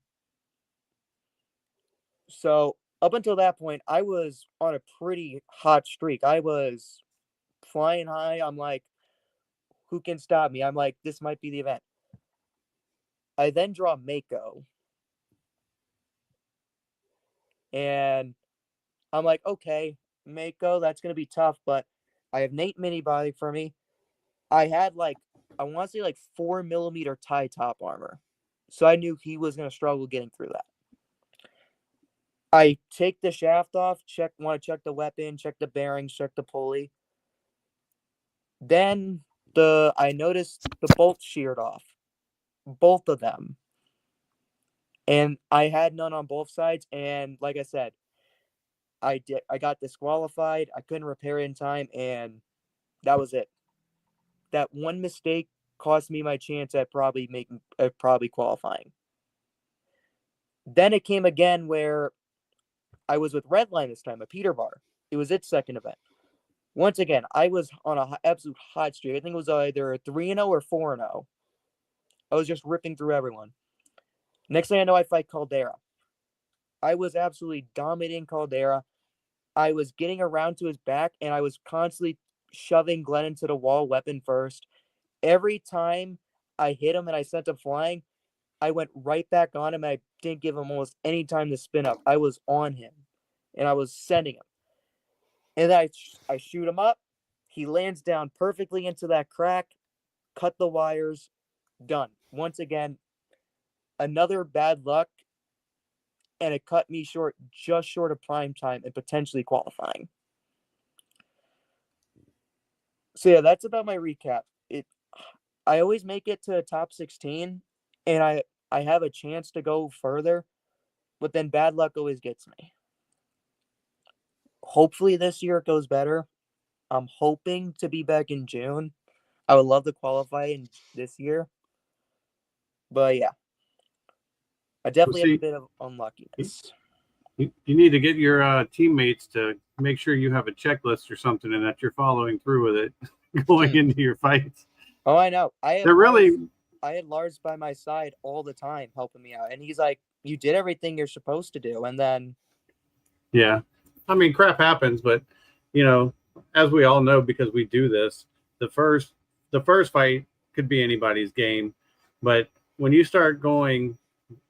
So up until that point, I was on a pretty hot streak. I was flying high. I'm like, who can stop me? I'm like, this might be the event. I then draw Mako. And I'm like, okay, Mako, that's going to be tough, but I have Nate mini body for me. I had like, I want to say like 4mm tie top armor. So I knew he was going to struggle getting through that. I take the shaft off, want to check the weapon, check the bearings, check the pulley. Then I noticed the bolts sheared off, both of them. And I had none on both sides. And like I said, I got disqualified. I couldn't repair it in time, and that was it. That one mistake cost me my chance at probably qualifying. Then it came again where I was with Redline this time, a Peter Bar. It was its second event. Once again, I was on an absolute hot streak. I think it was either 3-0 or 4-0. I was just ripping through everyone. Next thing I know, I fight Caldera. I was absolutely dominating Caldera. I was getting around to his back, and I was constantly shoving Glenn into the wall, weapon first. Every time I hit him and I sent him flying, I went right back on him, and I didn't give him almost any time to spin up. I was on him, and I was sending him. And then I shoot him up. He lands down perfectly into that crack, cut the wires, done. Once again, another bad luck, and it cut me short, just short of prime time and potentially qualifying. So yeah, that's about my recap. I always make it to top 16, and I have a chance to go further, but then bad luck always gets me. Hopefully this year it goes better. I'm hoping to be back in June. I would love to qualify in this year. But yeah, I definitely have a bit of unluckiness. You need to get your teammates to make sure you have a checklist or something and that you're following through with it going into your fights. Oh, I know. I had Lars by my side all the time helping me out. And he's like, you did everything you're supposed to do. And then. Yeah. I mean, crap happens, but, as we all know, because we do this, the first fight could be anybody's game. But when you start going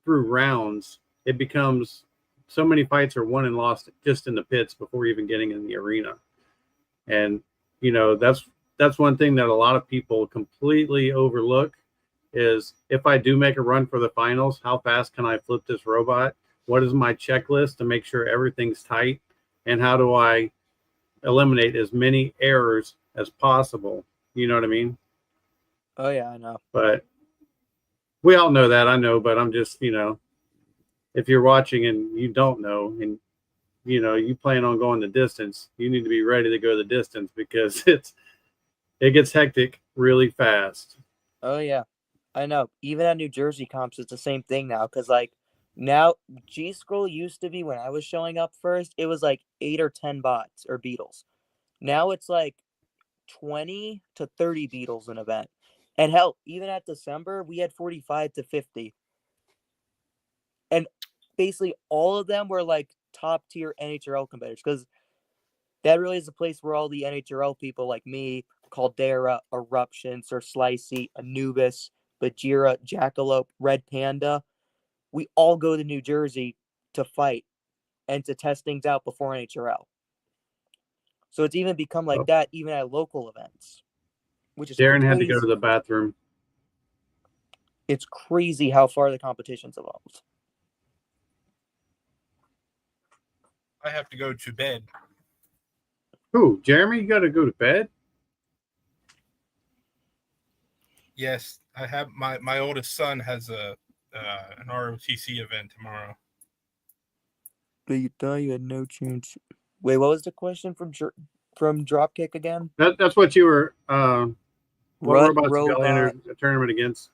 through rounds, it becomes so many fights are won and lost just in the pits before even getting in the arena. And, that's one thing that a lot of people completely overlook is if I do make a run for the finals, how fast can I flip this robot? What is my checklist to make sure everything's tight? And how do I eliminate as many errors as possible? You know what I mean? Oh, yeah, I know. But we all know that. I know, but I'm just, if you're watching and you don't know and, you plan on going the distance, you need to be ready to go the distance because it gets hectic really fast. Oh, yeah. I know. Even at New Jersey comps, it's the same thing now. Because, now G-Scroll used to be, when I was showing up first, it was 8 or 10 bots or beetles. Now it's 20 to 30 beetles an event. And hell, even at December, we had 45 to 50. And basically all of them were top tier NHRL competitors, because that really is the place where all the NHRL people like me, Caldera, Eruption, Sir Slicey, Anubis, Bajira, Jackalope, Red Panda, we all go to New Jersey to fight and to test things out before NHRL. So it's even become that even at local events, which is Darren crazy. had to go to the bathroom. It's crazy how far the competition's evolved. I have to go to bed. Who, Jeremy? You got to go to bed? Yes, I have. My oldest son has an ROTC event tomorrow. But you thought you had no chance. Wait, what was the question from Dropkick again? That's what you were. What robots did you enter a tournament against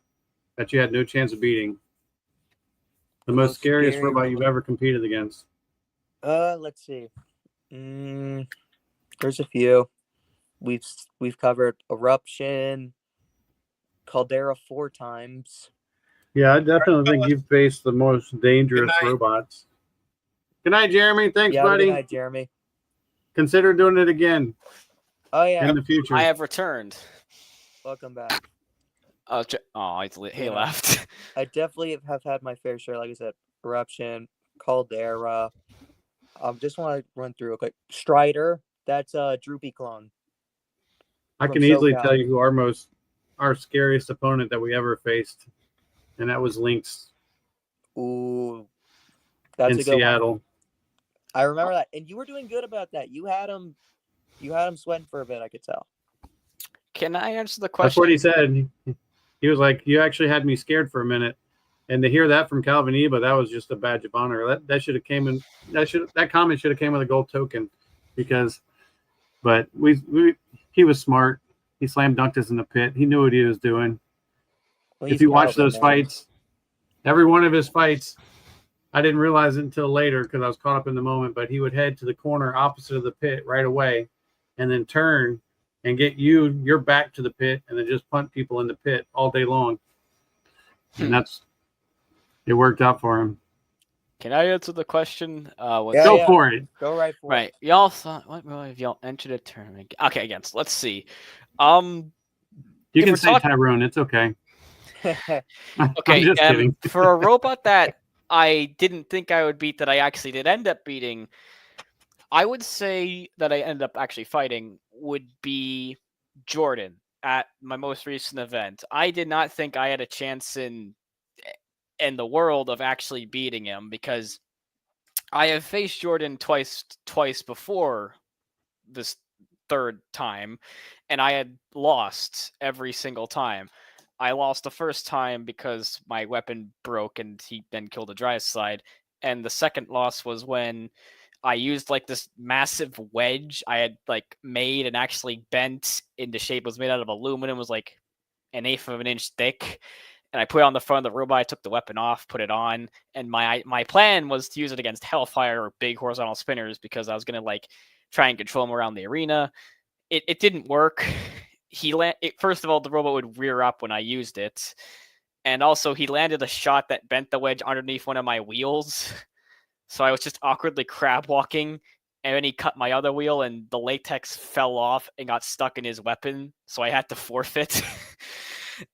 that you had no chance of beating? The most scariest robot you've ever competed against. Let's see. There's a few. We've covered Eruption, Caldera 4 times. Yeah, I definitely think you've faced the most dangerous robots. Good night, Jeremy. Thanks, buddy. Good night, Jeremy. Consider doing it again. Oh, yeah. In the future. I have returned. Welcome back. He left. I definitely have had my fair share. Like I said, Eruption, Caldera. Just want to run threw real quick. Strider, that's a Droopy clone. I can easily tell you who our scariest opponent that we ever faced, and that was Lynx. Ooh, that's in a good Seattle. One. I remember that, and you were doing good about that. You had him sweating for a bit. I could tell. Can I answer the question? That's what he said. He was like, "You actually had me scared for a minute." And to hear that from Calvin Eba, that was just a badge of honor. That should have came in. That comment should have came with a gold token, but he was smart. He slam dunked us in the pit. He knew what he was doing. Well, if you watch those fights, every one of his fights, I didn't realize it until later because I was caught up in the moment, but he would head to the corner opposite of the pit right away and then turn and get your back to the pit and then just punt people in the pit all day long. And it worked out for him. Can I answer the question? Go for it. Go right for it. Right. Y'all thought, what have y'all entered a tournament? Okay, against. Let's see. You can say Tyrone. It's okay. Okay. I'm just kidding. For a robot that I didn't think I would beat, that I actually did end up beating, I would say that I ended up actually fighting would be Jordan at my most recent event. I did not think I had a chance in the world of actually beating him because I have faced Jordan twice before this third time, and I had lost every single time. I lost the first time because my weapon broke and he then killed a dry slide. And the second loss was when I used like this massive wedge I had like made and actually bent into shape. It was made out of aluminum. It was like 1/8 of an inch thick. And I put it on the front of the robot. I took the weapon off, put it on. And my plan was to use it against Hellfire or big horizontal spinners because I was going to like try and control him around the arena. It didn't work. First of all, the robot would rear up when I used it. And also, he landed a shot that bent the wedge underneath one of my wheels. So I was just awkwardly crab walking. And then he cut my other wheel, and the latex fell off and got stuck in his weapon. So I had to forfeit.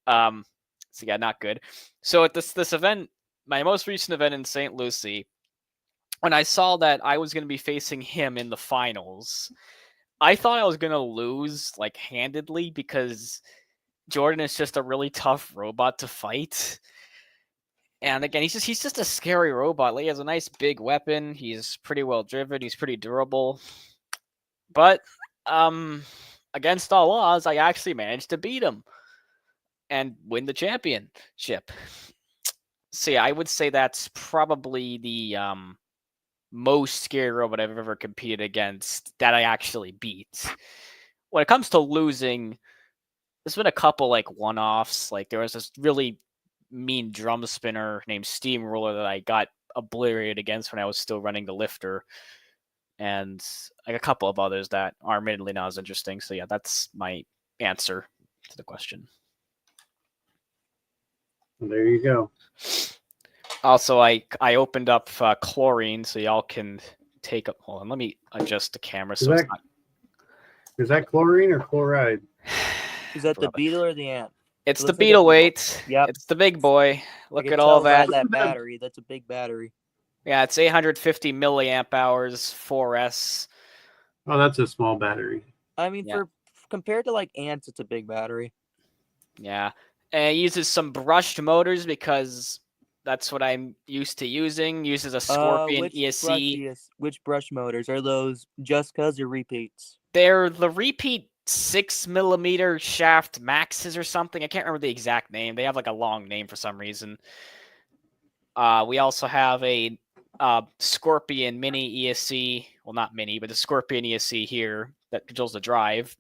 So yeah, not good. So at this event, my most recent event in St. Lucie, when I saw that I was going to be facing him in the finals, I thought I was going to lose like handedly because Jordan is just a really tough robot to fight. And again, he's just a scary robot. Like, he has a nice big weapon. He's pretty well driven. He's pretty durable. But against all odds, I actually managed to beat him and win the championship. So yeah, I would say that's probably the most scary robot I've ever competed against that I actually beat. When it comes to losing, there's been a couple like one-offs. Like there was this really mean drum spinner named Steamroller that I got obliterated against when I was still running the lifter, and like a couple of others that are admittedly not as interesting. So yeah, that's my answer to the question. There you go. Also, I opened up chlorine so y'all can take up. Hold on, let me adjust the camera. So is that chlorine or chloride? Is that the beetle or the ant? It's the beetle weight. Yep. It's the big boy. Look at all all that. That battery. That's a big battery. Yeah, it's 850 milliamp hours, 4S. Oh, that's a small battery. I mean, for compared to like ants, it's a big battery. Yeah, and it uses some brushed motors because that's what I'm used to using. Uses a Scorpion ESC. Which brush motors are those? Just cause or repeats? They're the repeat 6mm shaft maxes or something. I can't remember the exact name. They have like a long name for some reason. We also have a Scorpion mini ESC. Well, not mini, but the Scorpion ESC here that controls the drive.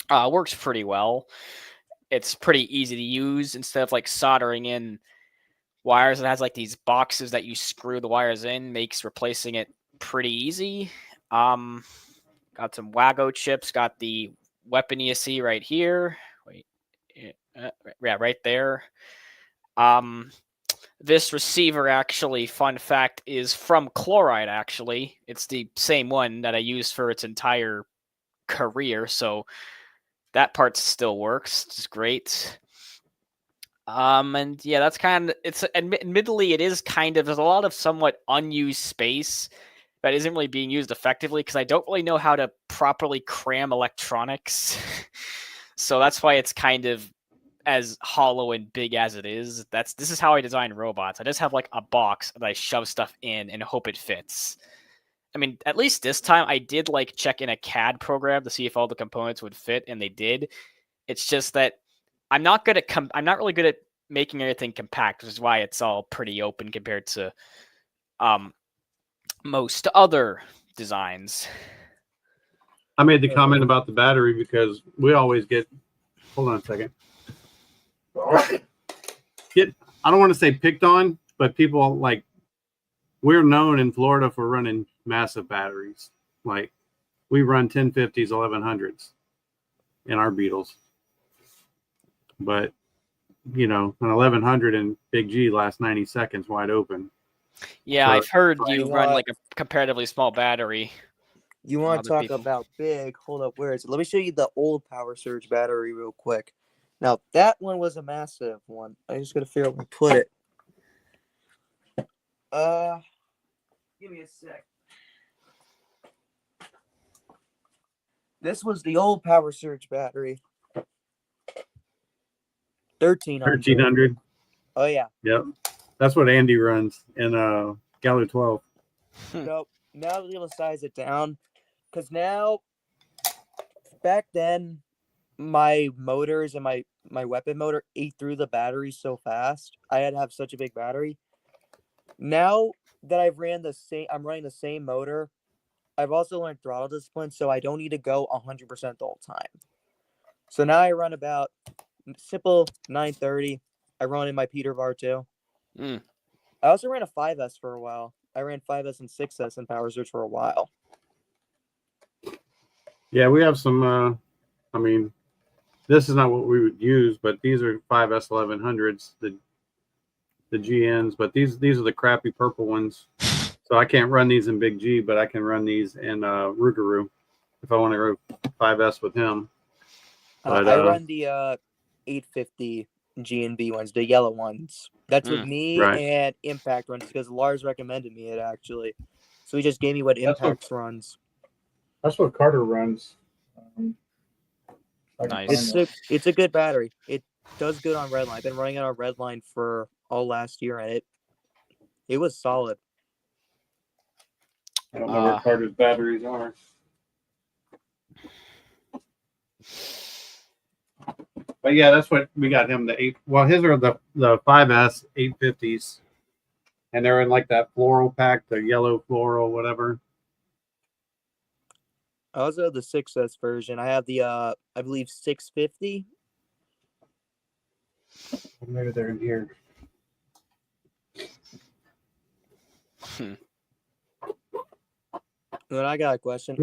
Works pretty well. It's pretty easy to use. Instead of like soldering in wires, it has like these boxes that you screw the wires in. Makes replacing it pretty easy. Got some Wago chips. Got the weapon ESC right here. Wait, yeah, right there. This receiver, actually, fun fact, is from Chloride, actually. It's the same one that I used for its entire career, so that part still works. It's great. And yeah, that's kind of, it's admittedly, it is kind of, there's a lot of somewhat unused space that isn't really being used effectively because I don't really know how to properly cram electronics. So that's why it's kind of as hollow and big as it is. This is how I design robots. I just have like a box that I shove stuff in and hope it fits. I mean, at least this time I did like check in a CAD program to see if all the components would fit, and they did. It's just that I'm not really good at making everything compact, which is why it's all pretty open compared to most other designs. I made the comment about the battery because we always get. Hold on a second. I don't want to say picked on, but people like we're known in Florida for running massive batteries. Like we run 1050s, 1100s in our Beetles. But, you know, an 1100 in Big G lasts 90 seconds wide open. Yeah, So- I've heard you You run want- like a comparatively small battery. You want Other to talk people. about big? Hold up, where is it? Let me show you the old Power Surge battery real quick. Now that one was a massive one. I just gotta figure out where to put it. Give me a sec. This was the old Power Surge battery. 1300. 1300. Oh yeah. Yep. That's what Andy runs in Gallo 12. Nope. Now we'll be able to size it down. Because now, back then, my motors and my weapon motor ate through the battery so fast. I had to have such a big battery. Now that I'm running the same motor, I've also learned throttle discipline, so I don't need to go 100% the whole time. So now I run about simple 930. I run in my Peterbilt too. Mm. I also ran a 5S for a while. I ran 5S and 6S in Power Surge for a while. Yeah, we have some, I mean, this is not what we would use, but these are 5S 1100s, the GNs, but these are the crappy purple ones. So I can't run these in Big G, but I can run these in Rougarou if I want to go 5S with him. But, I run the 850 G&B ones, the yellow ones. That's what me right. and Impact runs, because Lars recommended me it, actually. So he just gave me what Impact runs. That's what Carter runs. Nice. It's a good battery. It does good on Redline. I've been running it on Redline for all last year, and it was solid. I don't know where Carter's batteries are. But yeah, that's what we got him the 8. Well, his are the 5S 850s, and they're in like that floral pack, the yellow floral, whatever. I also have the 6S version. I have the I believe 650. Maybe they're in here. And I got a question.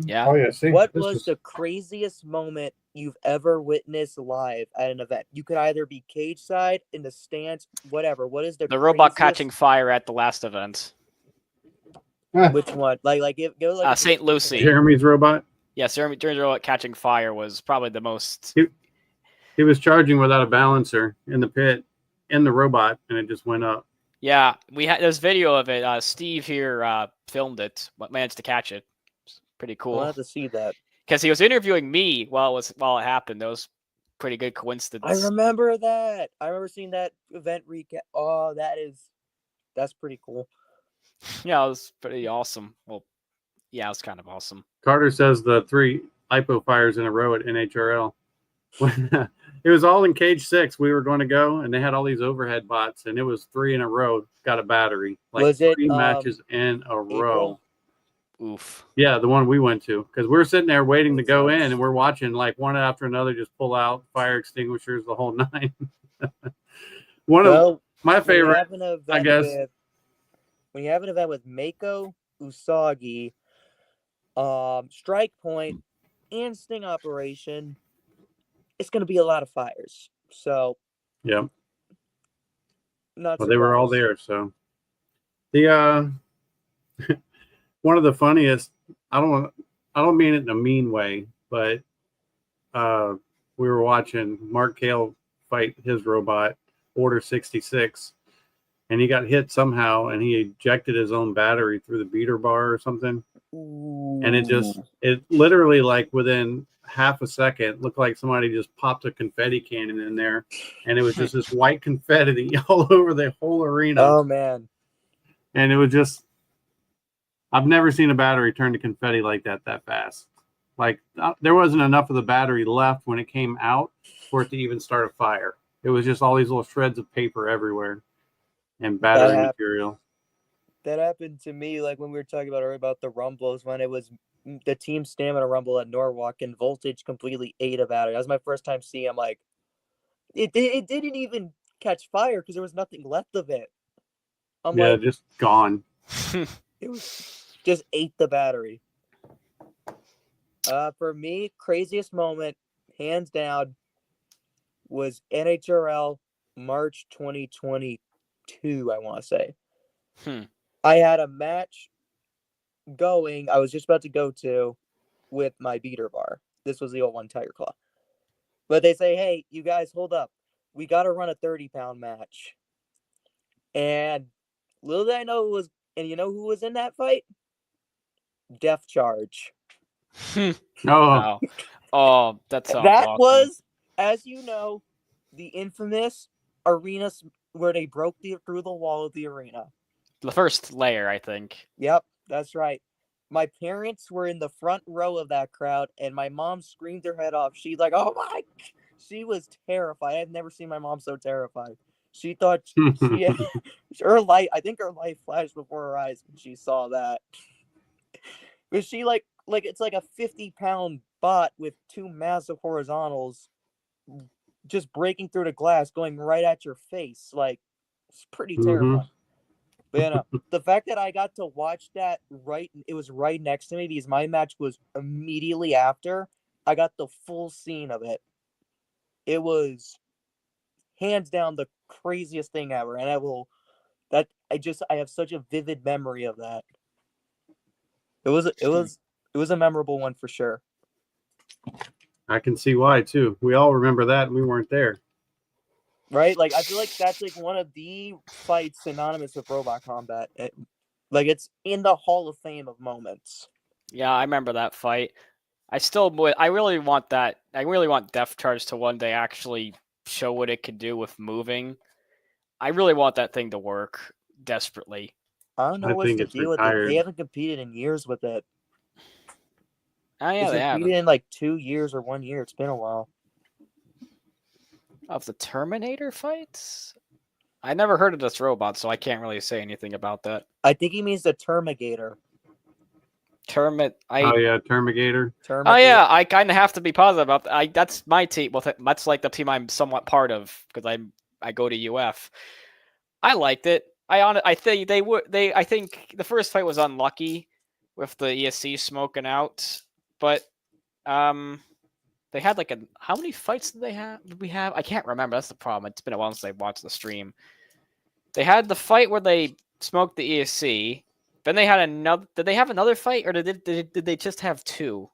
Yeah. Oh yeah. See, What was the craziest moment you've ever witnessed live at an event? You could either be cage side, in the stands, whatever. What is The robot catching fire at the last event? Which one? Like give like St. Lucie. Jeremy's robot? Yes, Jeremy's robot catching fire was probably the most. He was charging without a balancer in the pit, in the robot, and it just went up. Yeah, we had this video of it. Steve here filmed it, but managed to catch it. It's pretty cool. I'll have to see that. Because he was interviewing me while it happened. That was pretty good coincidence. I remember that. I remember seeing that event recap. Oh, that's pretty cool. Yeah, it was pretty awesome. Well, yeah, it was kind of awesome. Carter says the 3 IPO fires in a row at NHRL. It was all in cage 6. We were going to go, and they had all these overhead bots, and it was 3 in a row. Got a battery. Like was it 3 matches in a row. Oof. Yeah, the one we went to, because we were sitting there waiting to go in, and we're watching like one after another just pull out fire extinguishers, the whole 9. One of my favorite, I guess. When you have an event with Mako, Usagi, Strike Point, and Sting Operation, it's going to be a lot of fires. So, yeah. Not well, they were all there. So, the one of the funniest. I don't mean it in a mean way, but we were watching Mark Cale fight his robot, Order 66, and he got hit somehow, and he ejected his own battery through the beater bar or something. Ooh. And it literally, like within half a second, looked like somebody just popped a confetti cannon in there, and it was just this white confetti all over the whole arena. Oh man. And it was just, I've never seen a battery turn to confetti like that fast. Like there wasn't enough of the battery left when it came out for it to even start a fire. It was just all these little shreds of paper everywhere and battery material. That happened to me, like when we were talking about the rumbles, when it was the Team Stamina Rumble at Norwalk, and Voltage completely ate a battery. That was my first time seeing. I'm like, it didn't even catch fire because there was nothing left of it. I'm Yeah, like, just gone. it was just ate the battery. For me, craziest moment, hands down, was NHRL March 2022, I want to say. I had a match going, I was just about to go to with my beater bar. This was the old one, Tiger Claw. But they say, hey, you guys, hold up. We got to run a 30-pound match. And little did I know it was, and you know who was in that fight? Death Charge. Oh, Oh, that sounds That awesome. was, as you know, the infamous arena where they broke through the wall of the arena. The first layer, I think. Yep, that's right. My parents were in the front row of that crowd, and my mom screamed her head off. She's like, "Oh my!" She was terrified. I've never seen my mom so terrified. She thought she, her light. I think her light flashed before her eyes when she saw that. Because she like it's like a 50-pound bot with two massive horizontals, just breaking through the glass, going right at your face. Like, it's pretty terrifying. But you know, the fact that I got to watch that it was right next to me because my match was immediately after. I got the full scene of it. It was hands down the craziest thing ever, and I have such a vivid memory of that. It was a memorable one for sure. I can see why too. We all remember that, and we weren't there. Right? Like, I feel like that's like one of the fights synonymous with robot combat. It's in the Hall of Fame of moments. Yeah, I remember that fight. I really want that. I really want Death Charge to one day actually show what it can do with moving. I really want that thing to work desperately. I don't know what's the deal with it. They haven't competed in years with it. Oh yeah, they have. Competed in like 2 years or 1 year. It's been a while. Of the Terminator fights? I never heard of this robot, so I can't really say anything about that. I think he means the Termigator. Oh yeah, Termigator. Oh yeah, I kind of have to be positive about that. That's my team. Well, that's like the team I'm somewhat part of because I go to UF. I liked it. I think I think the first fight was unlucky with the ESC smoking out, but they had like how many fights did we have? I can't remember. That's the problem. It's been a while since I watched the stream. They had the fight where they smoked the ESC. Then they had another. Did they have another fight, or did they just have two?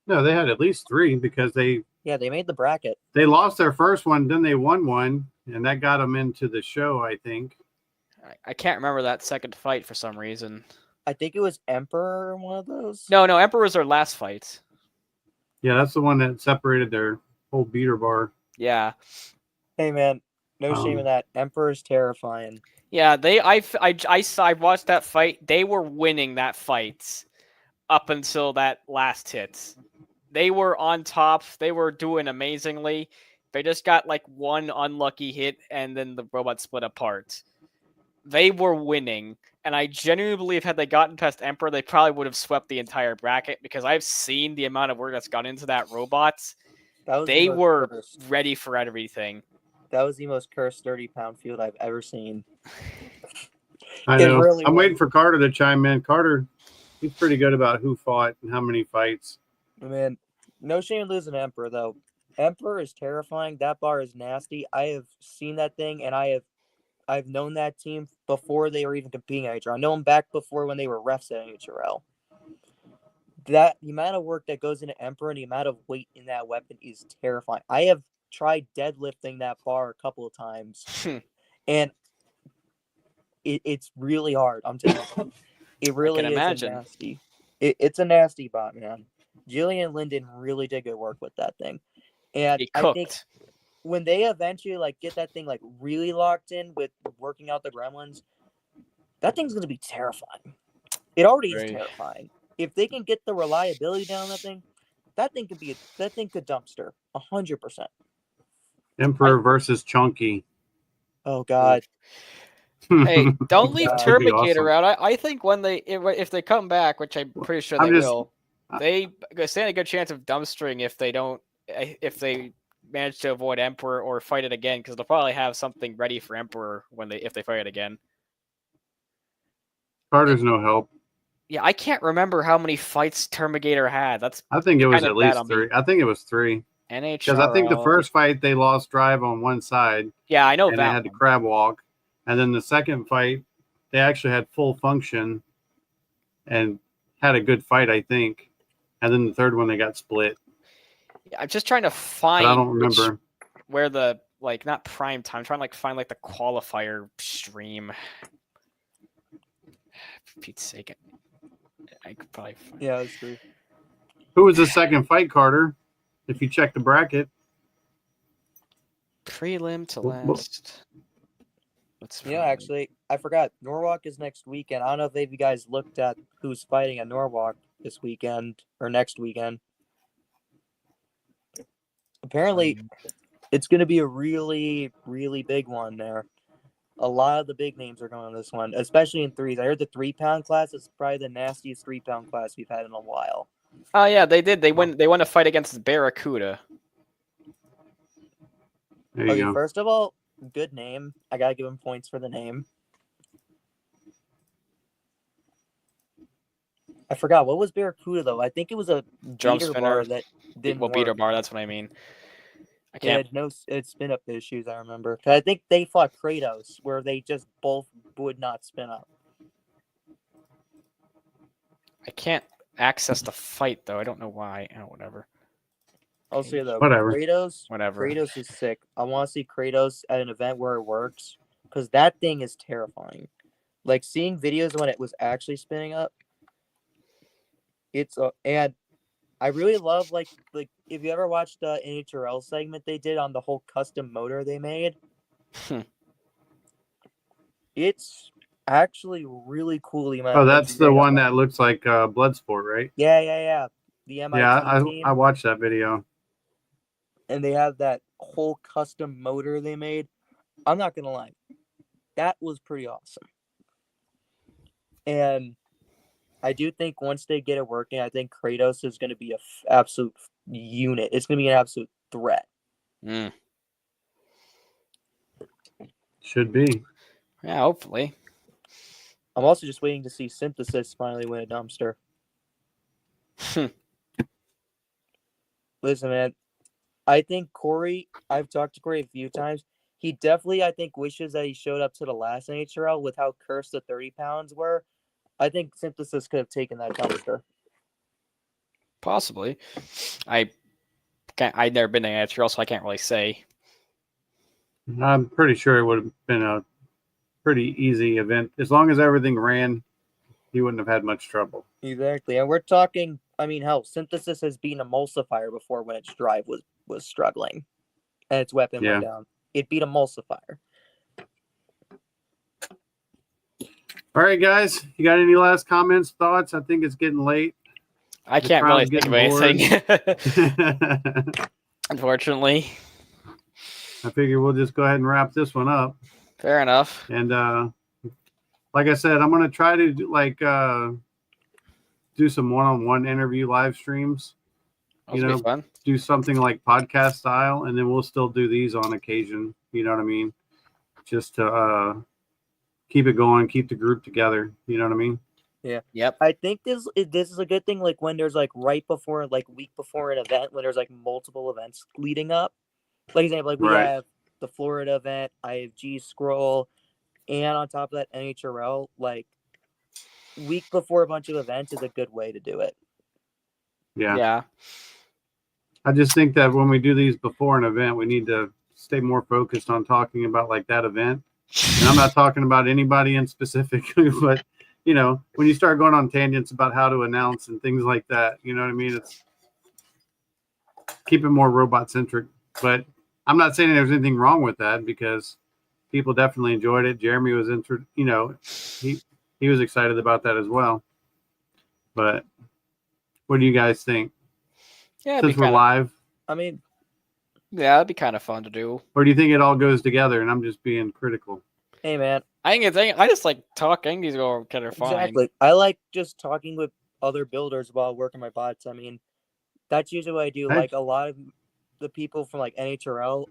No, they had at least three because they made the bracket. They lost their first one, then they won one, and that got them into the show, I think. I can't remember that second fight for some reason. I think it was Emperor in one of those. No, Emperor was their last fight. Yeah, that's the one that separated their whole beater bar. Yeah. Hey man, no shame in that. Emperor's terrifying. Yeah, I watched that fight. They were winning that fight up until that last hit. They were on top. They were doing amazingly. They just got like one unlucky hit, and then the robot split apart. They were winning, and I genuinely believe had they gotten past Emperor, they probably would have swept the entire bracket because I've seen the amount of work that's gone into that robot. They were ready for everything. That was the most cursed 30-pound field I've ever seen. I know. Really I'm waiting for Carter to chime in. Carter, he's pretty good about who fought and how many fights. Man, no shame in losing Emperor, though. Emperor is terrifying. That bar is nasty. I have seen that thing, and I've known that team before they were even competing at HRL. I know them back before when they were refs at HRL. The amount of work that goes into Emperor and the amount of weight in that weapon is terrifying. I have tried deadlifting that bar a couple of times, and it's really hard. I'm telling you, it really is nasty. It's a nasty bot, man. Jillian Linden really did good work with that thing, and I think when they eventually like get that thing like really locked in with working out the gremlins, that thing's gonna be terrifying. It already is terrifying. If they can get the reliability down on that thing could dumpster 100%. Emperor versus Chunky. Oh God. Hey, don't leave Terminator out. I think if they come back, which I'm pretty sure they will, they stand a good chance of dumpstering if they manage to avoid Emperor or fight it again, because they'll probably have something ready for Emperor if they fight it again. Carter's no help. Yeah, I can't remember how many fights Termigator had. I think it was kind of at bad least on me. 3. I think it was 3. NHRL. Because I think the first fight they lost drive on one side. Yeah, I know and that. they had to crab walk. And then the second fight, they actually had full function and had a good fight, I think. And then the third one, they got split. Yeah, I'm just trying to find. But I don't remember where the not prime time. I'm trying to find the qualifier stream. For Pete's sake, I could probably. Yeah, that's true. Who was the second fight, Carter? If you check the bracket. Prelim to last. Actually, I forgot. Norwalk is next weekend. I don't know if you guys looked at who's fighting at Norwalk this weekend or next weekend. Apparently, it's going to be a really, really big one there. A lot of the big names are going on this one, especially in threes. I heard the 3-pound class is probably the nastiest 3-pound class we've had in a while. Oh yeah, they did. They won a fight against Barracuda. There you go. First of all, good name. I gotta give him points for the name. I forgot what was Barracuda though. I think it was a Drum beater spinner bar that didn't work. Beater bar. That's what I mean. I can't. It had spin up issues. I remember. I think they fought Kratos, where they just both would not spin up. I can't access the fight though. I don't know why. Oh, whatever. I'll say though, Whatever. Kratos is sick. I want to see Kratos at an event where it works, because that thing is terrifying. Like seeing videos when it was actually spinning up. And I really love like if you ever watched the NHRL segment they did on the whole custom motor they made. It's actually really cool. That's the one that looks like Bloodsport, right? Yeah. The MIT team. I watched that video. And they have that whole custom motor they made. I'm not gonna lie, that was pretty awesome. And I do think once they get it working, I think Kratos is going to be an absolute unit. It's going to be an absolute threat. Should be. Yeah, hopefully. I'm also just waiting to see Synthesis finally win a dumpster. Listen, man. I think Corey, I've talked to Corey a few times. He definitely, I think, wishes that he showed up to the last NHRL with how cursed the 30 pounds were. I think Synthesis could have taken that dumpster. Possibly. I've never been to NHL, so I can't really say. I'm pretty sure it would have been a pretty easy event. As long as everything ran, he wouldn't have had much trouble. Exactly. And we're talking, hell, Synthesis has beaten Emulsifier before when its drive was struggling. And its weapon went down. It beat Emulsifier. All right, guys. You got any last comments, thoughts? I think it's getting late. I can't really think of anything. Unfortunately. I figure we'll just go ahead and wrap this one up. Fair enough. And like I said, I'm going to try to do some one-on-one interview live streams. That'll be fun. Do something like podcast style, and then we'll still do these on occasion. You know what I mean? Just to keep it going, keep the group together. You know what I mean? Yeah. Yep. I think this is a good thing. Like when there's week before an event, when there's multiple events leading up. Like example, we have the Florida event, I have G Scroll, and on top of that NHRL. Week before a bunch of events is a good way to do it. Yeah. I just think that when we do these before an event, we need to stay more focused on talking about that event. And I'm not talking about anybody in specific, but when you start going on tangents about how to announce and things like that, you know what I mean? It's keep it more robot centric. But I'm not saying there's anything wrong with that, because people definitely enjoyed it. Jeremy was he was excited about that as well. But what do you guys think? Yeah, since we're live. Yeah, it'd be kind of fun to do. Or do you think it all goes together and I'm just being critical? Hey, man. I just like talking. These are kind of fun. Exactly. I like just talking with other builders while working my bots. That's usually what I do. A lot of the people from like NHRL,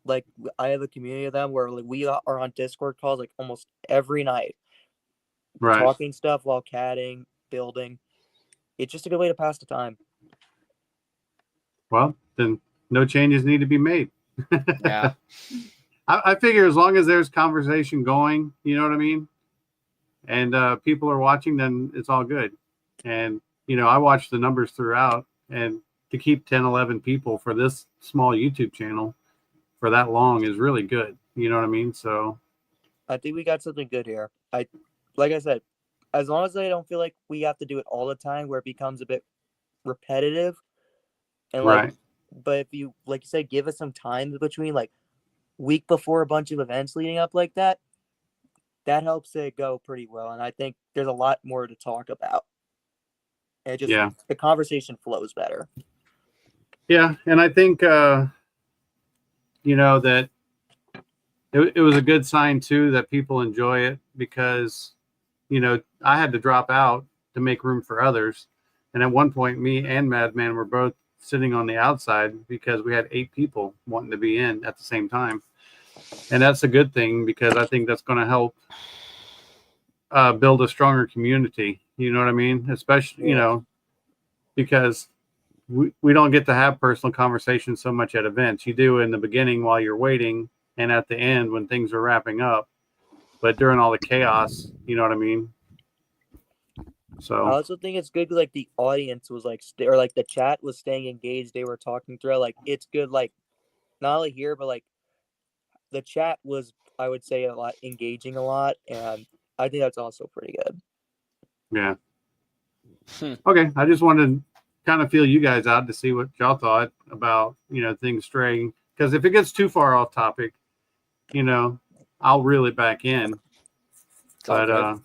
like I have a community of them where like we are on Discord calls like almost every night, Right. talking stuff while catting, building. It's just a good way to pass the time. Well, then no changes need to be made. Yeah. I figure as long as there's conversation going, you know what I mean, and people are watching, then it's all good. And I watch the numbers throughout, and to keep 10, 11 people for this small YouTube channel for that long is really good. You know what I mean? So I think we got something good here. Like I said, as long as I don't feel like we have to do it all the time where it becomes a bit repetitive, and like, right. but if you, like you said, give us some time between, like week before a bunch of events leading up like that, that helps it go pretty well. And I think there's a lot more to talk about. And it just, the conversation flows better. Yeah. And I think, that it was a good sign too that people enjoy it, because, I had to drop out to make room for others. And at one point, me and Madman were both sitting on the outside because we had 8 people wanting to be in at the same time. And that's a good thing, because I think that's going to help build a stronger community. You know what I mean? Especially, because we don't get to have personal conversations so much at events. You do in the beginning while you're waiting, and at the end when things are wrapping up. But during all the chaos, you know what I mean? So I also think it's good, like the audience was like, or like the chat was staying engaged. They were talking through. Like it's good, like not only here, but like the chat was, I would say, a lot engaging a lot, and I think that's also pretty good. yeah. Okay, I just wanted to kind of feel you guys out to see what y'all thought about things straying, because if it gets too far off topic, I'll reel it back in. But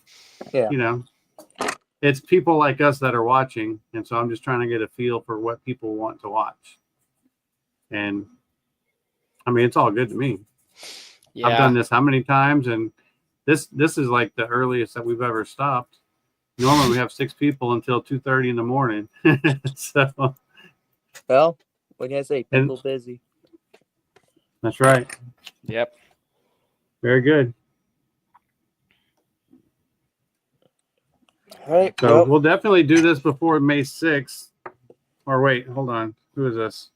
it's people like us that are watching, and so I'm just trying to get a feel for what people want to watch. And I mean, it's all good to me. Yeah. I've done this how many times, and this is like the earliest that we've ever stopped. Normally we have 6 people until 2:30 in the morning. So, well, what can I say? People busy. That's right. Yep. Very good. All right. So we'll definitely do this before May 6th. Or wait, hold on. Who is this?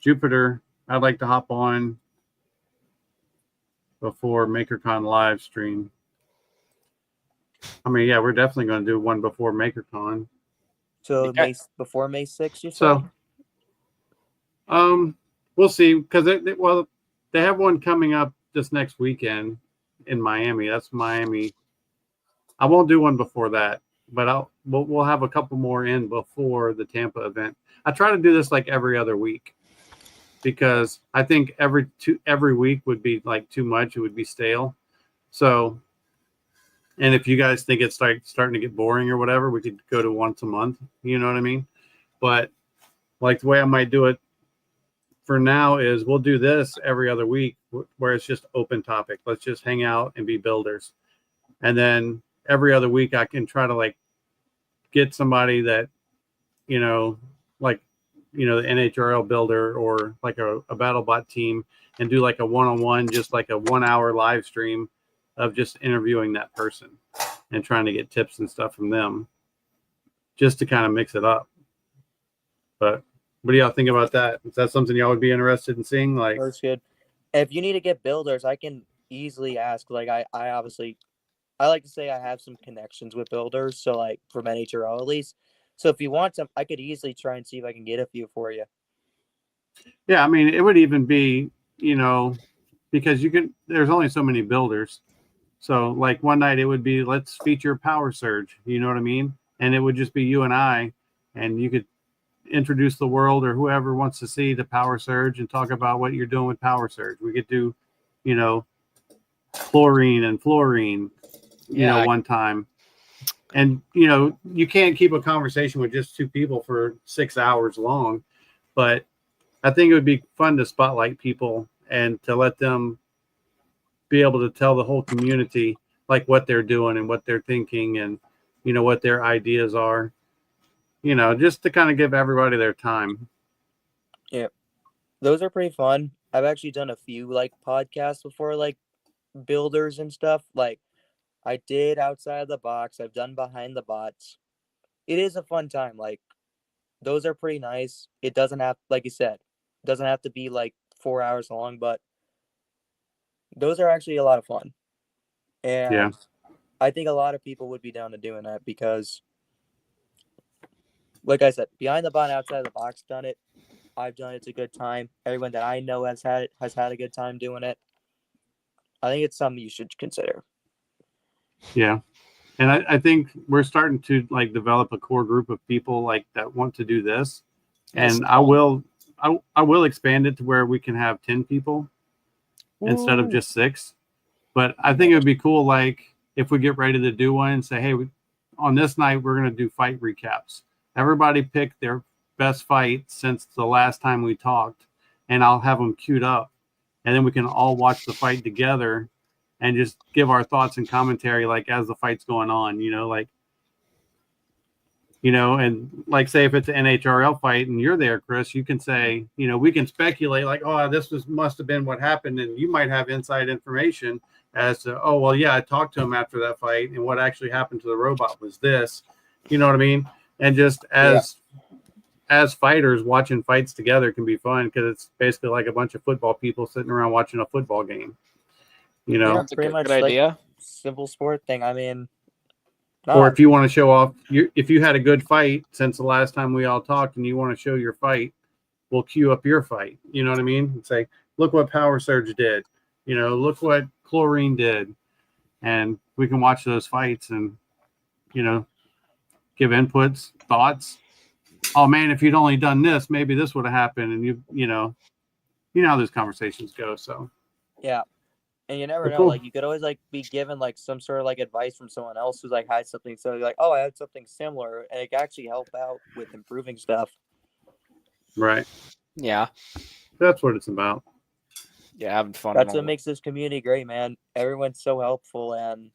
Jupiter. I'd like to hop on before MakerCon live stream. I mean, yeah, we're definitely going to do one before MakerCon. So before May 6th, you said? So, we'll see, because they have one coming up this next weekend in Miami. That's Miami. I won't do one before that, but we'll have a couple more in before the Tampa event. I try to do this like every other week, because I think every week would be like too much. It would be stale. So, and if you guys think it's like starting to get boring or whatever, we could go to once a month. You know what I mean? But like the way I might do it for now is we'll do this every other week, where it's just open topic. Let's just hang out and be builders. And then every other week I can try to like get somebody that, like, the NHRL builder or like a BattleBot team, and do like a one-on-one, just like a 1-hour live stream of just interviewing that person and trying to get tips and stuff from them, just to kind of mix it up. But what do y'all think about that? Is that something y'all would be interested in seeing? Like, that's good. If you need to get builders, I can easily ask. Like I obviously, I like to say I have some connections with builders. So like from NHRL at least. So if you want some, I could easily try and see if I can get a few for you. Yeah, I mean, it would even be, because there's only so many builders. So like one night it would be, let's feature Power Surge, you know what I mean? And it would just be you and I, and you could introduce the world or whoever wants to see the Power Surge and talk about what you're doing with Power Surge. We could do, chlorine and fluorine, one time. And, you can't keep a conversation with just 2 people for 6 hours long, but I think it would be fun to spotlight people and to let them be able to tell the whole community like what they're doing and what they're thinking, and, what their ideas are, just to kind of give everybody their time. Yep. Those are pretty fun. I've actually done a few like podcasts before, like builders and stuff. Like I did Outside of the Box. I've done Behind the Bots. It is a fun time. Like those are pretty nice. It doesn't have, like you said, doesn't have to be like 4 hours long, but those are actually a lot of fun. And Yeah. I think a lot of people would be down to doing that because, like I said, Behind the Bot, Outside of the Box done it. I've done it. It's a good time. Everyone that I know has had a good time doing it. I think it's something you should consider. Yeah. And I think we're starting to like develop a core group of people like that want to do this. Yes, And I will expand it to where we can have 10 people instead of just 6. But I think it would be cool, like if we get ready to do one and say, hey, on this night, we're going to do fight recaps. Everybody pick their best fight since the last time we talked, and I'll have them queued up. And then we can all watch the fight together and just give our thoughts and commentary, like as the fight's going on, and like say if it's an NHRL fight and you're there, Chris, you can say, we can speculate like, oh, must have been what happened. And you might have inside information as to, oh, well, yeah, I talked to him after that fight. And what actually happened to the robot was this, you know what I mean? And just as fighters, watching fights together can be fun because it's basically like a bunch of football people sitting around watching a football game, Yeah, That's a pretty much good idea. Simple sport thing. I mean, Or if you want to show off, if you had a good fight since the last time we all talked and you want to show your fight, we'll queue up your fight. You know what I mean? And say, look what Power Surge did. Look what Chlorine did. And we can watch those fights and, give inputs, thoughts. Oh, man, if you'd only done this, maybe this would have happened. And you know how those conversations go. So, yeah. And you never know, cool. like you could always like be given like some sort of like advice from someone else who's like had something. So you're like, oh, I had something similar, and it can actually help out with improving stuff. Right. Yeah. That's what it's about. Yeah, having fun. That's what makes this community great, man. Everyone's so helpful, and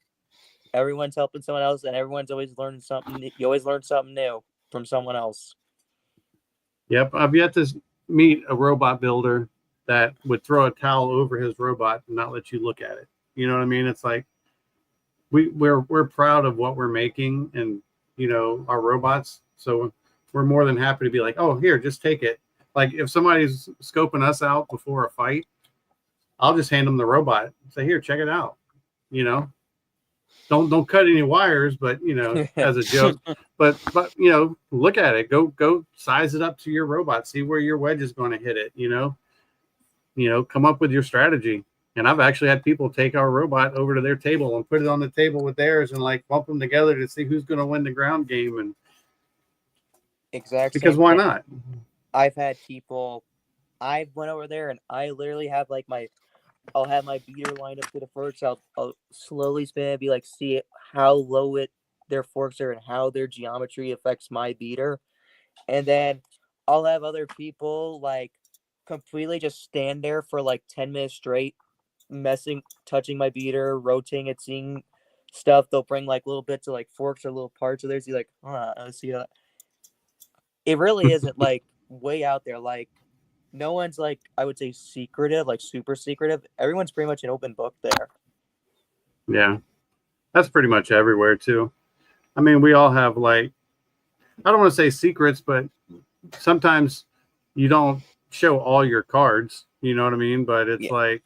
everyone's helping someone else, and everyone's always learning something. You always learn something new from someone else. Yep. I've yet to meet a robot builder that would throw a towel over his robot and not let you look at it. You know what I mean? It's like we're proud of what we're making and our robots. So we're more than happy to be like, oh, here, just take it. Like if somebody's scoping us out before a fight, I'll just hand them the robot and say, here, check it out. Don't cut any wires, but as a joke. But look at it. Go size it up to your robot. See where your wedge is going to hit it. Come up with your strategy. And I've actually had people take our robot over to their table and put it on the table with theirs and like bump them together to see who's going to win the ground game. And exactly because why not? I've had people. I went over there and I literally have like I'll have my beater lined up to the forks. I'll slowly spin it, be like, see how low their forks are and how their geometry affects my beater. And then I'll have other people like completely just stand there for like 10 minutes straight, touching my beater, rotating it, seeing stuff. They'll bring like little bits of like forks or little parts of theirs. You're like, let's see that. It really isn't like way out there. Like, no one's like, I would say secretive, like super secretive. Everyone's pretty much an open book there. Yeah. That's pretty much everywhere too. I mean, we all have like, I don't want to say secrets, but sometimes you don't show all your cards, you know what I mean? But it's like,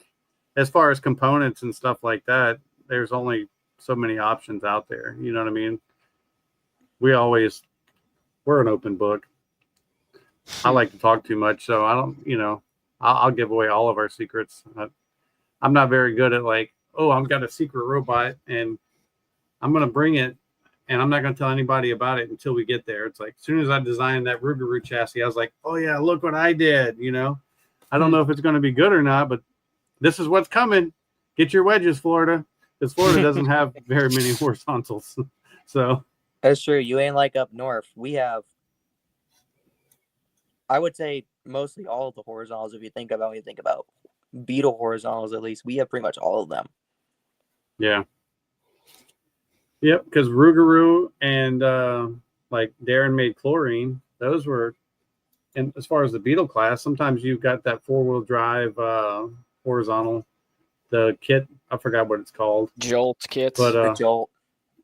as far as components and stuff like that, there's only so many options out there. You know what I mean? We're an open book. I like to talk too much, so I don't, I'll give away all of our secrets. I'm not very good at like, oh, I've got a secret robot and I'm going to bring it and I'm not going to tell anybody about it until we get there. It's like, as soon as I designed that Rougarou chassis, I was like, oh yeah, look what I did. I don't know if it's going to be good or not, but this is what's coming. Get your wedges, Florida, because Florida doesn't have very many horizontals. So that's true. You ain't like up north. We have, I would say, mostly all of the horizontals. When you think about beetle horizontals, at least we have pretty much all of them. Yeah. Yep, because Rougarou and like Darren made Chlorine. Those were and as far as the Beetle class, sometimes you've got that 4-wheel drive horizontal, the kit. I forgot what it's called. Jolt kits. But The Jolt.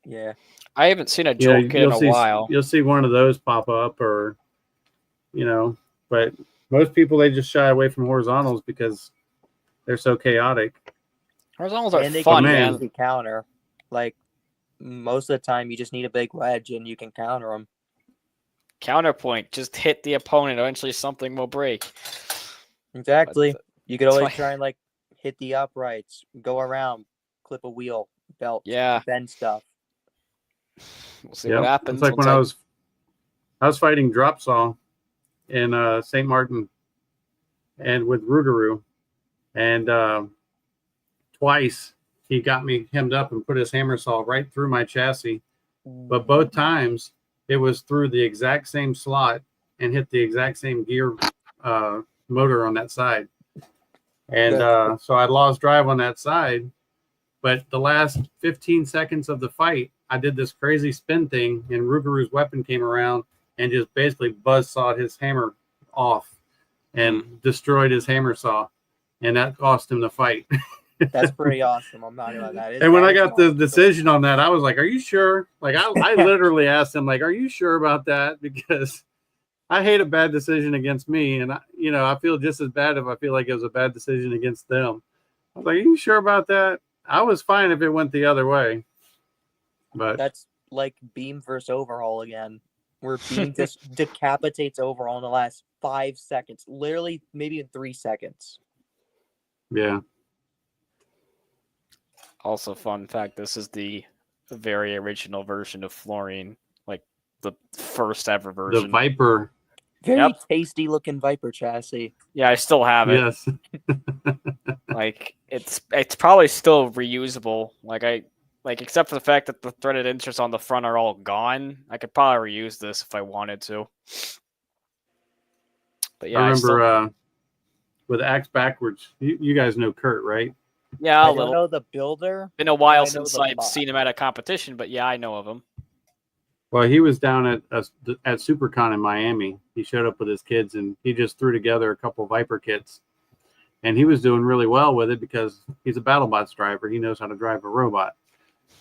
Yeah. I haven't seen a Jolt kit in a while. You'll see one of those pop up, or but most people, they just shy away from horizontals because they're so chaotic. Horizontals are And they fun, can man. easily counter. Like most of the time, you just need a big wedge and you can counter them. Counterpoint, just hit the opponent. Eventually, something will break. Exactly. You could always why- try and like hit the uprights, go around, clip a wheel, belt, Yeah. bend stuff. We'll see what happens. It's like when I was fighting Drop Saw in St. Martin, and with Rougarou, and twice he got me hemmed up and put his hammer saw right through my chassis, but both times it was through the exact same slot and hit the exact same gear motor on that side. And so I lost drive on that side. But the last 15 seconds of the fight, I did this crazy spin thing, and Rougarou's weapon came around and just basically buzzsawed his hammer off and destroyed his hammer saw. And that cost him the fight. That's pretty awesome. I'm not gonna lie, that is. And when that I is got an the awesome decision on that, I was like, "Are you sure?" Like I literally asked him, "Like, are you sure about that?" Because I hate a bad decision against me, and I feel just as bad if I feel like it was a bad decision against them. I was like, "Are you sure about that?" I was fine if it went the other way, but That's like Beam versus Overhaul again, where Beam just decapitates Overhaul in the last 5 seconds, literally maybe in 3 seconds. yeah. Also, fun fact: this is the very original version of Fluorine, like the first ever The version. Viper, Very tasty looking Viper chassis. Yeah, I still have it. yes. Like it's probably still reusable. Like except for the fact that the threaded inserts on the front are all gone, I could probably reuse this if I wanted to. But yeah, I remember with Axe Backwards, you guys know Kurt, right? yeah, I a don't little. know the builder. Been a while I know since the I've bot. seen him at a competition, but yeah, I know of him. Well, he was down at SuperCon in Miami. He showed up with his kids, and he just threw together a couple Viper kits. And he was doing really well with it because he's a BattleBots driver. He knows how to drive a robot.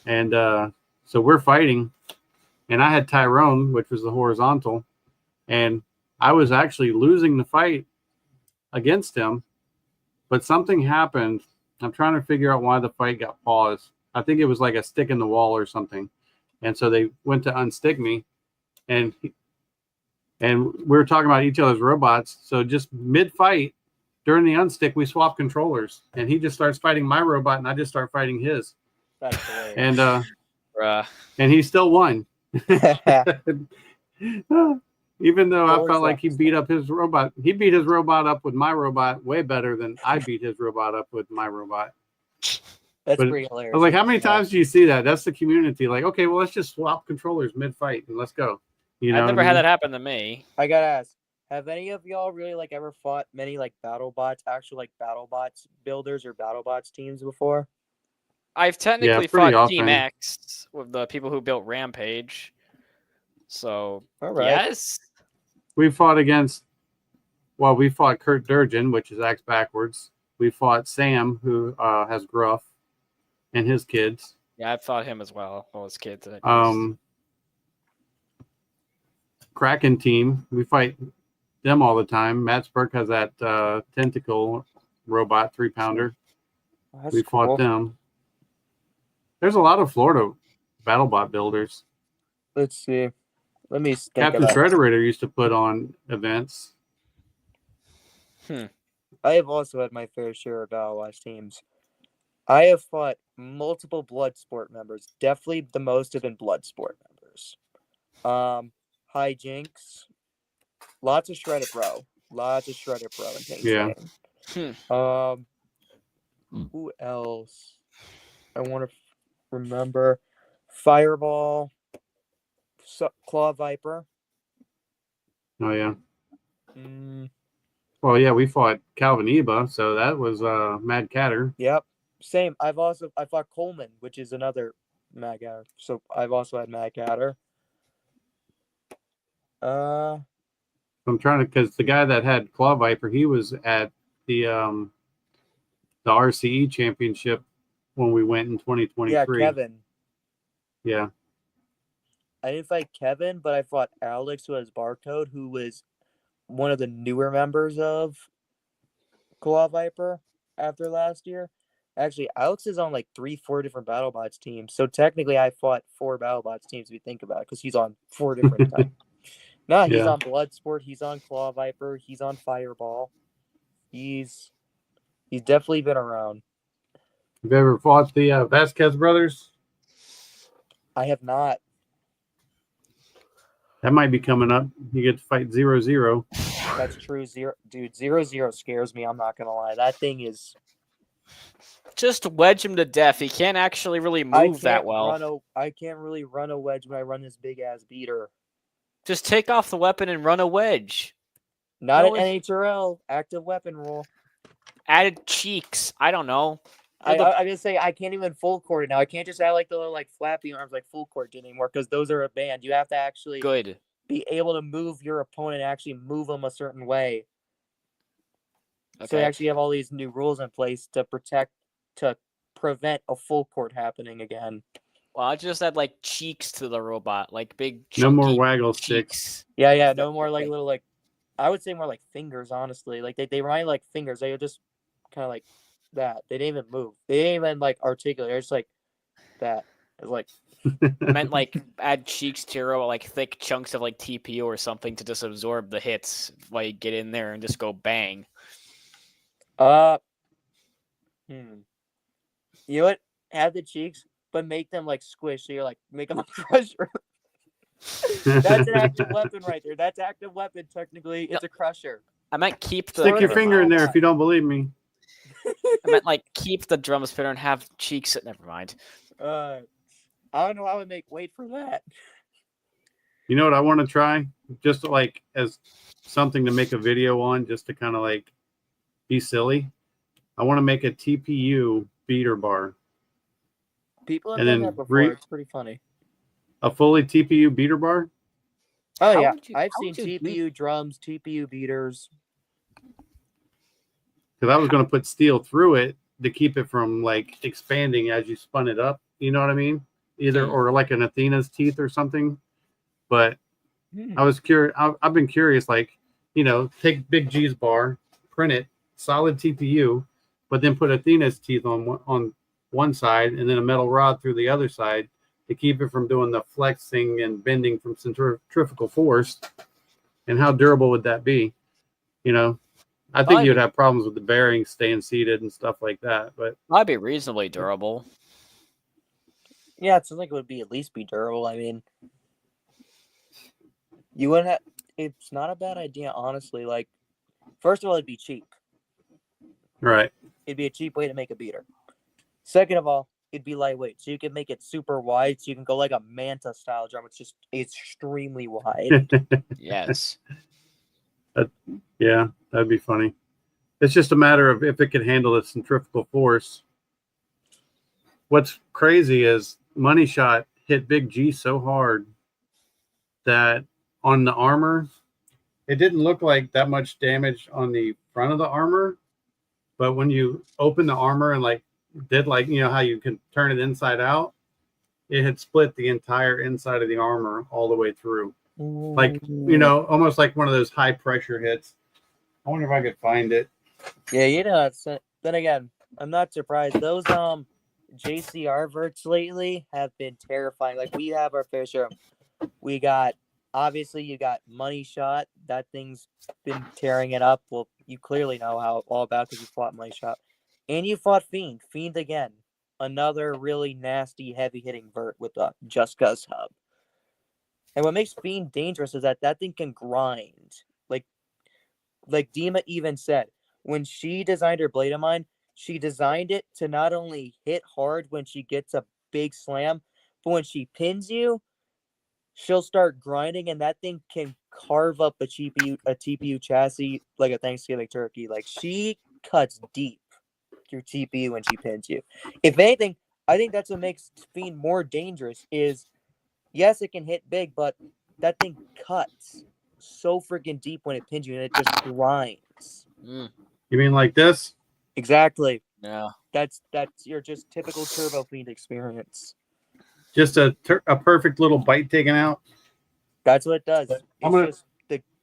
And so we're fighting, and I had Tyrone, which was the horizontal, and I was actually losing the fight against him, but something happened. I'm trying to figure out why the fight got paused. I think it was like a stick in the wall or something. And so they went to unstick me, and we were talking about each other's robots. So just mid-fight, during the unstick, we swapped controllers, and he just starts fighting my robot, and I just start fighting his. That's hilarious. And he still won. Even though I felt like he beat up his robot. He beat his robot up with my robot way better than I beat his robot up with my robot. That's pretty hilarious. I was like, how many times do you see that? That's the community. Like, okay, well, let's just swap controllers mid-fight and let's go. I've never had that happen to me. I gotta ask, have any of y'all really like ever fought many like actual like BattleBots builders or BattleBots teams before? I've technically fought Team X with the people who built Rampage. So, yes. We fought Kurt Durgin, which is Axe Backwards. We fought Sam, who has Gruff, and his kids. Yeah, I've fought him as well. All his kids. Kraken team, we fight them all the time. Matt Spurk has that tentacle robot 3-pounder. We fought them. There's a lot of Florida BattleBot builders. Let's see. Let me think. Captain Shredderator used to put on events. I have also had my fair share of BattleBots teams. I have fought multiple Bloodsport members. Definitely the most have been Bloodsport members. Hijinks. Lots of Shredder Pro. And things. Yeah. Who else? I want to remember. Fireball. Claw Viper. Oh yeah. Well, yeah, we fought Calvin Eba, so that was Mad Catter. Yep. Same. I fought Coleman, which is another Mad Catter. So I've also had Mad Catter. I'm trying to, because the guy that had Claw Viper, he was at the RCE championship when we went in 2023. Yeah, Kevin. Yeah. I didn't fight Kevin, but I fought Alex, who has Barcode, who was one of the newer members of Claw Viper after last year. Actually, Alex is on like 3-4 different BattleBots teams. So technically, I fought 4 BattleBots teams if you think about it, because he's on 4 different types. No, he's on Bloodsport. He's on Claw Viper. He's on Fireball. He's definitely been around. Have you ever fought the Vasquez brothers? I have not. That might be coming up. You get to fight 0-0. That's true. Dude, 0-0 scares me. I'm not gonna lie. That thing is. Just wedge him to death. He can't actually really move that well. I can't really run a wedge when I run this big ass beater. Just take off the weapon and run a wedge. Not an NHRL active weapon rule. Added cheeks. I don't know. I'm gonna say I can't even full court it now. I can't just add like the little like flappy arms like full court anymore, because those are a banned. You have to actually be able to move your opponent and actually move them a certain way. Okay. So they actually have all these new rules in place to prevent a full court happening again. Well, I just add like cheeks to the robot, like big. No more waggle sticks. Yeah, no more like little like. I would say more like fingers, honestly. Like they remind like fingers. They were just kind of like that. They didn't even move. They didn't even like articulate. They're just like that. It's like I meant like add cheeks to your like thick chunks of like TPU or something to just absorb the hits while you get in there and just go bang. You know what? Add the cheeks, but make them like squish. So you're like make them a crusher. That's an active weapon right there. That's active weapon. Technically, it's a crusher. I might keep the stick your finger in there if you don't believe me. I meant like keep the drum spinner and have cheeks. Never mind. I don't know how I would make weight for that. You know what I want to try? Just like as something to make a video on, just to kind of like be silly. I want to make a TPU beater bar. People have done that before. It's pretty funny. A fully TPU beater bar? Oh, yeah. I've seen TPU drums, TPU beaters. Because I was going to put steel through it to keep it from like expanding as you spun it up. You know what I mean? Either or like an Athena's teeth or something. But I was curious. I've been curious, like, you know, take Big G's bar, print it, solid TPU, but then put Athena's teeth on one side and then a metal rod through the other side to keep it from doing the flexing and bending from centrifugal force. And how durable would that be? You know, I think you'd have problems with the bearings staying seated and stuff like that, but might be reasonably durable. Yeah, it sounds like it would at least be durable. I mean, you wouldn't have. It's not a bad idea, honestly. Like, first of all, it'd be cheap. Right. It'd be a cheap way to make a beater. Second of all, it'd be lightweight, so you can make it super wide, so you can go like a Manta style drum. It's just extremely wide. Yes. Yeah, that'd be funny. It's just a matter of if it can handle the centrifugal force. What's crazy is Money Shot hit Big G so hard that on the armor, it didn't look like that much damage on the front of the armor, but when you open the armor and like did like, you know how you can turn it inside out, it had split the entire inside of the armor all the way through. Like, you know, almost like one of those high pressure hits. I wonder if I could find it. Yeah, you know, then again, I'm not surprised. Those JCR verts lately have been terrifying. Like, we have our fair share. We got, obviously, you got Money Shot. That thing's been tearing it up. Well, you clearly know how all about because you fought Money Shot. And you fought Fiend. Fiend again. Another really nasty, heavy-hitting vert with the Just Cuz hub. And what makes Fiend dangerous is that thing can grind. Like Dima even said, when she designed her Blade of Mine, she designed it to not only hit hard when she gets a big slam, but when she pins you, she'll start grinding, and that thing can carve up a TPU chassis like a Thanksgiving turkey. Like, she cuts deep through TPU when she pins you. If anything, I think that's what makes Fiend more dangerous is, yes, it can hit big, but that thing cuts. so freaking deep when it pins you, and it just grinds. Mm, You mean like this? Exactly. yeah. That's your just typical Turbo Fiend experience. Just a perfect little bite taken out. That's what it does. I'm It's gonna- just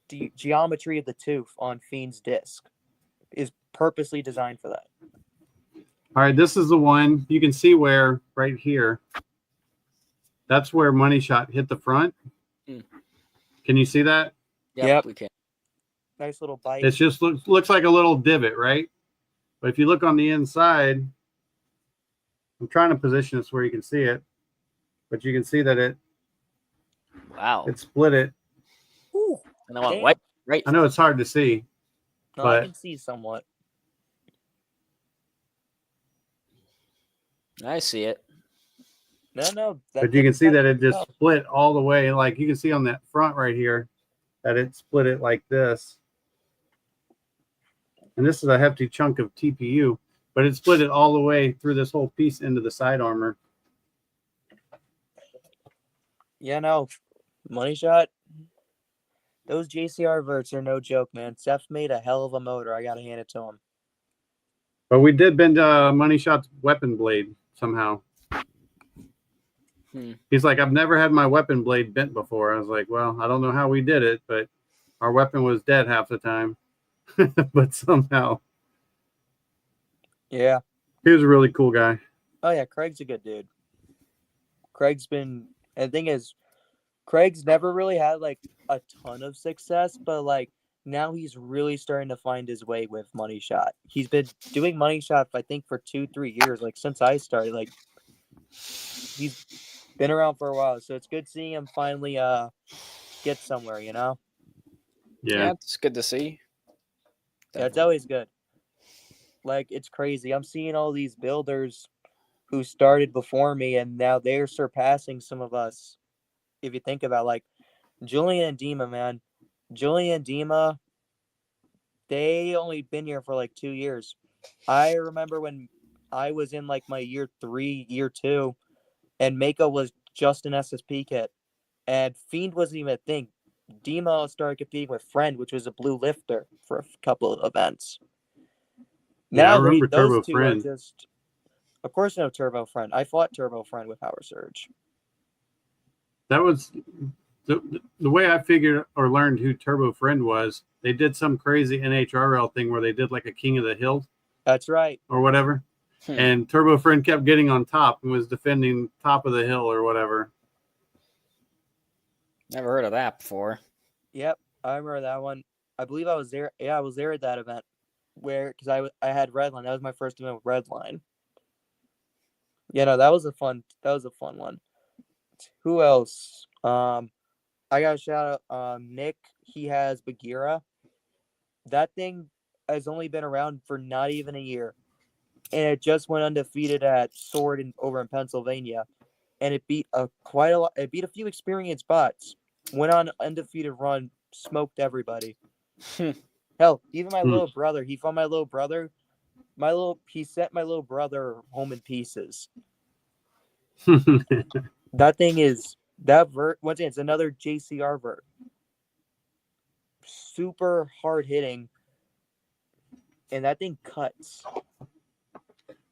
the geometry of the tooth on Fiend's disc is purposely designed for that. All right, this is the one. You can see where right here. That's where Money Shot hit the front. Mm. Can you see that? Yep, we can. Nice little bite. It just looks like a little divot, right? But if you look on the inside, I'm trying to position this where you can see it, but you can see that it split it. Ooh, And I went damn. right. I know it's hard to see. No, but I can see somewhat. I see it. No. But you can see that it just split all the way. Like you can see on that front right here that it split it like this. And this is a hefty chunk of TPU, but it split it all the way through this whole piece into the side armor. Yeah, no. Money Shot. Those JCR verts are no joke, man. Seth made a hell of a motor. I gotta hand it to him. But we did bend Money Shot's weapon blade somehow. He's like, I've never had my weapon blade bent before. I was like, well, I don't know how we did it, but our weapon was dead half the time. But somehow. Yeah. He was a really cool guy. Oh, yeah. Craig's a good dude. Craig's been... And the thing is, Craig's never really had, like, a ton of success, but, like, now he's really starting to find his way with Money Shot. He's been doing Money Shot, I think, for 2-3 years. Like, since I started, like, he's been around for a while. So it's good seeing him finally get somewhere, you know? Yeah, it's good to see. Yeah, it's always good. Like, it's crazy. I'm seeing all these builders who started before me, and now they're surpassing some of us. If you think about, like, Julian and Dima, man. Julian and Dima, they only been here for, like, 2 years. I remember when I was in, like, my year 3, year 2, and Mako was just an SSP kit, and Fiend wasn't even a thing. Dima started competing with Friend, which was a blue lifter, for a couple of events. Yeah, I Now remember those Turbo two Friend. are just, of course, no Turbo Friend. I fought Turbo Friend with Power Surge. That was the way I figured or learned who Turbo Friend was. They did some crazy NHRL thing where they did like a King of the Hill. That's right. Or whatever. And Turbo Friend kept getting on top and was defending top of the hill or whatever. Never heard of that before. Yep, I remember that one. I believe I was there. Yeah, I was there at that event because I had Redline. That was my first event with Redline. Yeah, no, that was a fun one. Who else? I got a shout out Nick. He has Bagheera. That thing has only been around for not even a year. And it just went undefeated at Sword over in Pennsylvania. And it beat quite a lot. It beat a few experienced bots. Went on an undefeated run, smoked everybody. Hell, even my little brother. He fought my little brother. He sent my little brother home in pieces. That thing is vert. Once again, it's another JCR vert. Super hard hitting, and that thing cuts.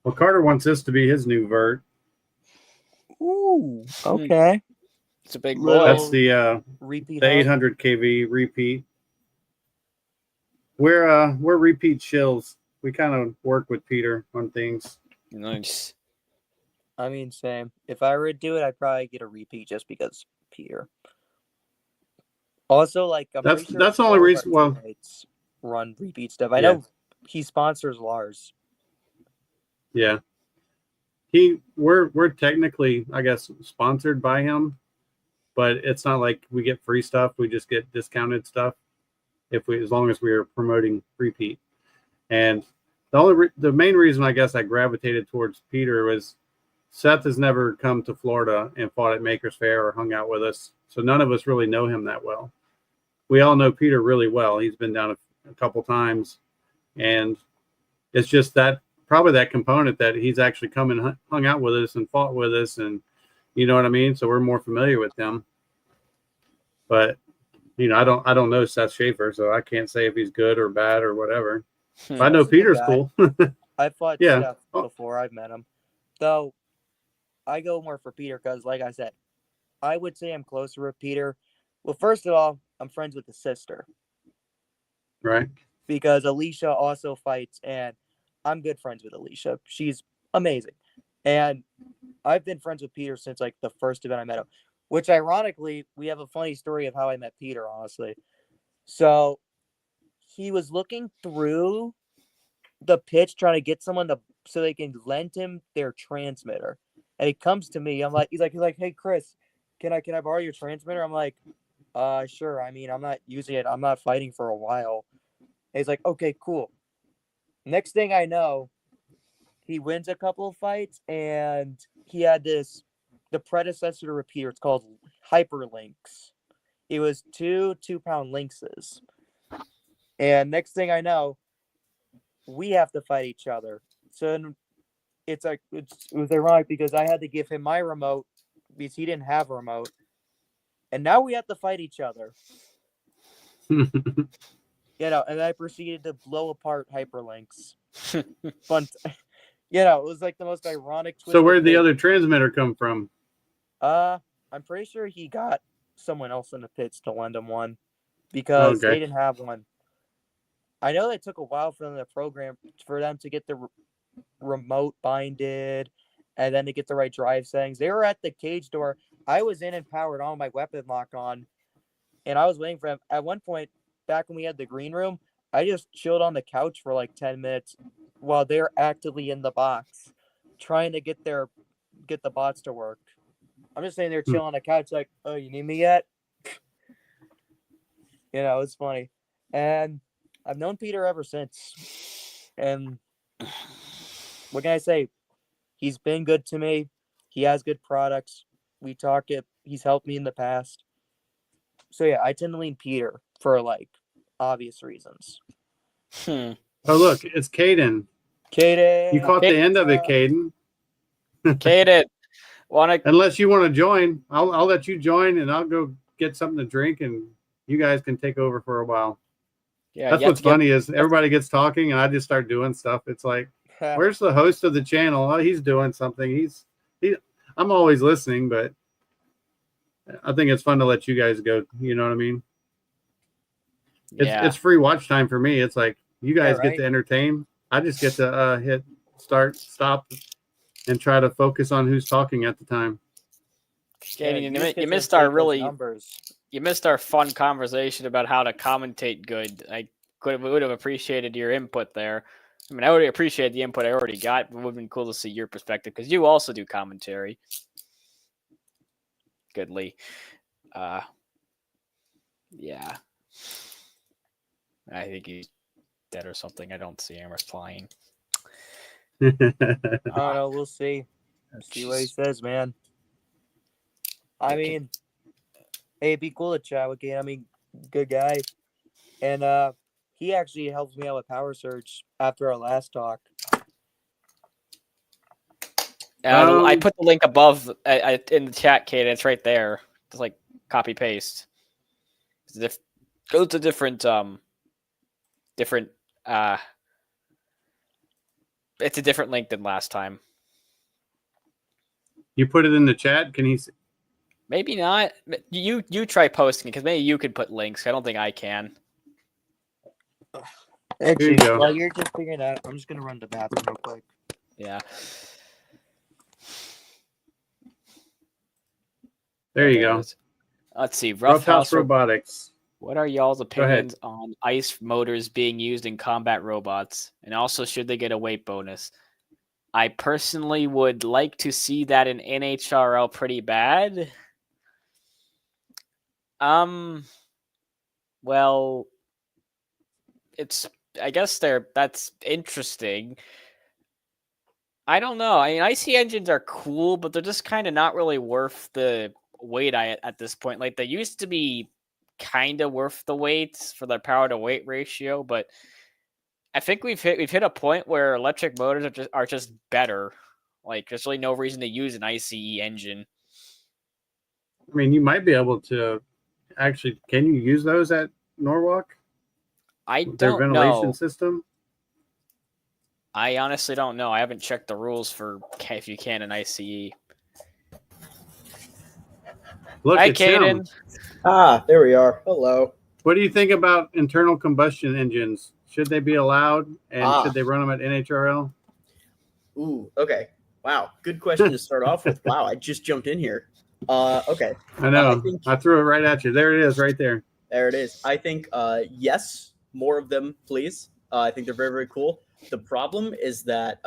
Well, Carter wants this to be his new vert. Ooh, okay. It's a big Little boy. That's the repeat. The 800 kV repeat. We're repeat shills. We kind of work with Peter on things. Nice. I mean, same. If I were to do it, I'd probably get a repeat just because Peter. Also, like that's the only reason. Well, run repeat stuff. I know he sponsors Lars. Yeah, we're technically, I guess, sponsored by him, but it's not like we get free stuff. We just get discounted stuff as long as we are promoting repeat. And the main reason I guess I gravitated towards Peter was Seth has never come to Florida and fought at Makers Fair or hung out with us, so none of us really know him that well. We all know Peter really well. He's been down a couple times, and it's just that probably that component that he's actually come and hung out with us and fought with us, and you know what I mean. So we're more familiar with him. But I don't know Seth Schaefer, so I can't say if he's good or bad or whatever. But I know Seth's a good Peter's guy. cool. I've fought Yeah. Seth before. I've met him. Though, I go more for Peter because, like I said, I would say I'm closer with Peter. Well, first of all, I'm friends with his sister. Right. Because Alicia also fights, and I'm good friends with Alicia. She's amazing. And I've been friends with Peter since like the first event I met him, which ironically, we have a funny story of how I met Peter, honestly. So he was looking through the pitch trying to get someone to so they can lend him their transmitter. And he comes to me. He's like, hey Chris, can I borrow your transmitter? I'm like, sure. I mean, I'm not using it. I'm not fighting for a while. And he's like, okay, cool. Next thing I know, he wins a couple of fights, and he had the predecessor to Repeater. It's called Hyperlinks. It was 2-pound lynxes. And next thing I know, we have to fight each other. So it was ironic because I had to give him my remote because he didn't have a remote. And now we have to fight each other. And I proceeded to blow apart Hyperlinks. But, it was like the most ironic twist. So where'd the other transmitter come from? I'm pretty sure he got someone else in the pits to lend him one because they didn't have one. I know it took a while for them to get the remote binded and then to get the right drive settings. They were at the cage door. I was in and powered on my weapon lock on, and I was waiting for them. At one point, back when we had the green room, I just chilled on the couch for like 10 minutes while they're actively in the box trying to get the bots to work. I'm just sitting there chilling on the couch like, oh, you need me yet? It's funny. And I've known Peter ever since. And what can I say? He's been good to me. He has good products. We talk it. He's helped me in the past. So yeah, I tend to lean Peter for like obvious reasons. Oh look, it's Caden. Caden. You caught the end of it, Caden. Caden. Unless you want to join, I'll let you join, and I'll go get something to drink, and you guys can take over for a while. Yeah, that's what's funny is everybody gets talking, and I just start doing stuff. It's like, where's the host of the channel? Oh, he's doing something. I'm always listening, but I think it's fun to let you guys go. You know what I mean? It's free watch time for me. It's like you guys get to entertain. I just get to hit start, stop, and try to focus on who's talking at the time. You missed our you missed our fun conversation about how to commentate good. I would have appreciated your input there. I mean, I would appreciate the input I already got, but it would have been cool to see your perspective because you also do commentary. Goodly. Yeah. I think he's dead or something. I don't see him replying. I don't know. We'll see. See what he says, man. I mean, hey, it'd be cool to chat with him. I mean, good guy. And he actually helped me out with Power Surge after our last talk. I put the link above in the chat, Kate. It's right there. Just like copy paste. Go to different. It's a different link than last time. You put it in the chat. Can he? Maybe not. You try posting it because maybe you could put links. I don't think I can. Actually, while you're just figuring it out, I'm just gonna run to the bathroom real quick. Yeah. There you go. Let's see. Roughhouse Robotics. What are y'all's opinions on ICE motors being used in combat robots? And also, should they get a weight bonus? I personally would like to see that in NHRL pretty bad. Well, I guess that's interesting. I don't know. I mean, IC engines are cool, but they're just kind of not really worth the weight at this point. Like, they used to be kind of worth the weight for their power to weight ratio, but I think we've hit a point where electric motors are just better. Like, there's really no reason to use an ICE engine. I mean, you might be able to. actually, can you use those at Norwalk? I Their don't ventilation know. system? I honestly don't know. I haven't checked the rules for if you can in ICE. Look, Hi, it's him. Caden. Ah, there we are. Hello. What do you think about internal combustion engines? Should they be allowed, and should they run them at NHRL? Ooh, okay. Wow, good question to start off with. Wow, I just jumped in here. Okay. I know. I threw it right at you. There it is, right there. There it is. I think yes, more of them, please. I think they're very, very cool. The problem is that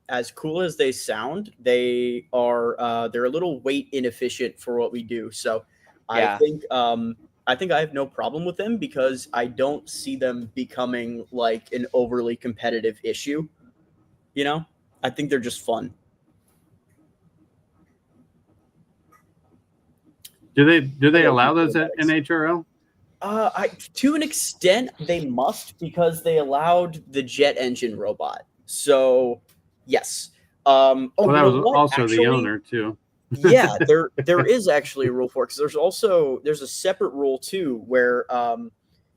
as cool as they sound, they are they're a little weight inefficient for what we do. So Yeah. I think I have no problem with them because I don't see them becoming like an overly competitive issue. You know, I think they're just fun. Do they allow those at NHRL? To an extent, they must because they allowed the jet engine robot. So, yes. Well, that was also the owner too. Yeah, there is actually a rule for it because there's a separate rule too where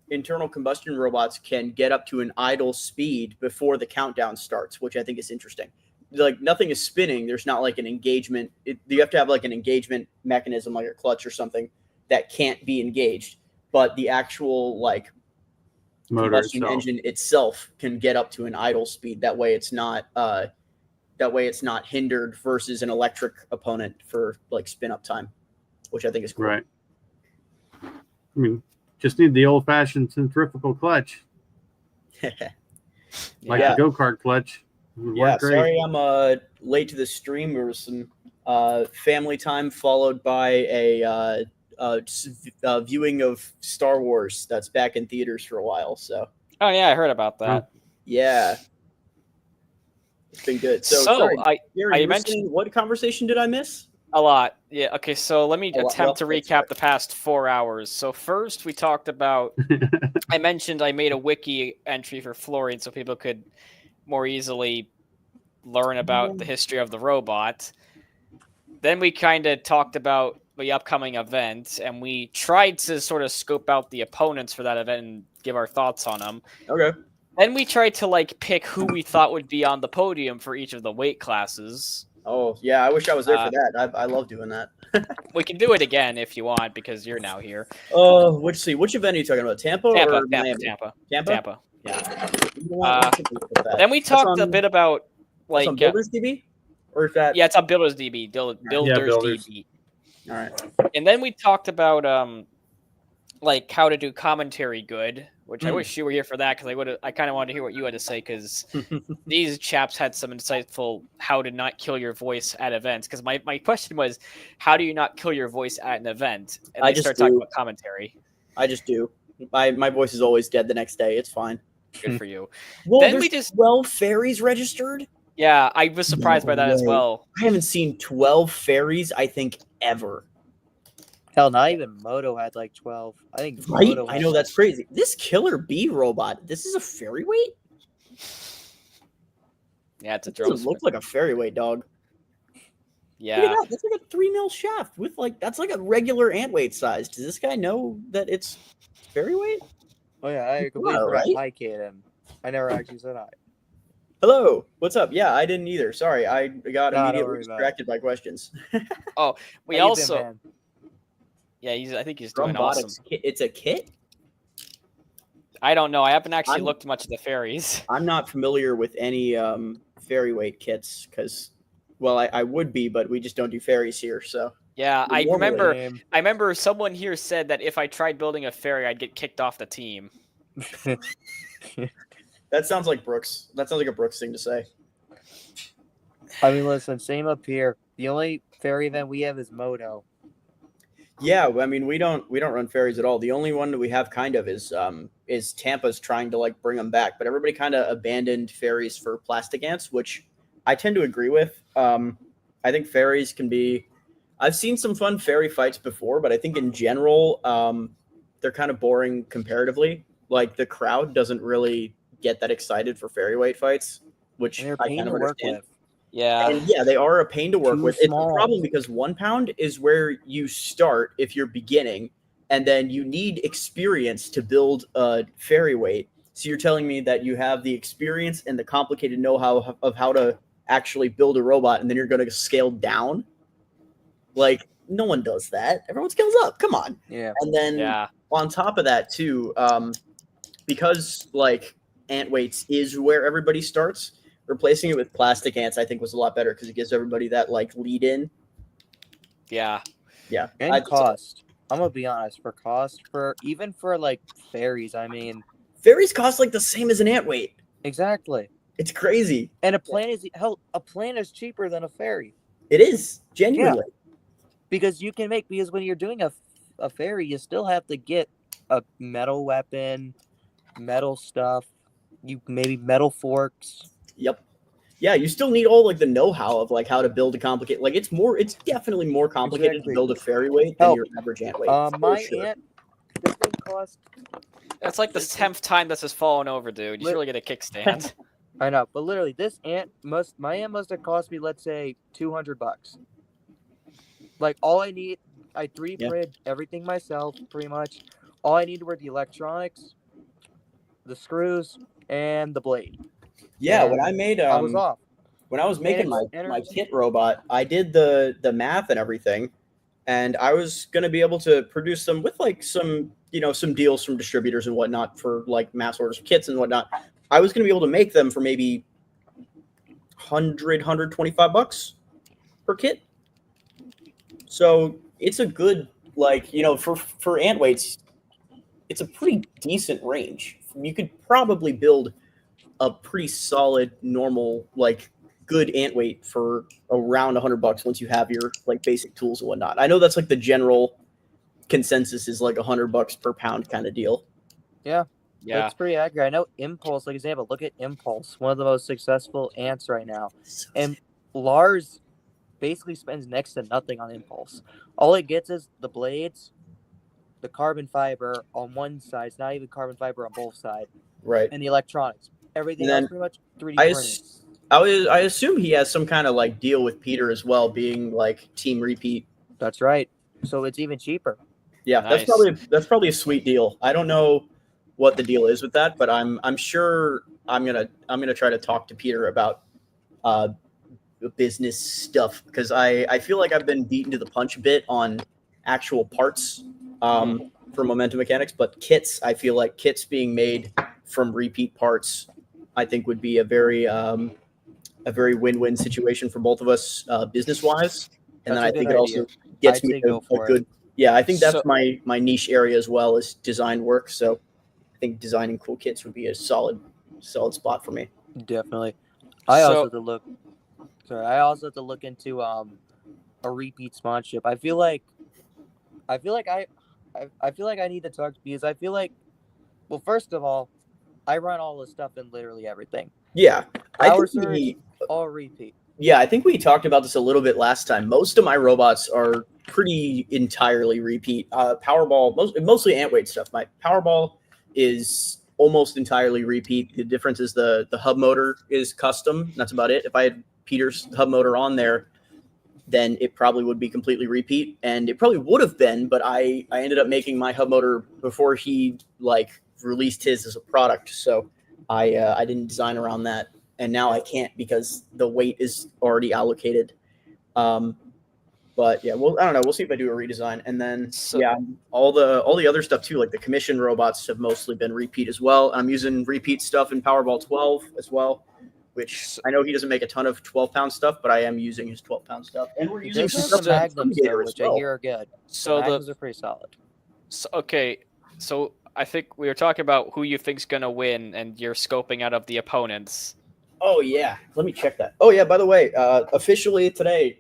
internal combustion robots can get up to an idle speed before the countdown starts, which I think is interesting. Like nothing is spinning. There's not like an engagement. You have to have like an engagement mechanism, like a clutch or something that can't be engaged. But the actual like combustion engine itself can get up to an idle speed. That way, it's not hindered versus an electric opponent for like spin up time, which I think is cool. Right. I mean, just need the old-fashioned centrifugal clutch, like the go-kart clutch. Yeah, sorry I'm late to the stream. There was some family time followed by a viewing of Star Wars that's back in theaters for a while. So. Oh yeah, I heard about that. Yeah. It's been good. So sorry, I mentioned what conversation did I miss? A lot. Yeah. Okay. So let me attempt to recap the past 4 hours. So first we talked about, I mentioned I made a wiki entry for fluorine so people could more easily learn about the history of the robot. Then we kind of talked about the upcoming event, and we tried to sort of scope out the opponents for that event and give our thoughts on them. Okay. Then we tried to like pick who we thought would be on the podium for each of the weight classes. Oh yeah, I wish I was there for that. I love doing that. We can do it again if you want because you're now here. Which event are you talking about? Tampa or Miami? Tampa. Yeah. Then we talked a bit about like on Builders DB, or is that? Yeah, it's on Builders DB. Builders DB. All right. And then we talked about like how to do commentary good, which I wish you were here for that because I kind of wanted to hear what you had to say because these chaps had some insightful how to not kill your voice at events. Because my question was, how do you not kill your voice at an event? And they start talking about commentary. I just do. My voice is always dead the next day. It's fine. Good for you. Well, then we just 12 fairies registered. Yeah, I was surprised by that as well. I haven't seen 12 fairies, I think, ever. Hell, not even Moto had like 12. I think right? I know that's crazy. This Killer Bee robot, this is a fairy weight? Yeah, it's a drone. Doesn't look like a fairy weight, dog. Yeah. Look at that. That's like a 3 mil shaft with like that's like a regular ant weight size. Does this guy know that it's fairy weight? Oh yeah, I completely forgot. Hi, Kaden. I never actually said hi. Hello, what's up? Yeah, I didn't either. Sorry, I got immediately distracted by questions. Oh, we also. Yeah, I think he's doing awesome. It's a kit? I don't know. I haven't actually looked much at the fairies. I'm not familiar with any fairy weight kits because, well, I would be, but we just don't do fairies here. So yeah, I remember someone here said that if I tried building a fairy, I'd get kicked off the team. That sounds like Brooks. That sounds like a Brooks thing to say. I mean, listen, same up here. The only fairy event we have is Moto. Yeah, I mean, we don't run fairies at all. The only one that we have kind of is Tampa's trying to like bring them back, but everybody kind of abandoned fairies for plastic ants, which I tend to agree with. I think fairies can be. I've seen some fun fairy fights before, but I think in general, they're kind of boring comparatively. Like the crowd doesn't really get that excited for fairy weight fights, which I kind of understand. Yeah. And yeah, they are a pain to work with. It's a problem because 1 pound is where you start if you're beginning. and then you need experience to build a fairy weight. So you're telling me that you have the experience and the complicated know-how of how to actually build a robot, and then you're going to scale down? Like, no one does that. Everyone scales up. Come on. Yeah. And then on top of that too, because like ant weights is where everybody starts, replacing it with plastic ants I think was a lot better because it gives everybody that like lead in. Yeah. And cost. I'm gonna be honest, for cost, even for like fairies, I mean, fairies cost like the same as an ant weight. Exactly. It's crazy. And a plant is cheaper than a fairy. It is, genuinely. Yeah. Because when you're doing a fairy, you still have to get a metal weapon, metal stuff, maybe metal forks. Yep. Yeah, you still need all like the know-how of like how to build a complicated. Like it's definitely more complicated to build a fairy weight than your average ant weight. My ant, this thing cost. That's like the 10th time this has fallen over, dude. You should really get a kickstand. I know, but literally, my ant must have cost me, let's say, $200. Like all I need, I 3D printed everything myself, pretty much. All I needed were the electronics, the screws, and the blade. Yeah, and when I made I was off. When I was making my kit robot, I did the math and everything, and I was gonna be able to produce them with like some deals from distributors and whatnot for like mass orders of kits and whatnot. I was gonna be able to make them for maybe $125 per kit. So it's a good for ant weights, it's a pretty decent range. You could probably build a pretty solid, normal, like good ant weight for around $100 once you have your like basic tools and whatnot. I know that's like the general consensus is like $100 per pound kind of deal. Yeah, that's pretty accurate. I know Impulse, like example, look at Impulse, one of the most successful ants right now, and Lars basically spends next to nothing on Impulse. All it gets is the blades, the carbon fiber on one side. It's not even carbon fiber on both sides. Right. And the electronics. Everything else pretty much 3D printed. I assume he has some kind of like deal with Peter as well, being like team repeat. That's right. So it's even cheaper. Yeah, nice. That's probably a sweet deal. I don't know what the deal is with that, but I'm sure I'm gonna try to talk to Peter about business stuff because I feel like I've been beaten to the punch a bit on actual parts for Momentum Mechanics, but kits, I feel like kits being made from repeat parts, I think would be a very win-win situation for both of us business wise, and then I think it also gets me a good. Yeah, I think that's my niche area as well is design work. So I think designing cool kits would be a solid spot for me. Definitely. I also have to look into a repeat sponsorship. I feel like I need to talk because I feel like, well, first of all, I run all this stuff in literally everything. Yeah, all repeat. Yeah, I think we talked about this a little bit last time. Most of my robots are pretty entirely repeat. Powerball, mostly ant weight stuff. My Powerball is almost entirely repeat. The difference is the hub motor is custom. That's about it. If I had Peter's hub motor on there, then it probably would be completely repeat, and it probably would have been. But I ended up making my hub motor before he like released his as a product, so I didn't design around that. And now I can't because the weight is already allocated. But yeah, well, I don't know. We'll see if I do a redesign. And then all the other stuff too, like the commission robots have mostly been repeat as well. I'm using repeat stuff in Powerball 12 as well, which I know he doesn't make a ton of 12-pound stuff, but I am using his 12-pound stuff. And we're using some Magnums there, which I hear are good. So Magnums are pretty solid. So I think we were talking about who you think's gonna win, and you're scoping out of the opponents. Oh yeah, let me check that. Oh yeah, by the way, officially today,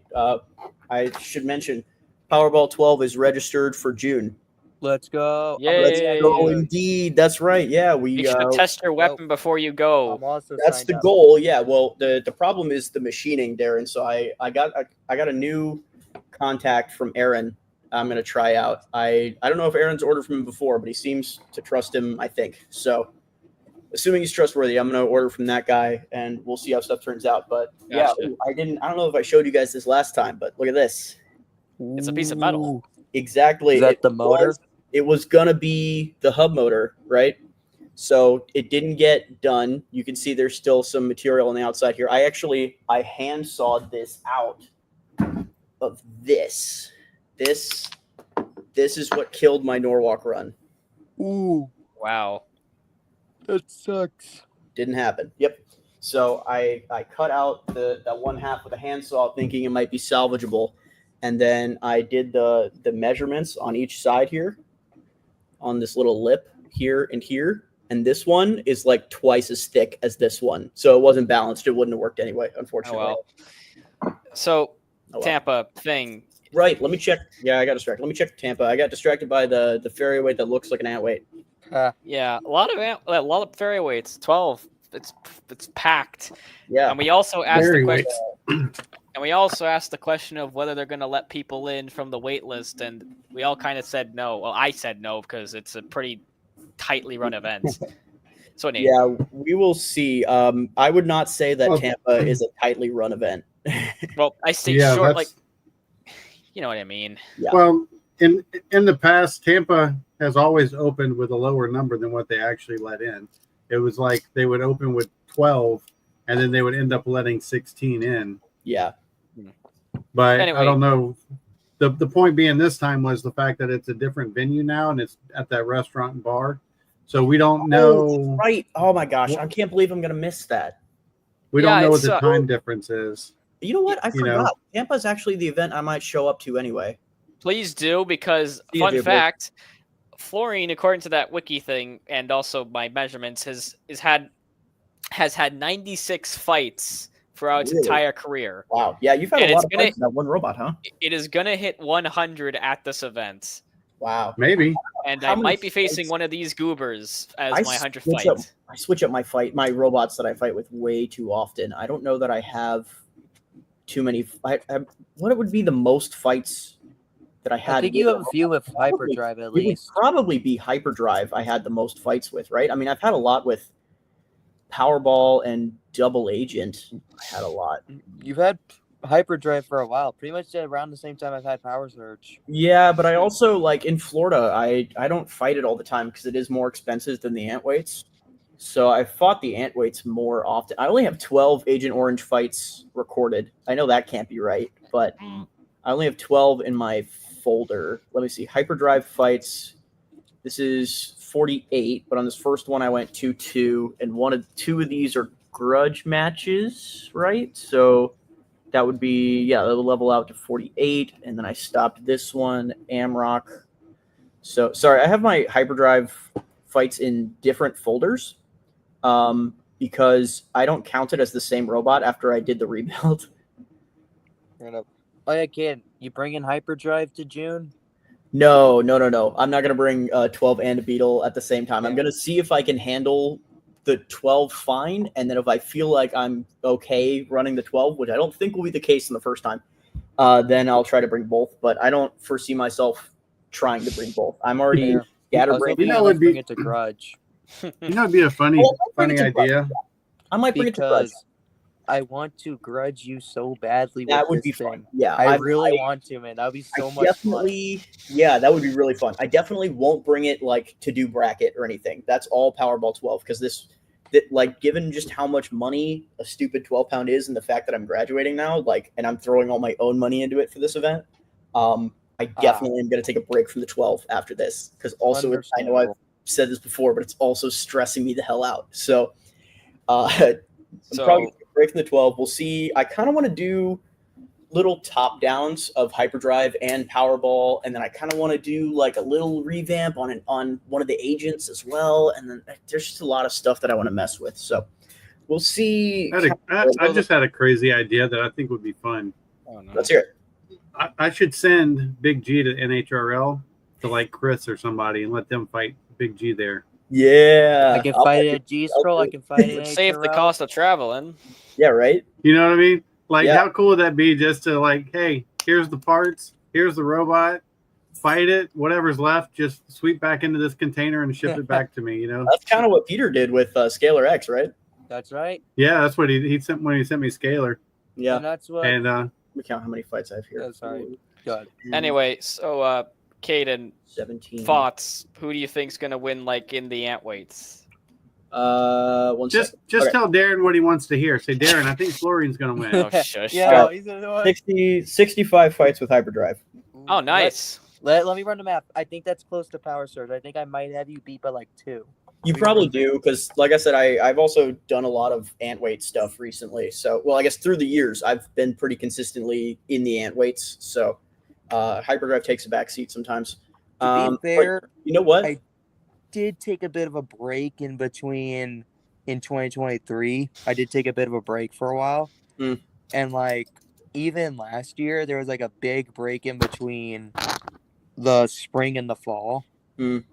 I should mention, Powerball 12 is registered for June. Let's go! Yay. Let's go! Indeed, that's right. Yeah, you should test your weapon before you go. That's the goal. Yeah. Well, the problem is the machining, Darren. So I got a new contact from Aaron. I'm gonna try out. I don't know if Aaron's ordered from him before, but he seems to trust him. I think so. Assuming he's trustworthy, I'm going to order from that guy, and we'll see how stuff turns out. But yeah, I don't know if I showed you guys this last time, but look at this. It's a piece of metal. Exactly. Is that the motor? it was gonna be the hub motor, right? So it didn't get done. You can see there's still some material on the outside here. I hand sawed this out of this. This is what killed my Norwalk run. Ooh, Wow. that sucks. Didn't happen. Yep. So I cut out that one half with a handsaw, thinking it might be salvageable, and then I did the measurements on each side here, on this little lip here and here, and this one is like twice as thick as this one, so it wasn't balanced. It wouldn't have worked anyway, unfortunately. Oh well. So well. Tampa thing. Right. Let me check. Yeah, I got distracted. Let me check Tampa. I got distracted by the ferry weight that looks like an ant weight. Yeah, a lot of ferry weights. 12. It's packed. Yeah. And we also asked Ferry the question. And we also asked the question of whether they're going to let people in from the wait list, and we all kind of said no. Well, I said no because it's a pretty tightly run event. So Nate. Yeah, we will see. I would not say that Tampa is a tightly run event. Well, I say short, like, you know what I mean. Yeah. Well, in the past, Tampa has always opened with a lower number than what they actually let in. It was like they would open with 12, and then they would end up letting 16 in. Yeah. But anyway, I don't know. The point being this time was the fact that it's a different venue now, and it's at that restaurant and bar. So we don't know. Right. Oh, my gosh. I can't believe I'm going to miss that. We don't know what the time difference is. You know what? I forgot. Tampa's actually the event I might show up to anyway. Please do, because fun fact, Florine, according to that wiki thing, and also my measurements, has had 96 fights throughout its entire career. Wow. Yeah, you've had a lot of fights in that one robot, huh? It is gonna hit 100 at this event. Wow. Maybe. And I might be facing one of these goobers as my 100 fight. I switch up my robots that I fight with way too often. I don't know that I have too many. What would be the most fights that I had? I think you have a few with hyperdrive at least. It would probably be hyperdrive I had the most fights with, right? I mean, I've had a lot with Powerball and Double Agent. I had a lot. You've had hyperdrive for a while, pretty much around the same time I've had Power Surge. Yeah, but I also, like, in Florida, I don't fight it all the time because it is more expensive than the ant weights. So I fought the ant weights more often. I only have 12 Agent Orange fights recorded. I know that can't be right, but I only have 12 in my folder. Let me see. Hyperdrive fights. This is 48, but on this first one I went 2-2, and two of these are grudge matches, right? So that would be, yeah, that'll level out to 48, and then I stopped this one, Amrock. So, sorry, I have my hyperdrive fights in different folders because I don't count it as the same robot after I did the rebuild. Oh, yeah, kid, you bring in hyperdrive to June? No. I'm not going to bring 12 and a Beetle at the same time. I'm going to see if I can handle the 12 fine, and then if I feel like I'm okay running the 12, which I don't think will be the case in the first time, then I'll try to bring both, but I don't foresee myself trying to bring both. I'm already scatterbrained. Bring it to Grudge. You know, it'd be a funny idea. I might bring it to Grudge. I want to grudge you so badly. That would be fun. Yeah, I really want to, man. That would be so much fun. Yeah, that would be really fun. I definitely won't bring it like to do bracket or anything. That's all Powerball 12 because like, given just how much money a stupid 12-pound is, and the fact that I'm graduating now, like, and I'm throwing all my own money into it for this event, I definitely am going to take a break from the 12 after this because also I know I've said this before, but it's also stressing me the hell out. So, I'm probably break from the 12. We'll see. I kind of want to do little top downs of hyperdrive and Powerball, and then I kind of want to do like a little revamp on one of the agents as well. And then there's just a lot of stuff that I want to mess with. So we'll see. I just had a crazy idea that I think would be fun. Oh, no. Let's hear it. I should send Big G to NHRL to like Chris or somebody and let them fight Big G there. Yeah, I can fight it at G-Scroll. I can fight it at save the cost of traveling. Yeah, right. You know what I mean? Like, how cool would that be just to like, hey, here's the parts, here's the robot, fight it, whatever's left, just sweep back into this container and ship it back to me. You know, that's kind of what Peter did with Scalar X, right? That's right. Yeah, that's what he sent when he sent me Scalar. Yeah, and that's what. And let me count how many fights I have here. Oh, sorry. God. Anyway, so Caden, 17. thoughts. Who do you think's gonna win, like in the ant weights? Just Okay. tell Darren what he wants to hear. Say, Darren, I think Florian's going to win. Oh shush. Yeah, Uh, he's the one. 65 fights with hyperdrive. Oh nice. Let me run the map. I think that's close to Power Surge. I think I might have you beat by like 2. You probably do, because like I said, I've also done a lot of ant weight stuff recently. So, well, I guess through the years, I've been pretty consistently in the ant weights. So, hyperdrive takes a back seat sometimes. To be fair, you know what? I did take a bit of a break in between in 2023. I did take a bit of a break for a while. Mm. And like even last year there was like a big break in between the spring and the fall. Mm.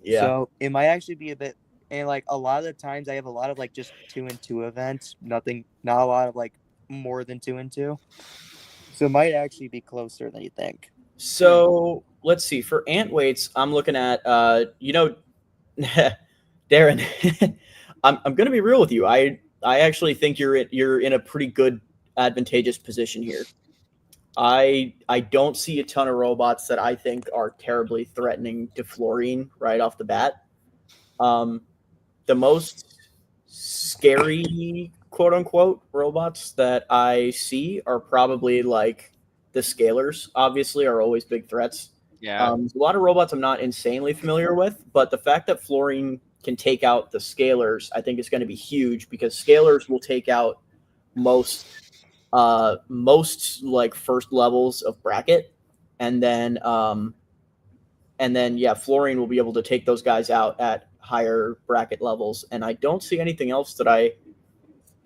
Yeah. So it might actually be a bit, and like a lot of the times I have a lot of like just 2 and 2 events, not a lot of like more than 2 and 2. So it might actually be closer than you think. So let's see. For ant weights, I'm looking at Darren. I'm gonna be real with you. I actually think you're in a pretty good advantageous position here. I don't see a ton of robots that I think are terribly threatening to Florine right off the bat. The most scary quote unquote robots that I see are probably like the scalers. Obviously, are always big threats. Yeah. There's a lot of robots I'm not insanely familiar with, but the fact that Florine can take out the scalers, I think is going to be huge, because scalers will take out most like first levels of bracket, and then yeah, Florine will be able to take those guys out at higher bracket levels. And I don't see anything else that I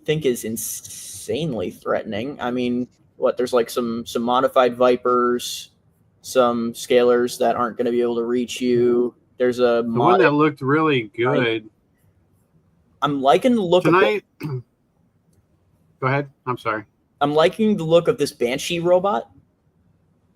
think is insanely threatening. I mean, there's like some modified Vipers, some scalers that aren't going to be able to reach you. There's a the one that looked really good. I'm liking the look tonight. Go ahead. I'm sorry. I'm liking the look of this Banshee robot.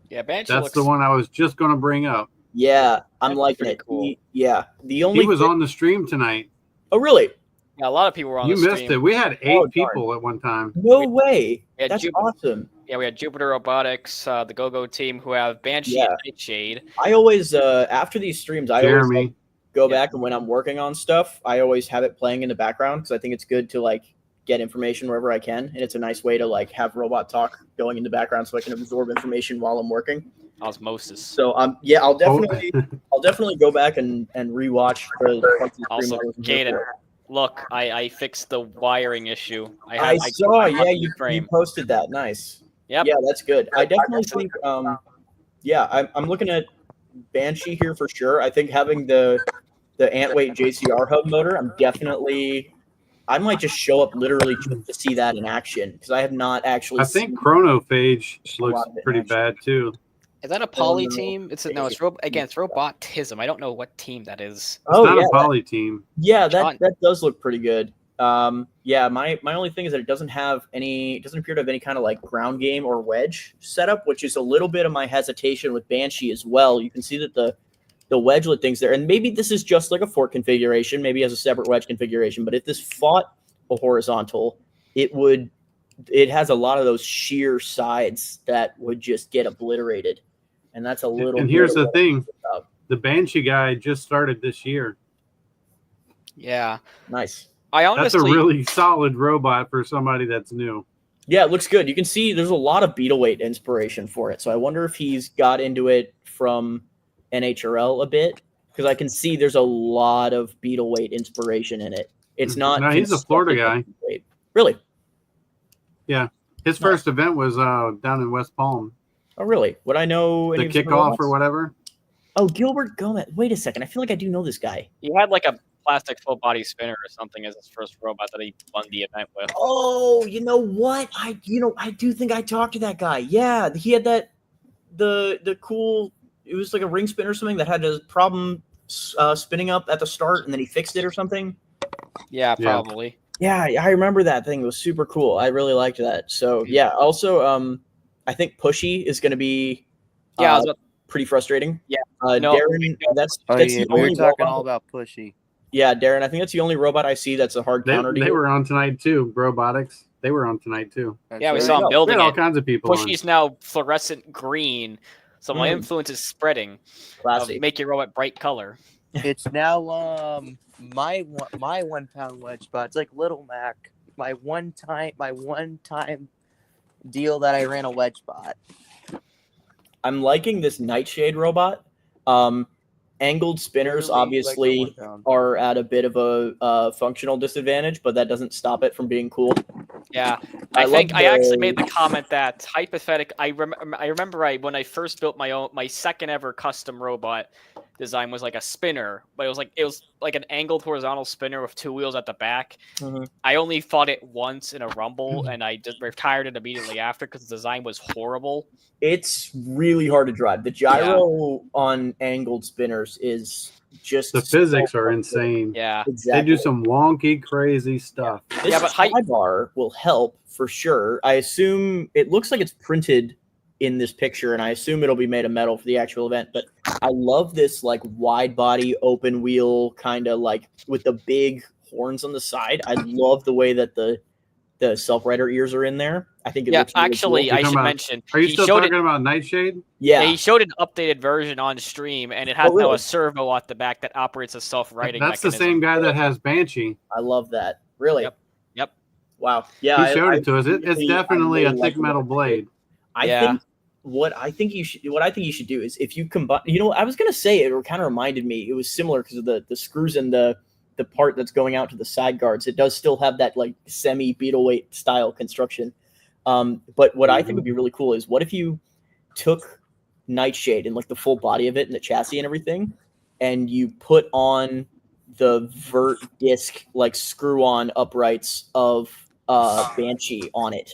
Yeah, Banshee. That's the one I was just going to bring up. Yeah, I'm liking it. Cool. He was on the stream tonight. Oh, really? Yeah, a lot of people were on. You the missed stream. it. We had 8 people at one time. No way. That's awesome. Yeah, we had Jupiter Robotics, the Go-Go team, who have Banshee and Nightshade. I always, after these streams, I Jeremy. always go back, and when I'm working on stuff, I always have it playing in the background, because I think it's good to like get information wherever I can, and it's a nice way to like have robot talk going in the background so I can absorb information while I'm working. Osmosis. So yeah, I'll definitely go back and rewatch the parts of the Also, stream. Caden, look, I fixed the wiring issue. I saw, yeah, you posted that. Nice. Yep. Yeah, that's good. I definitely think, yeah, I'm looking at Banshee here for sure. I think having the Antweight JCR hub motor, I might just show up literally just to see that in action, because I have not actually. I think Chronophage looks pretty bad too. Is that a poly team? It's Robotism. I don't know what team that is. It's not a poly team. Yeah, that does look pretty good. Yeah, my only thing is that it doesn't appear to have any kind of like ground game or wedge setup, which is a little bit of my hesitation with Banshee as well. You can see that the wedgelet thing's there, and maybe this is just like a fork configuration, maybe has a separate wedge configuration, but if this fought a horizontal, it has a lot of those sheer sides that would just get obliterated. And that's a little. And here's the thing: the Banshee guy just started this year. Yeah, nice. That's a really solid robot for somebody that's new. Yeah, it looks good. You can see there's a lot of Beetleweight inspiration for it. So I wonder if he's got into it from NHRL a bit, because I can see there's a lot of Beetleweight inspiration in it. It's not. No, he's a Florida guy. Really? Yeah, his first event was down in West Palm. Oh, really? Would I know the kickoff or whatever? Oh, Gilbert Gomez. Wait a second. I feel like I do know this guy. He had like a plastic full body spinner or something as his first robot that he won the event with. Oh, you know what? I do think I talked to that guy. Yeah, he had that the cool. It was like a ring spin or something that had a problem spinning up at the start, and then he fixed it or something. Yeah, probably. Yeah, I remember that thing. It was super cool. I really liked that. So yeah. Also, I think Pushy is going to be pretty frustrating. Yeah. No, Darren, that's we were talking all about Pushy. Yeah, Darren, I think that's the only robot I see that's a hard counter. They were on tonight too. Robotics. They were on tonight too. Yeah, we saw him building all kinds of people. Pushy's now fluorescent green So my influence is spreading. Classy. Make your robot bright color. It's now my 1 pound wedge spot. It's like Little Mac. My one time deal that I ran a wedge bot. I'm liking this Nightshade robot. Angled spinners Literally, obviously like the 1 pound. are at a bit of a functional disadvantage, but that doesn't stop it from being cool. Yeah, I I think love I actually the- made the comment that hypothetical. I remember when I first built my second ever custom robot design was like a spinner, but it was like an angled horizontal spinner with 2 wheels at the back. Mhm. I only fought it once in a rumble, and I just retired it immediately after because the design was horrible. It's really hard to drive. The gyro on angled spinners is just The physics are insane. Yeah, Exactly. They do some wonky, crazy stuff. This Yeah, but bar will help for sure. I assume it looks like it's printed in this picture, and I assume it'll be made of metal for the actual event. But I love this like wide body, open wheel kind of like with the big horns on the side. I love the way that the self-rider ears are in there. I think it looks really actually, cool. I should about- mention. Are you he still showed talking it, about Nightshade? Yeah, he showed an updated version on stream, and it has Oh, really? now a servo at the back that operates a self-righting That's the mechanism. same guy that has Banshee. I love that. Really? Yep. Wow. Yeah, He showed it to us. It's really- definitely I a really thick like metal what blade. Yeah. What I think you should do is if you combine. You know, I was gonna say it kind of reminded me. It was similar because of the screws and the part that's going out to the side guards. It does still have that like semi Beetleweight style construction. But what I think would be really cool is what if you took Nightshade and like the full body of it and the chassis and everything, and you put on the vert disc like screw on uprights of Banshee on it,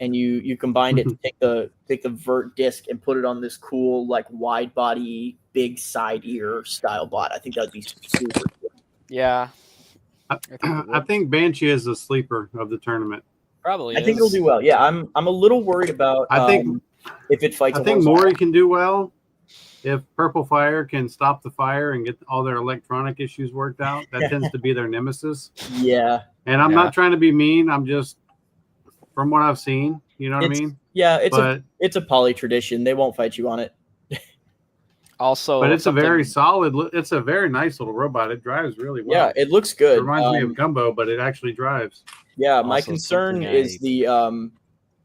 and you combined it to take the vert disc and put it on this cool like wide body big side ear style bot. I think that'd be super cool. Yeah. I think Banshee is the sleeper of the tournament. Probably. I think it'll do well. Yeah, I'm a little worried about I think if it fights. I think Maury can do well if Purple Fire can stop the fire and get all their electronic issues worked out. That tends to be their nemesis. Yeah. And I'm Yeah. not trying to be mean. I'm just from what I've seen. You know what I mean? Yeah, But it's a poly tradition. They won't fight you on it. Also, but it's a very something- solid. It's a very nice little robot. It drives really well. Yeah, it looks It good. reminds me of Gumbo, but it actually drives. Yeah, my Also concern something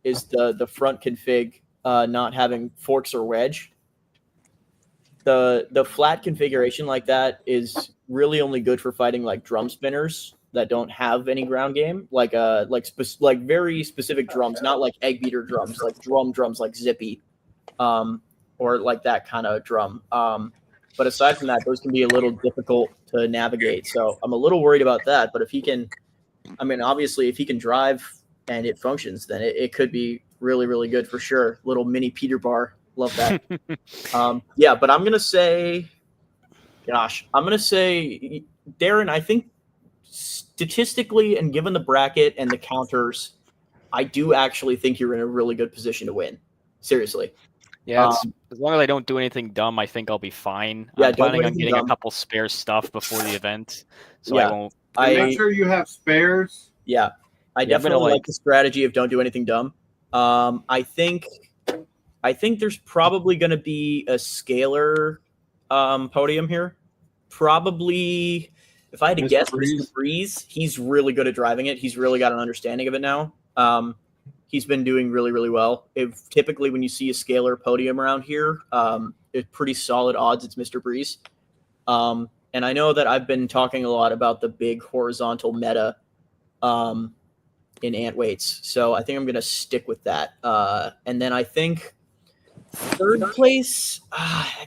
is the front config not having forks or wedge. The flat configuration like that is really only good for fighting like drum spinners that don't have any ground game, like very specific drums, not like egg beater drums, like drums like Zippy, or like that kind of drum. But aside from that, those can be a little difficult to navigate. So I'm a little worried about that. But if he can, I mean, obviously, if he can drive and it functions, then it could be really, really good for sure. Little mini Peter bar. Love that. Yeah, but I'm going to say, Darren, I think statistically and given the bracket and the counters, I do actually think you're in a really good position to win. Seriously. Yeah, as long as I don't do anything dumb, I think I'll be fine. Yeah, I'm don't do planning on anything getting dumb. a couple spare stuff before the event, so Yeah. I won't. Make sure you have spares. Yeah, I Yeah, I'm gonna, definitely like like- the strategy of don't do anything dumb. I think there's probably going to be a scalar podium here. Probably, if I had to Mr. guess, Breeze? Mr. Breeze. He's really good at driving it. He's really got an understanding of it now. He's been doing really, really well. Typically, when you see a scalar podium around here, it's pretty solid odds it's Mr. Breeze. And I know that I've been talking a lot about the big horizontal meta in ant weights, so I think I'm going to stick with that. And then I think third place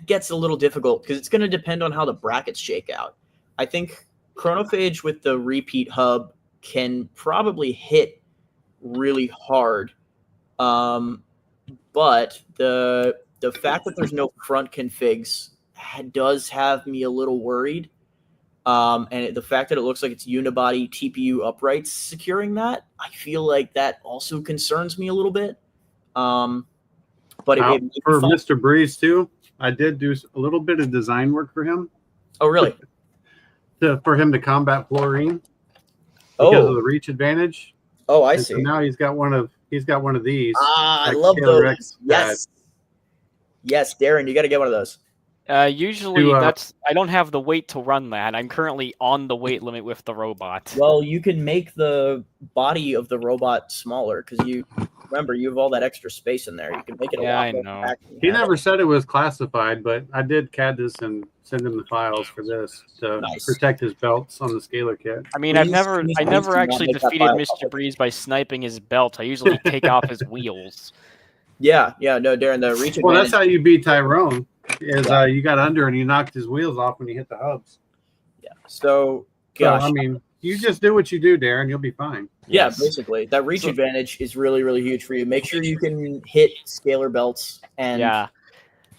gets a little difficult because it's going to depend on how the brackets shake out. I think Chronophage with the repeat hub can probably hit really hard, but the fact that there's no front configs does have me a little worried. And the fact that it looks like it's unibody TPU uprights securing that, I feel like that also concerns me a little bit. But it For Mr. Breeze too, I did do a little bit of design work for him. Oh, really? For him to combat fluorine because of Oh, the reach advantage. oh, I And so see. now he's got one of these. I like love Taylor those. X had. Yes. Yes, Darren, you got to get one of those. Usually I don't have the weight to run that. I'm currently on the weight limit with the robot. Well, you can make the body of the robot smaller because remember, you have all that extra space in there. You can make it a lot more compact. He never said it was classified, but I did CAD this and send him the files for this to protect his belts on the scalar kit. I mean, I never actually defeated Mr. Breeze by sniping his belt. I usually take off his wheels. Yeah, no, Darren, the reach advantage. Well, that's how you beat Tyrone. You got under and you knocked his wheels off when you hit the hubs. Yeah. So, gosh. I mean, you just do what you do, Darren. You'll be fine. Yeah, basically. That reach advantage is really, really huge for you. Make sure you can hit scalar belts and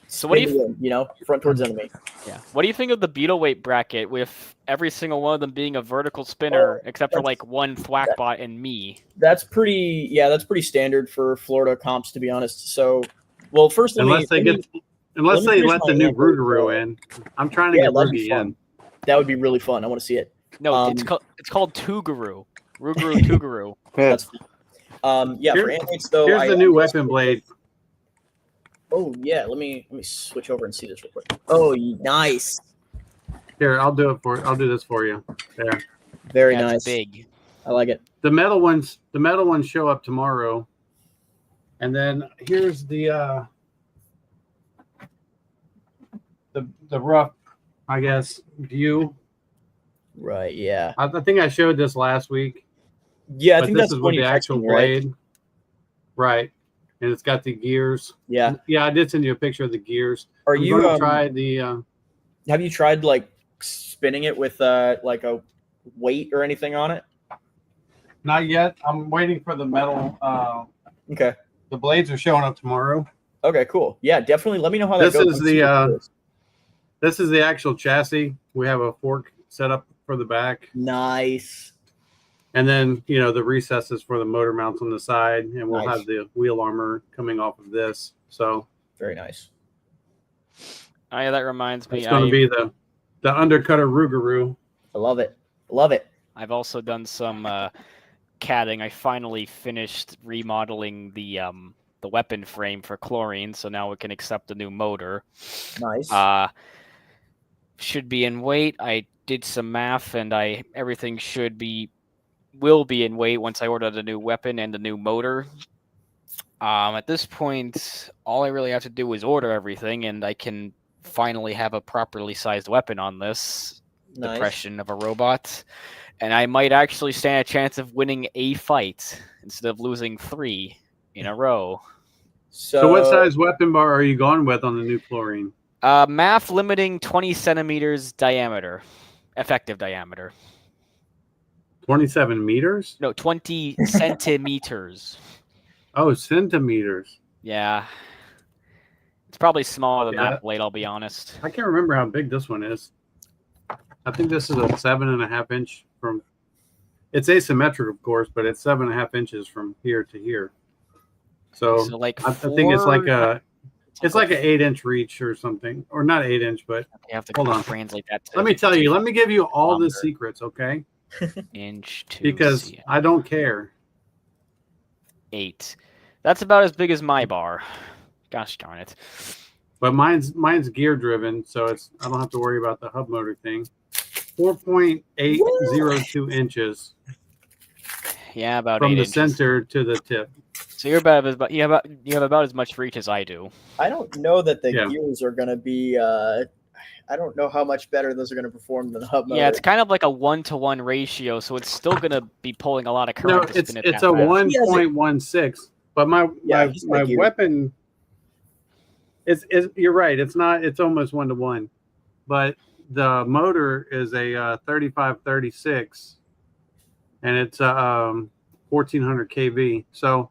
so what do you front towards enemy. Yeah. What do you think of the beetle weight bracket with every single one of them being a vertical spinner except for like one thwackbot and me? That's pretty standard for Florida comps, to be honest. So, well, first unless they let the new Rougarou in. I'm trying to get Ruby in. That would be really fun. I want to see it. No, it's called Tougarou. Rougarou Tougarou. That's fun. For Anecdotes though, here's the new weapon blade. Oh yeah, let me switch over and see this real quick. Oh, nice. Here, I'll do this for you. There. Very nice. Big. I like it. The metal ones show up tomorrow. And then here's the rough, I guess, view. Right, yeah. I think I showed this last week. Yeah, I think this that's is with the actual blade. Right. And it's got the gears. Yeah. Yeah, I did send you a picture of the gears. Are I'm you going to try the have you tried like spinning it with like a weight or anything on it? Not yet. I'm waiting for the metal. Okay. The blades are showing up tomorrow. Okay, cool. Yeah, definitely. Let me know how that goes. This is the actual chassis. We have a fork set up for the back. Nice. And then, the recesses for the motor mounts on the side, and we'll have the wheel armor coming off of this. So very nice. Oh, yeah, that reminds me. It's going to be the undercutter Rougarou. I love it. Love it. I've also done some CADing. I finally finished remodeling the weapon frame for chlorine, so now we can accept the new motor. Nice. Should be in weight. I did some math, and everything will be in weight once I order the new weapon and the new motor. At this point, all I really have to do is order everything, and I can finally have a properly sized weapon on this depression of a robot. And I might actually stand a chance of winning a fight instead of losing 3 in a row. So what size weapon bar are you going with on the new chlorine? Math limiting 20 centimeters diameter, effective diameter. 27 meters? No, 20 centimeters. Oh, centimeters. Yeah. It's probably smaller than that blade, I'll be honest. I can't remember how big this one is. I think this is a 7.5 inch from. It's asymmetric, of course, but it's 7.5 inches from here to here. So like I think it's like an 8-inch reach or something, or not 8-inch, but hold on. Translate that. Let me tell you. Let me give you all the secrets, okay? Inch to because I don't care. 8. That's about as big as my bar. Gosh darn it. But mine's gear driven, so I don't have to worry about the hub motor thing. 4.802 inches. Yeah, about from 8 the inches. Center to the tip. So you have about as much reach as I do. I don't know that the gears are going to be. I don't know how much better those are going to perform than the hub motor. Yeah, it's kind of like a 1-to-1 ratio, so it's still going to be pulling a lot of current. No, it's a 1.16. But my weapon is you're right. It's not. It's almost 1-to-1, but the motor is a 3536, and it's 1400 kV. So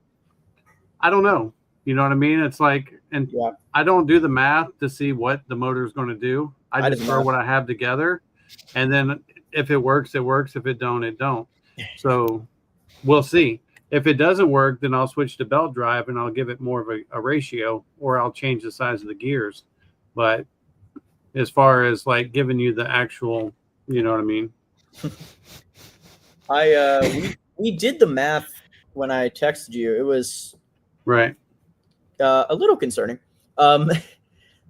I don't know. You know what I mean? It's like, and I don't do the math to see what the motor is going to do. I just throw what I have together, and then if it works, it works. If it don't, it don't. So we'll see. If it doesn't work, then I'll switch to belt drive and I'll give it more of a ratio, or I'll change the size of the gears. But as far as like giving you the actual, you know what I mean? We did the math when I texted you. It was right. A little concerning.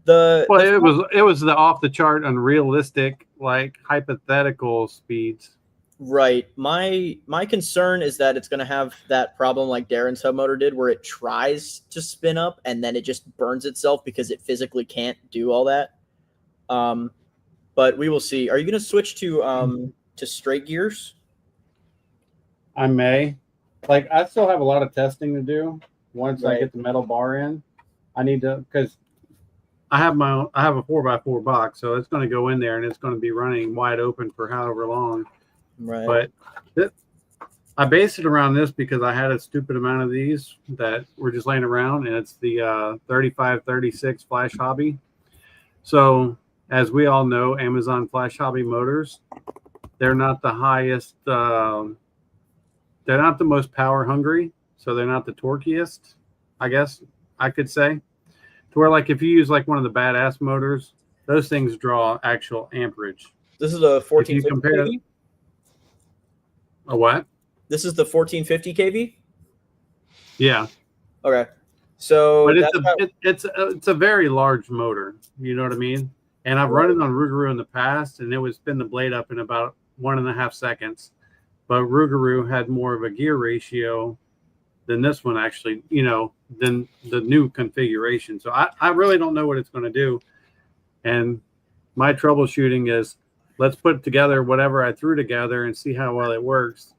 it was the off the chart, unrealistic, like hypothetical speeds. Right. My concern is that it's going to have that problem like Darren's hub motor did, where it tries to spin up and then it just burns itself because it physically can't do all that. But we will see. Are you going to switch to straight gears? I may. Like, I still have a lot of testing to do once I Right. get the metal bar in. I need to, because I have a 4x4 box, so it's going to go in there and it's going to be running wide open for however long. Right. But I based it around this because I had a stupid amount of these that were just laying around, and it's the 3536 Flash Hobby. So, as we all know, Amazon Flash Hobby motors, they're not the highest, they're not the most power hungry, so they're not the torquiest, I guess I could say. To where, like, if you use like one of the badass motors, those things draw actual amperage. This is a 1450 If you compare kV? A what? This is the 1450 kV? Yeah. Okay. So But it's a very large motor. You know what I mean? And I've run it on Rougarou in the past, and it would spin the blade up in about 1.5 seconds. But Rougarou had more of a gear ratio than this one, actually, than the new configuration. So I really don't know what it's going to do. And my troubleshooting is, let's put together whatever I threw together and see how well it works.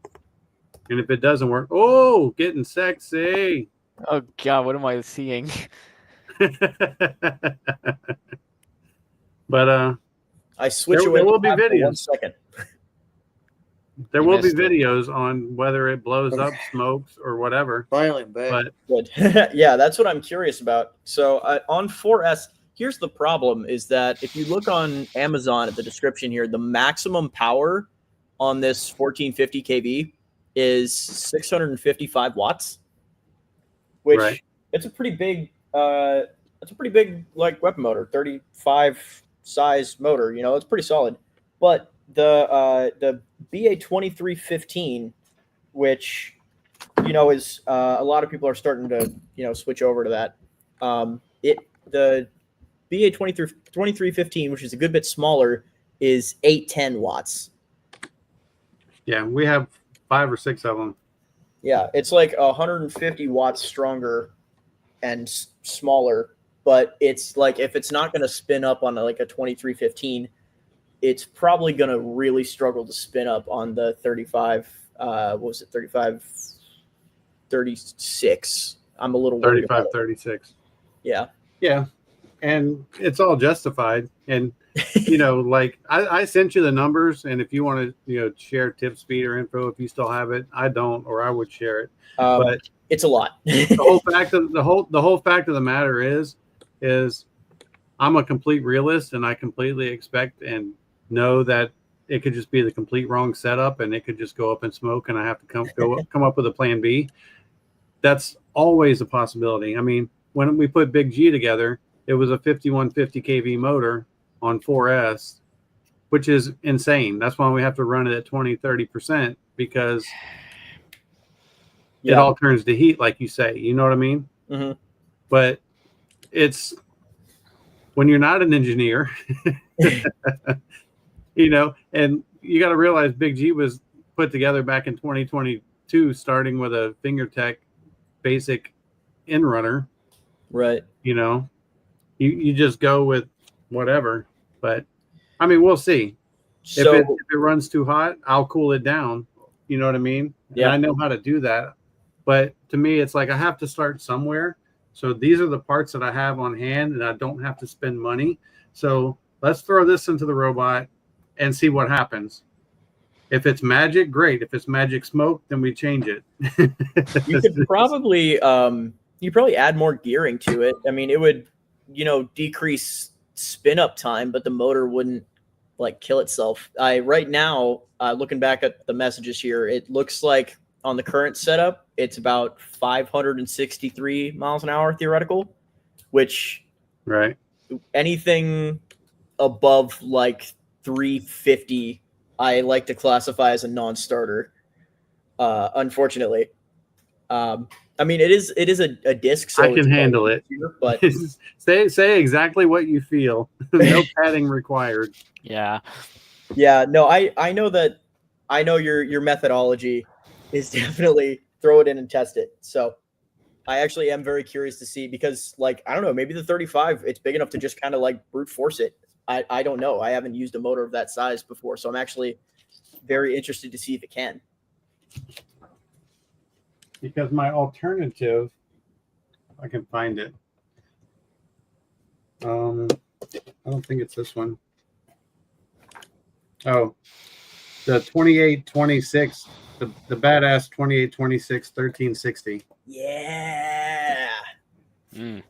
And if it doesn't work, getting sexy. Oh God, what am I seeing? But I switch away. There will be for 1 videos. second. There You will be missed it. videos on whether it blows up, smokes, or whatever. Finally, I'm back. But Good. Yeah, that's what I'm curious about. So on 4S, here's the problem: is that if you look on Amazon at the description here, the maximum power on this 1450 kV is 655 watts, which Right. it's a pretty big. It's a pretty big like weapon motor, 35 size motor. It's pretty solid. But the BA 2315, which is a lot of people are starting to switch over to that. The BA 2315, which is a good bit smaller, is 810 watts. yeah, we have 5 or 6 of them. Yeah, it's like 150 watts stronger and smaller, but it's like if it's not going to spin up on like a 2315, it's probably going to really struggle to spin up on the 35. What was it? 35, 36. I'm a little worried 35, about it. 36. Yeah. Yeah. And it's all justified. And, like I sent you the numbers, and if you want to, share tip speed or info, if you still have it, I don't, or I would share it. But it's a lot. the whole fact of the matter is I'm a complete realist, and I completely expect and know that it could just be the complete wrong setup, and it could just go up in smoke, and I have to come up with a plan B. That's always a possibility. I mean, when we put Big G together, it was a 5150 kV motor on 4S, which is insane. That's why we have to run it at 20-30% because it all turns to heat, like you say. You know what I mean? Mm-hmm. But it's when you're not an engineer, and you got to realize Big G was put together back in 2022, starting with a FingerTech basic in runner. Right. You just go with whatever. But I mean, we'll see. So If it runs too hot, I'll cool it down. You know what I mean? Yeah. And I know how to do that. But to me, it's like I have to start somewhere. So these are the parts that I have on hand, and I don't have to spend money. So let's throw this into the robot and see what happens. If it's magic, great. If it's magic smoke, then we change it. you could probably add more gearing to it. I mean, it would decrease spin up time, but the motor wouldn't like kill itself. Right now, looking back at the messages here, it looks like on the current setup, it's about 563 miles an hour theoretical, which right. Anything above like 350, I like to classify as a non-starter. Unfortunately, I I mean, it is a disc, so I can it's handle it. easier, but say exactly what you feel. No padding required. Yeah. yeah, no, I know that. I know your methodology is definitely throw it in and test it. So I actually am very curious to see because, like, I don't know, maybe the 35, it's big enough to just kind of like brute force it. I don't know. I haven't used a motor of that size before, so I'm actually very interested to see if it can. Because my alternative, I can find it. I don't think it's this one. Oh, the 2826, the badass 2826 1360. Yeah.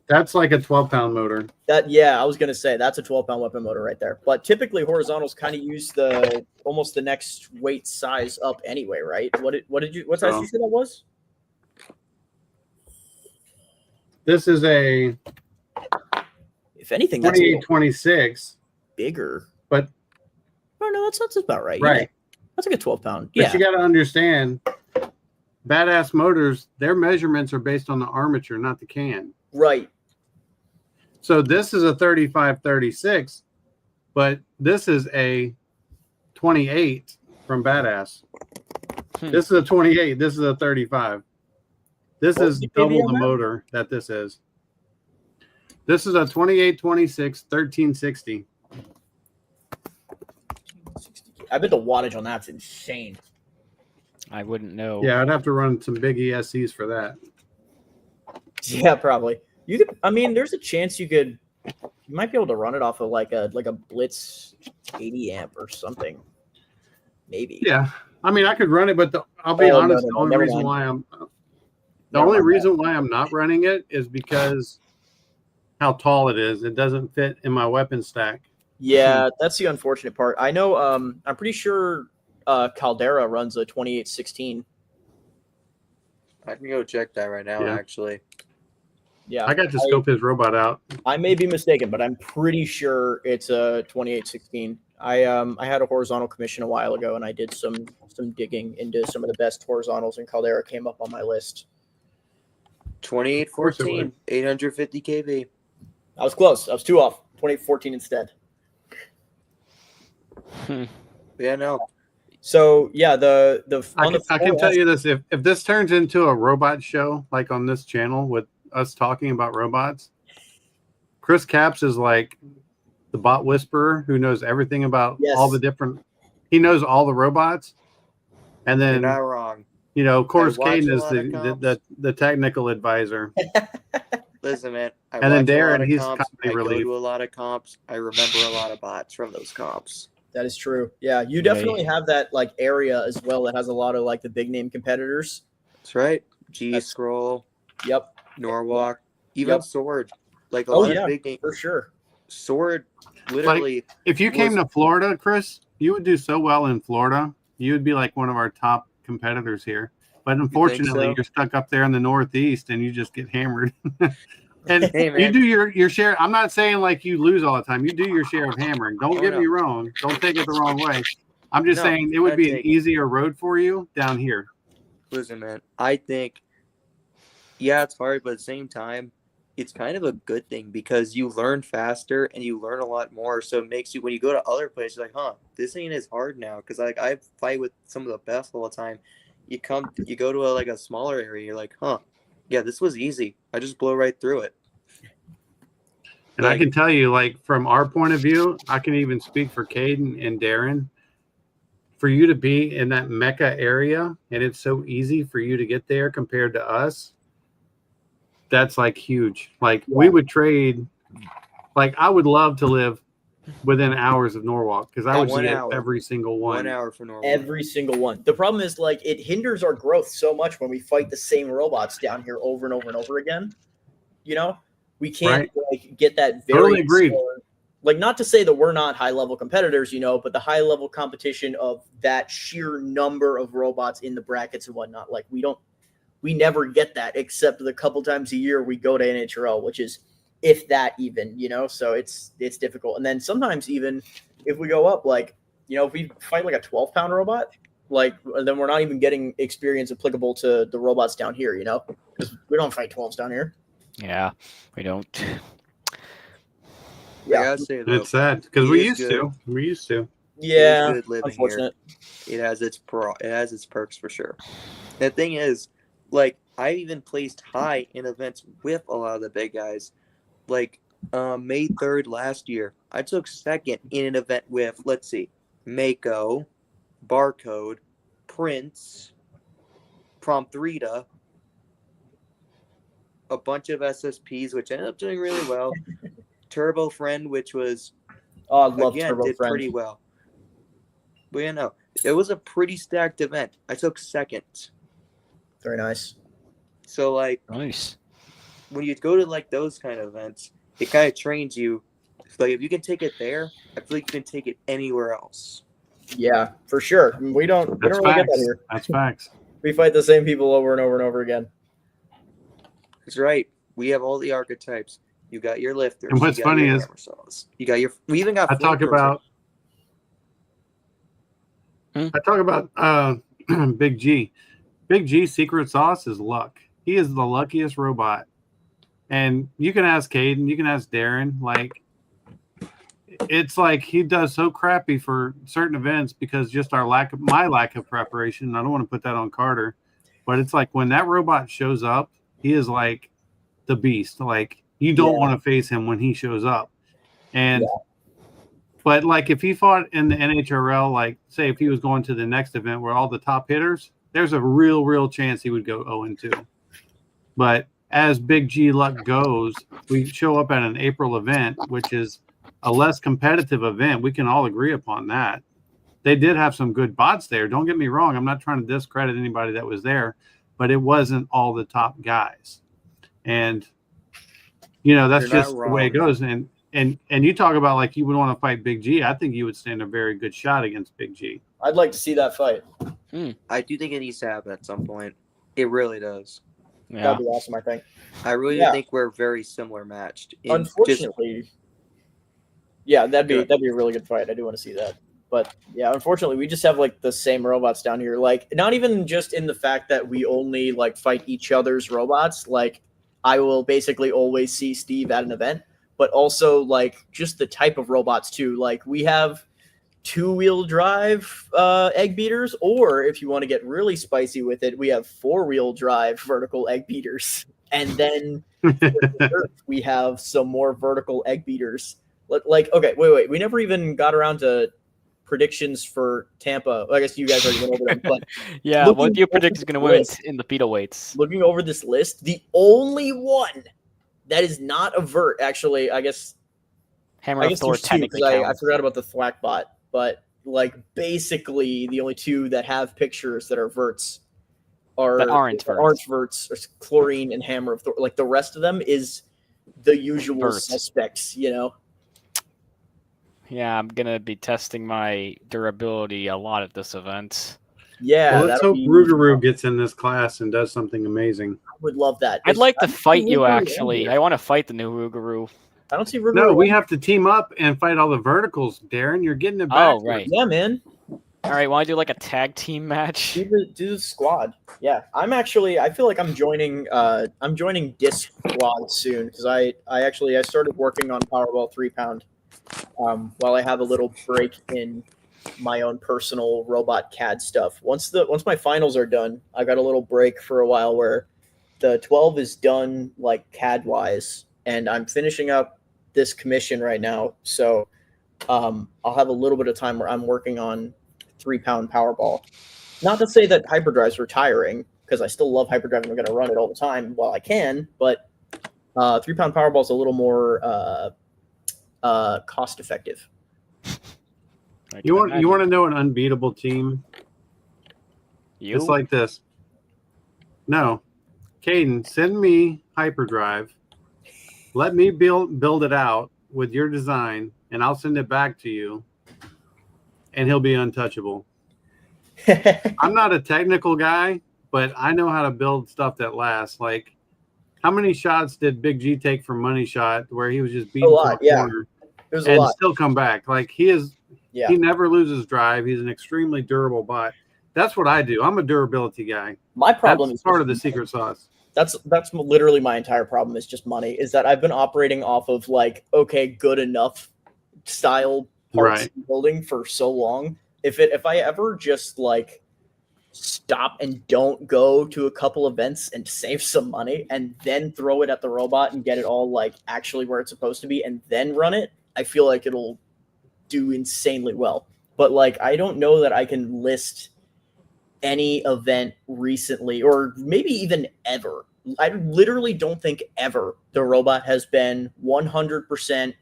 That's like a 12-pound motor. I was gonna say that's a 12-pound weapon motor right there. But typically horizontals kind of use the almost the next weight size up anyway, right? What size did you say that was? This is a If anything, that's 2826 bigger. But no, that's about right. Right. Yeah. That's like a 12-pound. But Yeah. you got to understand, badass motors, their measurements are based on the armature, not the can. Right. So this is a 35-36, but this is a 28 from Badass. This is a 28. This is a 35. This is double the motor that this is. This is a 2826 1360. I bet the wattage on that's insane. I wouldn't know. Yeah, I'd have to run some big ESCs for that. Yeah, probably. You could. I mean, there's a chance you might be able to run it off of like a Blitz 80 amp or something. Maybe. Yeah, I mean, I could run it, but I'll be honest. The only reason why I'm not running it is because how tall it is. It doesn't fit in my weapon stack. Yeah, that's the unfortunate part. I know. I'm pretty sure Caldera runs a 2816. I can go check that right now. Yeah. Actually. Yeah, I got to scope his robot out. I may be mistaken, but I'm pretty sure it's a 2816. I had a horizontal commission a while ago, and I did some digging into some of the best horizontals, and Caldera came up on my list. 2814, 850 kV. I was close. I was 2 off. 2814 instead. Yeah, no. So yeah, I can tell you this: if this turns into a robot show, like on this channel with us talking about robots, Chris Capps is like the bot whisperer who knows everything about all the different. He knows all the robots, and then you're not wrong. You know, of course, Caden is the technical advisor. Listen, man. And then Darren, he's company relief. I go to a lot of comps. I remember a lot of bots from those comps. That is true. Yeah, you definitely have that like area as well that has a lot of like the big name competitors. That's right. G-Scroll. Yep. Norwalk. Even Sword. Like a lot of big names. For sure. Sword, literally. Like, if you came to Florida, Chris, you would do so well in Florida. You would be like one of our top competitors here. But unfortunately, you're stuck up there in the Northeast and you just get hammered. And hey, you do your share. I'm not saying like you lose all the time. You do your share of hammering. Don't get me wrong. Don't take it the wrong way. I'm just saying it would be an easier road for you down here. Listen, man, I think, yeah, it's hard, but at the same time, it's kind of a good thing because you learn faster and you learn a lot more. So it makes you, when you go to other places, like, this ain't as hard now. Because like I fight with some of the best all the time. You go to a smaller area, you're like, yeah, this was easy. I just blow right through it. And I can tell you, like, from our point of view, I can even speak for Caden and Darren. For you to be in that Mecca area, and it's so easy for you to get there compared to us, that's, like, huge. Like, we would trade. Like, I would love to live within hours of Norwalk because I would see every single one. 1 hour for Norwalk. Every single one. The problem is, like, it hinders our growth so much when we fight the same robots down here over and over and over again. You know, we can't like get that very totally agreed. Like, not to say that we're not high level competitors, you know, but the high level competition of that sheer number of robots in the brackets and whatnot, like we never get that except the couple times a year we go to NHRL, which is if that even, you know, so it's difficult. And then sometimes even if we go up, like, you know, if we fight like a 12-pound robot, Like, then we're not even getting experience applicable to the robots down here, you know? Because we don't fight 12s down here. Yeah, we don't. I Yeah. gotta say though, It's sad because It we is used good. to. We used to. Yeah. it is good living Unfortunate. here. It has its perks for sure. The thing is, like, I even placed high in events with a lot of the big guys. Like May 3rd last year, I took second in an event with, let's see, Mako, Barcode, Prince, Promptrita, a bunch of SSPs, which ended up doing really well. Turbo Friend, which was Oh, I love again Turbo did Friend. pretty well. But you know, it was a pretty stacked event. I took second. Very nice. So like Nice. when you go to like those kind of events, it kind of trains you. Like if you can take it there, I feel like you can take it anywhere else. Yeah, for sure. We don't That's really get that facts. here. That's facts. We fight the same people over and over and over again. That's right. We have all the archetypes. You got your lifters. And what's you got funny your is- hammer saws. You got your. We even got. I talk about Big G. Big G's secret sauce is luck. He is the luckiest robot. And you can ask Caden, you can ask Darren, like it's like he does so crappy for certain events because just my lack of preparation. I don't want to put that on Carter, but it's like when that robot shows up, he is like the beast. Like you don't want to face him when he shows up. And but like if he fought in the NHRL, like say if he was going to the next event where all the top hitters, there's a real chance he would go 0-2. But as Big G luck goes, we show up at an April event, which is a less competitive event. We can all agree upon that. They did have some good bots there. Don't get me wrong. I'm not trying to discredit anybody that was there, but it wasn't all the top guys. And, you know, that's You're just not the way it wrong. goes. And you talk about like you would want to fight Big G. I think you would stand a very good shot against Big G. I'd like to see that fight. I do think it needs to happen at some point. It really does. Yeah. That'd be awesome, I think. I really do think we're very similar matched. Unfortunately, that'd be Good. a really good fight. I do want to see that. But yeah, unfortunately, we just have like the same robots down here. Like not even just in the fact that we only like fight each other's robots. Like I will basically always see Steve at an event, but also like just the type of robots too. Like we have 2-wheel drive egg beaters, or if you want to get really spicy with it, we have 4-wheel drive vertical egg beaters. And then we have some more vertical egg beaters. Like, okay, wait. We never even got around to predictions for Tampa. I guess you guys already went over them. But yeah, what do you predict is going to win in the fetal weights? Looking over this list, the only one that is not a vert, actually, I guess Hammer of Thor technically I forgot about the Thwack bot. But like basically the only two that have pictures that are verts aren't verts, or Chlorine and Hammer of Thor. Like the rest of them is the usual suspects, you know. Yeah, I'm gonna be testing my durability a lot at this event. Yeah, well, let's hope Rougarou gets in this class and does something amazing. I would love that. I'd like to fight you, actually. I want to fight the new Rougarou. I don't see Rougarou. No, we have to team up and fight all the verticals, Darren. You're getting it back. Oh, right. Yeah, man. All right, want to do like a tag team match? Do the squad. Yeah, I feel like I'm joining Disc Squad soon because I started working on Powerball 3-pound while I have a little break in my own personal robot CAD stuff. Once my finals are done, I got a little break for a while where the 12 is done like CAD wise, and I'm finishing up this commission right now. So I'll have a little bit of time where I'm working on 3-pound Powerball. Not to say that Hyperdrive's retiring, because I still love Hyperdrive and I'm going to run it all the time while I can, but 3-pound Powerball is a little more cost effective. You want to know an unbeatable team? It's like this. No, Caden, send me Hyperdrive. Let me build it out with your design, and I'll send it back to you, and he'll be untouchable. I'm not a technical guy, but I know how to build stuff that lasts. Like, how many shots did Big G take from Money Shot where he was just beating a corner and still come back? Like, he never loses drive. He's an extremely durable bot. That's what I do. I'm a durability guy. My problem That's is part of the secret sauce. That's literally my entire problem is just money. Is that I've been operating off of like, okay, good enough style parts building for so long. If I ever just like stop and don't go to a couple events and save some money and then throw it at the robot and get it all like actually where it's supposed to be and then run it, I feel like it'll do insanely well. But like I don't know that I can list any event recently or maybe even ever. I literally don't think ever the robot has been 100%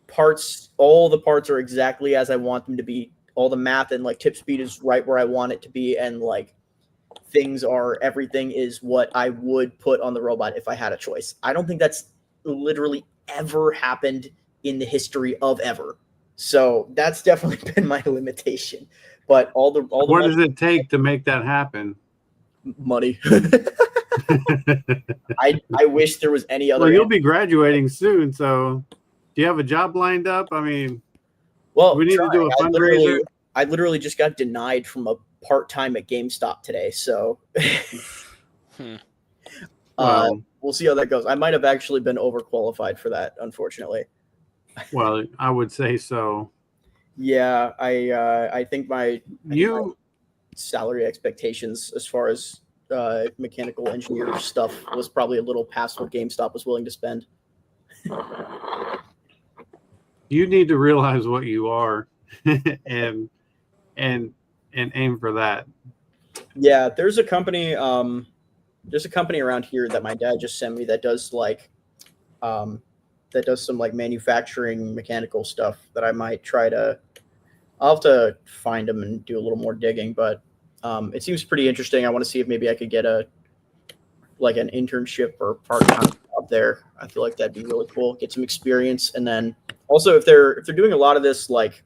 parts. All the parts are exactly as I want them to be. All the math and like tip speed is right where I want it to be. And like everything is what I would put on the robot if I had a choice. I don't think that's literally ever happened in the history of ever. So that's definitely been my limitation. But all the what does it take to make that happen? Money. I wish there was any other. Well, you'll be graduating soon, so do you have a job lined up? I mean, well, we need to do a fundraiser. I literally just got denied from a part-time at GameStop today, so we'll see how that goes. I might have actually been overqualified for that, unfortunately. Well, I would say so. Yeah, I think my salary expectations as far as mechanical engineer stuff was probably a little past what GameStop was willing to spend. You need to realize what you are and aim for that. Yeah, there's a company around here that my dad just sent me that does like that does some like manufacturing mechanical stuff that I might try to. I'll have to find them and do a little more digging, but it seems pretty interesting. I want to see if maybe I could get an internship or part-time job there. I feel like that'd be really cool. Get some experience, and then also if they're doing a lot of this like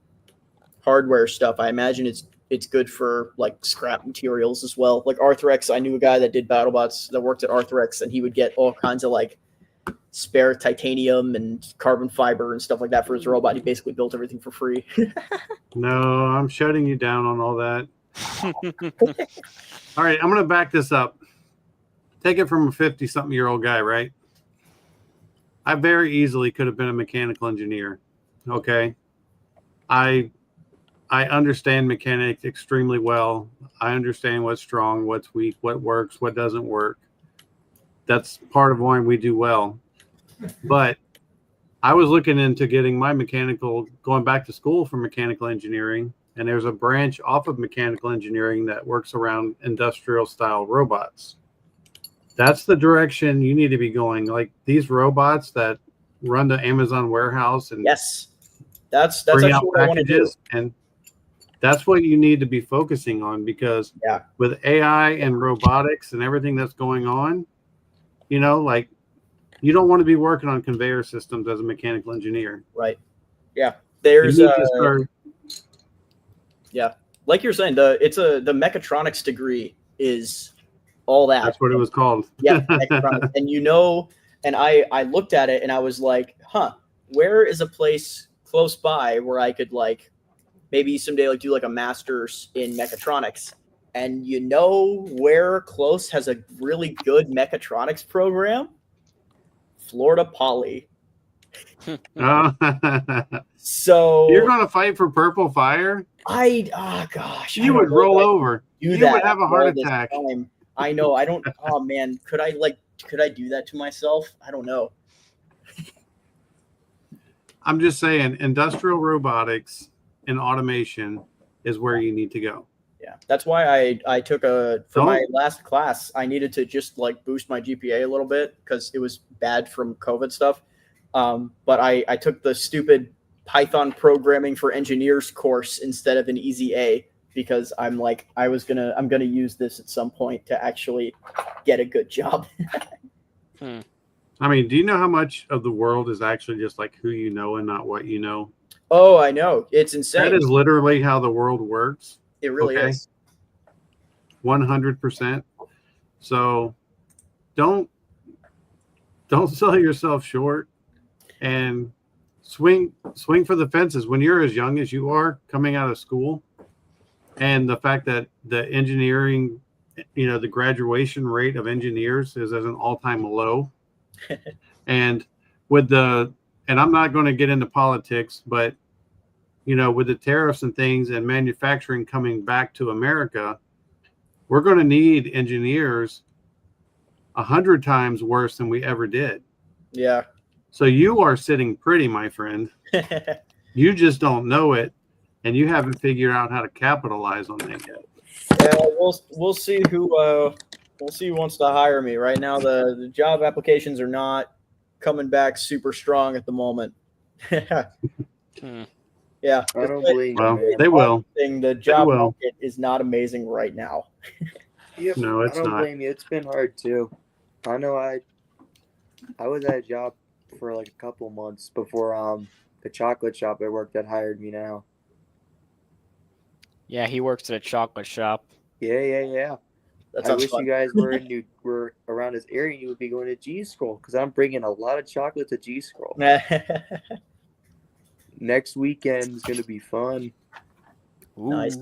hardware stuff, I imagine it's good for like scrap materials as well. Like Arthrex, I knew a guy that did BattleBots that worked at Arthrex, and he would get all kinds of like spare titanium and carbon fiber and stuff like that for his robot. He basically built everything for free. No, I'm shutting you down on all that. All right, I'm going to back this up. Take it from a 50-something-year-old guy, right? I very easily could have been a mechanical engineer. Okay. I understand mechanics extremely well. I understand what's strong, what's weak, what works, what doesn't work. That's part of why we do well. But I was looking into getting my going back to school for mechanical engineering, and there's a branch off of mechanical engineering that works around industrial style robots. That's the direction you need to be going. Like these robots that run the Amazon warehouse and yes, that's bring actually out what I want to do. And that's what you need to be focusing on, because with AI and robotics and everything that's going on, you know, like you don't want to be working on conveyor systems as a mechanical engineer. Right. Yeah. There's yeah. Like you're saying, the mechatronics degree is all that. That's what it was called. Yeah. Mechatronics. And and I looked at it and I was like, where is a place close by where I could like maybe someday like do like a master's in mechatronics? And you know where close has a really good mechatronics program? Florida Poly. So you're going to fight for Purple Fire? Gosh. You would roll over. You would have a heart attack. I know. I don't. Oh man, could I do that to myself? I don't know. I'm just saying, industrial robotics and automation is where you need to go. Yeah, that's why I took my last class, I needed to just like boost my GPA a little bit because it was bad from COVID stuff. But I took the stupid Python programming for engineers course instead of an easy A because I'm gonna use this at some point to actually get a good job. I mean, do you know how much of the world is actually just like who you know and not what you know? Oh, I know. It's insane. That is literally how the world works. It really is. 100%. So don't sell yourself short and swing for the fences. When you're as young as you are coming out of school, and the fact that the engineering, the graduation rate of engineers is at an all-time low. And and I'm not going to get into politics, but with the tariffs and things and manufacturing coming back to America, we're going to need engineers 100 times worse than we ever did. Yeah. So you are sitting pretty, my friend. You just don't know it, and you haven't figured out how to capitalize on that yet. Yeah, we'll see who wants to hire me. Right now, the job applications are not coming back super strong at the moment. Yeah, I don't blame you, Well, man. they will. The job market is not amazing right now. Yep, No, it's I don't not. blame you. It's been hard too. I know I was at a job for like a couple months before the chocolate shop I worked at hired me now. Yeah, he works at a chocolate shop. Yeah. That I sounds wish fun. you guys were around this area and you would be going to G Scroll because I'm bringing a lot of chocolate to G Scroll. Next weekend is gonna be fun. Nice.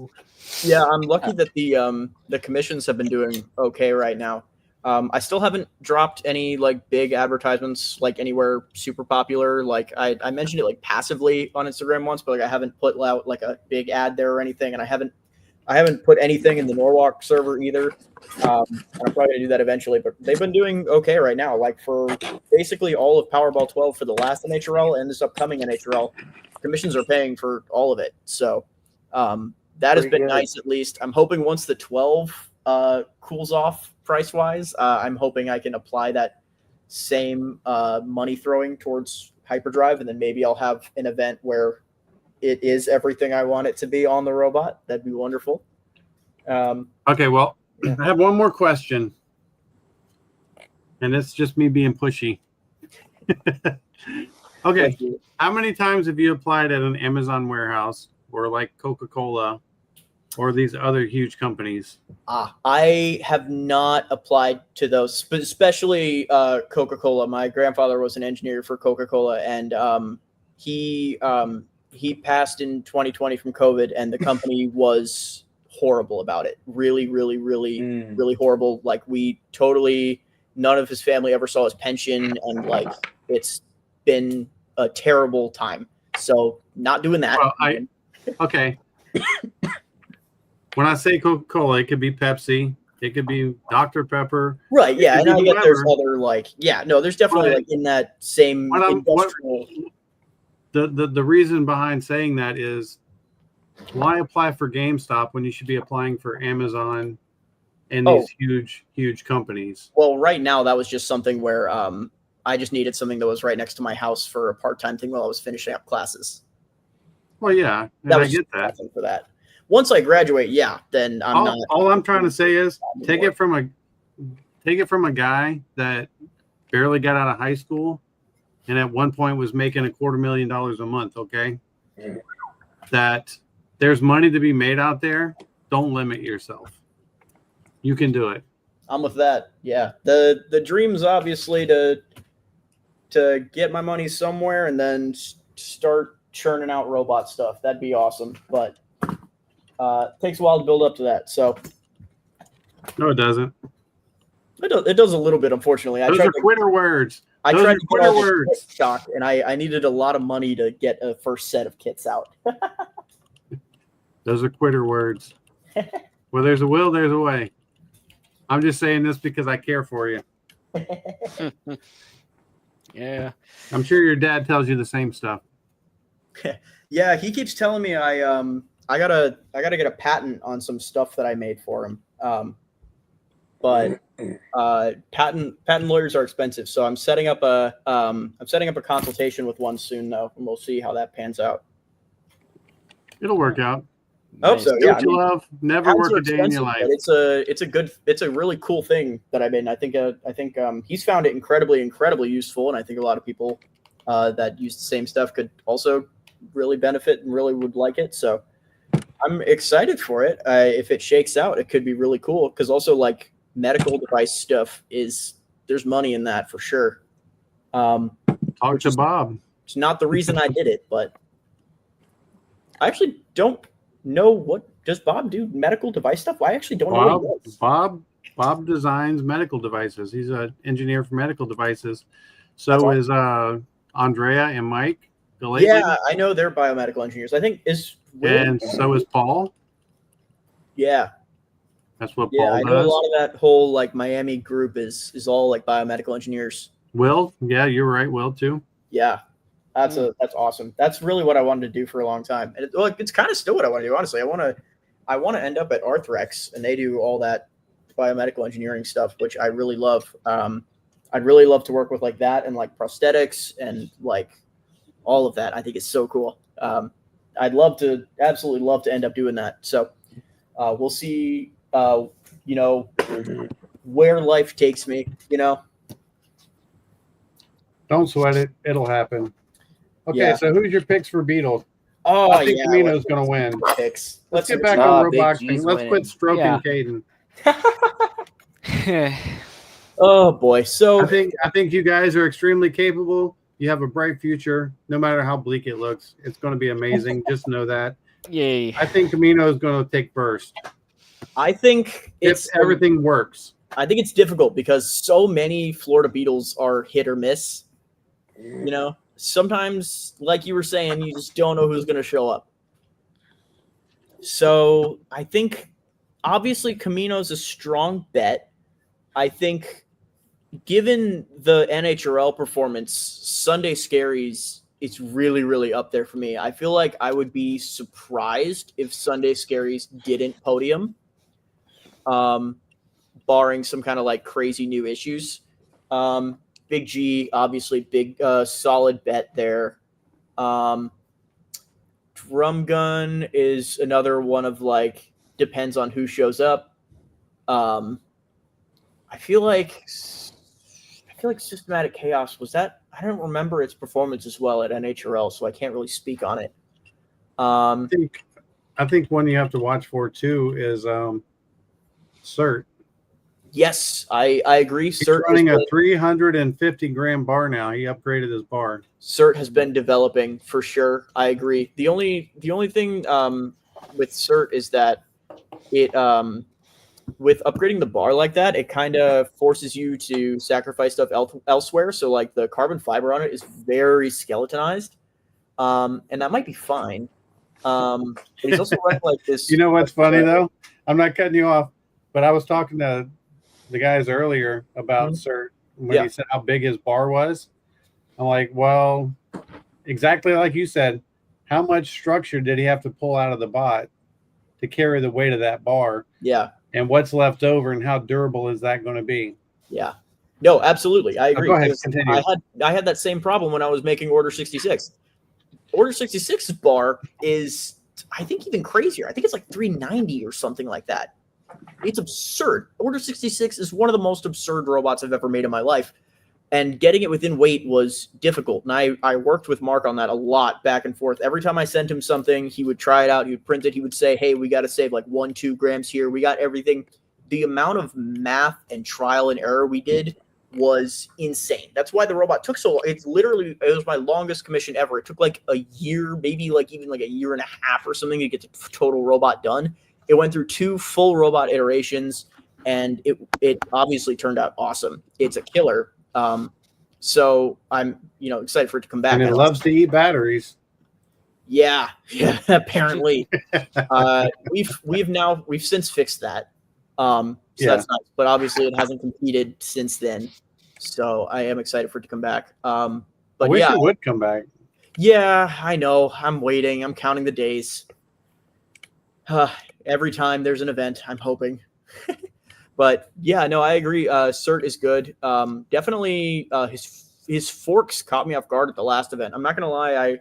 Yeah, I'm lucky that the commissions have been doing okay right now. I still haven't dropped any like big advertisements like anywhere super popular. Like I mentioned it like passively on Instagram once, but like I haven't put out like a big ad there or anything, and I haven't put anything in the Norwalk server either. And I'm probably gonna do that eventually, but they've been doing okay right now. Like for basically all of Powerball 12 for the last NHRL and this upcoming NHRL, commissions are paying for all of it. So that has been nice at least. I'm hoping once the 12 cools off price wise, I'm hoping I can apply that same money throwing towards hyperdrive, and then maybe I'll have an event where it is everything I want it to be on the robot. That'd be wonderful. Okay, well, I have one more question, and it's just me being pushy. Okay, how many times have you applied at an Amazon warehouse or like Coca-Cola or these other huge companies? I have not applied to those, but especially Coca-Cola. My grandfather was an engineer for Coca-Cola, and he passed in 2020 from COVID, and the company was horrible about it. Really, really, really, really horrible. Like none of his family ever saw his pension, and like it's been a terrible time. So not doing that. Well, okay. When I say Coca-Cola, it could be Pepsi, it could be Dr. Pepper. Right, yeah, and I get there's other there's definitely like in that same industrial. The reason behind saying that is, why apply for GameStop when you should be applying for Amazon and these huge companies? Well, right now that was just something where I just needed something that was right next to my house for a part-time thing while I was finishing up classes. Well, yeah, and I get that. For that. Once I graduate, then I'm not. All I'm trying to say is take it from a guy that barely got out of high school and at one point was making $250,000 a month. Okay, that there's money to be made out there. Don't limit yourself. You can do it. I'm with that. Yeah, the dream's obviously to get my money somewhere and then start churning out robot stuff. That'd be awesome, but. Takes a while to build up to that. So no, it doesn't. It does a little bit, unfortunately. Those are quitter words. I tried to get all the kit stock, and I needed a lot of money to get a first set of kits out. Those are quitter words. Where there's a will, there's a way. I'm just saying this because I care for you. Yeah. I'm sure your dad tells you the same stuff. Yeah, he keeps telling me I gotta get a patent on some stuff that I made for him. But patent lawyers are expensive, so I'm setting up a consultation with one soon though, and we'll see how that pans out. It'll work out. I hope so. Yeah, you love, never work a day in your life. It's a really cool thing that I made. And I think he's found it incredibly useful, and I think a lot of people that use the same stuff could also really benefit and really would like it. So I'm excited for it. If it shakes out, it could be really cool. Because also, like medical device stuff there's money in that for sure. Talk to Bob. It's not the reason I did it, but I actually don't know what does Bob do medical device stuff? I actually don't know what he does. Bob designs medical devices. He's an engineer for medical devices. So That's is Andrea and Mike. Yeah, I know they're biomedical engineers. I think is Will. And so is Paul. Yeah. That's what Yeah, Paul I know does. a lot of that whole like Miami group is all like biomedical engineers. Will, yeah, you're right. Will too. Yeah, that's awesome. That's really what I wanted to do for a long time, and it's kind of still what I want to do. Honestly, I want to end up at Arthrex, and they do all that biomedical engineering stuff, which I really love. I'd really love to work with like that and like prosthetics and like all of that. I think it's so cool. I'd absolutely love to end up doing that. So we'll see. Where life takes me. Don't sweat it; it'll happen. Okay, Yeah. so who's your picks for Beetle? Oh, I think Camino's going to win. Picks. Let's get back on Roblox. G's Let's quit stroking Caden. Oh boy! So I think you guys are extremely capable. You have a bright future, no matter how bleak it looks. It's going to be amazing. Just know that. Yay! I think Camino is going to take first. I think if everything works. I think it's difficult because so many Florida Beetles are hit or miss. Sometimes, like you were saying, you just don't know who's going to show up. So I think, obviously, Camino's a strong bet. I think, given the NHRL performance, Sunday Scaries is really, really up there for me. I feel like I would be surprised if Sunday Scaries didn't podium, barring some kind of like crazy new issues. Big G, obviously, big solid bet there. Drum Gun is another one of like depends on who shows up. I feel like Systematic Chaos was that. I don't remember its performance as well at NHRL, so I can't really speak on it. I think one you have to watch for too is Cert. Yes, I agree. He's Cert running a 350 gram bar now. He upgraded his bar. Cert has been developing for sure. I agree. The only thing with Cert is that it with upgrading the bar like that, it kind of forces you to sacrifice stuff elsewhere. So like the carbon fiber on it is very skeletonized, and that might be fine. But he's also running like this. You know what's funny though? I'm not cutting you off, but I was talking to the guys earlier about Cert when he said how big his bar was. I'm like, well, exactly like you said. How much structure did he have to pull out of the bot to carry the weight of that bar? Yeah. And what's left over, and how durable is that going to be? Yeah. No, absolutely. I agree. Go ahead, continue. I had that same problem when I was making Order 66. Order 66's bar is, I think, even crazier. I think it's like 390 or something like that. It's absurd. Order 66 is one of the most absurd robots I've ever made in my life. And getting it within weight was difficult. And I worked with Mark on that a lot, back and forth. Every time I sent him something, he would try it out. He would print it. He would say, hey, we got to save like 1-2 grams here. We got everything. The amount of math and trial and error we did was insane. That's why the robot took so long. It was my longest commission ever. It took like a year, maybe like even like a year and a half or something to get the total robot done. It went through 2 full robot iterations, and it obviously turned out awesome. It's a killer. So I'm, excited for it to come back. And it loves to eat batteries. Yeah, apparently. We've since fixed that. So that's nice. But obviously it hasn't competed since then. So I am excited for it to come back. But I wish it would come back. Yeah, I know. I'm waiting. I'm counting the days. Every time there's an event, I'm hoping. But yeah, no, I agree. Cert is good. Definitely his forks caught me off guard at the last event. I'm not gonna lie,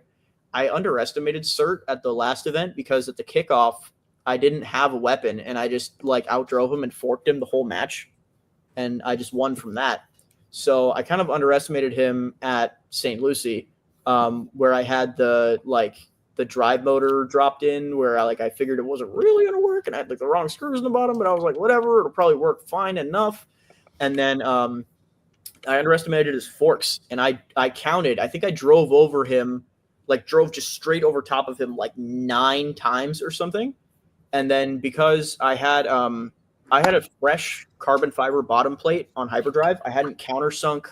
I underestimated Cert at the last event because at the kickoff I didn't have a weapon and I just like outdrove him and forked him the whole match, and I just won from that. So I kind of underestimated him at St. Lucie, where I had the drive motor dropped in, where I figured it wasn't really going to work, and I had like the wrong screws in the bottom, but I was like, whatever, it'll probably work fine enough. And then I underestimated his forks, and I counted. I think I drove over him, drove just straight over top of him like 9 times or something. And then because I had a fresh carbon fiber bottom plate on hyperdrive, I hadn't countersunk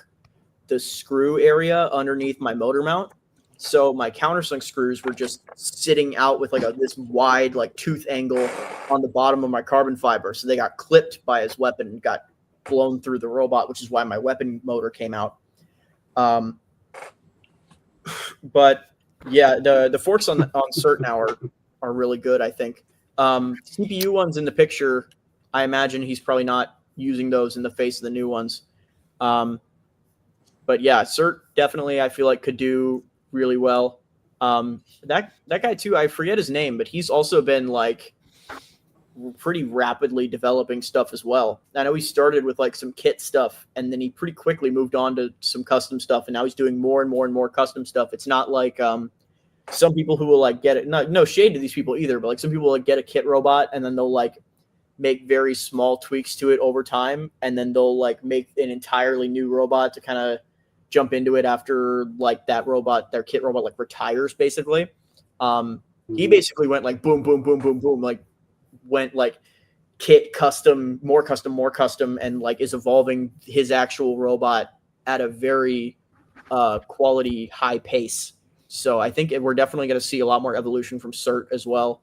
the screw area underneath my motor mount. So my countersunk screws were just sitting out with like this wide like tooth angle on the bottom of my carbon fiber. So they got clipped by his weapon and got blown through the robot, which is why my weapon motor came out. But yeah, the forks on Cert now are really good, I think. CPU ones in the picture, I imagine he's probably not using those in the face of the new ones. But yeah, Cert definitely I feel like could do really well. That guy too, I forget his name, but he's also been like pretty rapidly developing stuff as well. I know he started with like some kit stuff, and then he pretty quickly moved on to some custom stuff, and now he's doing more and more and more custom stuff. It's not like some people who will like get it. No shade to these people either, but like some people will like get a kit robot and then they'll like make very small tweaks to it over time, and then they'll like make an entirely new robot to kind of jump into it after like that robot, their kit robot, like retires basically. He basically went like boom, boom, boom, boom, boom, like went like kit custom, more custom, and like is evolving his actual robot at a very quality high pace. So I think we're definitely going to see a lot more evolution from Cert as well,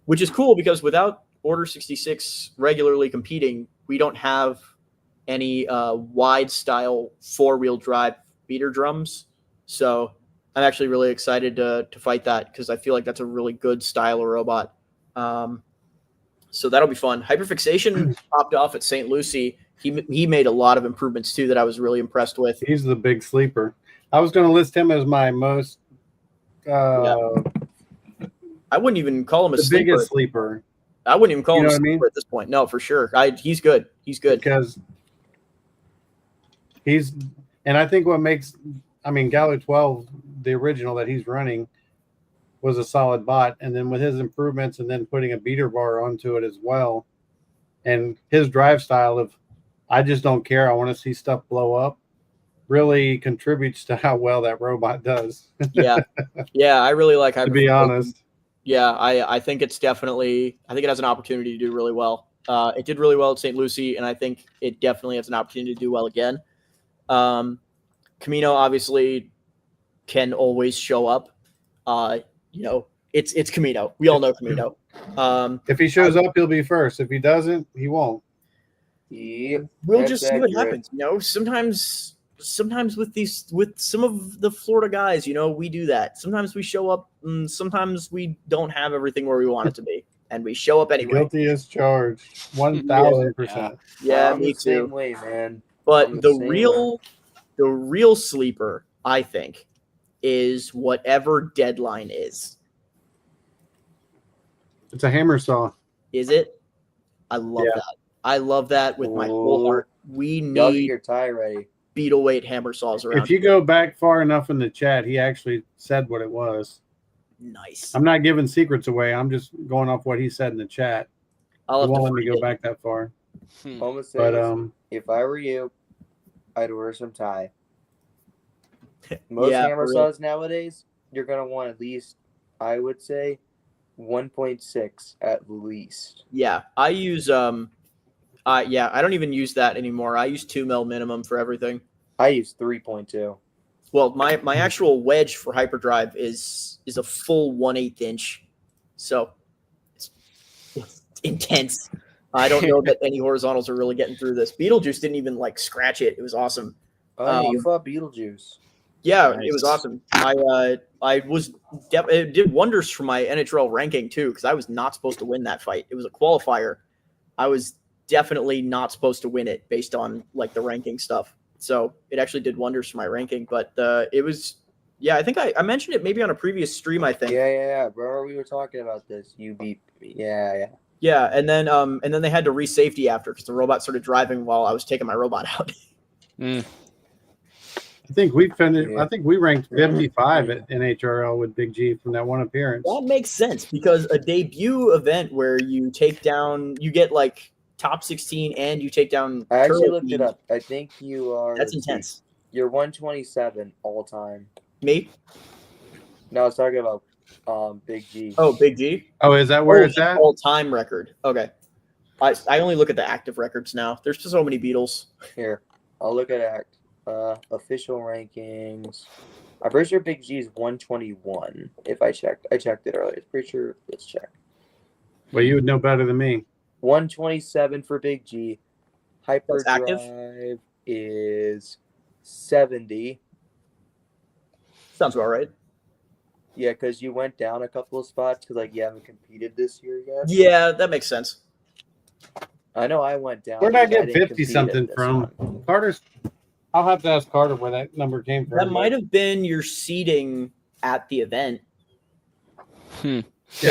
which is cool because without Order 66 regularly competing, we don't have any wide style 4-wheel drive beater drums. So I'm actually really excited to fight that because I feel like that's a really good style of robot. So that'll be fun. Hyperfixation popped off at St. Lucie. He made a lot of improvements too that I was really impressed with. He's the big sleeper. I was going to list him as my most. I wouldn't even call him the biggest sleeper. I wouldn't even call him a sleeper at this point. No, for sure. He's good. He's good because and I think what makes, Gallo 12, the original that he's running, was a solid bot, and then with his improvements and then putting a beater bar onto it as well, and his drive style of I just don't care, I want to see stuff blow up, really contributes to how well that robot does. Yeah, I really like to be honest. Yeah, I think it's definitely, I think it has an opportunity to do really well. It did really well at St. Lucie, and I think it definitely has an opportunity to do well again. Camino obviously can always show up. It's Camino. We all know Camino. If he shows up, he'll be first. If he doesn't, he won't. Yep, we'll just see what happens. Sometimes with some of the Florida guys, we do that. Sometimes we show up, and sometimes we don't have everything where we want it to be, and we show up anyway. Guilty as charged, 1,000%. Yeah, me too. Same way, man. But the real sleeper, I think, is whatever Deadline is. It's a hammer saw. Is it? I love that. I love that with my whole heart. We need your tie ready. Beetle weight hammer saws around. If you go back far enough in the chat, he actually said what it was. Nice. I'm not giving secrets away. I'm just going off what he said in the chat. I won't let me go back that far. But if I were you, I'd order some tie. Most hammer saws nowadays, you're gonna want at least, I would say, 1.6 at least. Yeah, I use I don't even use that anymore. I use 2 mil minimum for everything. I use 3.2. Well, my actual wedge for hyperdrive is a full 1/8 inch, so it's intense. I don't know that any horizontals are really getting through this. Beetlejuice didn't even like scratch it. It was awesome. Oh, you fought Beetlejuice. Yeah, nice. It was awesome. It did wonders for my NHRL ranking too, because I was not supposed to win that fight. It was a qualifier. I was definitely not supposed to win it based on like the ranking stuff. So it actually did wonders for my ranking. But it was, I think I mentioned it maybe on a previous stream. I think. Yeah, bro. We were talking about this. You beat me. Yeah. Yeah, and then they had to re-safety after because the robot started driving while I was taking my robot out. I think we finished. Yeah. I think we ranked 55 at NHRL with Big G from that one appearance. That makes sense because a debut event where you get like top 16 and you take down. I actually looked it up. I think you are. That's intense. You're 127 all time. Me? No, I was talking about Big G. Oh, Big G. Oh, is that where it's the at? all-time record. Okay. I only look at the active records now. There's just so many Beatles. Here, I'll look at official rankings. I'm pretty sure Big G is 121. If I checked it earlier. It's pretty sure. Let's check. Well, you would know better than me. 127 for Big G. That's active? Hyperdrive is 70. Sounds about right. Yeah, because you went down a couple of spots because you haven't competed this year yet. Yeah, that makes sense. I know I went down. Where'd I get didn't 50 compete in something this from? one. Carter's. I'll have to ask Carter where that number came from. That might have been your seating at the event. Yeah,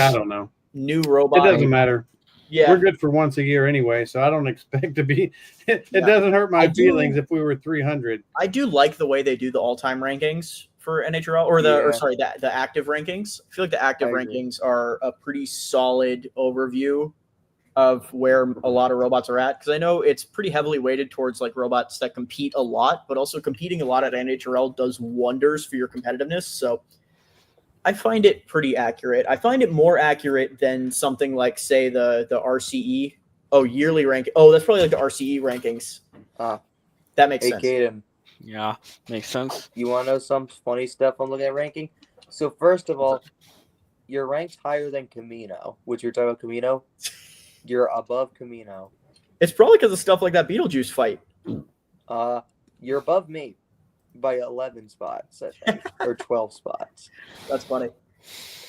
I don't know. New robot. It doesn't matter. Yeah. We're good for once a year anyway, so I don't expect to be. It doesn't hurt my feelings if we were 300. I do like the way they do the all-time rankings for NHRL, or the active rankings. I feel like the active rankings are a pretty solid overview of where a lot of robots are at, because I know it's pretty heavily weighted towards robots that compete a lot, but also competing a lot at NHRL does wonders for your competitiveness. So I find it pretty accurate. I find it more accurate than something like, say, the RCE. Oh, yearly rank. Oh, that's probably the RCE rankings. That makes sense. Kaden. Yeah, makes sense. You want to know some funny stuff I'm looking at ranking? So first of all, you're ranked higher than Camino, which you're talking about Camino. You're above Camino. It's probably because of stuff like that Beetlejuice fight. You're above me by 11 spots, I think, or 12 spots. That's funny.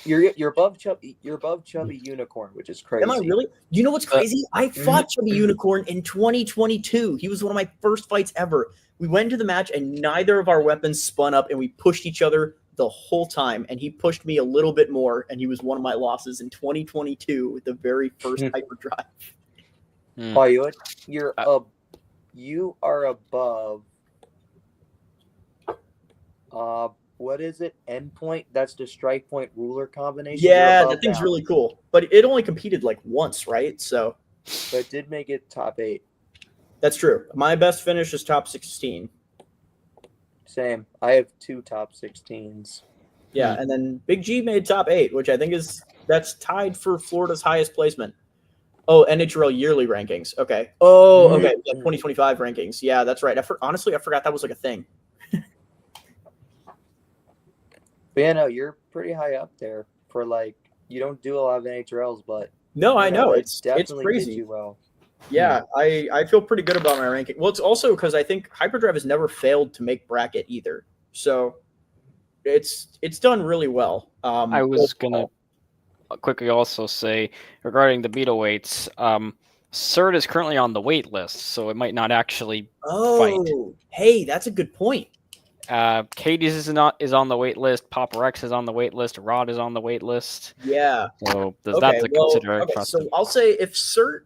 You're above Chubby Unicorn, which is crazy. Am I really? You know what's crazy? I fought Chubby Unicorn in 2022. He was one of my first fights ever. We went into the match and neither of our weapons spun up, and we pushed each other the whole time. And he pushed me a little bit more, and he was one of my losses in 2022 with the very first hyperdrive. Oh, you are above. What is it? Endpoint? That's the strike point ruler combination. Yeah, that thing's really cool. But it only competed once, right? So, but it did make it top 8. That's true. My best finish is top 16. Same. I have 2 top 16s. Yeah, and then Big G made top 8, which I think that's tied for Florida's highest placement. Oh, NHRL yearly rankings. Okay. Oh, okay. Yeah, 2025 rankings. Yeah, that's right. Honestly, I forgot that was a thing. But yeah, no, you're pretty high up there for you don't do a lot of NHRLs, but no, I know it's definitely crazy. did you well. Yeah, I feel pretty good about my ranking. Well, it's also because I think Hyperdrive has never failed to make bracket either, so it's done really well. I was gonna quickly also say regarding the beetle weights, Cert is currently on the wait list, so it might not actually fight. Hey, that's a good point. Katie's is on the wait list. Papa Rex is on the wait list. Rod is on the wait list. Yeah. So that's a consideration. Okay, so I'll say if Cert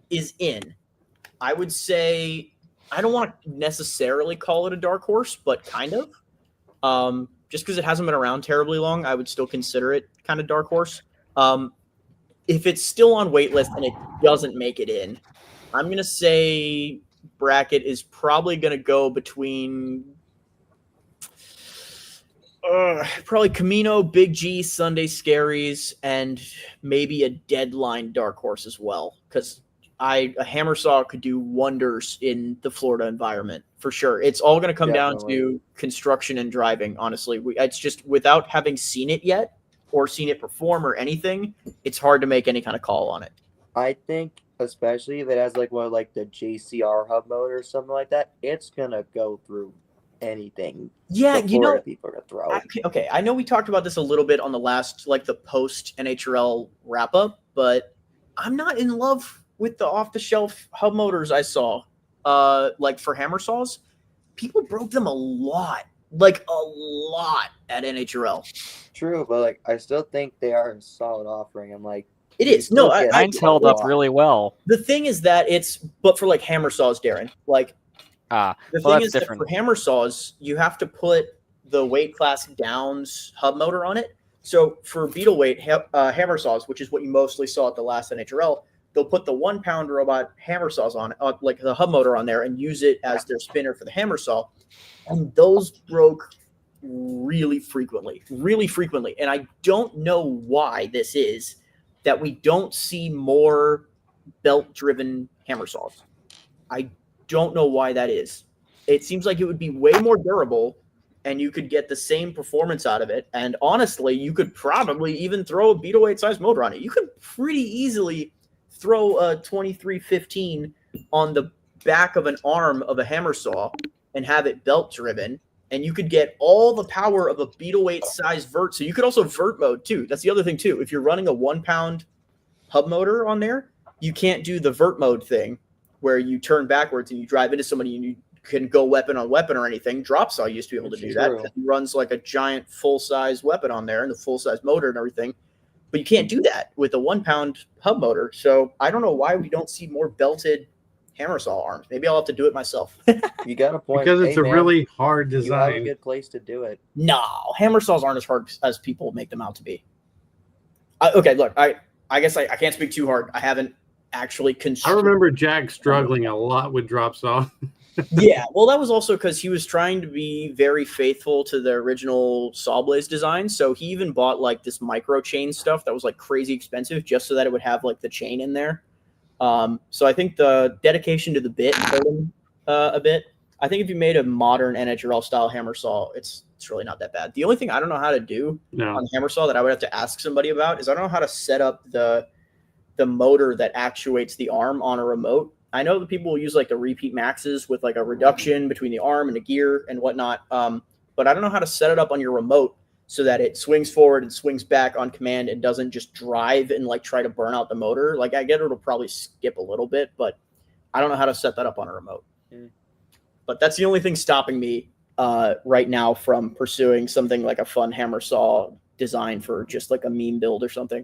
is in, I would say I don't want to necessarily call it a dark horse, but kind of. Just because it hasn't been around terribly long, I would still consider it kind of dark horse. If it's still on wait list and it doesn't make it in, I'm gonna say bracket is probably gonna go between probably Camino, Big G, Sunday Scaries, and maybe a deadline dark horse as well. Because a hammer saw could do wonders in the Florida environment for sure. It's all going to come down to construction and driving. Honestly, it's just without having seen it yet or seen it perform or anything, it's hard to make any kind of call on it. I think, especially if it has one of the JCR hub mode or something like that, it's gonna go through anything. Yeah, people are gonna throw. Okay, I know we talked about this a little bit on the last, the post NHRL wrap up, but I'm not in love with the off the shelf hub motors I saw. For hammer saws, people broke them a lot, at NHRL. True, but I still think they are a solid offering. I'm it is. No, mine's held up really well. The thing is that but for hammer saws, Darren, the thing is that for hammer saws, you have to put the weight class downs hub motor on it. So for beetle weight hammer saws, which is what you mostly saw at the last NHRL, they'll put the 1 pound robot hammer saws on it, the hub motor on there, and use it as their spinner for the hammer saw. And those broke really frequently. And I don't know why this is that we don't see more belt-driven hammer saws. I don't know why that is. It seems like it would be way more durable and you could get the same performance out of it. And honestly, you could probably even throw a Beetle 8 size motor on it. You could pretty easily throw a 2315 on the back of an arm of a hammer saw and have it belt driven. And you could get all the power of a Beetle 8 size vert. So you could also vert mode too. That's the other thing too. If you're running a 1 pound hub motor on there, you can't do the vert mode thing where you turn backwards and you drive into somebody and you can go weapon on weapon or anything. Drop Saw used to be able to do that. He runs like a giant full-size weapon on there and the full-size motor and everything. But you can't do that with a 1 pound hub motor. So I don't know why we don't see more belted hammer saw arms. Maybe I'll have to do it myself. You got a point. Because it's Hey, a man, really hard you have a design. good place to do it. No, hammer saws aren't as hard as people make them out to be. Okay, look, I guess I can't speak too hard. I haven't actually I remember Jack struggling a lot with Drop Saw. Yeah, well, that was also because he was trying to be very faithful to the original Sawblaze design. So he even bought like this micro chain stuff that was like crazy expensive just so that it would have like the chain in there. So I think the dedication to the bit hurt him a bit. I think if you made a modern NHL style hammer saw, it's really not that bad. The only thing I don't know how to do on the hammer saw that I would have to ask somebody about is I don't know how to set up the motor that actuates the arm on a remote. I know that people will use like the repeat maxes with like a reduction between the arm and the gear and whatnot. But I don't know how to set it up on your remote so that it swings forward and swings back on command and doesn't just drive and like try to burn out the motor. Like I get it'll probably skip a little bit, but I don't know how to set that up on a remote. But that's the only thing stopping me right now from pursuing something like a fun hammer saw design for just like a meme build or something.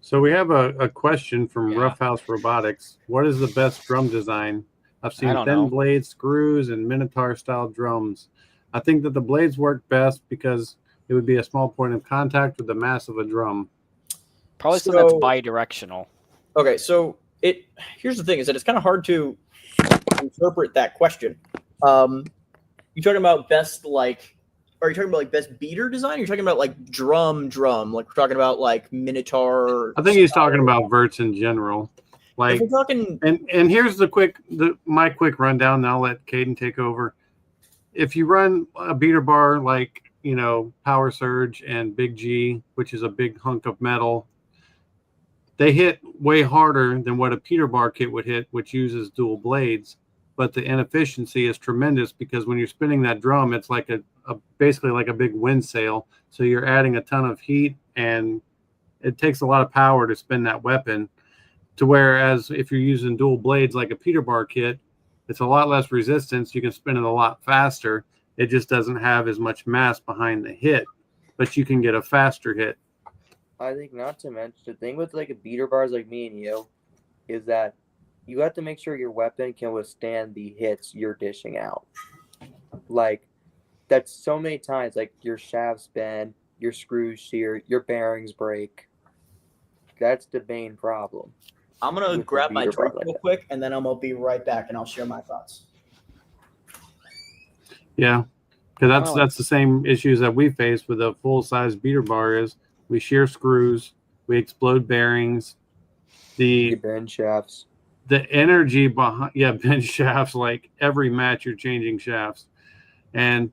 So we have a question from Roughhouse Robotics. What is the best drum design? I've seen thin blades, screws, and Minotaur-style drums. I think that the blades work best because it would be a small point of contact with the mass of a drum. Probably something that's bi-directional. Okay, so here's the thing: is that it's kind of hard to interpret that question. You talking about best like? Are you talking about like best beater design? Or you're talking about like drum? Like we're talking about like Minotaur. I think he's talking about verts in general. Like, if we're talking, and here's my quick rundown. And I'll let Caden take over. If you run a beater bar like Power Surge and Big G, which is a big hunk of metal, they hit way harder than what a Peter bar kit would hit, which uses dual blades. But the inefficiency is tremendous because when you're spinning that drum, it's like basically like a big wind sail. So you're adding a ton of heat, and it takes a lot of power to spin that weapon. To whereas if you're using dual blades like a Peter bar kit, it's a lot less resistance. You can spin it a lot faster. It just doesn't have as much mass behind the hit, but you can get a faster hit. I think not to mention the thing with like a beater bars like me and you is that you have to make sure your weapon can withstand the hits you're dishing out. Like, that's so many times, like, your shafts bend, your screws shear, your bearings break. That's the main problem. I'm going to grab my drink real quick, and then I'm going to be right back, and I'll share my thoughts. Yeah, because that's the same issues that we face with a full-size beater bar is we shear screws, we explode bearings, you bend shafts. The energy behind bend shafts, like every match you're changing shafts, and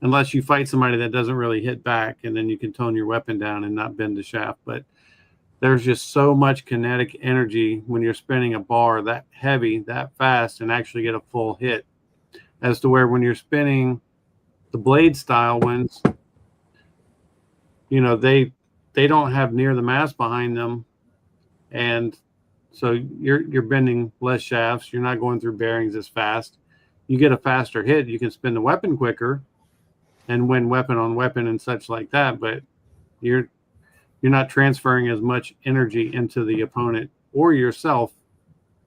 unless you fight somebody that doesn't really hit back, and then you can tone your weapon down and not bend the shaft. But there's just so much kinetic energy when you're spinning a bar that heavy, that fast, and actually get a full hit, as to where when you're spinning the blade style ones, they don't have near the mass behind them, and so you're bending less shafts. You're not going through bearings as fast. You get a faster hit. You can spin the weapon quicker and win weapon on weapon and such like that. But you're not transferring as much energy into the opponent or yourself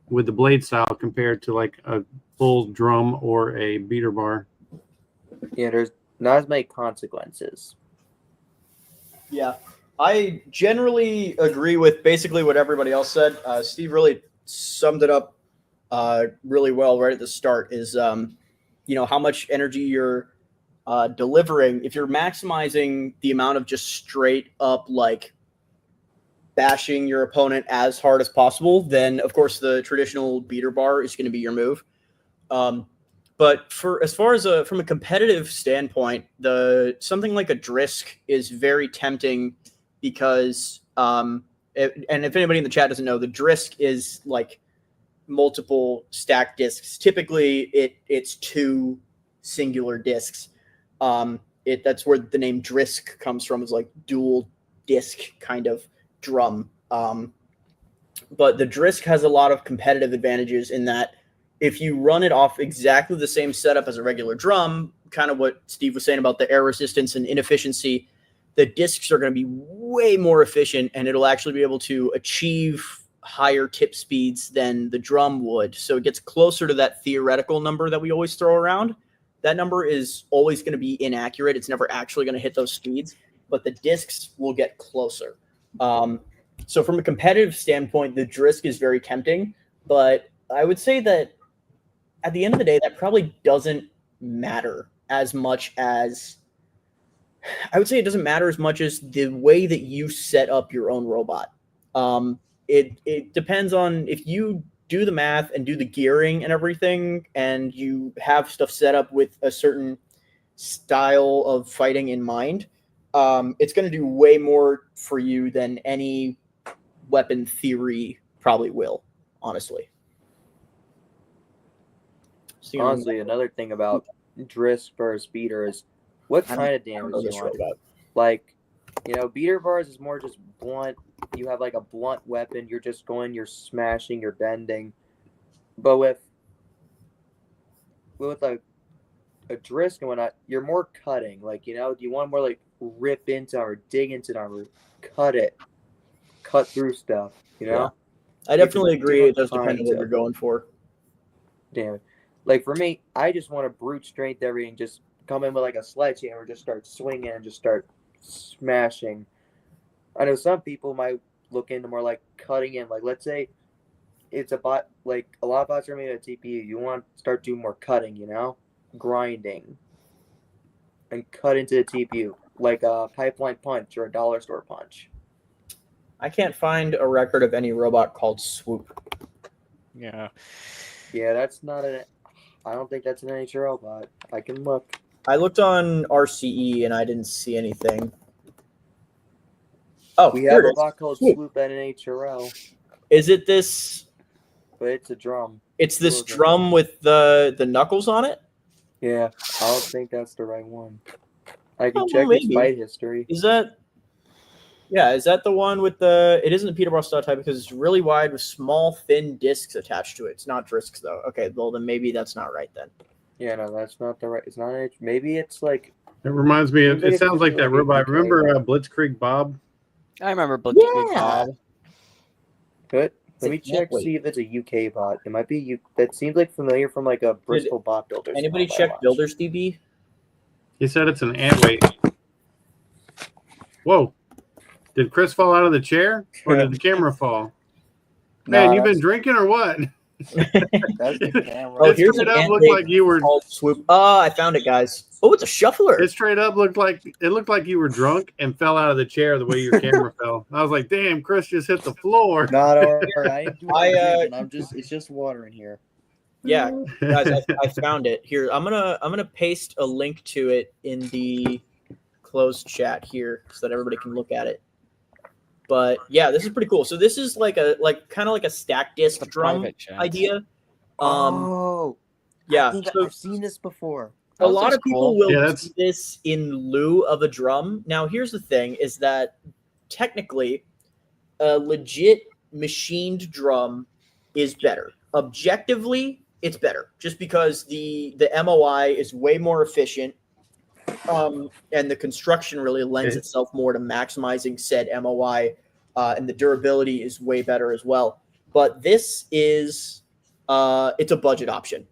with the blade style compared to like a full drum or a beater bar. Yeah, there's not as many consequences. Yeah. I generally agree with basically what everybody else said. Steve really summed it up really well right at the start is, how much energy you're delivering, if you're maximizing the amount of just straight up like bashing your opponent as hard as possible, then of course the traditional beater bar is going to be your move. But for as far as from a competitive standpoint, something like a Drisk is very tempting because and if anybody in the chat doesn't know, the Drisk is like multiple stacked discs. Typically, it's 2 singular discs. That's where the name Drisk comes from, is like dual disc kind of drum. But the Drisk has a lot of competitive advantages in that if you run it off exactly the same setup as a regular drum, kind of what Steve was saying about the air resistance and inefficiency, the discs are going to be way more efficient, and it'll actually be able to achieve higher tip speeds than the drum would. So it gets closer to that theoretical number that we always throw around. That number is always going to be inaccurate. It's never actually going to hit those speeds, but the discs will get closer. So from a competitive standpoint, the Drisk is very tempting, but I would say that at the end of the day, that probably doesn't matter as much as the way that you set up your own robot. It depends on if you do the math and do the gearing and everything, and you have stuff set up with a certain style of fighting in mind, it's going to do way more for you than any weapon theory probably will, honestly. Honestly, another thing about Drisk versus beater is what kind of damage you want. Like, beater bars is more just blunt. You have like a blunt weapon. You're just you're smashing, you're bending. But with a Drisk and whatnot, you're more cutting. Like, you want more like rip into or dig into or cut through stuff. Yeah. I definitely agree. It does depend on what you're going for. Damn it. Like for me, I just want to brute strength everything, just come in with like a sledgehammer, just start swinging and just start smashing. I know some people might look into more like cutting in. Like let's say it's a bot, like a lot of bots are made of TPU. You want to start doing more cutting, grinding, and cut into the TPU like a pipeline punch or a dollar store punch. I can't find a record of any robot called Swoop. Yeah. Yeah, that's not I don't think that's an NHL robot. I can look. I looked on RCE and I didn't see anything. Oh, we have a bot called Swoop at NHL. Is it this? But it's a drum. It's this drum with the knuckles on it? Yeah, I don't think that's the right one. I can check its fight history. Is that the one with it isn't the Peter Bar style type because it's really wide with small, thin discs attached to it. It's not Drisks, though. Okay, well, then maybe that's not right, then. Yeah, no, that's not the right. It's not. Maybe it's like. It reminds me. It sounds like that robot. Remember Blitzkrieg Bob? I remember Blitzkrieg Bob. Good. Let me check, see if it's a UK bot. It might be that seems like familiar from like a Bristol bot builder. Anybody check Builders DB? He said it's an ant weight. Whoa. Did Chris fall out of the chair, or did the camera fall? Man, you been drinking or what? That's the camera. Oh, here's an ant looked like you were. Swoop. I found it, guys. Oh, it's a shuffler. It straight up looked like you were drunk and fell out of the chair the way your camera fell. I was like, "Damn, Chris just hit the floor." Not all right. It's just water in here. Yeah, guys, I found it here. I'm gonna paste a link to it in the closed chat here so that everybody can look at it. But yeah, this is pretty cool. So this is kind of like a stack disc drum idea. Yeah, I think I've seen this before. A lot of people will do this in lieu of a drum. Now, here's the thing: is that technically, a legit machined drum is better. Objectively, it's better, just because the MOI is way more efficient. And the construction really lends itself more to maximizing said MOI, and the durability is way better as well. But this is it's a budget option.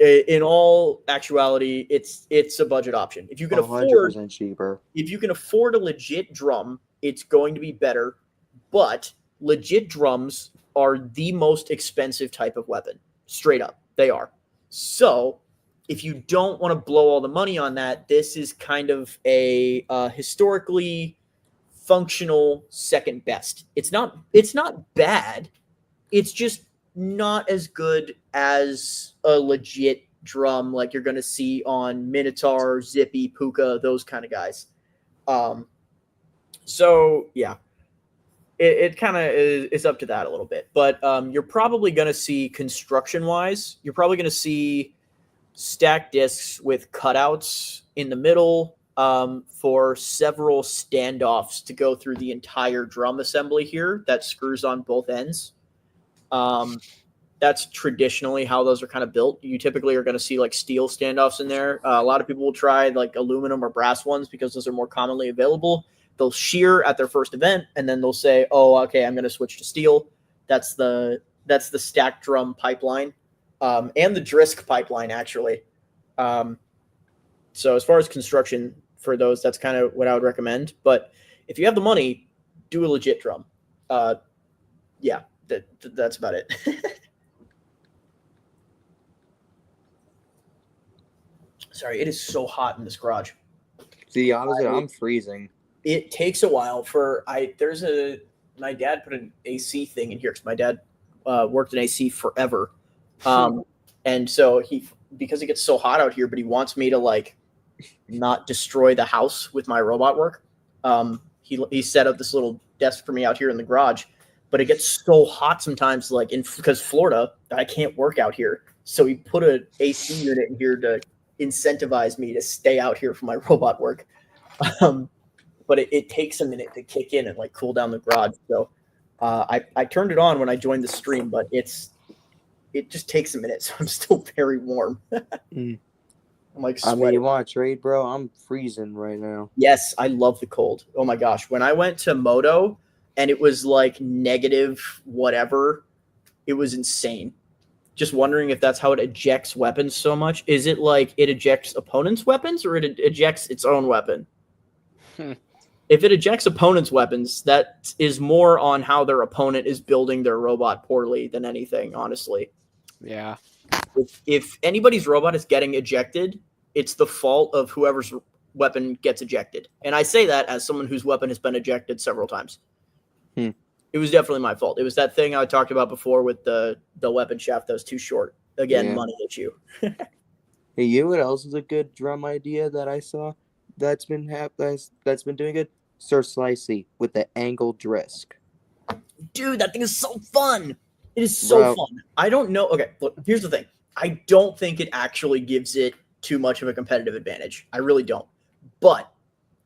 In all actuality, it's a budget option. If you can afford cheaper. If you can afford a legit drum, it's going to be better. But legit drums are the most expensive type of weapon. Straight up, they are. So if you don't want to blow all the money on that, this is kind of a historically functional second best. It's not bad. It's just not as good as a legit drum like you're going to see on Minotaur, Zippy, Puka, those kind of guys. So yeah, it kind of is up to that a little bit. But you're probably going to see construction-wise, you're probably going to see stacked discs with cutouts in the middle for several standoffs to go through the entire drum assembly here that screws on both ends. That's traditionally how those are kind of built. You typically are going to see like steel standoffs in there. A lot of people will try like aluminum or brass ones because those are more commonly available. They'll shear at their first event, and then they'll say, "Oh, okay, I'm going to switch to steel." That's the stack drum pipeline, and the Drisk pipeline actually. So as far as construction for those, that's kind of what I would recommend. But if you have the money, do a legit drum. Yeah, that's about it. Sorry, it is so hot in this garage. See, honestly, I'm freezing. It takes a while for my dad put an AC thing in here because my dad worked in AC forever. And so because it gets so hot out here, but he wants me to like not destroy the house with my robot work. He set up this little desk for me out here in the garage, but it gets so hot sometimes, like because Florida, I can't work out here. So he put an AC unit in here to incentivize me to stay out here for my robot work. But it takes a minute to kick in and like cool down the garage. So I turned it on when I joined the stream, but it just takes a minute. So I'm still very warm. I'm like sweating. I mean, you want to trade, bro? I'm freezing right now. Yes, I love the cold. Oh my gosh. When I went to Moto and it was like negative whatever, it was insane. Just wondering if that's how it ejects weapons so much. Is it like it ejects opponents' weapons or it ejects its own weapon? If it ejects opponents' weapons, that is more on how their opponent is building their robot poorly than anything, honestly. Yeah. If anybody's robot is getting ejected, it's the fault of whoever's weapon gets ejected. And I say that as someone whose weapon has been ejected several times. It was definitely my fault. It was that thing I talked about before with the weapon shaft that was too short. Again, money issue. Hey, you know what else is a good drum idea that I saw that's been doing good? Sir Slicey with the angled Drisk. Dude, that thing is so fun. It is so fun. I don't know. Okay, look, here's the thing. I don't think it actually gives it too much of a competitive advantage. I really don't. But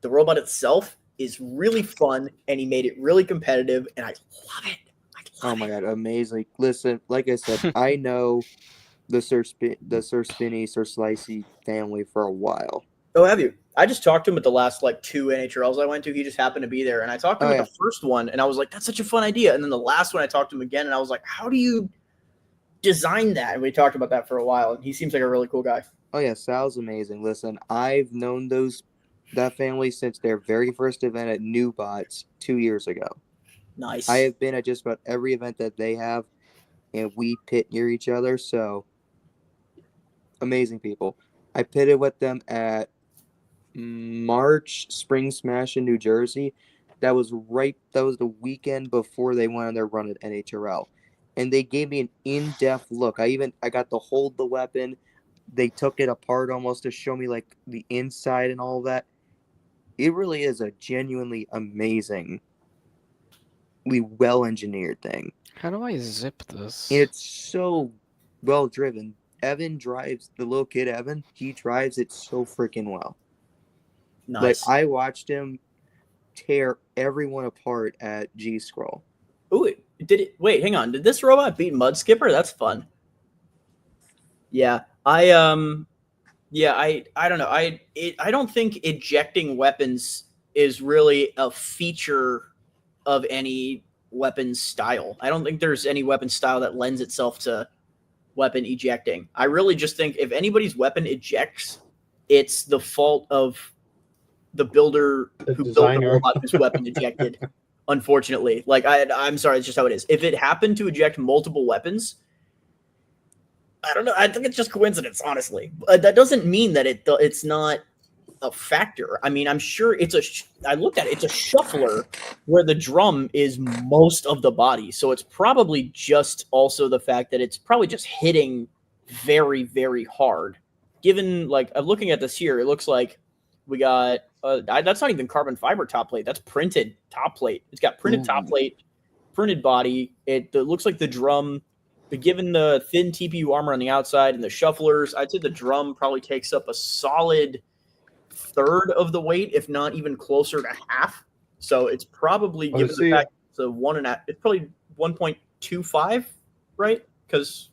the robot itself is really fun, and he made it really competitive, and I love it. Oh my god, amazing! Listen, like I said, I know the Sir Spinny, Sir Slicey family for a while. Oh, have you? I just talked to him at the last like 2 NHRLs I went to. He just happened to be there, and I talked to him at the first one, and I was like, "That's such a fun idea." And then the last one, I talked to him again, and I was like, "How do you design that?" And we talked about that for a while, and he seems like a really cool guy. Oh yeah, Sal's amazing. Listen, I've known that family since their very first event at New Bots 2 years ago. Nice. I have been at just about every event that they have, and we pit near each other. So amazing people. I pitted with them at March Spring Smash in New Jersey. That was the weekend before they went on their run at NHRL. And they gave me an in-depth look. I got to hold the weapon. They took it apart almost to show me like the inside and all of that. It really is a genuinely amazingly well-engineered thing. How do I zip this? It's so well driven. Evan drives, the little kid Evan, he drives it so freaking well. Nice. Like, I watched him tear everyone apart at G-Scroll. Ooh, wait, hang on. Did this robot beat Mud Skipper? That's fun. Yeah. I don't know. I don't think ejecting weapons is really a feature of any weapon style. I don't think there's any weapon style that lends itself to weapon ejecting. I really just think if anybody's weapon ejects, it's the fault of the builder who built the robot whose weapon ejected. Unfortunately, like I'm sorry, it's just how it is. If it happened to eject multiple weapons, I don't know. I think it's just coincidence, honestly. That doesn't mean that it's not a factor. I mean, I'm sure it's I looked at it. It's a shuffler where the drum is most of the body, so it's probably just also the fact that it's probably just hitting very, very hard. Given like I'm looking at this here, it looks like we got that's not even carbon fiber top plate. That's printed top plate. It's got printed top plate, printed body. It looks like the drum. But given the thin TPU armor on the outside and the shufflers, I'd say the drum probably takes up a solid third of the weight, if not even closer to half. So it's probably given the fact it's a 1.5, it's probably 1.25, right? Because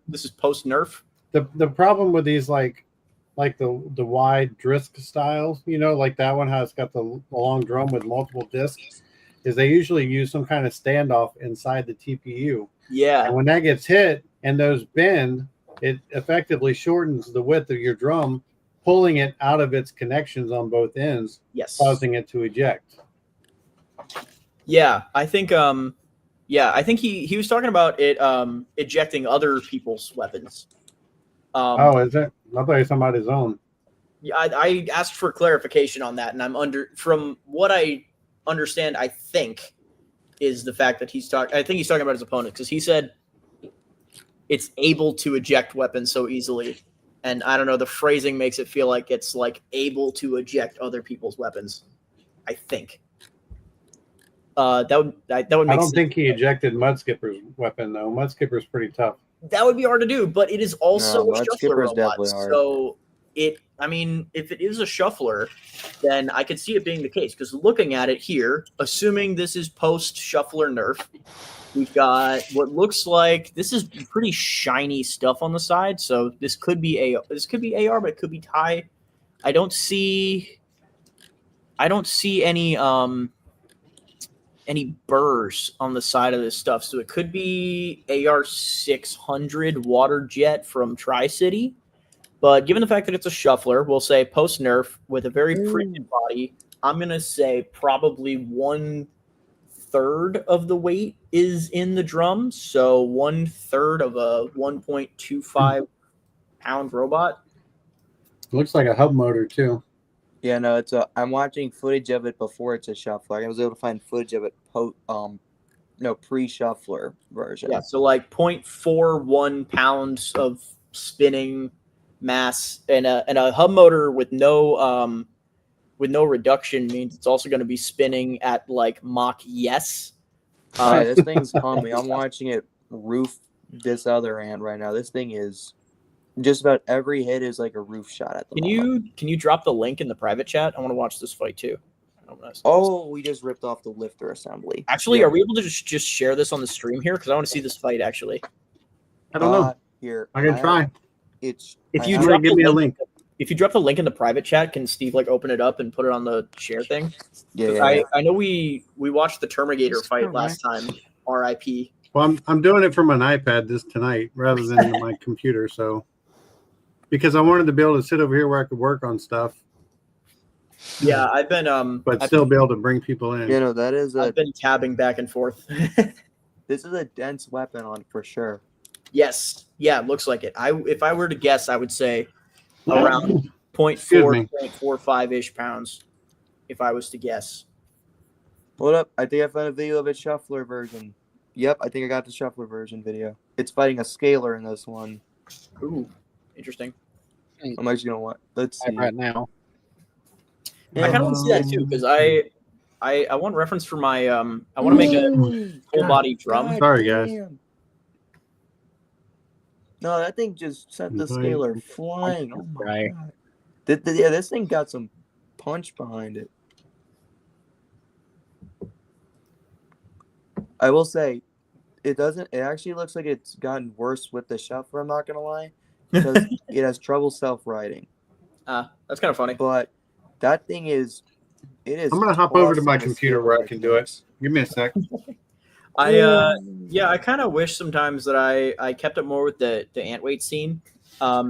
this is post nerf. The problem with these like the wide disc styles, like that one, how it's got the long drum with multiple discs, is they usually use some kind of standoff inside the TPU. Yeah. And when that gets hit and those bend, it effectively shortens the width of your drum, pulling it out of its connections on both ends, causing it to eject. Yeah, I think he was talking about it ejecting other people's weapons. Is it? I thought he was talking about his own. Yeah, I asked for clarification on that, and from what I understand, I think is the fact that he's talking about his opponent, because he said it's able to eject weapons so easily. And I don't know, the phrasing makes it feel like it's like able to eject other people's weapons, I think. That would make sense. I don't think he ejected Mudskipper's weapon, though. Mudskipper's pretty tough. That would be hard to do, but it is also a shuffler robot. Definitely hard. So if it is a shuffler, then I could see it being the case. Because looking at it here, assuming this is post shuffler nerf, we've got what looks like this is pretty shiny stuff on the side. So this could be AR, but it could be TIE. I don't see any burrs on the side of this stuff. So it could be AR 600 water jet from Tri-City. But given the fact that it's a shuffler, we'll say post nerf with a very printed body. I'm gonna say probably 1/3 of the weight is in the drum, so 1/3 of a 1.25 pound robot. Looks like a hub motor too. Yeah, no, I'm watching footage of it before it's a shuffler. I was able to find footage of it pre-shuffler version. Yeah, so like 0.41 pounds of spinning mass, and a hub motor with no reduction means it's also going to be spinning at like Mach yes. This thing's on me. I'm watching it roof this other ant right now. This thing is just about every hit is like a roof shot at the moment. Can you drop the link in the private chat? I want to watch this fight too. We just ripped off the lifter assembly. Actually, are we able to just share this on the stream here? Because I want to see this fight actually. I don't know. Here, I can try. If you drop give me a link. If you drop the link in the private chat, can Steve like open it up and put it on the share thing? Yeah. I know we watched the Terminator fight last time. R.I.P. Well, I'm doing it from an iPad tonight rather than my computer, so because I wanted to be able to sit over here where I could work on stuff. Yeah, I've been be able to bring people in. You know, that is I've been tabbing back and forth. This is a dense weapon on for sure. Yes. Yeah, it looks like it. If I were to guess, I would say around 0.4.45-ish pounds, if I was to guess. Hold up. I think I found a video of a shuffler version. Yep, I think I got the shuffler version video. It's fighting a scaler in this one. Ooh, interesting. I'm actually gonna watch. Let's see right now. I kind of want to see that too, because I want reference for my I want to make a full body drum. Sorry, guys. No, that thing just sent the scaler flying. Oh my god! This thing got some punch behind it. I will say, it actually looks like it's gotten worse with the shuffler. I'm not gonna lie, because it has trouble self-righting. That's kind of funny. But that thing is, I'm gonna hop over to my computer where I can do it. Give me a sec. I kind of wish sometimes that I kept up more with the ant weight scene.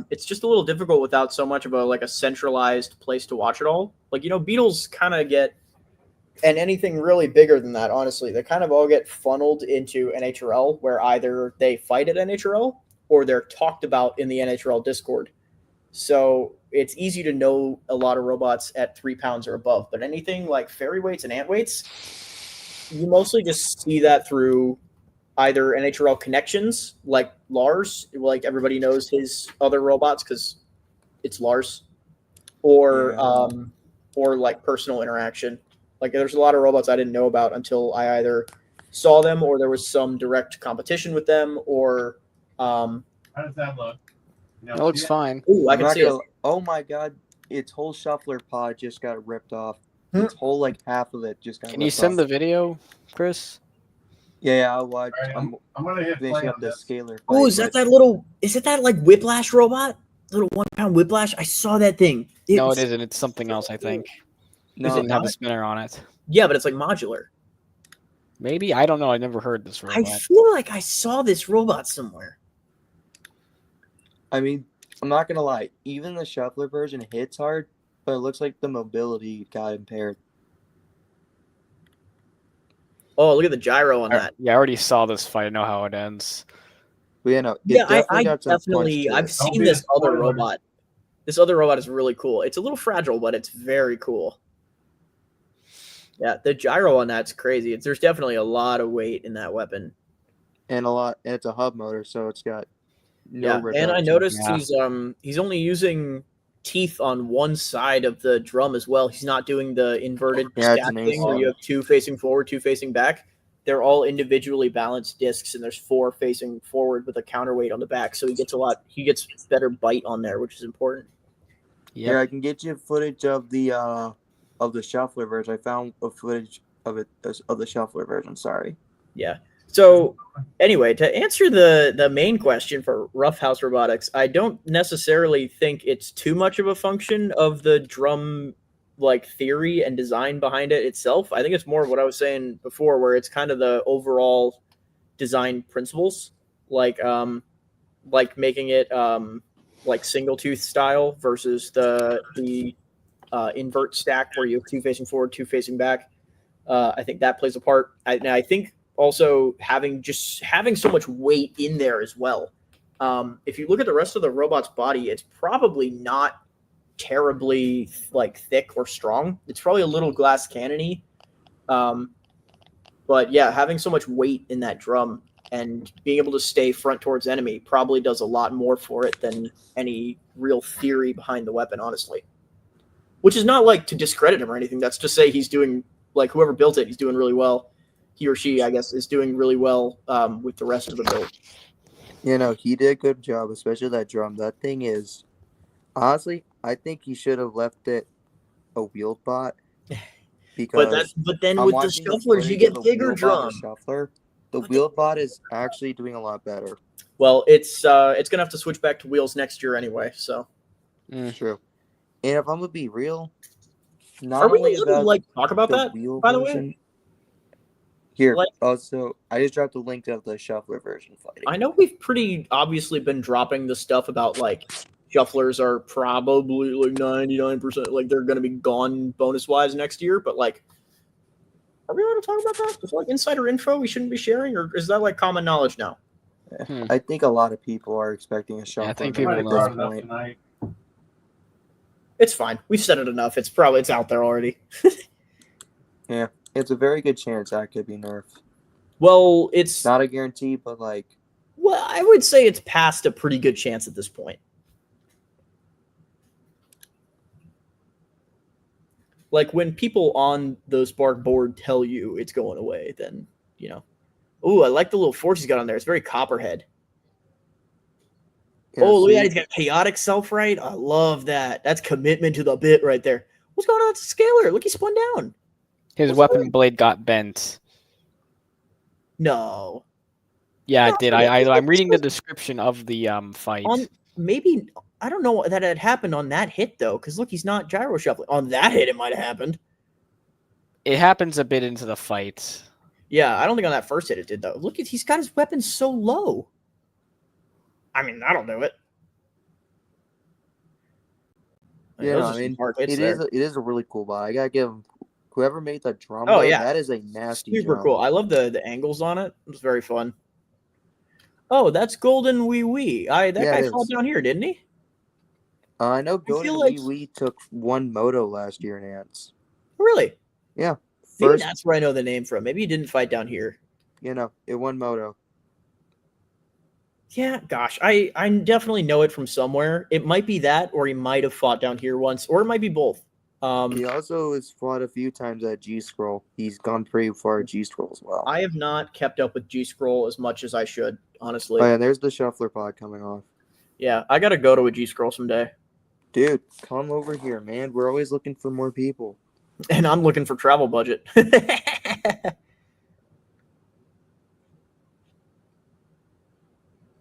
It's just a little difficult without so much of a centralized place to watch it all. Like, beetles kind of get, and anything really bigger than that, honestly, they kind of all get funneled into NHRL, where either they fight at NHRL or they're talked about in the NHRL Discord. So it's easy to know a lot of robots at 3 pounds or above. But anything like fairy weights and ant weights, you mostly just see that through either NHRL connections, like Lars, like everybody knows his other robots because it's Lars, or like personal interaction. Like there's a lot of robots I didn't know about until I either saw them or there was some direct competition with them, or How does that look? It looks fine. ooh, I can see it. Oh my god, its whole shuffler pod just got ripped off. Its whole like half of it just got Can ripped you send off. the video, Chris? Yeah, I'll watch. All right, I'm gonna hit play finishing on up the this. scalar. Oh, fight, is that but- that little? Is it that like whiplash robot? Little 1 pound whiplash? I saw that thing. No, it isn't. It's something else, I think. It No, doesn't have a not? spinner on it. Yeah, but it's like modular. Maybe? I don't know. I never heard this I robot. feel like I saw this robot somewhere. I mean, I'm not gonna lie. Even the shuffler version hits hard, but it looks like the mobility got impaired. Oh, look at the gyro on that. Yeah, I already saw this fight. I know how it ends. But yeah, no, it Yeah, definitely I got some punch definitely. to I've it. seen be this a other spoiler. robot. This other robot is really cool. It's a little fragile, but it's very cool. Yeah, the gyro on that's crazy. There's definitely a lot of weight in that weapon. And it's a hub motor, so it's got no Yeah, and I reduction. noticed Yeah. he's only using teeth on one side of the drum as well. He's not doing the inverted Yeah, it's stack an thing where ace. you have 2 facing forward, 2 facing back. They're all individually balanced discs, and there's 4 facing forward with a counterweight on the back. So he gets better bite on there, which is important. Yep. Yeah, I can get you footage of the shuffler version. I found a footage of the shuffler version. Sorry. Yeah. So anyway, to answer the main question for Roughhouse Robotics, I don't necessarily think it's too much of a function of the drum like theory and design behind it itself. I think it's more of what I was saying before, where it's kind of the overall design principles, like making it like single tooth style versus the invert stack where you have 2 facing forward, 2 facing back. I think that plays a part. I think also having so much weight in there as well. If you look at the rest of the robot's body, it's probably not terribly like thick or strong. It's probably a little glass cannony. But yeah, having so much weight in that drum and being able to stay front towards enemy probably does a lot more for it than any real theory behind the weapon, honestly. Which is not like to discredit him or anything. That's to say he's doing, like whoever built it, he's doing really well. He or she, I guess, is doing really well with the rest of the build. You know, he did a good job, especially that drum. That thing is, honestly, I think he should have left it a wheeled bot. Because but then I'm with the watching shufflers, you footage get of a bigger wheel bot drum. shuffler. The wheeled bot is actually doing a lot better. Well, it's gonna have to switch back to wheels next year anyway. So True. And if I'm gonna be real, not are we only allowed to about like talk about the that? wheel By the way, version. Here, Like- also, I just dropped the link of the shuffler version fighting. I know we've pretty obviously been dropping the stuff about like shufflers are probably like 99%, like they're gonna be gone bonus wise next year. But like, are we allowed to talk about that? Is that like insider info we shouldn't be sharing, or is that like common knowledge now? I think a lot of people are expecting a shuffler think mode people at know. this Brought it up point. tonight. It's fine. We've said it enough. It's out there already. Yeah, it's a very good chance that could be nerfed. Well, it's Not a guarantee, but like, well, I would say it's past a pretty good chance at this point. Like when people on the Spark board tell you it's going away, then you know. Ooh, I like the little force he's got on there. It's very Copperhead. you know, Oh, look at that. see, He's got chaotic self-right. I love that. That's commitment to the bit right there. What's going on with the scaler? Look, he spun down. His What's weapon that? blade got bent. No. Yeah, it No, did. I'm reading the description of the fight. Maybe I don't know that it happened on that hit though, because look, he's not gyro shuffling. On that hit, it might have happened. It happens a bit into the fight. Yeah, I don't think on that first hit it did though. Look, he's got his weapon so low. I mean, that'll do it. yeah, those no, are I some mean, hard hits it there. is a really cool bot. I gotta give whoever made the drum. Oh, mode, yeah. that is a nasty Super drum. cool. I love the angles on it. It was very fun. Oh, that's Golden Wee Wee. That Yeah, guy it fought is. down here, didn't he? I know feel Golden like- Wee Wee took 1 moto last year in Ants. Really? Yeah. Maybe First, that's where I know the name from. Maybe he didn't fight down here. it won moto. Yeah, gosh, I definitely know it from somewhere. It might be that, or he might have fought down here once, or it might be both. He also has fought a few times at G Scroll. He's gone pretty far at G Scroll as well. I have not kept up with G Scroll as much as I should, honestly. Oh yeah, there's the shuffler pod coming off. Yeah, I gotta go to a G Scroll someday. Dude, come over here, man. We're always looking for more people. And I'm looking for travel budget.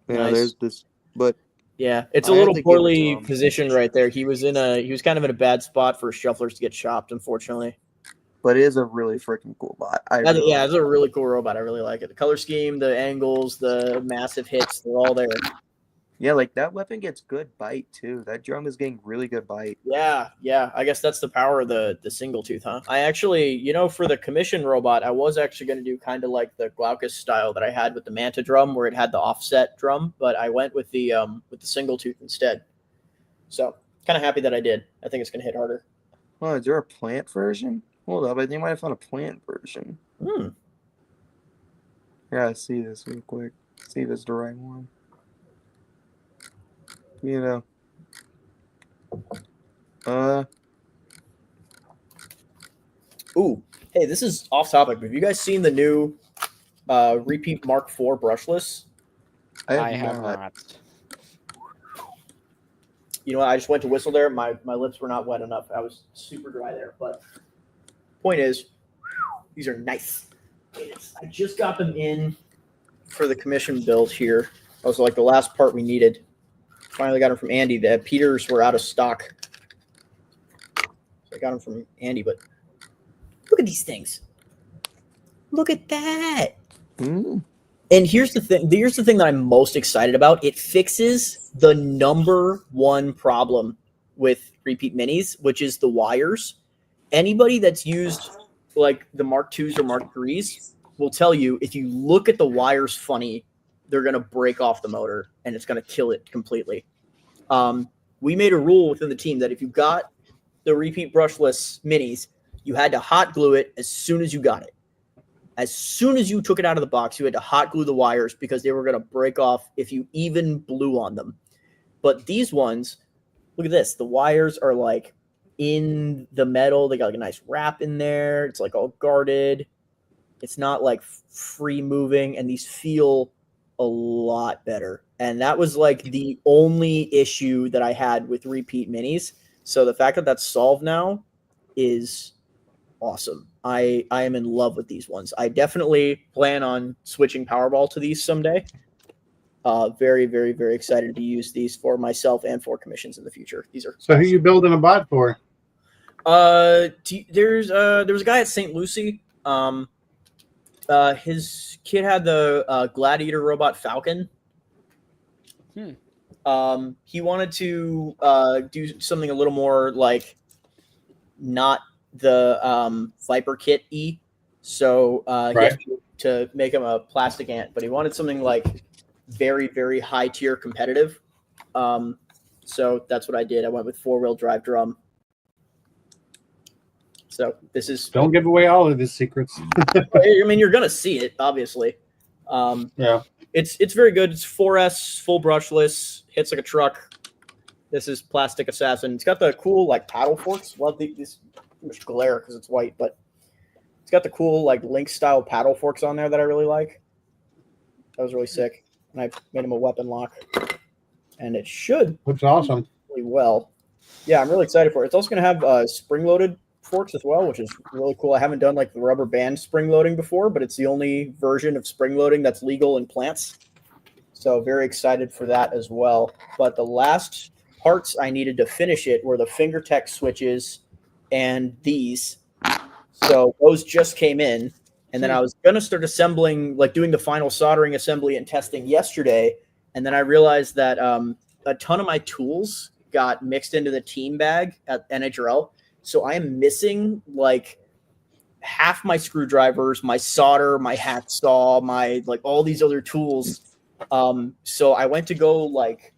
Yeah, Nice. there's this, but Yeah, it's a I have little to give it to poorly him. positioned right there. He was kind of in a bad spot for shufflers to get chopped, unfortunately. it is a really freaking cool bot. I really Yeah, like it's a really cool robot. I really like it. The color scheme, the angles, the massive hits, they're all there. Yeah, like that weapon gets good bite too. That drum is getting really good bite. Yeah. I guess that's the power of the single tooth, huh? I actually, for the commission robot, I was actually going to do kind of like the Glaucus style that I had with the Manta drum, where it had the offset drum, but I went with the single tooth instead. So kind of happy that I did. I think it's going to hit harder. Oh, is there a plant version? Hold up, I think I might have found a plant version. Hmm. I gotta see this real quick. See if it's the right one. Ooh, hey, this is off topic. Have you guys seen the new Repeat Mark IV brushless? I have not. You know what? I just went to whistle there. My lips were not wet enough. I was super dry there. But point is, these are nice. I just got them in for the commission build here. That was like the last part we needed. Finally got them from Andy. The Peters were out of stock. So I got them from Andy, but look at these things. Look at that. Mm. And here's the thing. Here's the thing that I'm most excited about. It fixes the number one problem with Repeat Minis, which is the wires. Anybody that's used like the Mark IIs or Mark IIIs will tell you if you look at the wires funny, they're going to break off the motor and it's going to kill it completely. We made a rule within the team that if you got the Repeat brushless minis, you had to hot glue it as soon as you got it. As soon as you took it out of the box, you had to hot glue the wires because they were going to break off if you even blew on them. But these ones, look at this. The wires are like in the metal. They got like a nice wrap in there. It's like all guarded. It's not like free moving, and these feel a lot better. And that was like the only issue that I had with Repeat Minis. So the fact that that's solved now is awesome. I am in love with these ones. I definitely plan on switching Powerball to these someday. Very, very, very excited to use these for myself and for commissions in the future. These are So who you building a bot for? there was a guy at St. Lucie. His kid had the Gladiator robot Falcon. He wanted to do something a little more like not the Viper Kit E. So he had to make him a plastic ant, but he wanted something like very, very high tier competitive. So that's what I did. I went with 4-wheel drive drum. So this is Don't give away all of his secrets. I mean, you're gonna see it, obviously. Yeah. It's very good. It's 4S, full brushless, hits like a truck. This is Plastic Assassin. It's got the cool like paddle forks. Love this much glare because it's white, but it's got the cool like Link style paddle forks on there that I really like. That was really sick. And I made him a weapon lock, and it should Looks awesome. really well. Yeah, I'm really excited for it. It's also gonna have spring loaded forks as well, which is really cool. I haven't done like the rubber band spring loading before, but it's the only version of spring loading that's legal in plants. So very excited for that as well. But the last parts I needed to finish it were the FingerTech switches and these. So those just came in. And then I was going to start assembling, like doing the final soldering assembly and testing yesterday. And then I realized that a ton of my tools got mixed into the team bag at NHRL. So I am missing like half my screwdrivers, my solder, my hacksaw, my like all these other tools So I went to go like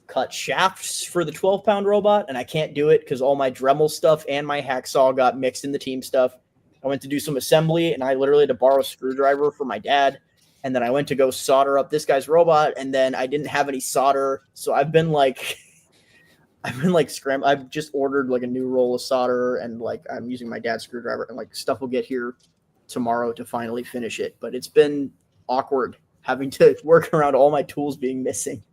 cut shafts for the 12-pound robot, and I can't do it because all my Dremel stuff and my hacksaw got mixed in the team stuff. I went to do some assembly, and I literally had to borrow a screwdriver from my dad. And then I went to go solder up this guy's robot, and then I didn't have any solder, so I've been like scrambling. I've just ordered like a new roll of solder, and like I'm using my dad's screwdriver, and like stuff will get here tomorrow to finally finish it. But it's been awkward having to work around all my tools being missing.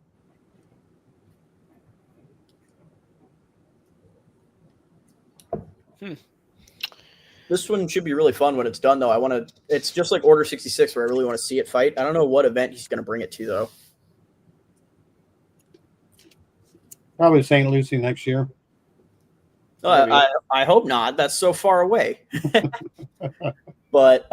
This one should be really fun when it's done, though. It's just like Order 66, where I really want to see it fight. I don't know what event he's going to bring it to, though. Probably St. Lucie next year. I hope not. That's so far away. But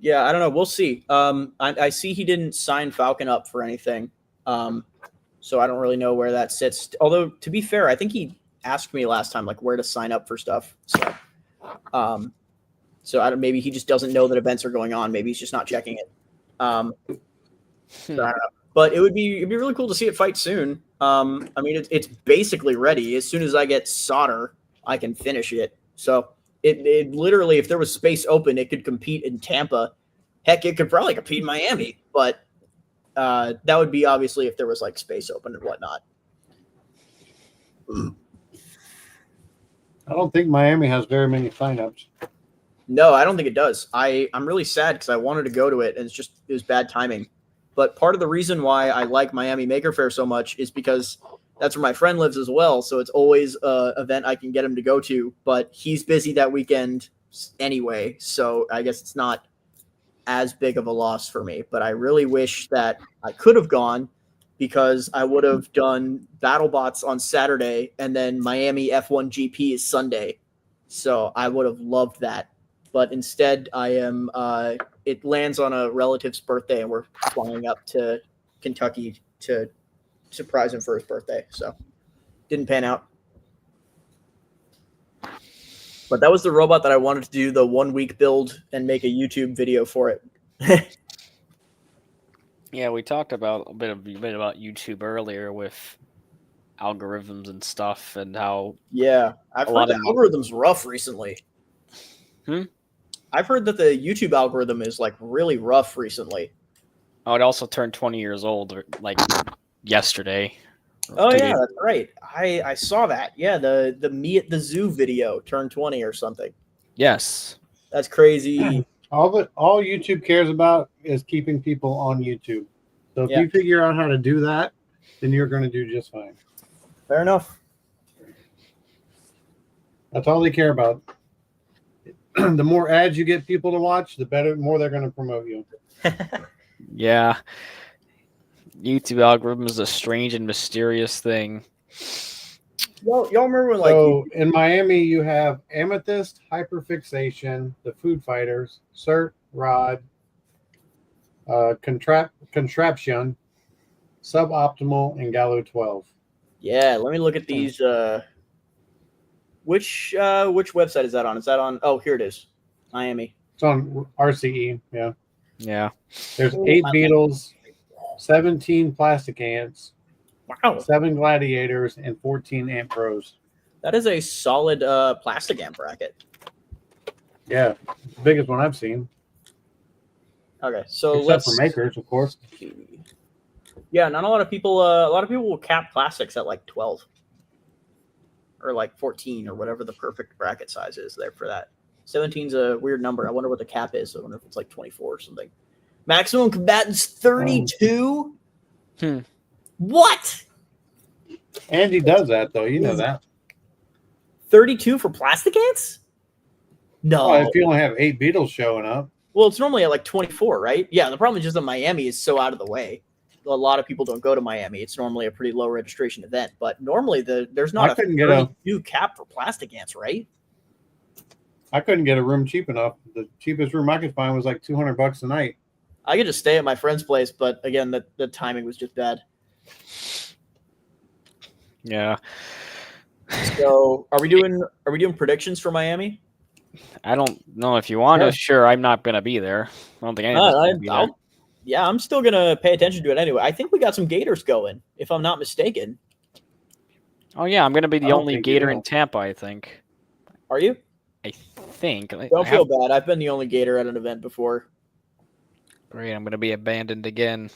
yeah, I don't know. We'll see. I see he didn't sign Falcon up for anything, so I don't really know where that sits. Although, to be fair, I think he asked me last time like where to sign up for stuff. So I don't. Maybe he just doesn't know that events are going on. Maybe he's just not checking it. So I don't know. But it'd be really cool to see it fight soon. I mean, it's basically ready. As soon as I get solder, I can finish it. So it literally, if there was space open, it could compete in Tampa. Heck, it could probably compete in Miami. But that would be obviously if there was like space open and whatnot. I don't think Miami has very many signups. No, I don't think it does. I'm really sad because I wanted to go to it, and it was bad timing. But part of the reason why I like Miami Maker Faire so much is because that's where my friend lives as well. So it's always an event I can get him to go to. But he's busy that weekend anyway, so I guess it's not as big of a loss for me. But I really wish that I could have gone, because I would have done BattleBots on Saturday, and then Miami F1 GP is Sunday. So I would have loved that. But instead, it lands on a relative's birthday, and we're flying up to Kentucky to surprise him for his birthday. So didn't pan out. But that was the robot that I wanted to do the 1 week build and make a YouTube video for it. Yeah, we talked about a bit about YouTube earlier with algorithms and stuff, and how I've heard the algorithm's rough recently. I've heard that the YouTube algorithm is like really rough recently. Oh, it also turned 20 years old like yesterday. Oh yeah, that's right. I saw that. Yeah, the Me at the Zoo video turned 20 or something. Yes. That's crazy. All YouTube cares about is keeping people on YouTube. So if you figure out how to do that, then you're going to do just fine. Fair enough. That's all they care about. The more ads you get people to watch, the more they're going to promote you. Yeah. YouTube algorithm is a strange and mysterious thing. Y'all remember when, like, so in Miami you have Amethyst, Hyperfixation, the Food Fighters, Cert, Rod, Contraption, Suboptimal, and Gallo 12. Yeah, let me look at these. Which website is that on? Is that on? Oh, here it is, Miami. It's on RCE. Yeah. Yeah. There's 8 Beetles, 17 Plastic Ants, wow, 7 Gladiators, and 14 Ant Pros. That is a solid plastic ant bracket. Yeah, the biggest one I've seen. Okay, so except for makers, of course. Yeah, not a lot of people. A lot of people will cap plastics at like 12 or like 14 or whatever the perfect bracket size is there for that. 17's a weird number. I wonder what the cap is. I wonder if it's like 24 or something. Maximum combatants 32. What? Andy does that though. You know that. 32 for plastic ants? No. Well, if you only have 8 Beetles showing up. Well, it's normally at like 24, right? Yeah. The problem is just that Miami is so out of the way. A lot of people don't go to Miami. It's normally a pretty low registration event, but normally there's not a 32 cap for plastic ants, right? I couldn't get a room cheap enough. The cheapest room I could find was like $200 a night. I could just stay at my friend's place, but again, the timing was just bad. Yeah. So are we doing predictions for Miami? I don't know if you want to. Sure, I'm not gonna be there. I don't think anyone's gonna be there. yeah, I'm still gonna pay attention to it anyway. I think we got some gators going, if I'm not mistaken. Oh yeah, I'm gonna be I the don't only think you gator will. in Tampa. I think. Are you? I think. Don't feel bad. I've been the only gator at an event before. Great, I'm gonna be abandoned again.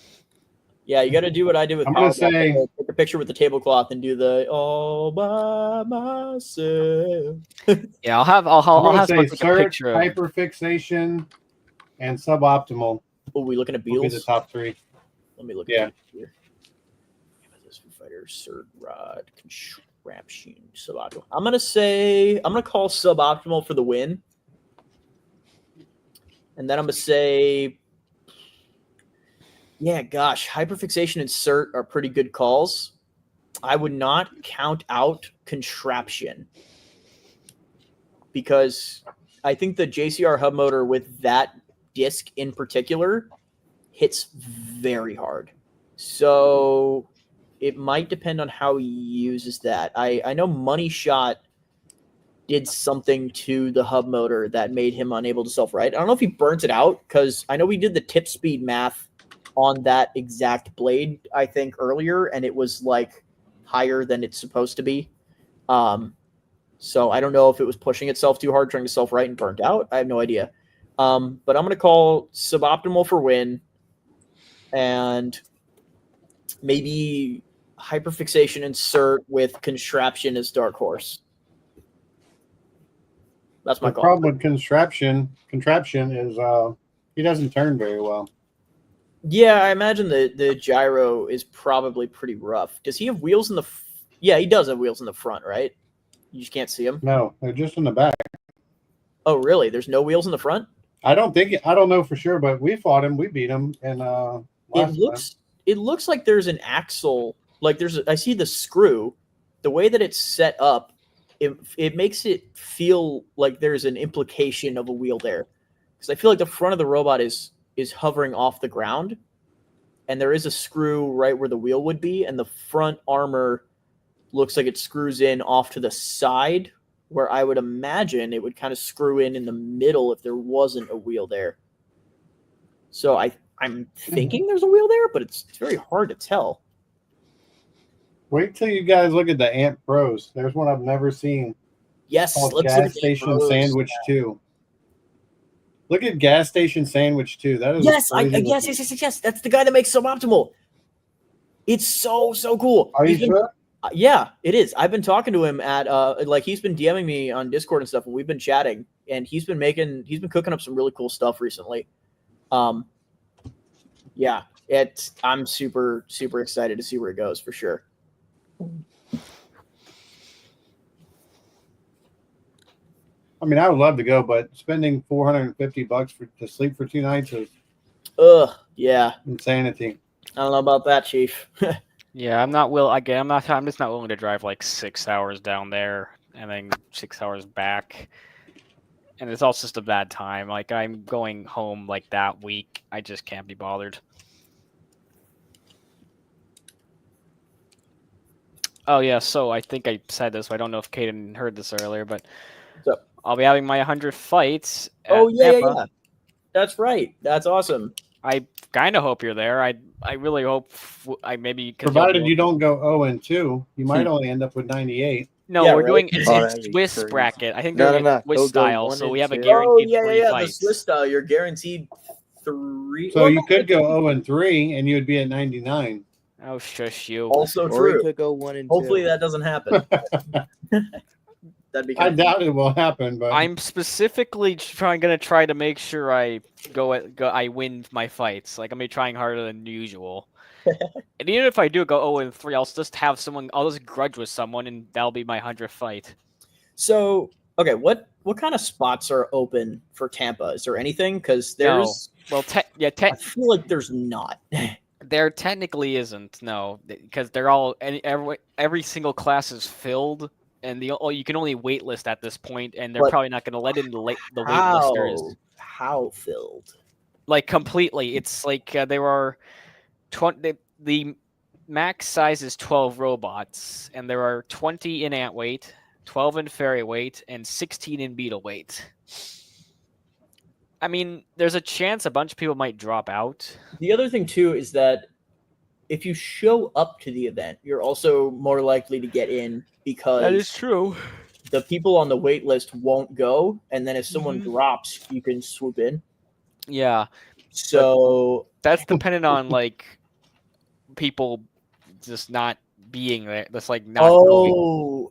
Yeah, you got to do what I did with I'm gonna Powerball. say- Take a picture with the tablecloth and do the all by myself. Yeah, I'll have I'm gonna someone say take a search, picture of. hyperfixation, and suboptimal Oh, we looking at will be Beals? the top 3. Let me look Yeah. at these here. Foo Fighter, Surd Rod, Contraption, Suboptimal. I'm gonna call Suboptimal for the win. And then I'm gonna say, yeah, gosh, Hyperfixation and Cert are pretty good calls. I would not count out Contraption because I think the JCR hub motor with that disc in particular hits very hard. So it might depend on how he uses that. I know Money Shot did something to the hub motor that made him unable to self-right. I don't know if he burnt it out because I know we did the tip speed math on that exact blade, I think, earlier, and it was like higher than it's supposed to be. So I don't know if it was pushing itself too hard, trying to self-right and burnt out. I have no idea. But I'm going to call Suboptimal for win and maybe Hyperfixation insert with Contraption as Dark Horse. That's my The call. problem with contraption is he doesn't turn very well. Yeah, I imagine the gyro is probably pretty rough. Does he have wheels in the? Yeah, he does have wheels in the front, right? You just can't see them. No, they're just in the back. Oh, really? There's no wheels in the front? I don't know for sure, but we fought him. We beat him, and It looks like there's an axle. Like I see the screw. The way that it's set up, it makes it feel like there's an implication of a wheel there, because I feel like the front of the robot is hovering off the ground, and there is a screw right where the wheel would be, and the front armor looks like it screws in off to the side, where I would imagine it would kind of screw in the middle if there wasn't a wheel there. So I'm thinking there's a wheel there, but it's very hard to tell. Wait till you guys look at the Amp Pros. There's one I've never seen. Yes, Called let's look Gas at the Station Pros. Sandwich 2. Look at Gas Station Sandwich 2. That is yes. That's the guy that makes Suboptimal. It's so cool. Are you sure? Yeah, it is. I've been talking to him at he's been DMing me on Discord and stuff, and we've been chatting, and he's been cooking up some really cool stuff recently. Yeah, I'm super excited to see where it goes for sure. I mean, I would love to go, but spending $450 to sleep for 2 nights is yeah, insanity. I don't know about that, Chief. Yeah, I'm just not willing to drive like 6 hours down there and then 6 hours back. And it's also just a bad time. Like, I'm going home like that week. I just can't be bothered. Oh yeah, so I think I said this. I don't know if Caden heard this earlier, but I'll be having my 100 fights. Oh yeah. That's right. That's awesome. I kind of hope you're there. I really hope I maybe provided you don't go 0-2, you might only end up with 98. No, Yeah, we're right. doing that'd it's be Swiss crazy. bracket. I think No, they're no, Swiss go style, 1 so and we have a 2. guaranteed Oh three yeah. fights. The Swiss style, you're guaranteed 3. So you could go 0-3 and you would be at 99. Oh, shush you. Also Or you true. could go 1 and 2. Hopefully that doesn't happen. That'd be I doubt it will happen, but I'm specifically gonna try to make sure I I win my fights. Like, I'm gonna be trying harder than usual. And even if I do go 0-3, I'll just grudge with someone, and that'll be my 100th fight. So, okay, what kind of spots are open for Tampa? Is there anything? Because there's I feel like there's not. There technically isn't, no, because they're all every single class is filled, and you can only waitlist at this point, and they're probably not going to let in the waitlisters. How filled? Like, completely. It's like there are 20. The max size is 12 robots, and there are 20 in ant weight, 12 in fairy weight, and 16 in beetle weight. I mean, there's a chance a bunch of people might drop out. The other thing too is that if you show up to the event, you're also more likely to get in because true. the people on the wait list won't go, and then if someone drops, you can swoop in. Yeah. So that's dependent on like people just not being there. That's like not going.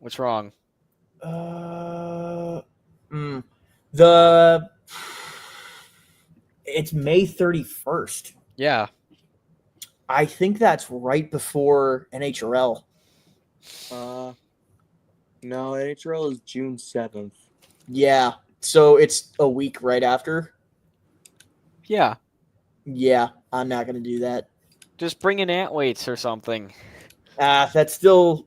What's wrong? It's May 31st. Yeah. I think that's right before NHRL. No, NHRL is June 7th. Yeah. So it's a week right after. Yeah. Yeah, I'm not going to do that. Just bring in ant weights or something. That still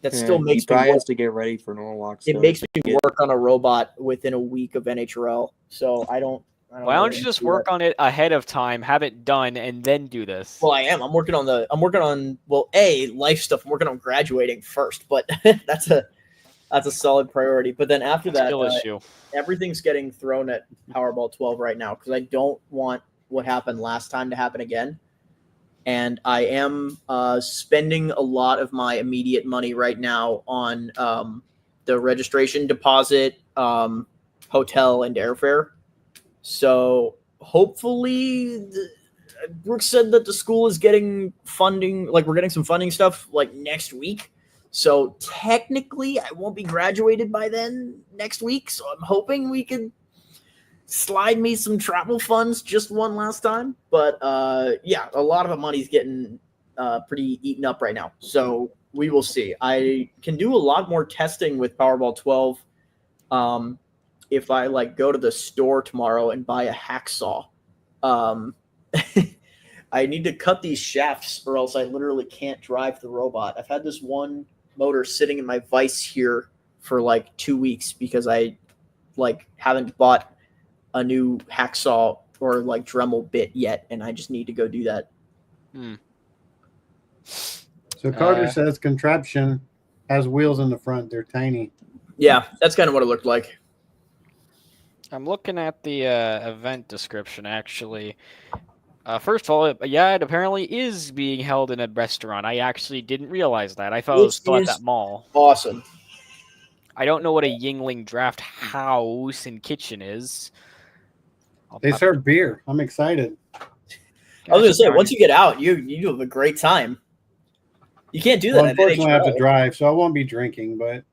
makes me probably has to get ready for Norwalk. It makes me work on a robot within a week of NHRL. So I don't Why don't you just work on it ahead of time, have it done, and then do this? Well, I am. I'm working on life stuff. I'm working on graduating first, but that's a solid priority. But then after that, issue. Everything's getting thrown at Powerball 12 right now because I don't want what happened last time to happen again. And I am spending a lot of my immediate money right now on the registration deposit, hotel, and airfare. So hopefully, Brooke said that the school is getting funding, like we're getting some funding stuff like next week. So technically, I won't be graduated by then next week. So I'm hoping we could slide me some travel funds just one last time. But yeah, a lot of the money's getting pretty eaten up right now. So we will see. I can do a lot more testing with Powerball 12. If I like go to the store tomorrow and buy a hacksaw, I need to cut these shafts or else I literally can't drive the robot. I've had this one motor sitting in my vise here for like 2 weeks because I like haven't bought a new hacksaw or like Dremel bit yet, and I just need to go do that. So Carter says contraption has wheels in the front. They're tiny. Yeah, that's kind of what it looked like. I'm looking at the event description, actually. First of all, yeah, it apparently is being held in a restaurant. I actually didn't realize that. I thought it was still at that mall. Awesome. I don't know what a Yingling Draft House and kitchen is. They serve beer. I'm excited. I was going to say, once you get out, you have a great time. You can't do that. Well, unfortunately, I have to drive, so I won't be drinking, but...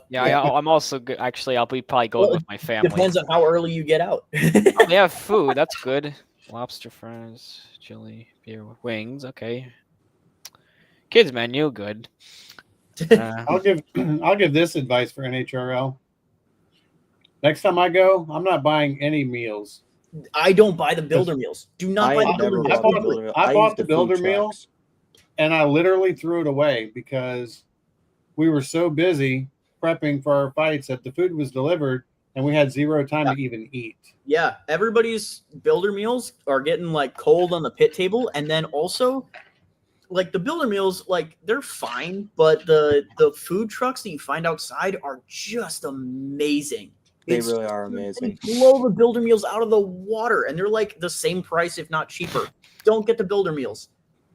yeah, I'm also good. Actually, I'll be probably going with my family. Depends on how early you get out. Oh, they have food. That's good. Lobster fries, chili, beer, wings. Okay. Kids menu, good. I'll give this advice for NHRL. Next time I go, I'm not buying any meals. I don't buy the builder meals. Do not buy the builder meals. I bought the builder meals, and I literally threw it away because we were so busy prepping for our fights that the food was delivered and we had zero time to even eat. Yeah, everybody's builder meals are getting like cold on the pit table, and then also like the builder meals, like they're fine, but the food trucks that you find outside are just amazing. They really are amazing. They blow the builder meals out of the water, and they're like the same price, if not cheaper. Don't get the builder meals.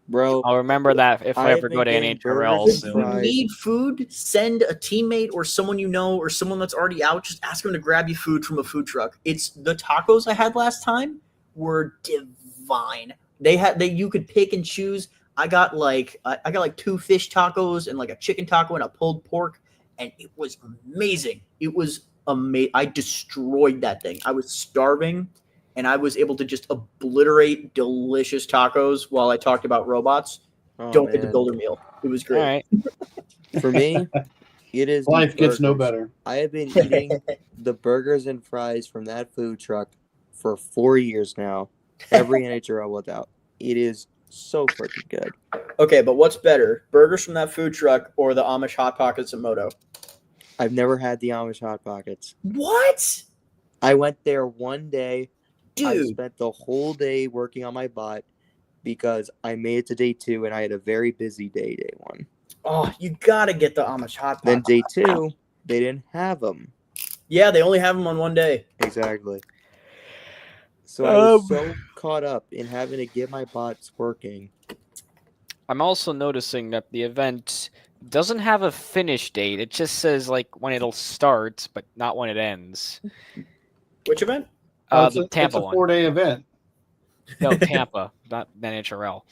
Bro, I'll remember that if I ever go to NHRL soon. If you need food, send a teammate or someone you know or someone that's already out. Just ask them to grab you food from a food truck. It's the tacos I had last time were divine. You could pick and choose. I got like 2 fish tacos and like a chicken taco and a pulled pork, and it was amazing. It was amazing. I destroyed that thing. I was starving, and I was able to just obliterate delicious tacos while I talked about robots. Don't get the builder meal. It was great. All right. For me, it is life gets no better. I have been eating the burgers and fries from that food truck for 4 years now. Every NHRL without. It is so freaking good. Okay, but what's better, burgers from that food truck or the Amish Hot Pockets at Moto? I've never had the Amish Hot Pockets. What? I went there one day. Dude. I spent the whole day working on my bot because I made it to day 2 and I had a very busy day 1. Oh, you gotta get the Amish Hot Pockets. Then day 2, they didn't have them. Yeah, they only have them on one day. Exactly. So I was so caught up in having to get my bots working. I'm also noticing that the event doesn't have a finish date. It just says like when it'll start, but not when it ends. Which event? The Tampa it's a one. 4-day event. No, Tampa, not NHRL.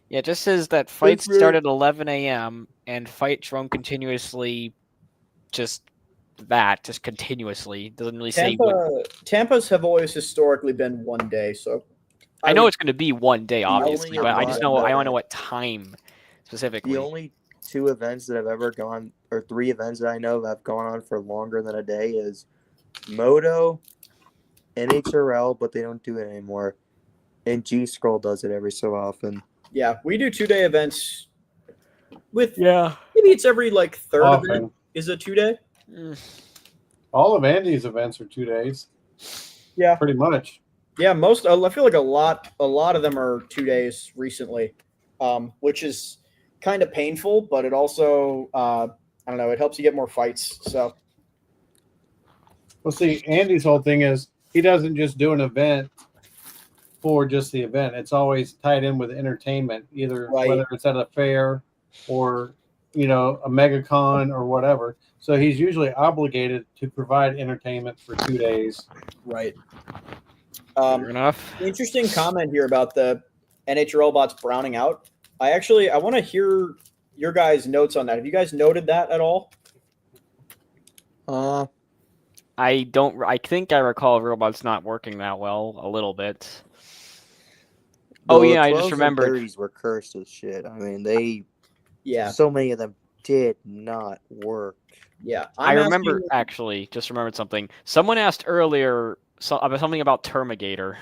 Yeah, it just says that fights start at 11 a.m. and fights run continuously. Just continuously. Doesn't really say what. Tampa's have always historically been one day, so I know it's going to be one day, only obviously, but I just know I don't know what time specifically. The only 2 events that I've ever gone, or 3 events that I know that have gone on for longer than a day is Moto, NHRL, but they don't do it anymore, and G Scroll does it every so often. Yeah, we do 2-day events. With maybe it's every like third Often. event is a 2-day. All of Andy's events are 2 days. Yeah, pretty much. Yeah, most. I feel like a lot of them are 2 days recently, which is kind of painful, but it also I don't know. It helps you get more fights. So. Well, see, Andy's whole thing is he doesn't just do an event for just the event. It's always tied in with entertainment, either whether it's at a fair or, you know, a megacon or whatever. So he's usually obligated to provide entertainment for 2 days. Right. Fair enough. Interesting comment here about the NHRL bots browning out. I want to hear your guys' notes on that. Have you guys noted that at all? I don't. I think I recall robots not working that well a little bit. Well, yeah, I the just 12s and remembered. 30s were cursed as shit. I mean, so many of them did not work. Yeah, I remember just remembered something. Someone asked earlier something about Termigator.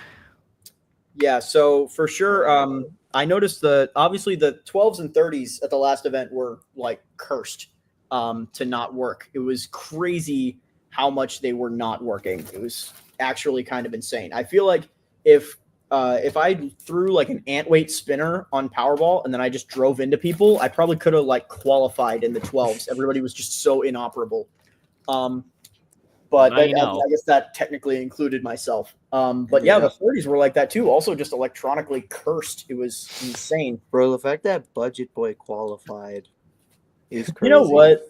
Yeah, so for sure, I noticed obviously the 12s and 30s at the last event were like cursed to not work. It was crazy how much they were not working. It was actually kind of insane. I feel like if I threw like an ant weight spinner on Powerball and then I just drove into people, I probably could have like qualified in the 12s. Everybody was just so inoperable. But I guess that technically included myself. But yeah, the 40s were like that too. Also just electronically cursed. It was insane. Bro, the fact that Budget Boy qualified is crazy. You know what?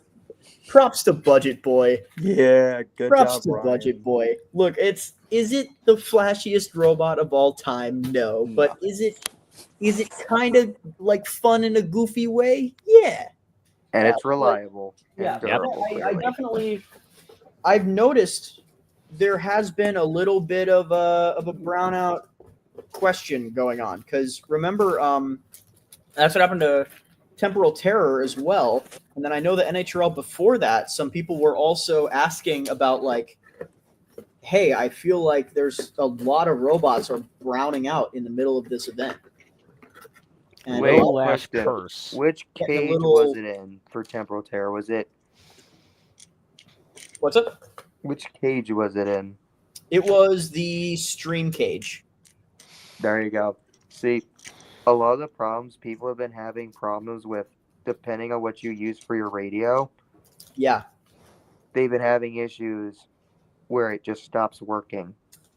Props to Budget Boy. Yeah, good Props job, to Ryan. Budget Boy. Look, is it the flashiest robot of all time? No. But is it kind of like fun in a goofy way? Yeah. And it's reliable. Yeah. Durable, I definitely I've noticed there has been a little bit of a brownout question going on. Because remember, that's what happened to Temporal Terror as well. And then I know the NHRL before that, some people were also asking about like, hey, I feel like there's a lot of robots are browning out in the middle of this event. And Wait, curse. Which cage was it in for Temporal Terror? Was it? What's it? Which cage was it in? It was the stream cage. There you go. See, a lot of the problems people have been having problems with, depending on what you use for your radio. Yeah. They've been having issues where it just stops working.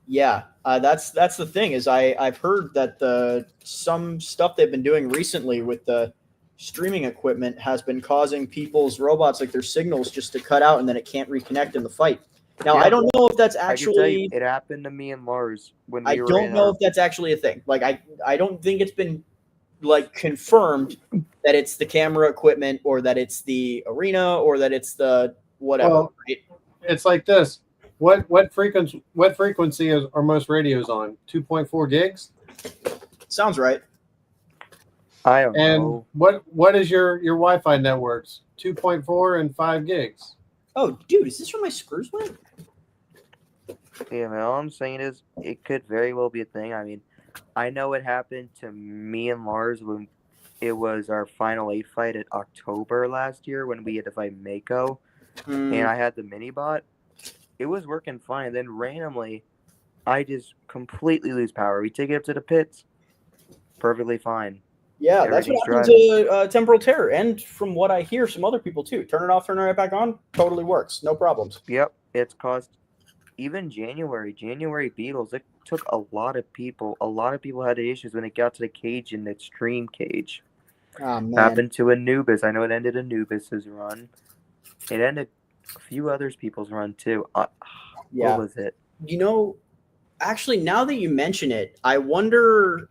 Yeah, that's the thing is I've heard that some stuff they've been doing recently with the streaming equipment has been causing people's robots, like their signals, just to cut out and then it can't reconnect in the fight. Now, I don't know if that's actually... It happened to me and Lars when we I were don't know if that's actually a thing. Like, I don't think it's been, like, confirmed that it's the camera equipment or that it's the arena or that it's the whatever. Well, right? It's like this. What frequency are most radios on? 2.4 gigs? Sounds right. I don't know. What is your Wi-Fi networks? 2.4 and 5 gigs. Oh, dude, is this where my screws went? Yeah, man, all I'm saying is it could very well be a thing. I mean, I know it happened to me and Lars when it was our Final 8 fight at October last year when we had to fight Mako, and I had the mini bot. It was working fine, and then randomly, I just completely lose power. We take it up to the pits, perfectly fine. Yeah, that's what happened to Temporal Terror, and from what I hear, some other people too. Turn it off, turn it right back on, totally works, no problems. Yep. it's caused even January beetles. It took a lot of people. A lot of people had issues when it got to the cage in the extreme cage. Oh man. Happened to Anubis. I know it ended Anubis's run. It ended a few others people's run too. Yeah. What was it? You know, actually, now that you mention it, I wonder,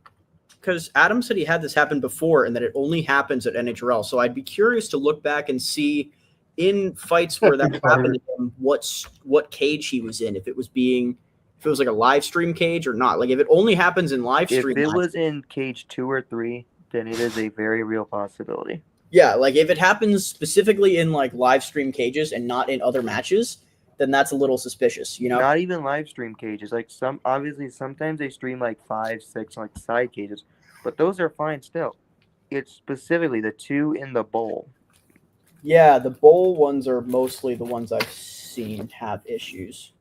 because Adam said he had this happen before and that it only happens at NHRL. So I'd be curious to look back and see in fights where that happened to him, what cage he was in, if it was like a live stream cage or not. Like if it only happens in live stream. If it was in cage 2 or 3, then it is a very real possibility. Yeah, like if it happens specifically in like live stream cages and not in other matches, then that's a little suspicious, you know? Not even live stream cages. Like sometimes they stream like 5, 6 like side cages, but those are fine still. It's specifically the 2 in the bowl. Yeah, the bowl ones are mostly the ones I've seen have issues.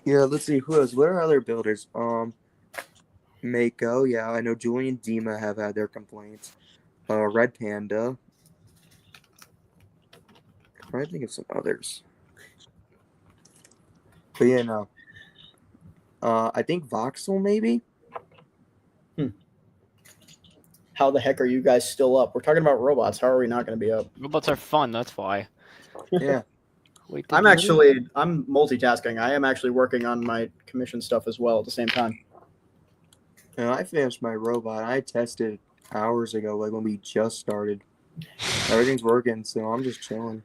Yeah, let's see who else. What are other builders? Mako, yeah, I know Julian Dima have had their complaints. Red Panda. I'm trying to think of some others. But yeah, no. I think Voxel maybe. How the heck are you guys still up? We're talking about robots. How are we not going to be up? Robots are fun. That's why. Yeah. Wait, I'm multitasking. I am actually working on my commission stuff as well at the same time. And I finished my robot. I tested hours ago, like when we just started. Everything's working, so I'm just chilling.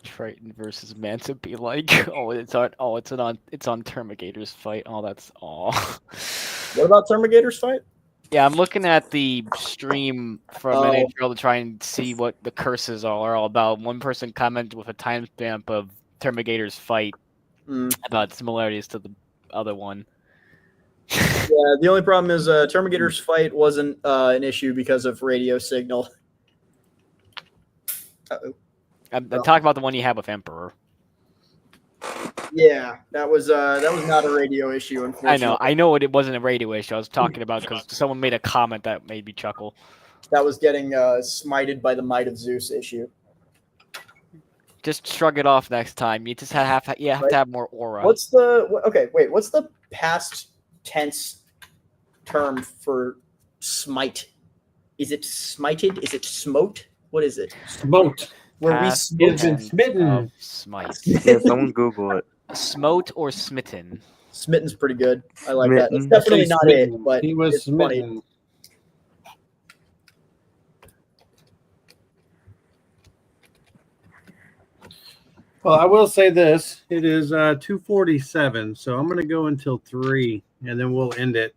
Triton versus Manta be like, it's on Termigator's fight. That's What about Termigator's fight? Yeah, I'm looking at the stream from NHL to try and see what the curses are all about. One person commented with a timestamp of Termigator's fight about similarities to the other one. Yeah, the only problem is Termigator's fight wasn't an issue because of radio signal. I'm talking about the one you had with Emperor. Yeah, that was not a radio issue. Unfortunately, I know it wasn't a radio issue. I was talking about because someone made a comment that made me chuckle. That was getting smited by the might of Zeus issue. Just shrug it off next time. You just have to have more aura. What's the past tense term for smite? Is it smited? Is it smote? What is it? Smote. Where we It's been smitten. Smite. Yeah, someone Google it. Smote or smitten? Smitten's pretty good. I like that. It's Smitten. definitely not Smitten. it, but He was it's smitten. funny. Well, I will say this. It is 2:47, so I'm going to go until 3, and then we'll end it.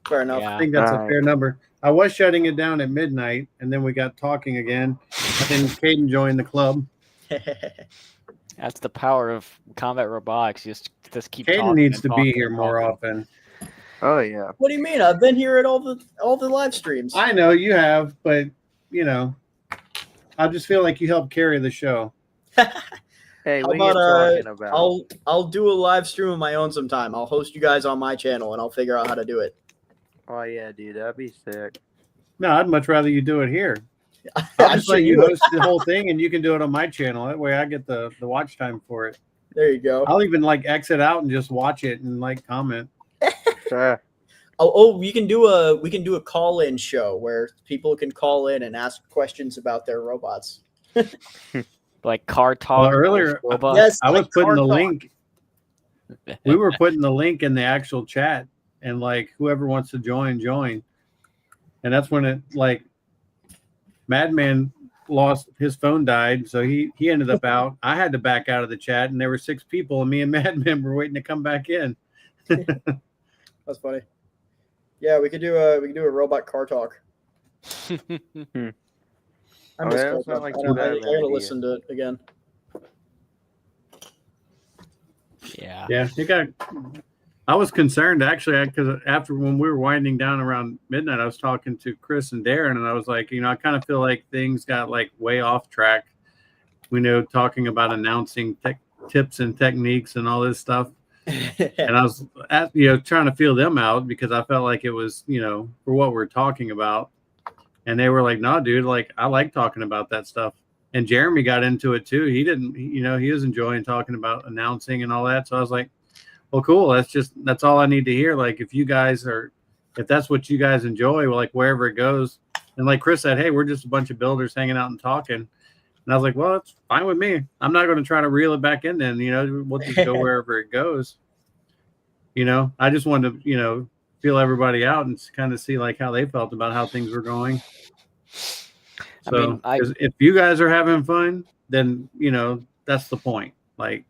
Fair enough. Yeah. I think that's a Alright. fair number. I was shutting it down at midnight, and then we got talking again. And then Caden joined the club. That's the power of combat robotics. Just keep Caden talking. needs and to talking be and here more talking. often. Oh yeah. What do you mean? I've been here at all the live streams. I know you have, but I just feel like you help carry the show. Hey, How what are you about, talking about? I'll do a live stream of my own sometime. I'll host you guys on my channel and I'll figure out how to do it. Oh yeah, dude, that'd be sick. No, I'd much rather you do it here. I'll I'm just sure let you would. host the whole thing, and you can do it on my channel. That way, I get the watch time for it. There you go. I'll even exit out and just watch it and comment. Sure. We can do a call-in show where people can call in and ask questions about their robots. Like car talk. Well, earlier, robots. Yes, I was like putting car the talk. link. We were putting the link in the actual chat, and whoever wants to join. And that's when it Madman lost his phone, died, so he ended up out. I had to back out of the chat, and there were 6 people, and me and Madman were waiting to come back in. That's funny. Yeah, we could do a robot car talk. I miss that's car not talk. like I too bad of an gotta idea. listen to it again. Yeah. Yeah, I was concerned actually because after when we were winding down around midnight, I was talking to Chris and Darren, and I was like, I kind of feel like things got way off track. Talking about announcing tips and techniques and all this stuff, and I was trying to feel them out because I felt like it was for what we're talking about, and they were like, "No, dude, I like talking about that stuff." and Jeremy got into it too. He didn't, he was enjoying talking about announcing and all that. So I was like, well, cool. That's all I need to hear. Like, if that's what you guys enjoy, well, like wherever it goes. And like Chris said, hey, we're just a bunch of builders hanging out and talking. And I was like, well, it's fine with me. I'm not going to try to reel it back in then, we'll just go wherever it goes. I just wanted to, feel everybody out and kind of see like how they felt about how things were going. So if you guys are having fun, then, that's the point. Like,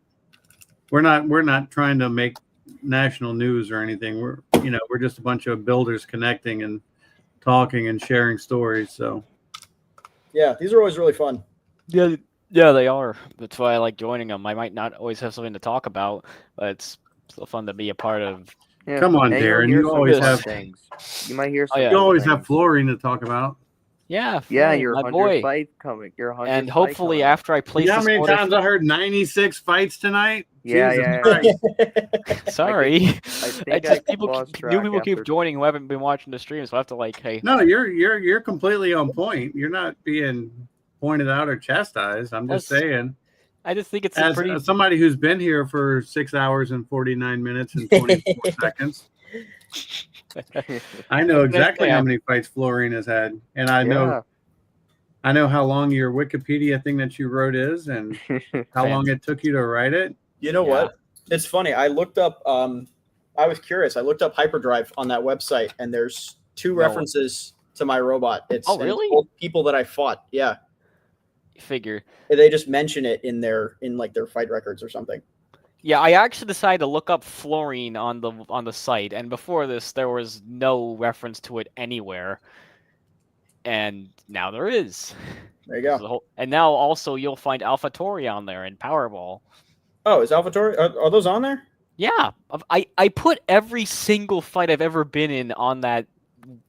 we're not trying to make national news or anything. We're just a bunch of builders connecting and talking and sharing stories. So yeah, these are always really fun. Yeah, they are. That's why I like joining them. I might not always have something to talk about, but it's still fun to be a part of. Yeah. Come on, Darren. You always have things. You might hear. You always have fluorine to talk about. Yeah, your 100th fight coming. Your 100th and hopefully after I place. How many times I heard 96 fights tonight? Yeah. Sorry, new people keep joining who haven't been watching the stream, so I have to like, hey. No, you're completely on point. You're not being pointed out or chastised. I'm just saying. I just think it's as somebody who's been here for 6 hours and 49 minutes and 24 seconds. I know exactly how many fights Fluorine has had, and I know how long your Wikipedia thing that you wrote is, and how long it took you to write it. You know what? It's funny. I looked up. I was curious. I looked up hyperdrive on that website, and there's 2 references to my robot. It's really? Both people that I fought. Yeah. Figure. They just mention it in their fight records or something. Yeah, I actually decided to look up fluorine on the site, and before this, there was no reference to it anywhere, and now there is. There you go. And now also you'll find AlphaTauri on there and Powerball. Oh, is AlphaTauri? Are those on there? Yeah, I put every single fight I've ever been in on that.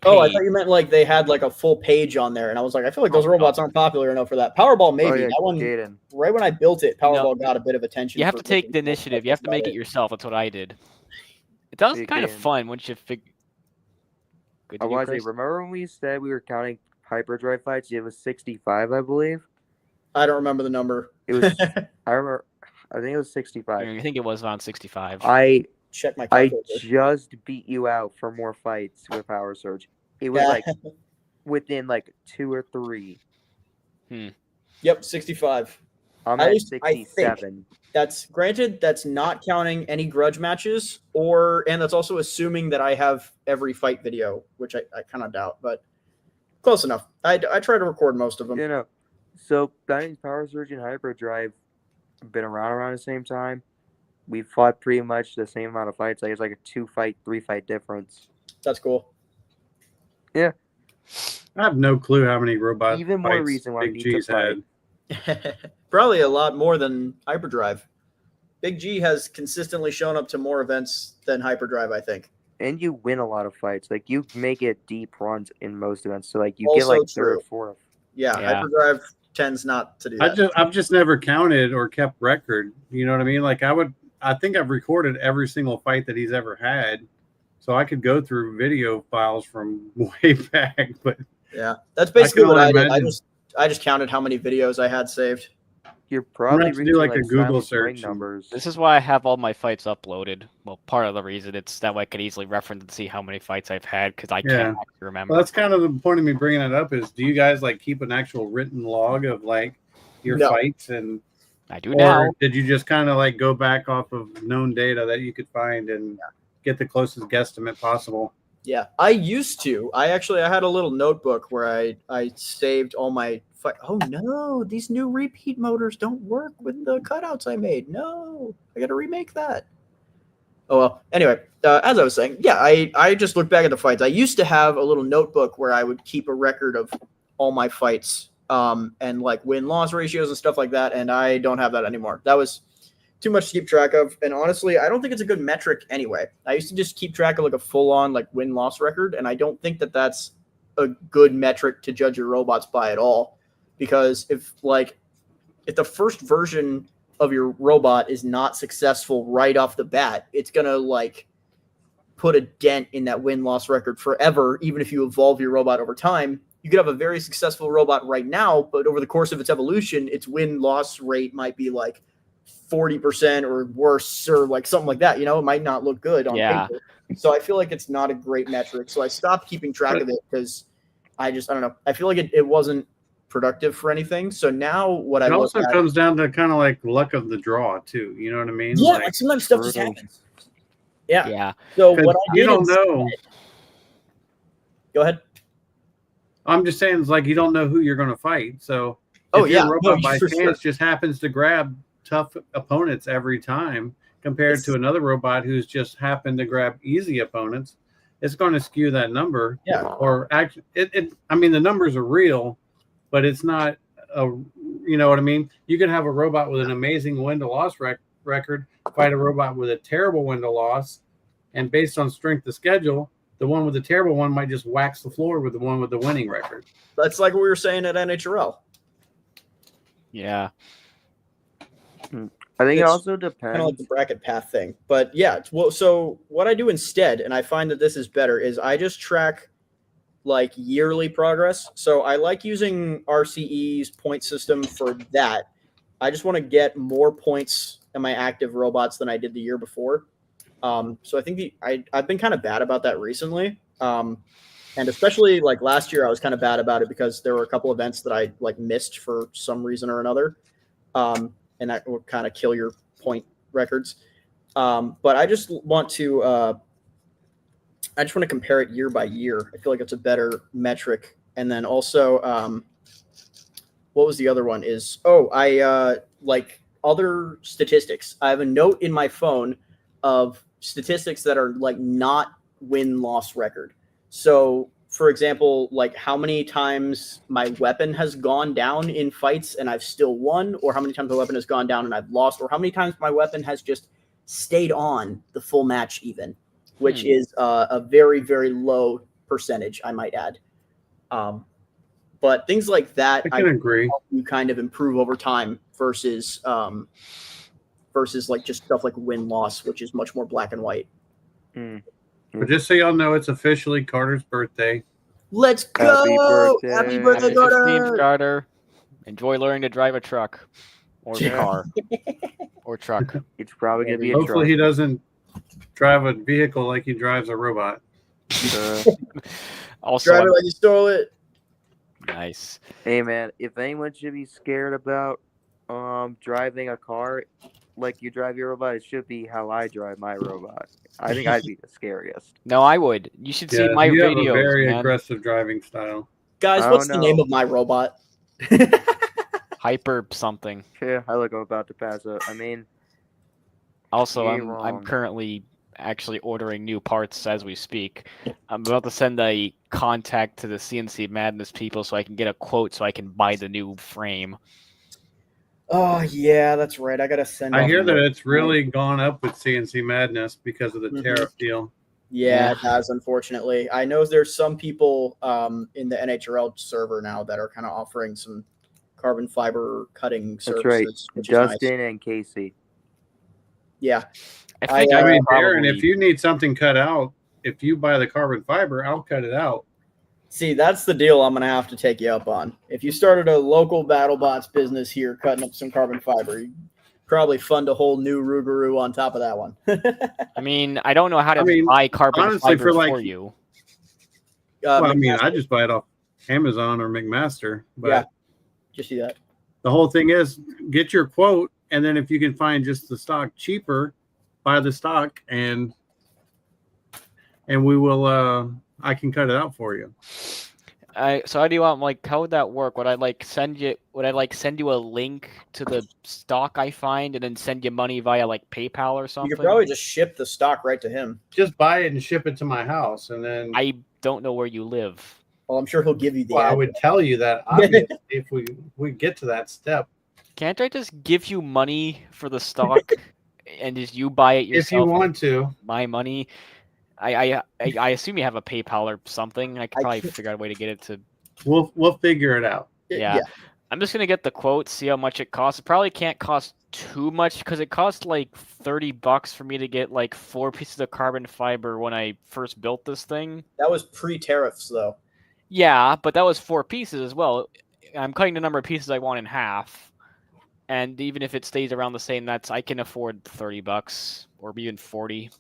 Oh, I thought you meant like they had like a full page on there, and I was like, I feel like those robots aren't popular enough for that. Powerball, maybe. That one, right when I built it, Powerball got a bit of attention. You have to take the initiative. You have to make it yourself. That's what I did. It does kind of fun once you figure. Remember when we said we were counting hyperdrive fights? It was 65, I believe. I don't remember the number. It was. I remember. I think it was 65. I think it was around 65. Check my I just beat you out for more fights with Power Surge. It was like within like 2 or 3. Yep, 65. I'm at 67. That's granted. That's not counting any grudge matches, and that's also assuming that I have every fight video, which I kind of doubt, but close enough. I try to record most of them. So Diamond's Power Surge and Hyperdrive have been around the same time. We fought pretty much the same amount of fights. It's like a 2-fight, 3-fight difference. That's cool. Yeah. I have no clue how many robot Even more reason why Big G's had. Probably a lot more than Hyperdrive. Big G has consistently shown up to more events than Hyperdrive, I think. And you win a lot of fights. Like, you make it deep runs in most events. So, like, you Also get, like, true. 3rd or 4th. Yeah, Hyperdrive tends not to do that. I've just never counted or kept record. You know what I mean? Like, I think I've recorded every single fight that he's ever had. So I could go through video files from way back. But yeah, that's basically what I did. I just counted how many videos I had saved. You're probably reaching, do like a Google search numbers. This is why I have all my fights uploaded. Well, part of the reason it's that way I could easily reference and see how many fights I've had because I can't actually remember. Well, that's kind of the point of me bringing it up is, do you guys like keep an actual written log of like your fights? And I do now. Did you just kind of like go back off of known data that you could find and get the closest guesstimate possible? Yeah, I used to. I had a little notebook where I saved all my fight. Oh no, these new repeat motors don't work with the cutouts I made. No, I got to remake that. Oh well. Anyway, as I was saying, yeah, I just looked back at the fights. I used to have a little notebook where I would keep a record of all my fights, and like win-loss ratios and stuff like that. And I don't have that anymore. That was too much to keep track of, and honestly, I don't think it's a good metric anyway. I used to just keep track of like a full-on like win-loss record, and I don't think that that's a good metric to judge your robots by at all, because if the first version of your robot is not successful right off the bat, it's gonna like put a dent in that win-loss record forever, even if you evolve your robot over time, you could have a very successful robot right now, but over the course of its evolution, its win-loss rate might be like 40% or worse, or like something like that. It might not look good on paper. So I feel like it's not a great metric. So I stopped keeping track of it because I don't know. I feel like it wasn't productive for anything. So now what I It look also at, comes down to kind of like luck of the draw too. You know what I mean? yeah, like sometimes stuff just happens. Yeah. Yeah. So what I did you don't instead, know. Go ahead. I'm just saying, it's like you don't know who you're going to fight. So Oh, if your yeah. robot No, by for chance sure. just happens to grab tough opponents every time, compared to another robot who's just happened to grab easy opponents, it's going to skew that number. Yeah. Or actually, I mean, the numbers are real, but it's not a. You know what I mean? You can have a robot with an amazing win to loss record fight a robot with a terrible win to loss, and based on strength of schedule, the one with the terrible one might just wax the floor with the one with the winning record. That's like what we were saying at NHRL. Yeah. I think it It's also depends. Kind of like the bracket path thing. But yeah, well, so what I do instead, and I find that this is better, is I just track like yearly progress. So I like using RCE's point system for that. I just want to get more points in my active robots than I did the year before. So I think I've been kind of bad about that recently. And especially like last year, I was kind of bad about it because there were a couple events that I like missed for some reason or another. And that will kind of kill your point records. But I just want to compare it year by year. I feel like it's a better metric. And then also, what was the other one? I like other statistics. I have a note in my phone of statistics that are like not win-loss record. So, for example, like how many times my weapon has gone down in fights and I've still won, or how many times my weapon has gone down and I've lost, or how many times my weapon has just stayed on the full match even, which is a very, very low percentage, I might add. But things like that, I can agree. You kind of improve over time versus like just stuff like win-loss, which is much more black and white. But just so y'all know, it's officially Carter's birthday. Let's go! Happy birthday, Happy Carter! 15th, Carter. Enjoy learning to drive a truck or car or truck. It's probably going to be a Hopefully truck. he doesn't drive a vehicle like he drives a robot. Also, Drive it like you stole it. Nice. Hey, man, if anyone should be scared about driving a car like you drive your robot, it should be how I drive my robot. I think I'd be the scariest. No, I would. You should see my you videos, have a very man. aggressive driving style. Guys, I what's don't the name know. of my robot? Hyper something. Yeah, I look about to pass out. I mean, Also, you ain't I'm wrong. currently actually ordering new parts as we speak. I'm about to send a contact to the CNC Madness people so I can get a quote so I can buy the new frame. Oh, yeah, that's right. I got to send I off hear a that note. it's really gone up with CNC Madness because of the tariff deal. Yeah, it has, unfortunately. I know there's some people in the NHRL server now that are kind of offering some carbon fiber cutting That's services. right. Which is nice. Justin and Casey. Yeah. I think I mean, probably... Darren, if you need something cut out, if you buy the carbon fiber, I'll cut it out. See, that's the deal I'm going to have to take you up on. If you started a local BattleBots business here cutting up some carbon fiber, you'd probably fund a whole new Rougarou on top of that one. I mean, I don't know how to buy carbon honestly, fiber for for you. Well, I mean, I just buy it off Amazon or McMaster. But yeah, just do that. The whole thing is get your quote, and then if you can find just the stock cheaper, buy the stock, and we will. I can cut it out for you. So how do you want, how would that work? Would I send you a link to the stock I find and then send you money via PayPal or something? You could probably just ship the stock right to him. Just buy it and ship it to my house, and then I don't know where you live. Well, I'm sure he'll give you the I would tell you that obviously if we get to that step. Can't I just give you money for the stock and just you buy it yourself? If you want to. My money. I assume you have a PayPal or something. I could probably figure out a way to get it to. We'll figure it out. Yeah. I'm just gonna get the quote, see how much it costs. It probably can't cost too much because it cost $30 for me to get 4 pieces of carbon fiber when I first built this thing. That was pre-tariffs, though. Yeah, but that was 4 pieces as well. I'm cutting the number of pieces I want in half, and even if it stays around the same, I can afford $30 or even 40.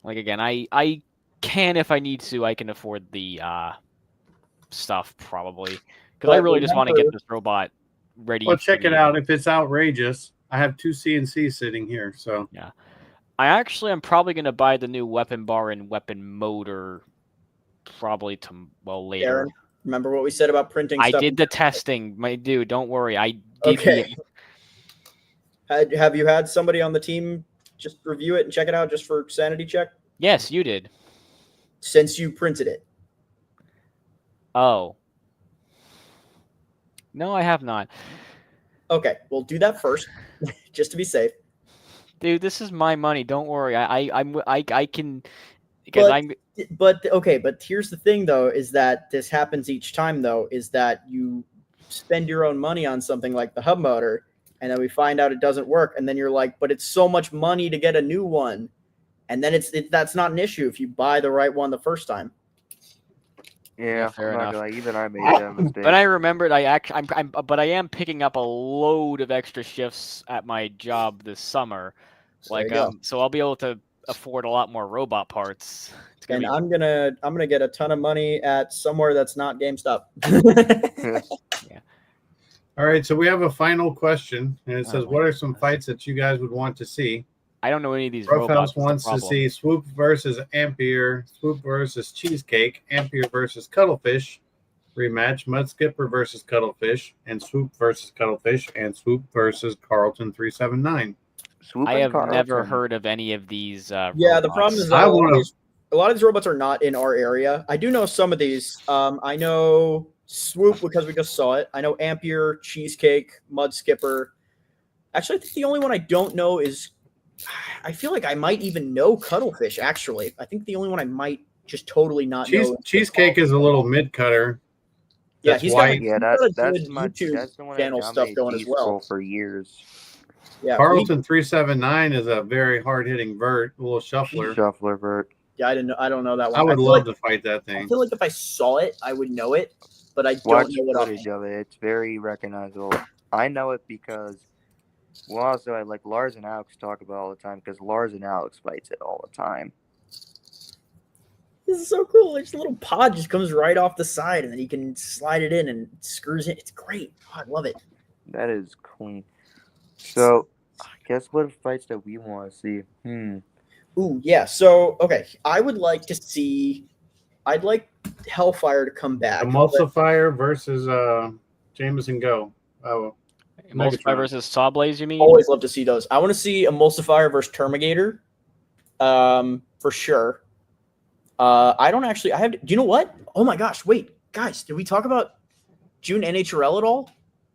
Like again, I can if I need to. I can afford the stuff probably because I But really just want to get remember- this robot ready. Well, for check it me. out. If it's outrageous, I have 2 CNCs sitting here. So Yeah, I actually am probably going to buy the new weapon bar and weapon motor probably later. Darren, remember what we said about printing I stuff? did the testing, my dude. Don't worry. I did Okay. Have you had somebody on the team just review it and check it out just for sanity check? Yes, you did. Since you printed it. Oh. No, I have not. Okay, we'll do that first, just to be safe. Dude, this is my money. Don't worry. I can because But okay, but here's the thing though, is that this happens each time though, is that you spend your own money on something like the hub motor, and then we find out it doesn't work, and then you're like, but it's so much money to get a new one, and then that's not an issue if you buy the right one the first time. Yeah, fair I'm not enough. gonna lie, even I made that mistake. But I remembered but I am picking up a load of extra shifts at my job this summer. Like so I'll be able to afford a lot more robot parts. And I'm gonna get a ton of money at somewhere that's not GameStop. Yeah. All right, so we have a final question, and it says, "What are some fights that you guys would want to see?" I don't know any of these Rough robots. House wants to see Swoop versus Ampere, Swoop versus Cheesecake, Ampere versus Cuttlefish, rematch Mud Skipper versus Cuttlefish, and Swoop versus Cuttlefish, and Swoop versus Carlton 379. Swoop I and have never Carlton. heard of any of these. Yeah, robots. the problem is that a lot of these robots are not in our area. I do know some of these. I know Swoop because we just saw it. I know Ampere, Cheesecake, Mud Skipper. Actually, I think the only one I don't know is. I feel like I might even know Cuttlefish. Actually, I think the only one I might just totally not know. Cheesecake is a little mid cutter. Yeah, he's got that's good my YouTube that's the one channel that stuff going as well. for years. Yeah, Carlton 379 is a very hard hitting vert, a little shuffler. Shuffler vert. Yeah, I don't know that one. I would love to fight that thing. I feel like if I saw it, I would know it, but I Watch don't know what footage of it. It's very recognizable. I know it because, well, also I like Lars and Alex talk about it all the time because Lars and Alex fights it all the time. This is so cool. There's a little pod just comes right off the side, and then you can slide it in and screws it. It's great. Oh, I love it. That is clean. So, I guess what fights that we want to see? Ooh, yeah. So, okay, I would like to see. I'd like Hellfire to come back. Emulsifier versus Jameson Go. Oh, Emulsifier versus Sawblaze, you mean? Always love to see those. I want to see Emulsifier versus Termigator, for sure. I don't actually. I have. Do you know what? Oh my gosh! Wait, guys, did we talk about June NHRL at all?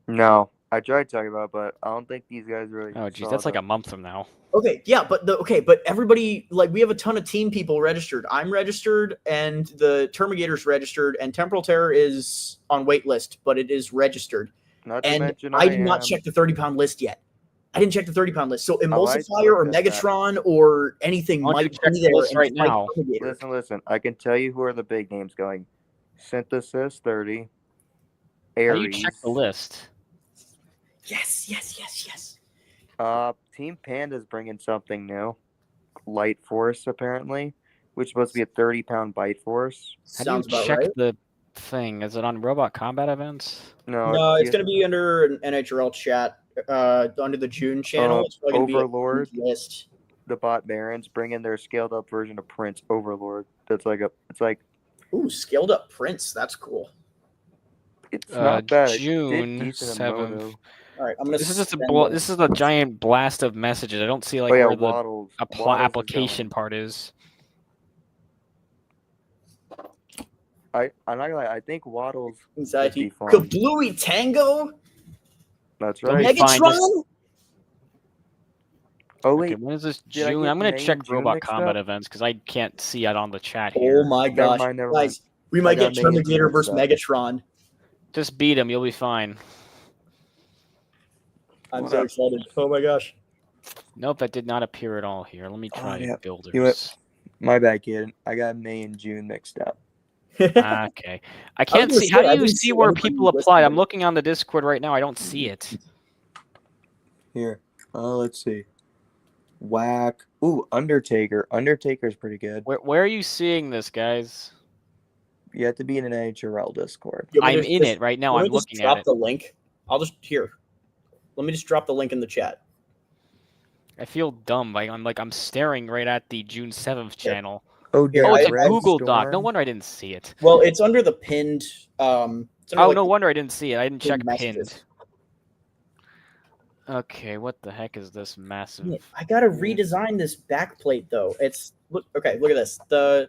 No, I tried talking about it, but I don't think these guys really. Oh, geez, that's like a month from now. Okay, yeah, but everybody, like, we have a ton of team people registered. I'm registered, and the Termigator's registered, and Temporal Terror is on wait list, but it is registered. Not to And mention I did not check the 30-pound list yet. I didn't check the 30-pound list. So Emulsifier or Megatron or anything might be there right now. Listen. I can tell you who are the big names going. Synthesis 30. How Ares. do you check the list? Yes. Team Panda's bringing something new. Light Force, apparently, which is supposed to be a 30-pound bite force. How do you check the thing? Is it on Robot Combat Events? No, it's going to be under an NHRL chat, under the June channel. It's probably going to be Overlord a list. The Bot Barons bring in their scaled up version of Prince Overlord. It's like ooh, scaled up Prince. That's cool. It's not bad. June 7th. All right, I'm gonna. This is a giant blast of messages. I don't see like where Waddles. the application part is. I'm not gonna lie. I think Waddles would be fun. Kablooey Tango. That's right. Megatron. Oh wait, when is this June? I'm gonna check Robot Combat Events because I can't see it on the chat here. Oh my gosh, guys, we might get Terminator versus Megatron. Just beat him, you'll be fine. I'm so excited. Oh my gosh. Nope, that did not appear at all here. Let me try Builders. You know what? My bad, kid. I got May and June mixed up. Okay. I can't gonna see. say, How do I you didn't see see where anybody people applied? I'm listening. looking on the Discord right now. I don't see it. Here. Let's see. Whack. Ooh, Undertaker. Undertaker's pretty good. Where are you seeing this, guys? You have to be in an HRL Discord. You want me I'm to in just- it right now. you want I'm me to just looking drop at it. the link. I'll just here. Let me just drop the link in the chat. I feel dumb. I'm staring right at the June 7th Here. channel. Oh, Here, Oh, it's a Red Google Doc. No Storm. wonder I didn't see it. Well, it's under the pinned. It's under, Oh, like, no wonder I didn't see it. I didn't check pinned messages. pinned. Okay, what the heck is this massive? Yeah, I gotta redesign this backplate though. It's look okay. Look at this. The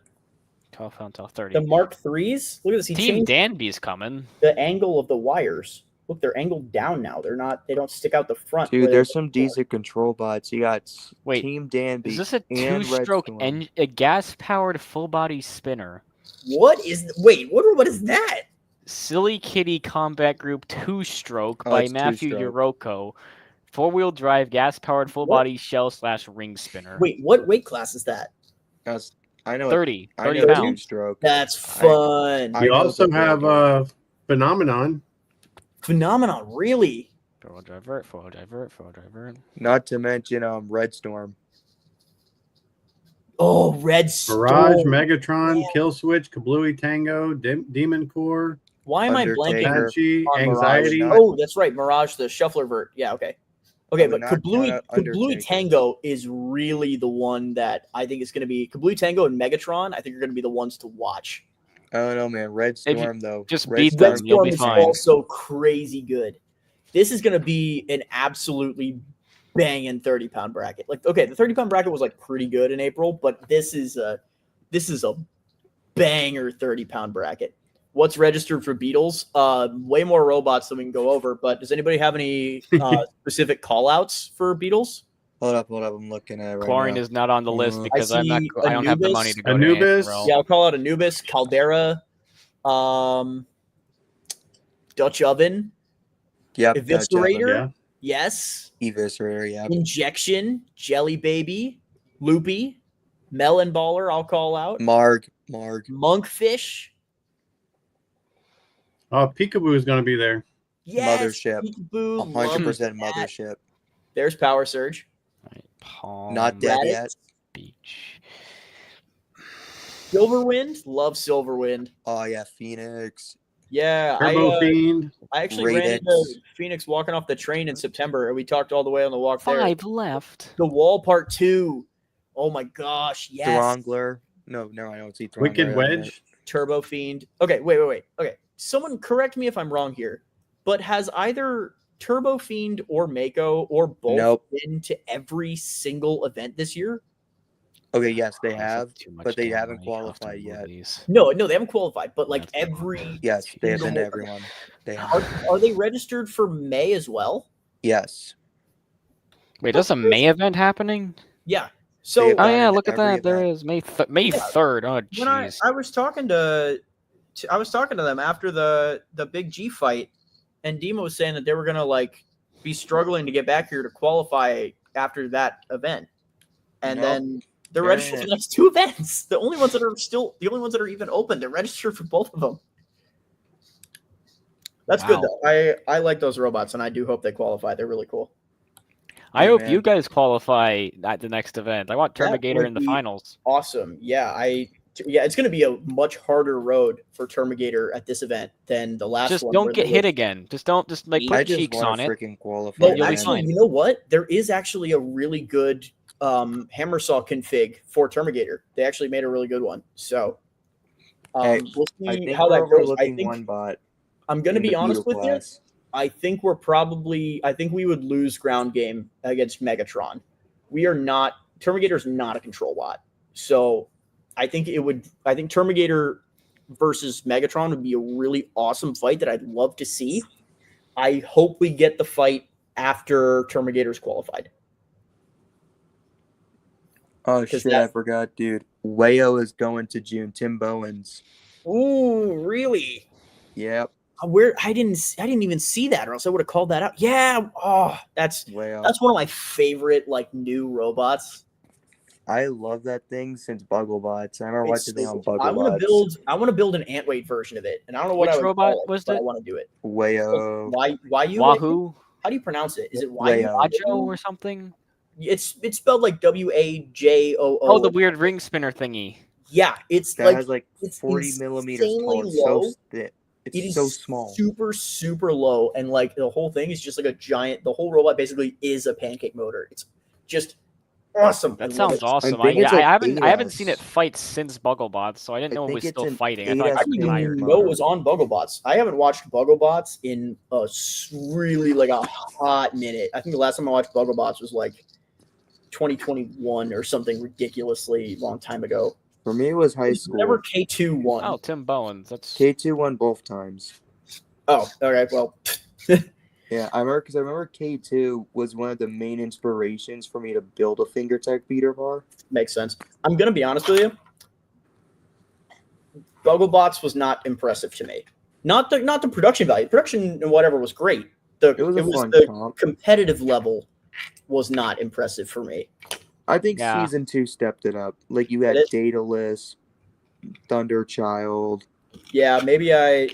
12 pound, 30. the Mark IIIs. Look at this. He Team changed Danby's coming. the angle of the wires. Look, they're angled down now. They're not. They don't stick out the front. Dude, where they there's did some before. decent control bots. You got Wait, Team Danby Is this a and Red two-stroke Storm. a gas-powered full-body spinner? What is? Wait. What is that? Silly Kitty Combat Group 2-stroke Oh, by it's Matthew two-stroke. Yoroko. 4-wheel drive, gas-powered full-body shell/ring spinner. Wait, what weight class is that? I know 30 I know 30 pounds. two-stroke. That's fun. I You know also the have builder. Phenomenon. Phenomenon, really? 4-wheel driver, 4-wheel driver, 4-wheel driver. Not to mention Red Storm. Oh, Red Storm. Mirage, Megatron, Kill Switch, Kablooey Tango, Demon Core, Why am I blanking Undertaker. Banshee, on Anxiety. Mirage. Oh, that's right, Mirage, the shuffler vert. Yeah, okay. Okay, I but would not Kablooey count out Undertaker. Tango is really the one that I think is going to be Kablooey Tango and Megatron. I think are going to be the ones to watch. I don't know, man. Red If you Storm though. just Red beat Red them, you'll Storm be is fine. also crazy good. This is going to be an absolutely banging 30-pound bracket. Like, okay, the 30-pound bracket was like pretty good in April, but this is a banger 30-pound bracket. What's registered for Beatles? Way more robots than we can go over. But does anybody have any specific call-outs for Beatles? Hold up. I'm looking at it right Chlorine now. is not on the list because I I see don't have the Anubis. money to go Anubis. to Anthro. Yeah, I'll call out Anubis, Caldera, Dutch Oven, Yep. Eviscerator. Yeah. Yes. Eviscerator, yeah. Injection, Jelly Baby, Loopy, Melon Baller, I'll call out. Marg. Monkfish. Peekaboo is going to be there. Yes. Mothership. Peekaboo, 100% love that. Mothership. There's Power Surge. Right, Palm Not dead Raditz. yet. Beach. Silverwind. Love Silverwind. Oh yeah, Phoenix. Yeah. Turbo Fiend. I actually ran Raditz. into Phoenix walking off the train in September, and we talked all the way on the walk there. 5 left. The Wall Part 2. Oh my gosh. Yes. Throngler. No, I don't see Throngler. Wicked on Wedge. Turbo Fiend. Okay, wait. Okay, someone correct me if I'm wrong here, but has either Turbo Fiend or Mako or both Nope. been to every single event this year? there. Okay, yes, they Oh, that's have, too much but they damn haven't money. I'll have to qualified move yet. these. No, they haven't qualified, but like That's every. Yes, they have been to single- everyone. They Are, have. are they registered for May as well? Yes. Wait, there's a May event happening? Yeah. They So have Oh gone yeah, into look at every that. There event. is May 3rd. Oh when I jeez. was talking to them after the big G fight, and Demo was saying that they were gonna like be struggling to get back here to qualify after that event, and Nope. then they're They're registered in for it. the next 2 events. The only ones that are even open. They're registered for both of them. That's good Wow. though. I like those robots, and I do hope they qualify. They're really cool. I Yeah, hope man. you guys qualify at the next event. I want That Termigator would in the be finals. Awesome. Yeah, it's going to be a much harder road for Termigator at this event than the last Just one. don't where get there hit was- again. Just don't like I put just cheeks want on to it. freaking qualify. No, You'll be man. actually, fine. you know what? There is actually a really good hammer saw config for Termigator. They actually made a really good one. So Hey, we'll I see think how we're that goes. I overlooking think one bot. I'm going to in be the honest Beetle with you. class. I think we would lose ground game against Megatron. We are not. Termigator's not a control bot. So I think Termigator versus Megatron would be a really awesome fight that I'd love to see. I hope we get the fight after Termigator's qualified. Oh 'Cause shit, I forgot, dude. Wayo is going to June. Tim Bowens. Ooh, really? Yep. Where I didn't even see that, or else I would have called that out. Yeah. Oh, that's Wayo. one of my favorite like new robots. I love that thing since BuggleBots. I remember watching the thing on I want BuggleBots. to build an ant weight version of it, and I don't know what Which I would robot call it, was but I it? want to do it. Wayo. Wahoo? Wahoo? How do you pronounce it? Is it Wahoo? Wayo. Wajo or something? It's spelled like WAJOO. Oh, the weird ring spinner thingy. Yeah, it's That like has like it's 40 millimeters insanely tall. It's low. so thick. It It's is so small. super low, and like the whole thing is just like a giant. The whole robot basically is a pancake motor. It's just awesome. That sounds awesome. think it's I like haven't seen it 8S. fight since BuggleBots, so I didn't I know it think was it's still an fighting. I thought 8S I was tired. know it was on BuggleBots. I haven't watched BuggleBots in a really like a hot minute. I think the last time I watched BuggleBots was like 2021 or something ridiculously long time ago. For me, it was high school. Whenever K2 won. Oh, Tim Bowens. That's K2 won both times. Oh, okay. Well, Yeah, I remember K2 was one of the main inspirations for me to build a FingerTech beater bar. makes sense. I'm gonna be honest with you. BuggleBots was not impressive to me. Not the production value. Production and whatever was great. It was a fun the comp. competitive level was not impressive for me. I think Yeah. season 2 stepped it up. Like you had It is. Daedalus, Thunderchild. Yeah, maybe I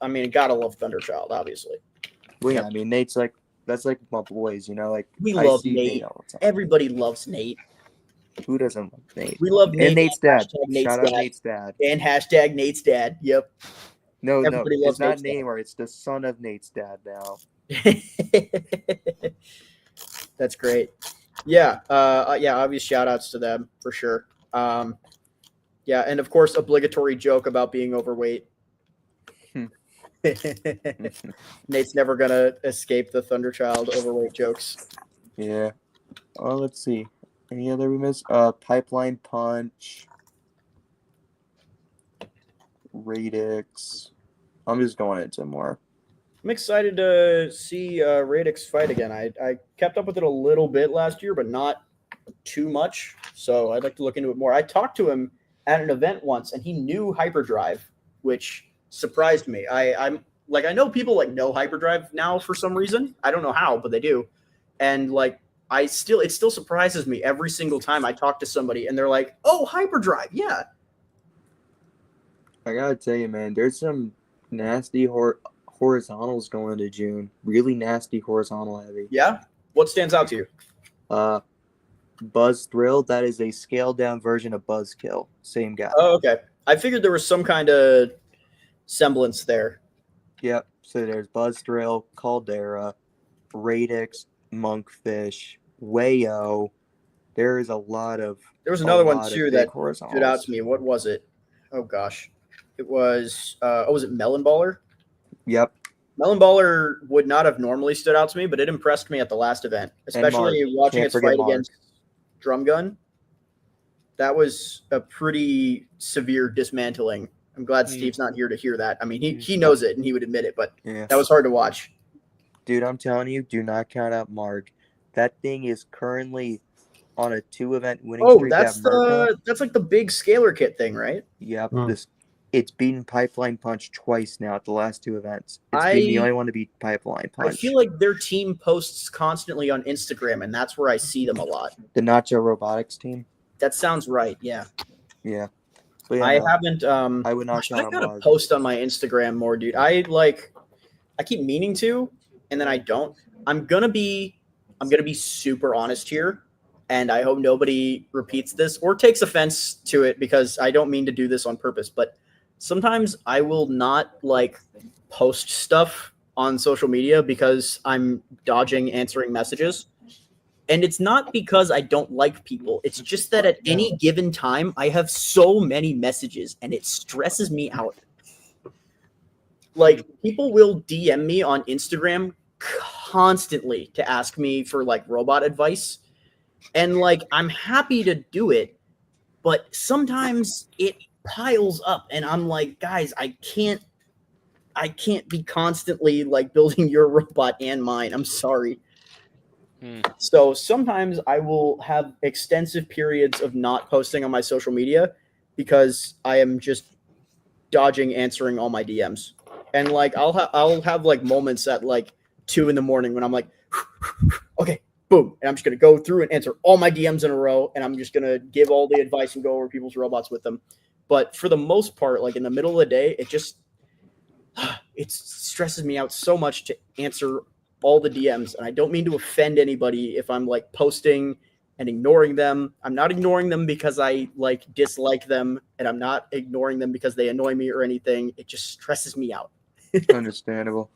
mean, gotta love Thunderchild, obviously. Well, yeah, I mean Nate's like that's like my boys, you know. Like We I love see Nate. all the time. Everybody loves Nate. Who doesn't love Nate? We love Nate. And Nate's dad. Hashtag Nate's Shout out dad. Nate's dad. And hashtag Nate's dad. Yep. No, Everybody no, loves it's not Nate's dad. Neymar. It's the son of Nate's dad now. That's great. Yeah. Yeah. Obvious shout outs to them for sure. Yeah. And of course, obligatory joke about being overweight. Nate's never going to escape the Thunderchild overweight jokes. Yeah. Oh, let's see. Any other we missed? Pipeline Punch. Radix. I'm just going into more. I'm excited to see Radix fight again. I kept up with it a little bit last year, but not too much. So I'd like to look into it more. I talked to him at an event once, and he knew Hyperdrive, which surprised me. I'm like, I know people like know Hyperdrive now for some reason. I don't know how, but they do. And like, it still surprises me every single time I talk to somebody, and they're like, "Oh, Hyperdrive, yeah." I gotta tell you, man, there's some nasty horizontals going into June. Really nasty horizontal heavy. Yeah. What stands out to you? Buzz Thrill. That is a scaled down version of Buzzkill. Same guy. Oh, okay. I figured there was some kind of semblance there. Yep. So there's Buzz Thrill, Caldera, Radix, Monkfish, Wayo. There is a lot of. There was another one lot of too big that horizontals. stood out to me. What was it? Oh gosh, it was. Was it Melon Baller? Yep. Melon Baller would not have normally stood out to me, but it impressed me at the last event, especially watching Can't its forget fight Mark. against Drum Gun. That was a pretty severe dismantling. I'm glad Steve's not here to hear that. I mean, he knows it and he would admit it, but Yeah. that was hard to watch. Dude, I'm telling you, do not count out Mark. That thing is currently on a 2-event winning Oh, streak. that's like the big scalar kit thing, right? Yep. Hmm. It's beaten Pipeline Punch twice now at the last 2 events. It's been the only one to beat Pipeline Punch. I feel like their team posts constantly on Instagram, and that's where I see them a lot. The Nacho Robotics team. That sounds right. Yeah. Yeah. But yeah, I no, haven't. I would not I count out gotta Mark. post on my Instagram more, dude. I keep meaning to, and then I don't. I'm gonna be super honest here, and I hope nobody repeats this or takes offense to it because I don't mean to do this on purpose. But sometimes I will not post stuff on social media because I'm dodging answering messages. And it's not because I don't like people. It's just that at any given time, I have so many messages and it stresses me out. Like, people will DM me on Instagram constantly to ask me for robot advice. And I'm happy to do it, but sometimes it piles up and I'm like, guys, I can't be constantly building your robot and mine. I'm sorry. So sometimes I will have extensive periods of not posting on my social media because I am just dodging answering all my DMs. And I'll have moments at 2 a.m. when I'm like, okay, boom, and I'm just gonna go through and answer all my DMs in a row, and I'm just gonna give all the advice and go over people's robots with them. But for the most part, like in the middle of the day, it stresses me out so much to answer all the DMs. And I don't mean to offend anybody if I'm like posting and ignoring them. I'm not ignoring them because I like dislike them, and I'm not ignoring them because they annoy me or anything. It just stresses me out. Understandable.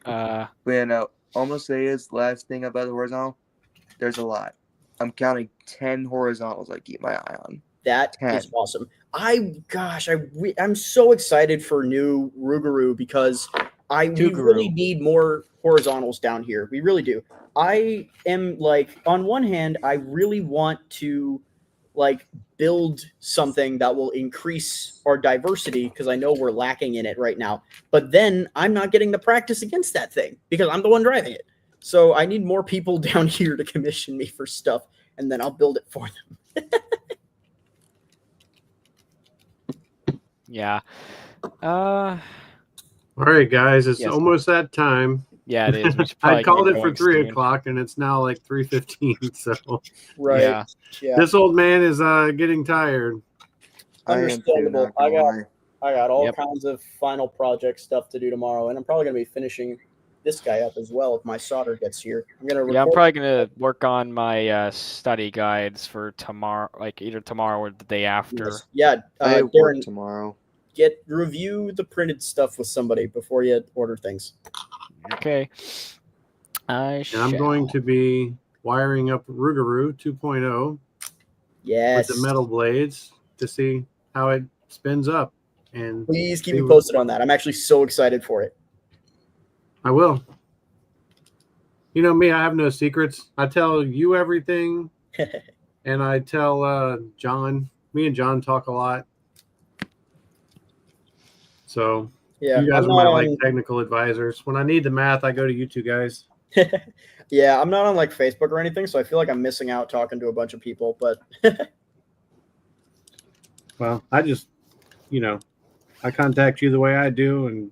But yeah, almost say is last thing about the horizontal. There's a lot. I'm counting 10 horizontals I keep my eye on. That 10. is awesome. I'm so excited for new Rougarou because we really need more horizontals down here. We really do. I am like, on one hand, I really want to like build something that will increase our diversity because I know we're lacking in it right now. But then I'm not getting the practice against that thing because I'm the one driving it. So I need more people down here to commission me for stuff, and then I'll build it for them. Yeah. All right, guys, it's almost that time. Yeah, it is. We should I probably called get it for going 3 soon. o'clock, and it's now like 3:15. So Right. Yeah. This old man is getting tired. Understandable. I got all kinds of final project stuff to do tomorrow, and I'm probably gonna be finishing this guy up as well if my solder gets here. I'm probably gonna work on my study guides for tomorrow, like either tomorrow or the day after. Yes. Yeah, I work Darren, tomorrow. Review the printed stuff with somebody before you order things. Okay. And I'm going to be wiring up Rougarou 2.0. Yes. With the metal blades to see how it spins up. And please keep me posted on that. I'm actually so excited for it. I will. You know me, I have no secrets. I tell you everything, and I tell John. Me and John talk a lot. So yeah, you guys are my like technical advisors. When I need the math, I go to you two guys. Yeah, I'm not on like Facebook or anything, so I feel like I'm missing out talking to a bunch of people. But well, I just, I contact you the way I do, and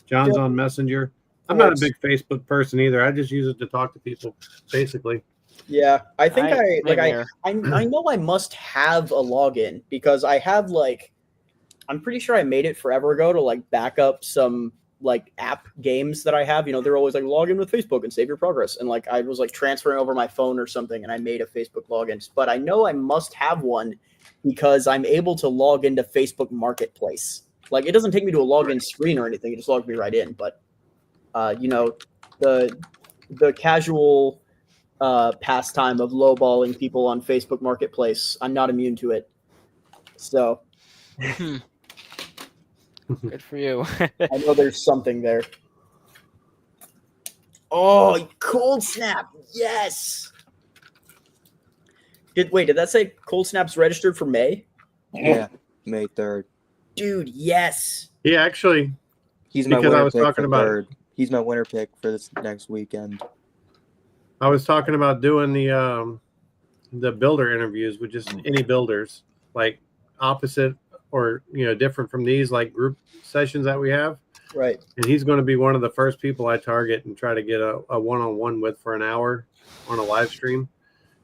John's on Messenger. I'm not a big Facebook person either. I just use it to talk to people, basically. Yeah, I think I know I must have a login because I have like, I'm pretty sure I made it forever ago to like back up some like app games that I have. They're always like log in with Facebook and save your progress. And like I was like transferring over my phone or something, and I made a Facebook login. But I know I must have one because I'm able to log into Facebook Marketplace. Like it doesn't take me to a login screen or anything; it just logs me right in. But the casual pastime of lowballing people on Facebook Marketplace, I'm not immune to it. So good for you. I know there's something there. Oh, Cold Snap. Yes. Did that say Cold Snap's registered for May? Yeah, May 3rd. Dude, yes. Yeah, actually, he's my winner pick for third. He's my winner pick for this next weekend. I was talking about doing the builder interviews with just any builders, like opposite or different from these like group sessions that we have. Right. And he's going to be one of the first people I target and try to get a one-on-one with for an hour on a live stream,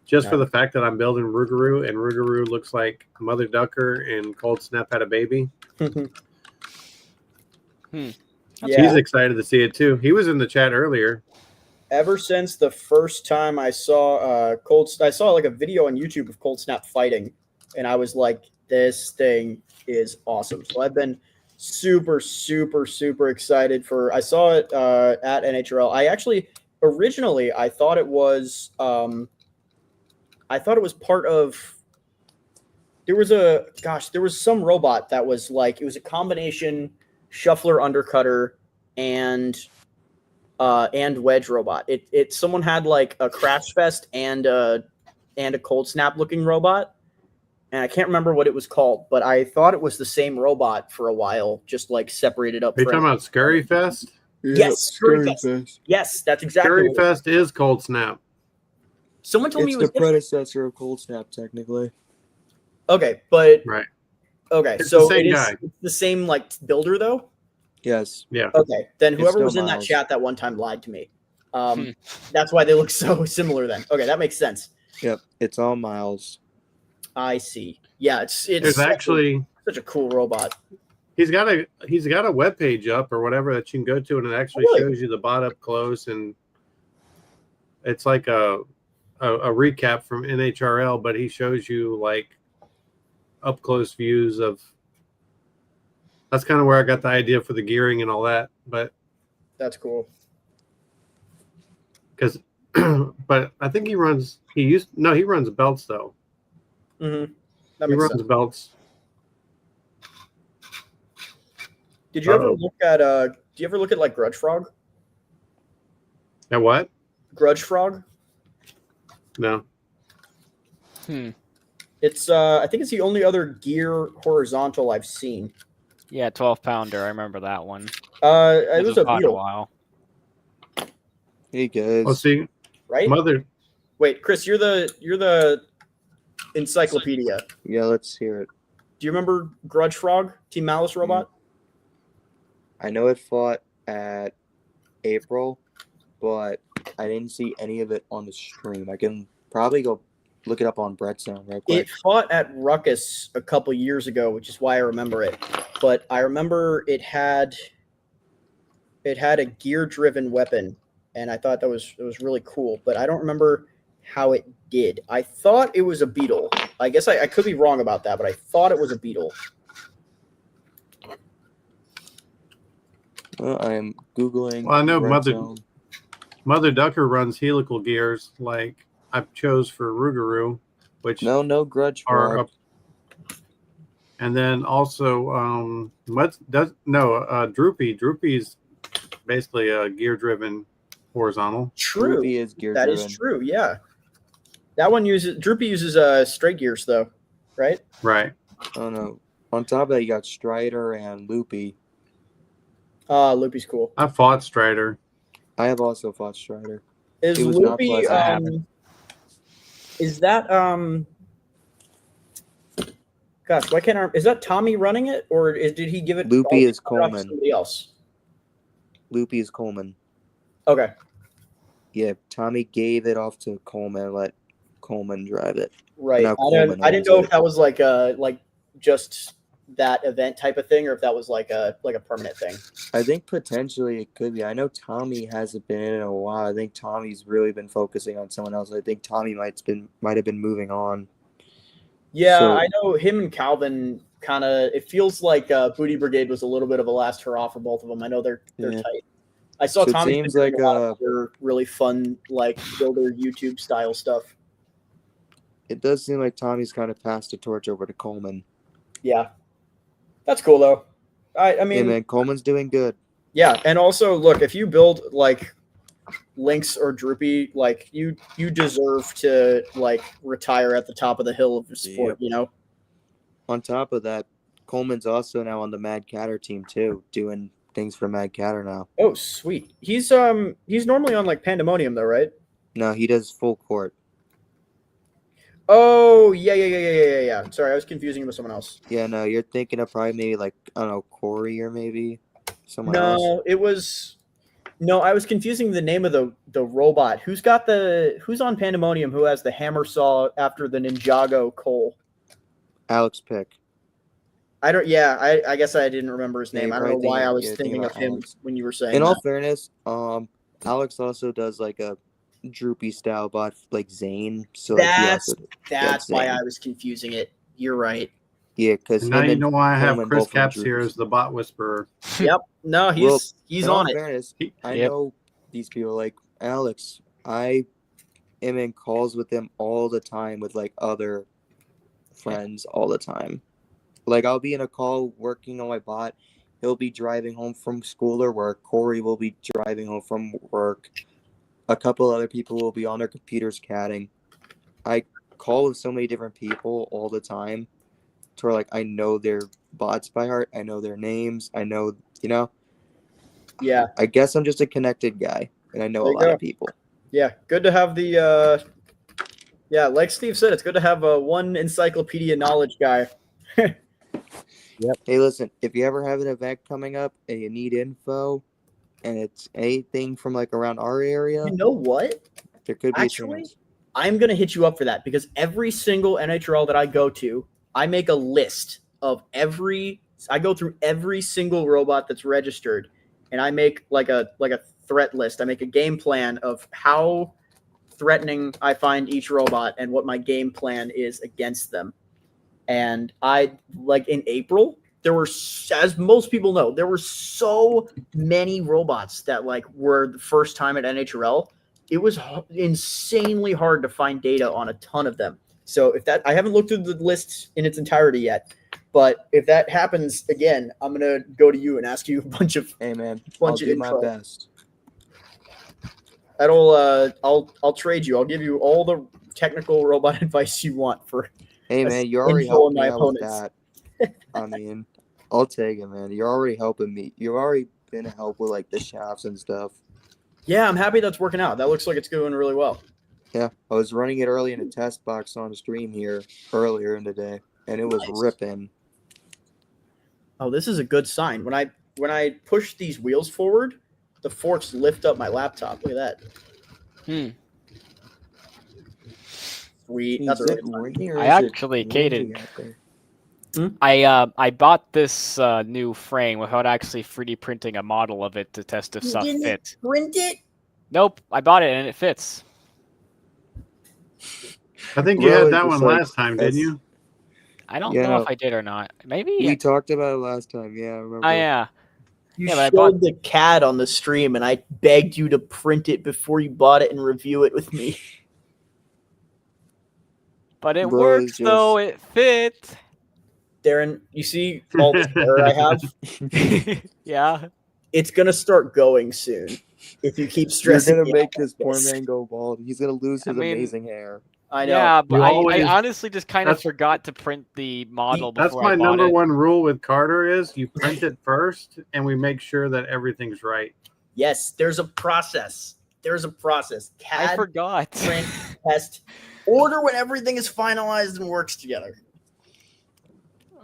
just for the fact that I'm building Rougarou, and Rougarou looks like Mother Ducker and Cold Snap had a baby. He's excited to see it too. He was in the chat earlier. Ever since the first time I saw I saw like a video on YouTube of Cold Snap fighting, and I was like, this thing is awesome. So I've been super, super, super excited I saw it at NHRL. I actually originally I thought it was part of there was some robot that was like, it was a combination shuffler undercutter and wedge robot. Someone had like a Crash Fest and a Cold Snap looking robot, and I can't remember what it was called, but I thought it was the same robot for a while, just like separated up. Are you talking about Scurry Fest? Yes, Scurry Fest. Yes, that's exactly. Scurry Fest is Cold Snap. Someone told me it was the predecessor of Cold Snap, technically. Okay, but right. Okay, it's so the same guy. It's the same like builder though. Yes. Yeah. Okay, then whoever was in that chat that one time lied to me. That's why they look so similar then. Okay, that makes sense. Yep, it's all Miles. I see. Yeah, it's There's actually such a cool robot. he's got a web page up or whatever that you can go to, and it actually shows you the bot up close, and it's like a recap from NHRL, but he shows you like up close views of. That's kind of where I got the idea for the gearing and all that, but that's cool. Because, but I think he runs belts though. Mm-hmm. He runs belts. Did you ever look at do you ever look at like Grudge Frog? At what? Grudge Frog? No. It's I think it's the only other gear horizontal I've seen. Yeah, 12-pounder. I remember that one. It was a a beetle. while. Hey guys. Oh, see, right? Wait, Chris, you're the encyclopedia. Yeah, let's hear it. Do you remember Grudge Frog, Team Malice robot? I know it fought at April, but I didn't see any of it on the stream. I can probably go look it up on Brett's Zone real quick. It fought at Ruckus a couple years ago, which is why I remember it. But I remember it had a gear-driven weapon, and I thought it was really cool. But I don't remember how it did. I thought it was a beetle. I guess I could be wrong about that, but I thought it was a beetle. Well, I'm Googling. Well, I know Brett's Zone. Mother Ducker runs helical gears like I chose for Rougarou, which no Grudge Frog. And then also, Droopy. Droopy's basically a gear-driven horizontal. True. Droopy is gear-driven. That is true. Yeah. That one Droopy uses straight gears though, right? Right. Oh no. On top of that, you got Strider and Loopy. Loopy's cool. I fought Strider. I have also fought Strider. Is Loopy? Is that Gosh, why can't is that Tommy running it, or did he give it? Loopy is Coleman. Somebody else. Loopy is Coleman. Okay. Yeah, Tommy gave it off to Coleman and let Coleman drive it. Right. I didn't know if that was like just that event type of thing, or if that was like a permanent thing. I think potentially it could be. I know Tommy hasn't been in a while. I think Tommy's really been focusing on someone else. I think Tommy might have been moving on. Yeah, so, I know him and Calvin kind of. It feels like Booty Brigade was a little bit of a last hurrah for both of them. I know they're tight. I saw Tommy doing like a lot of other really fun like builder YouTube style stuff. It does seem like Tommy's kind of passed the torch over to Coleman. Yeah, that's cool though. I mean, yeah, man, Coleman's doing good. Yeah, and also look, if you build like Lynx or Droopy, like you deserve to like retire at the top of the hill of the sport, you know. On top of that, Coleman's also now on the Mad Catter team too, doing things for Mad Catter now. Oh, sweet. He's normally on like Pandemonium though, right? No, he does full court. Oh, yeah. Sorry, I was confusing him with someone else. Yeah, no, you're thinking of probably maybe like, I don't know, Corey or maybe someone else. No, I was confusing the name of the robot. Who's on Pandemonium who has the hammer saw after the Ninjago Cole? Alex Pick. I guess I didn't remember his name. I don't know why I was thinking of him when you were saying In all fairness, Alex also does like a Droopy style bot like Zane. So that's why I was confusing it. You're right. Yeah, because now you know why I have Chris Caps here as the bot whisperer. Yep. No, he's on it. Fairness, I know these people like Alex. I am in calls with them all the time with like other friends all the time. Like I'll be in a call working on my bot. He'll be driving home from school or work. Corey will be driving home from work. A couple other people will be on their computers catting. I call with so many different people all the time to where like I know their bots by heart. I know their names. I know, you know. Yeah. I guess I'm just a connected guy and I know a lot of people. Yeah. Good to have like Steve said, it's good to have one encyclopedia knowledge guy. Yep. Hey, listen, if you ever have an event coming up and you need info, and it's anything from like around our area, You know what? there could be Actually, a chance. I'm going to hit you up for that because every single NHRL that I go to, I make a list of I go through every single robot that's registered, and I make like a threat list. I make a game plan of how threatening I find each robot and what my game plan is against them. And I like in April, there were, as most people know, there were so many robots that like were the first time at NHRL. It was insanely hard to find data on a ton of them. So if that, I haven't looked through the list in its entirety yet, but if that happens again, I'm gonna go to you and ask you a bunch of Hey man, I'll do my best. I'll trade you. I'll give you all the technical robot advice you want for. Hey man, you already helped me out with that. I mean, I'll take it, man. You're already helping me. You've already been a help with like the shafts and stuff. Yeah, I'm happy that's working out. That looks like it's going really well. Yeah, I was running it early in a test box on stream here earlier in the day, and it was ripping. Oh, this is a good sign. When I push these wheels forward, the forks lift up my laptop. Look at that. Sweet. That's a really I actually, Caden, I bought this new frame without actually 3D printing a model of it to test if stuff fit. Print it? Nope, I bought it and it fits. I think you had that one last time, didn't you? I don't know if I did or not. Maybe we talked about it last time. Yeah, I remember. Oh yeah. You showed the CAD on the stream, and I begged you to print it before you bought it and review it with me. But it works, though. It fit. Darren, you see all this error I have? Yeah. It's going to start going soon if you keep stressing. You're going to make this poor man go bald. He's going to lose his amazing hair. I know. Yeah, but I honestly just kind of forgot to print the model before I bought it. That's my number one rule with Carter is you print it first, and we make sure that everything's right. Yes, there's a process. There's a process. CAD, I forgot. Print, test, order when everything is finalized and works together.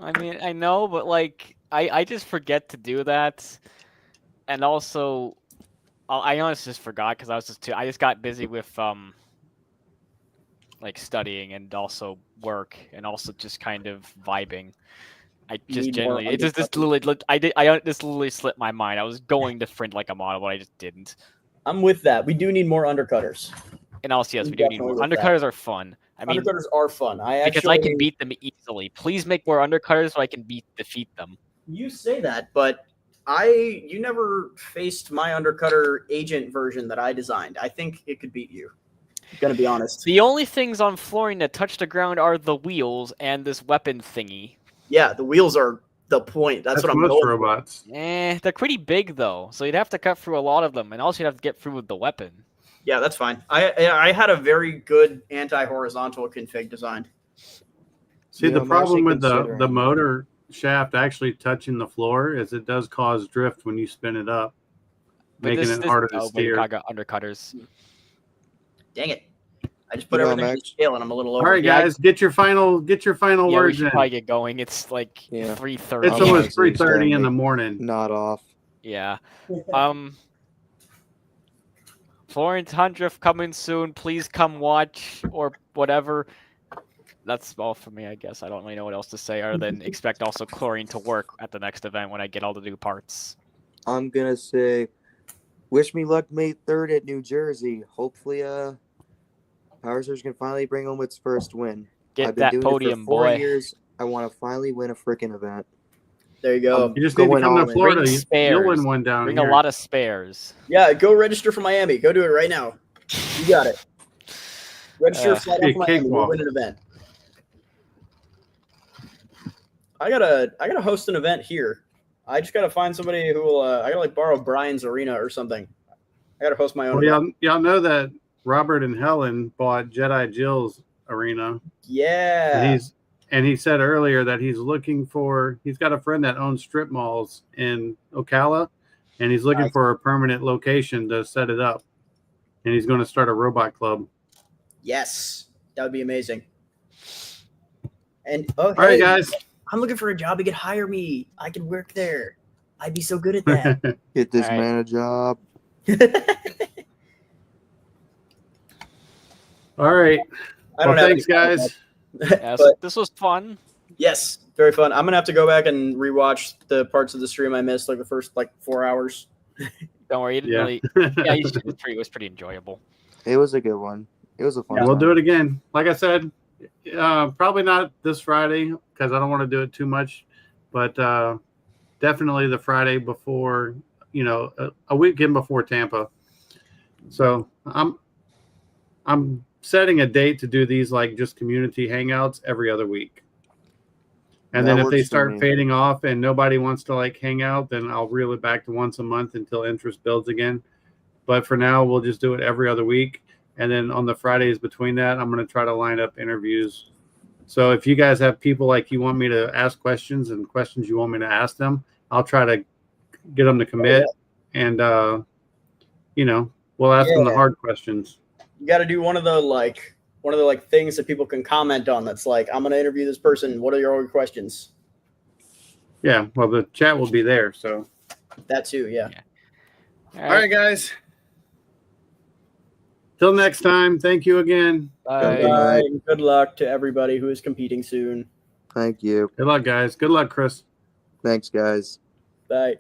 I mean, I know, but like, I just forget to do that, and also, I honestly just forgot because I just got busy with like studying and also work and also just kind of vibing. I just generally this literally slipped my mind. I was going to print like a model, but I just didn't. I'm with that. We do need more undercutters. And also, yes, we do need more. Undercutters are fun. I mean, undercutters are fun. Because I can beat them easily. Please make more undercutters so I can defeat them. You say that, but you never faced my undercutter agent version that I designed. I think it could beat you. I'm gonna be honest. The only things on flooring that touch the ground are the wheels and this weapon thingy. Yeah, the wheels are the point. That's what I'm most going robots. They're pretty big though, so you'd have to cut through a lot of them, and also you'd have to get through with the weapon. Yeah, that's fine. I had a very good anti-horizontal config design. See, the problem with the motor shaft actually touching the floor is it does cause drift when you spin it up, making it harder to steer. I got undercutters. Dang it! I just put everything to scale, and I'm a little over. All right, guys, get your final words we should in. probably get going. It's like 3:30. It's almost 3:30 in the morning. Not off. Yeah. Florence Hundredth coming soon. Please come watch or whatever. That's all for me, I guess. I don't really know what else to say other than expect also chlorine to work at the next event when I get all the new parts. I'm gonna say, wish me luck May 3rd at New Jersey. Hopefully, Power Surge can finally bring home its first win. Get I've been that doing podium, it for 4 boy. years. I want to finally win a freaking event. There you go. You just need to come to Florida. Bring spares. You'll win one down Bring here. a lot of spares. Yeah, go register for Miami. Go do it right now. You got it. Register flight out for Miami. We'll win an event. I gotta host an event here. I just gotta find somebody who will. I gotta borrow Brian's arena or something. I gotta host my own. Well, y'all know that Robert and Helen bought Jedi Jill's arena. Yeah. And he said earlier that he's got a friend that owns strip malls in Ocala, and he's looking for a permanent location to set it up. And he's going to start a robot club. Yes, that would be amazing. And all right, guys. I'm looking for a job. You could hire me. I can work there. I'd be so good at that. Get this All right. man a job. All right. I Well, don't have thanks, any guys. Yeah, But- this was fun. Yes, very fun. I'm gonna have to go back and rewatch the parts of the stream I missed, like the first 4 hours. Don't worry, you didn't Yeah. really. Yeah, it was pretty enjoyable. It was a good one. It was a fun. We'll time. do it again. Like I said, probably not this Friday because I don't want to do it too much, but definitely the Friday before, a weekend before Tampa. So I'm setting a date to do these just community hangouts every other week. And That then if they works for start me. fading off and nobody wants to hang out, then I'll reel it back to once a month until interest builds again. But for now, we'll just do it every other week. And then on the Fridays between that, I'm going to try to line up interviews. So if you guys have people you want me to ask questions and questions you want me to ask them, I'll try to get them to commit. And, we'll ask them the hard questions. You got to do one of the things that people can comment on. That's I'm gonna interview this person. What are your questions? Yeah, well, the chat will be there. So that too. Yeah. All right, guys. Till next time. Thank you again. Bye. Good luck to everybody who is competing soon. Thank you. Good luck, guys. Good luck, Chris. Thanks, guys. Bye.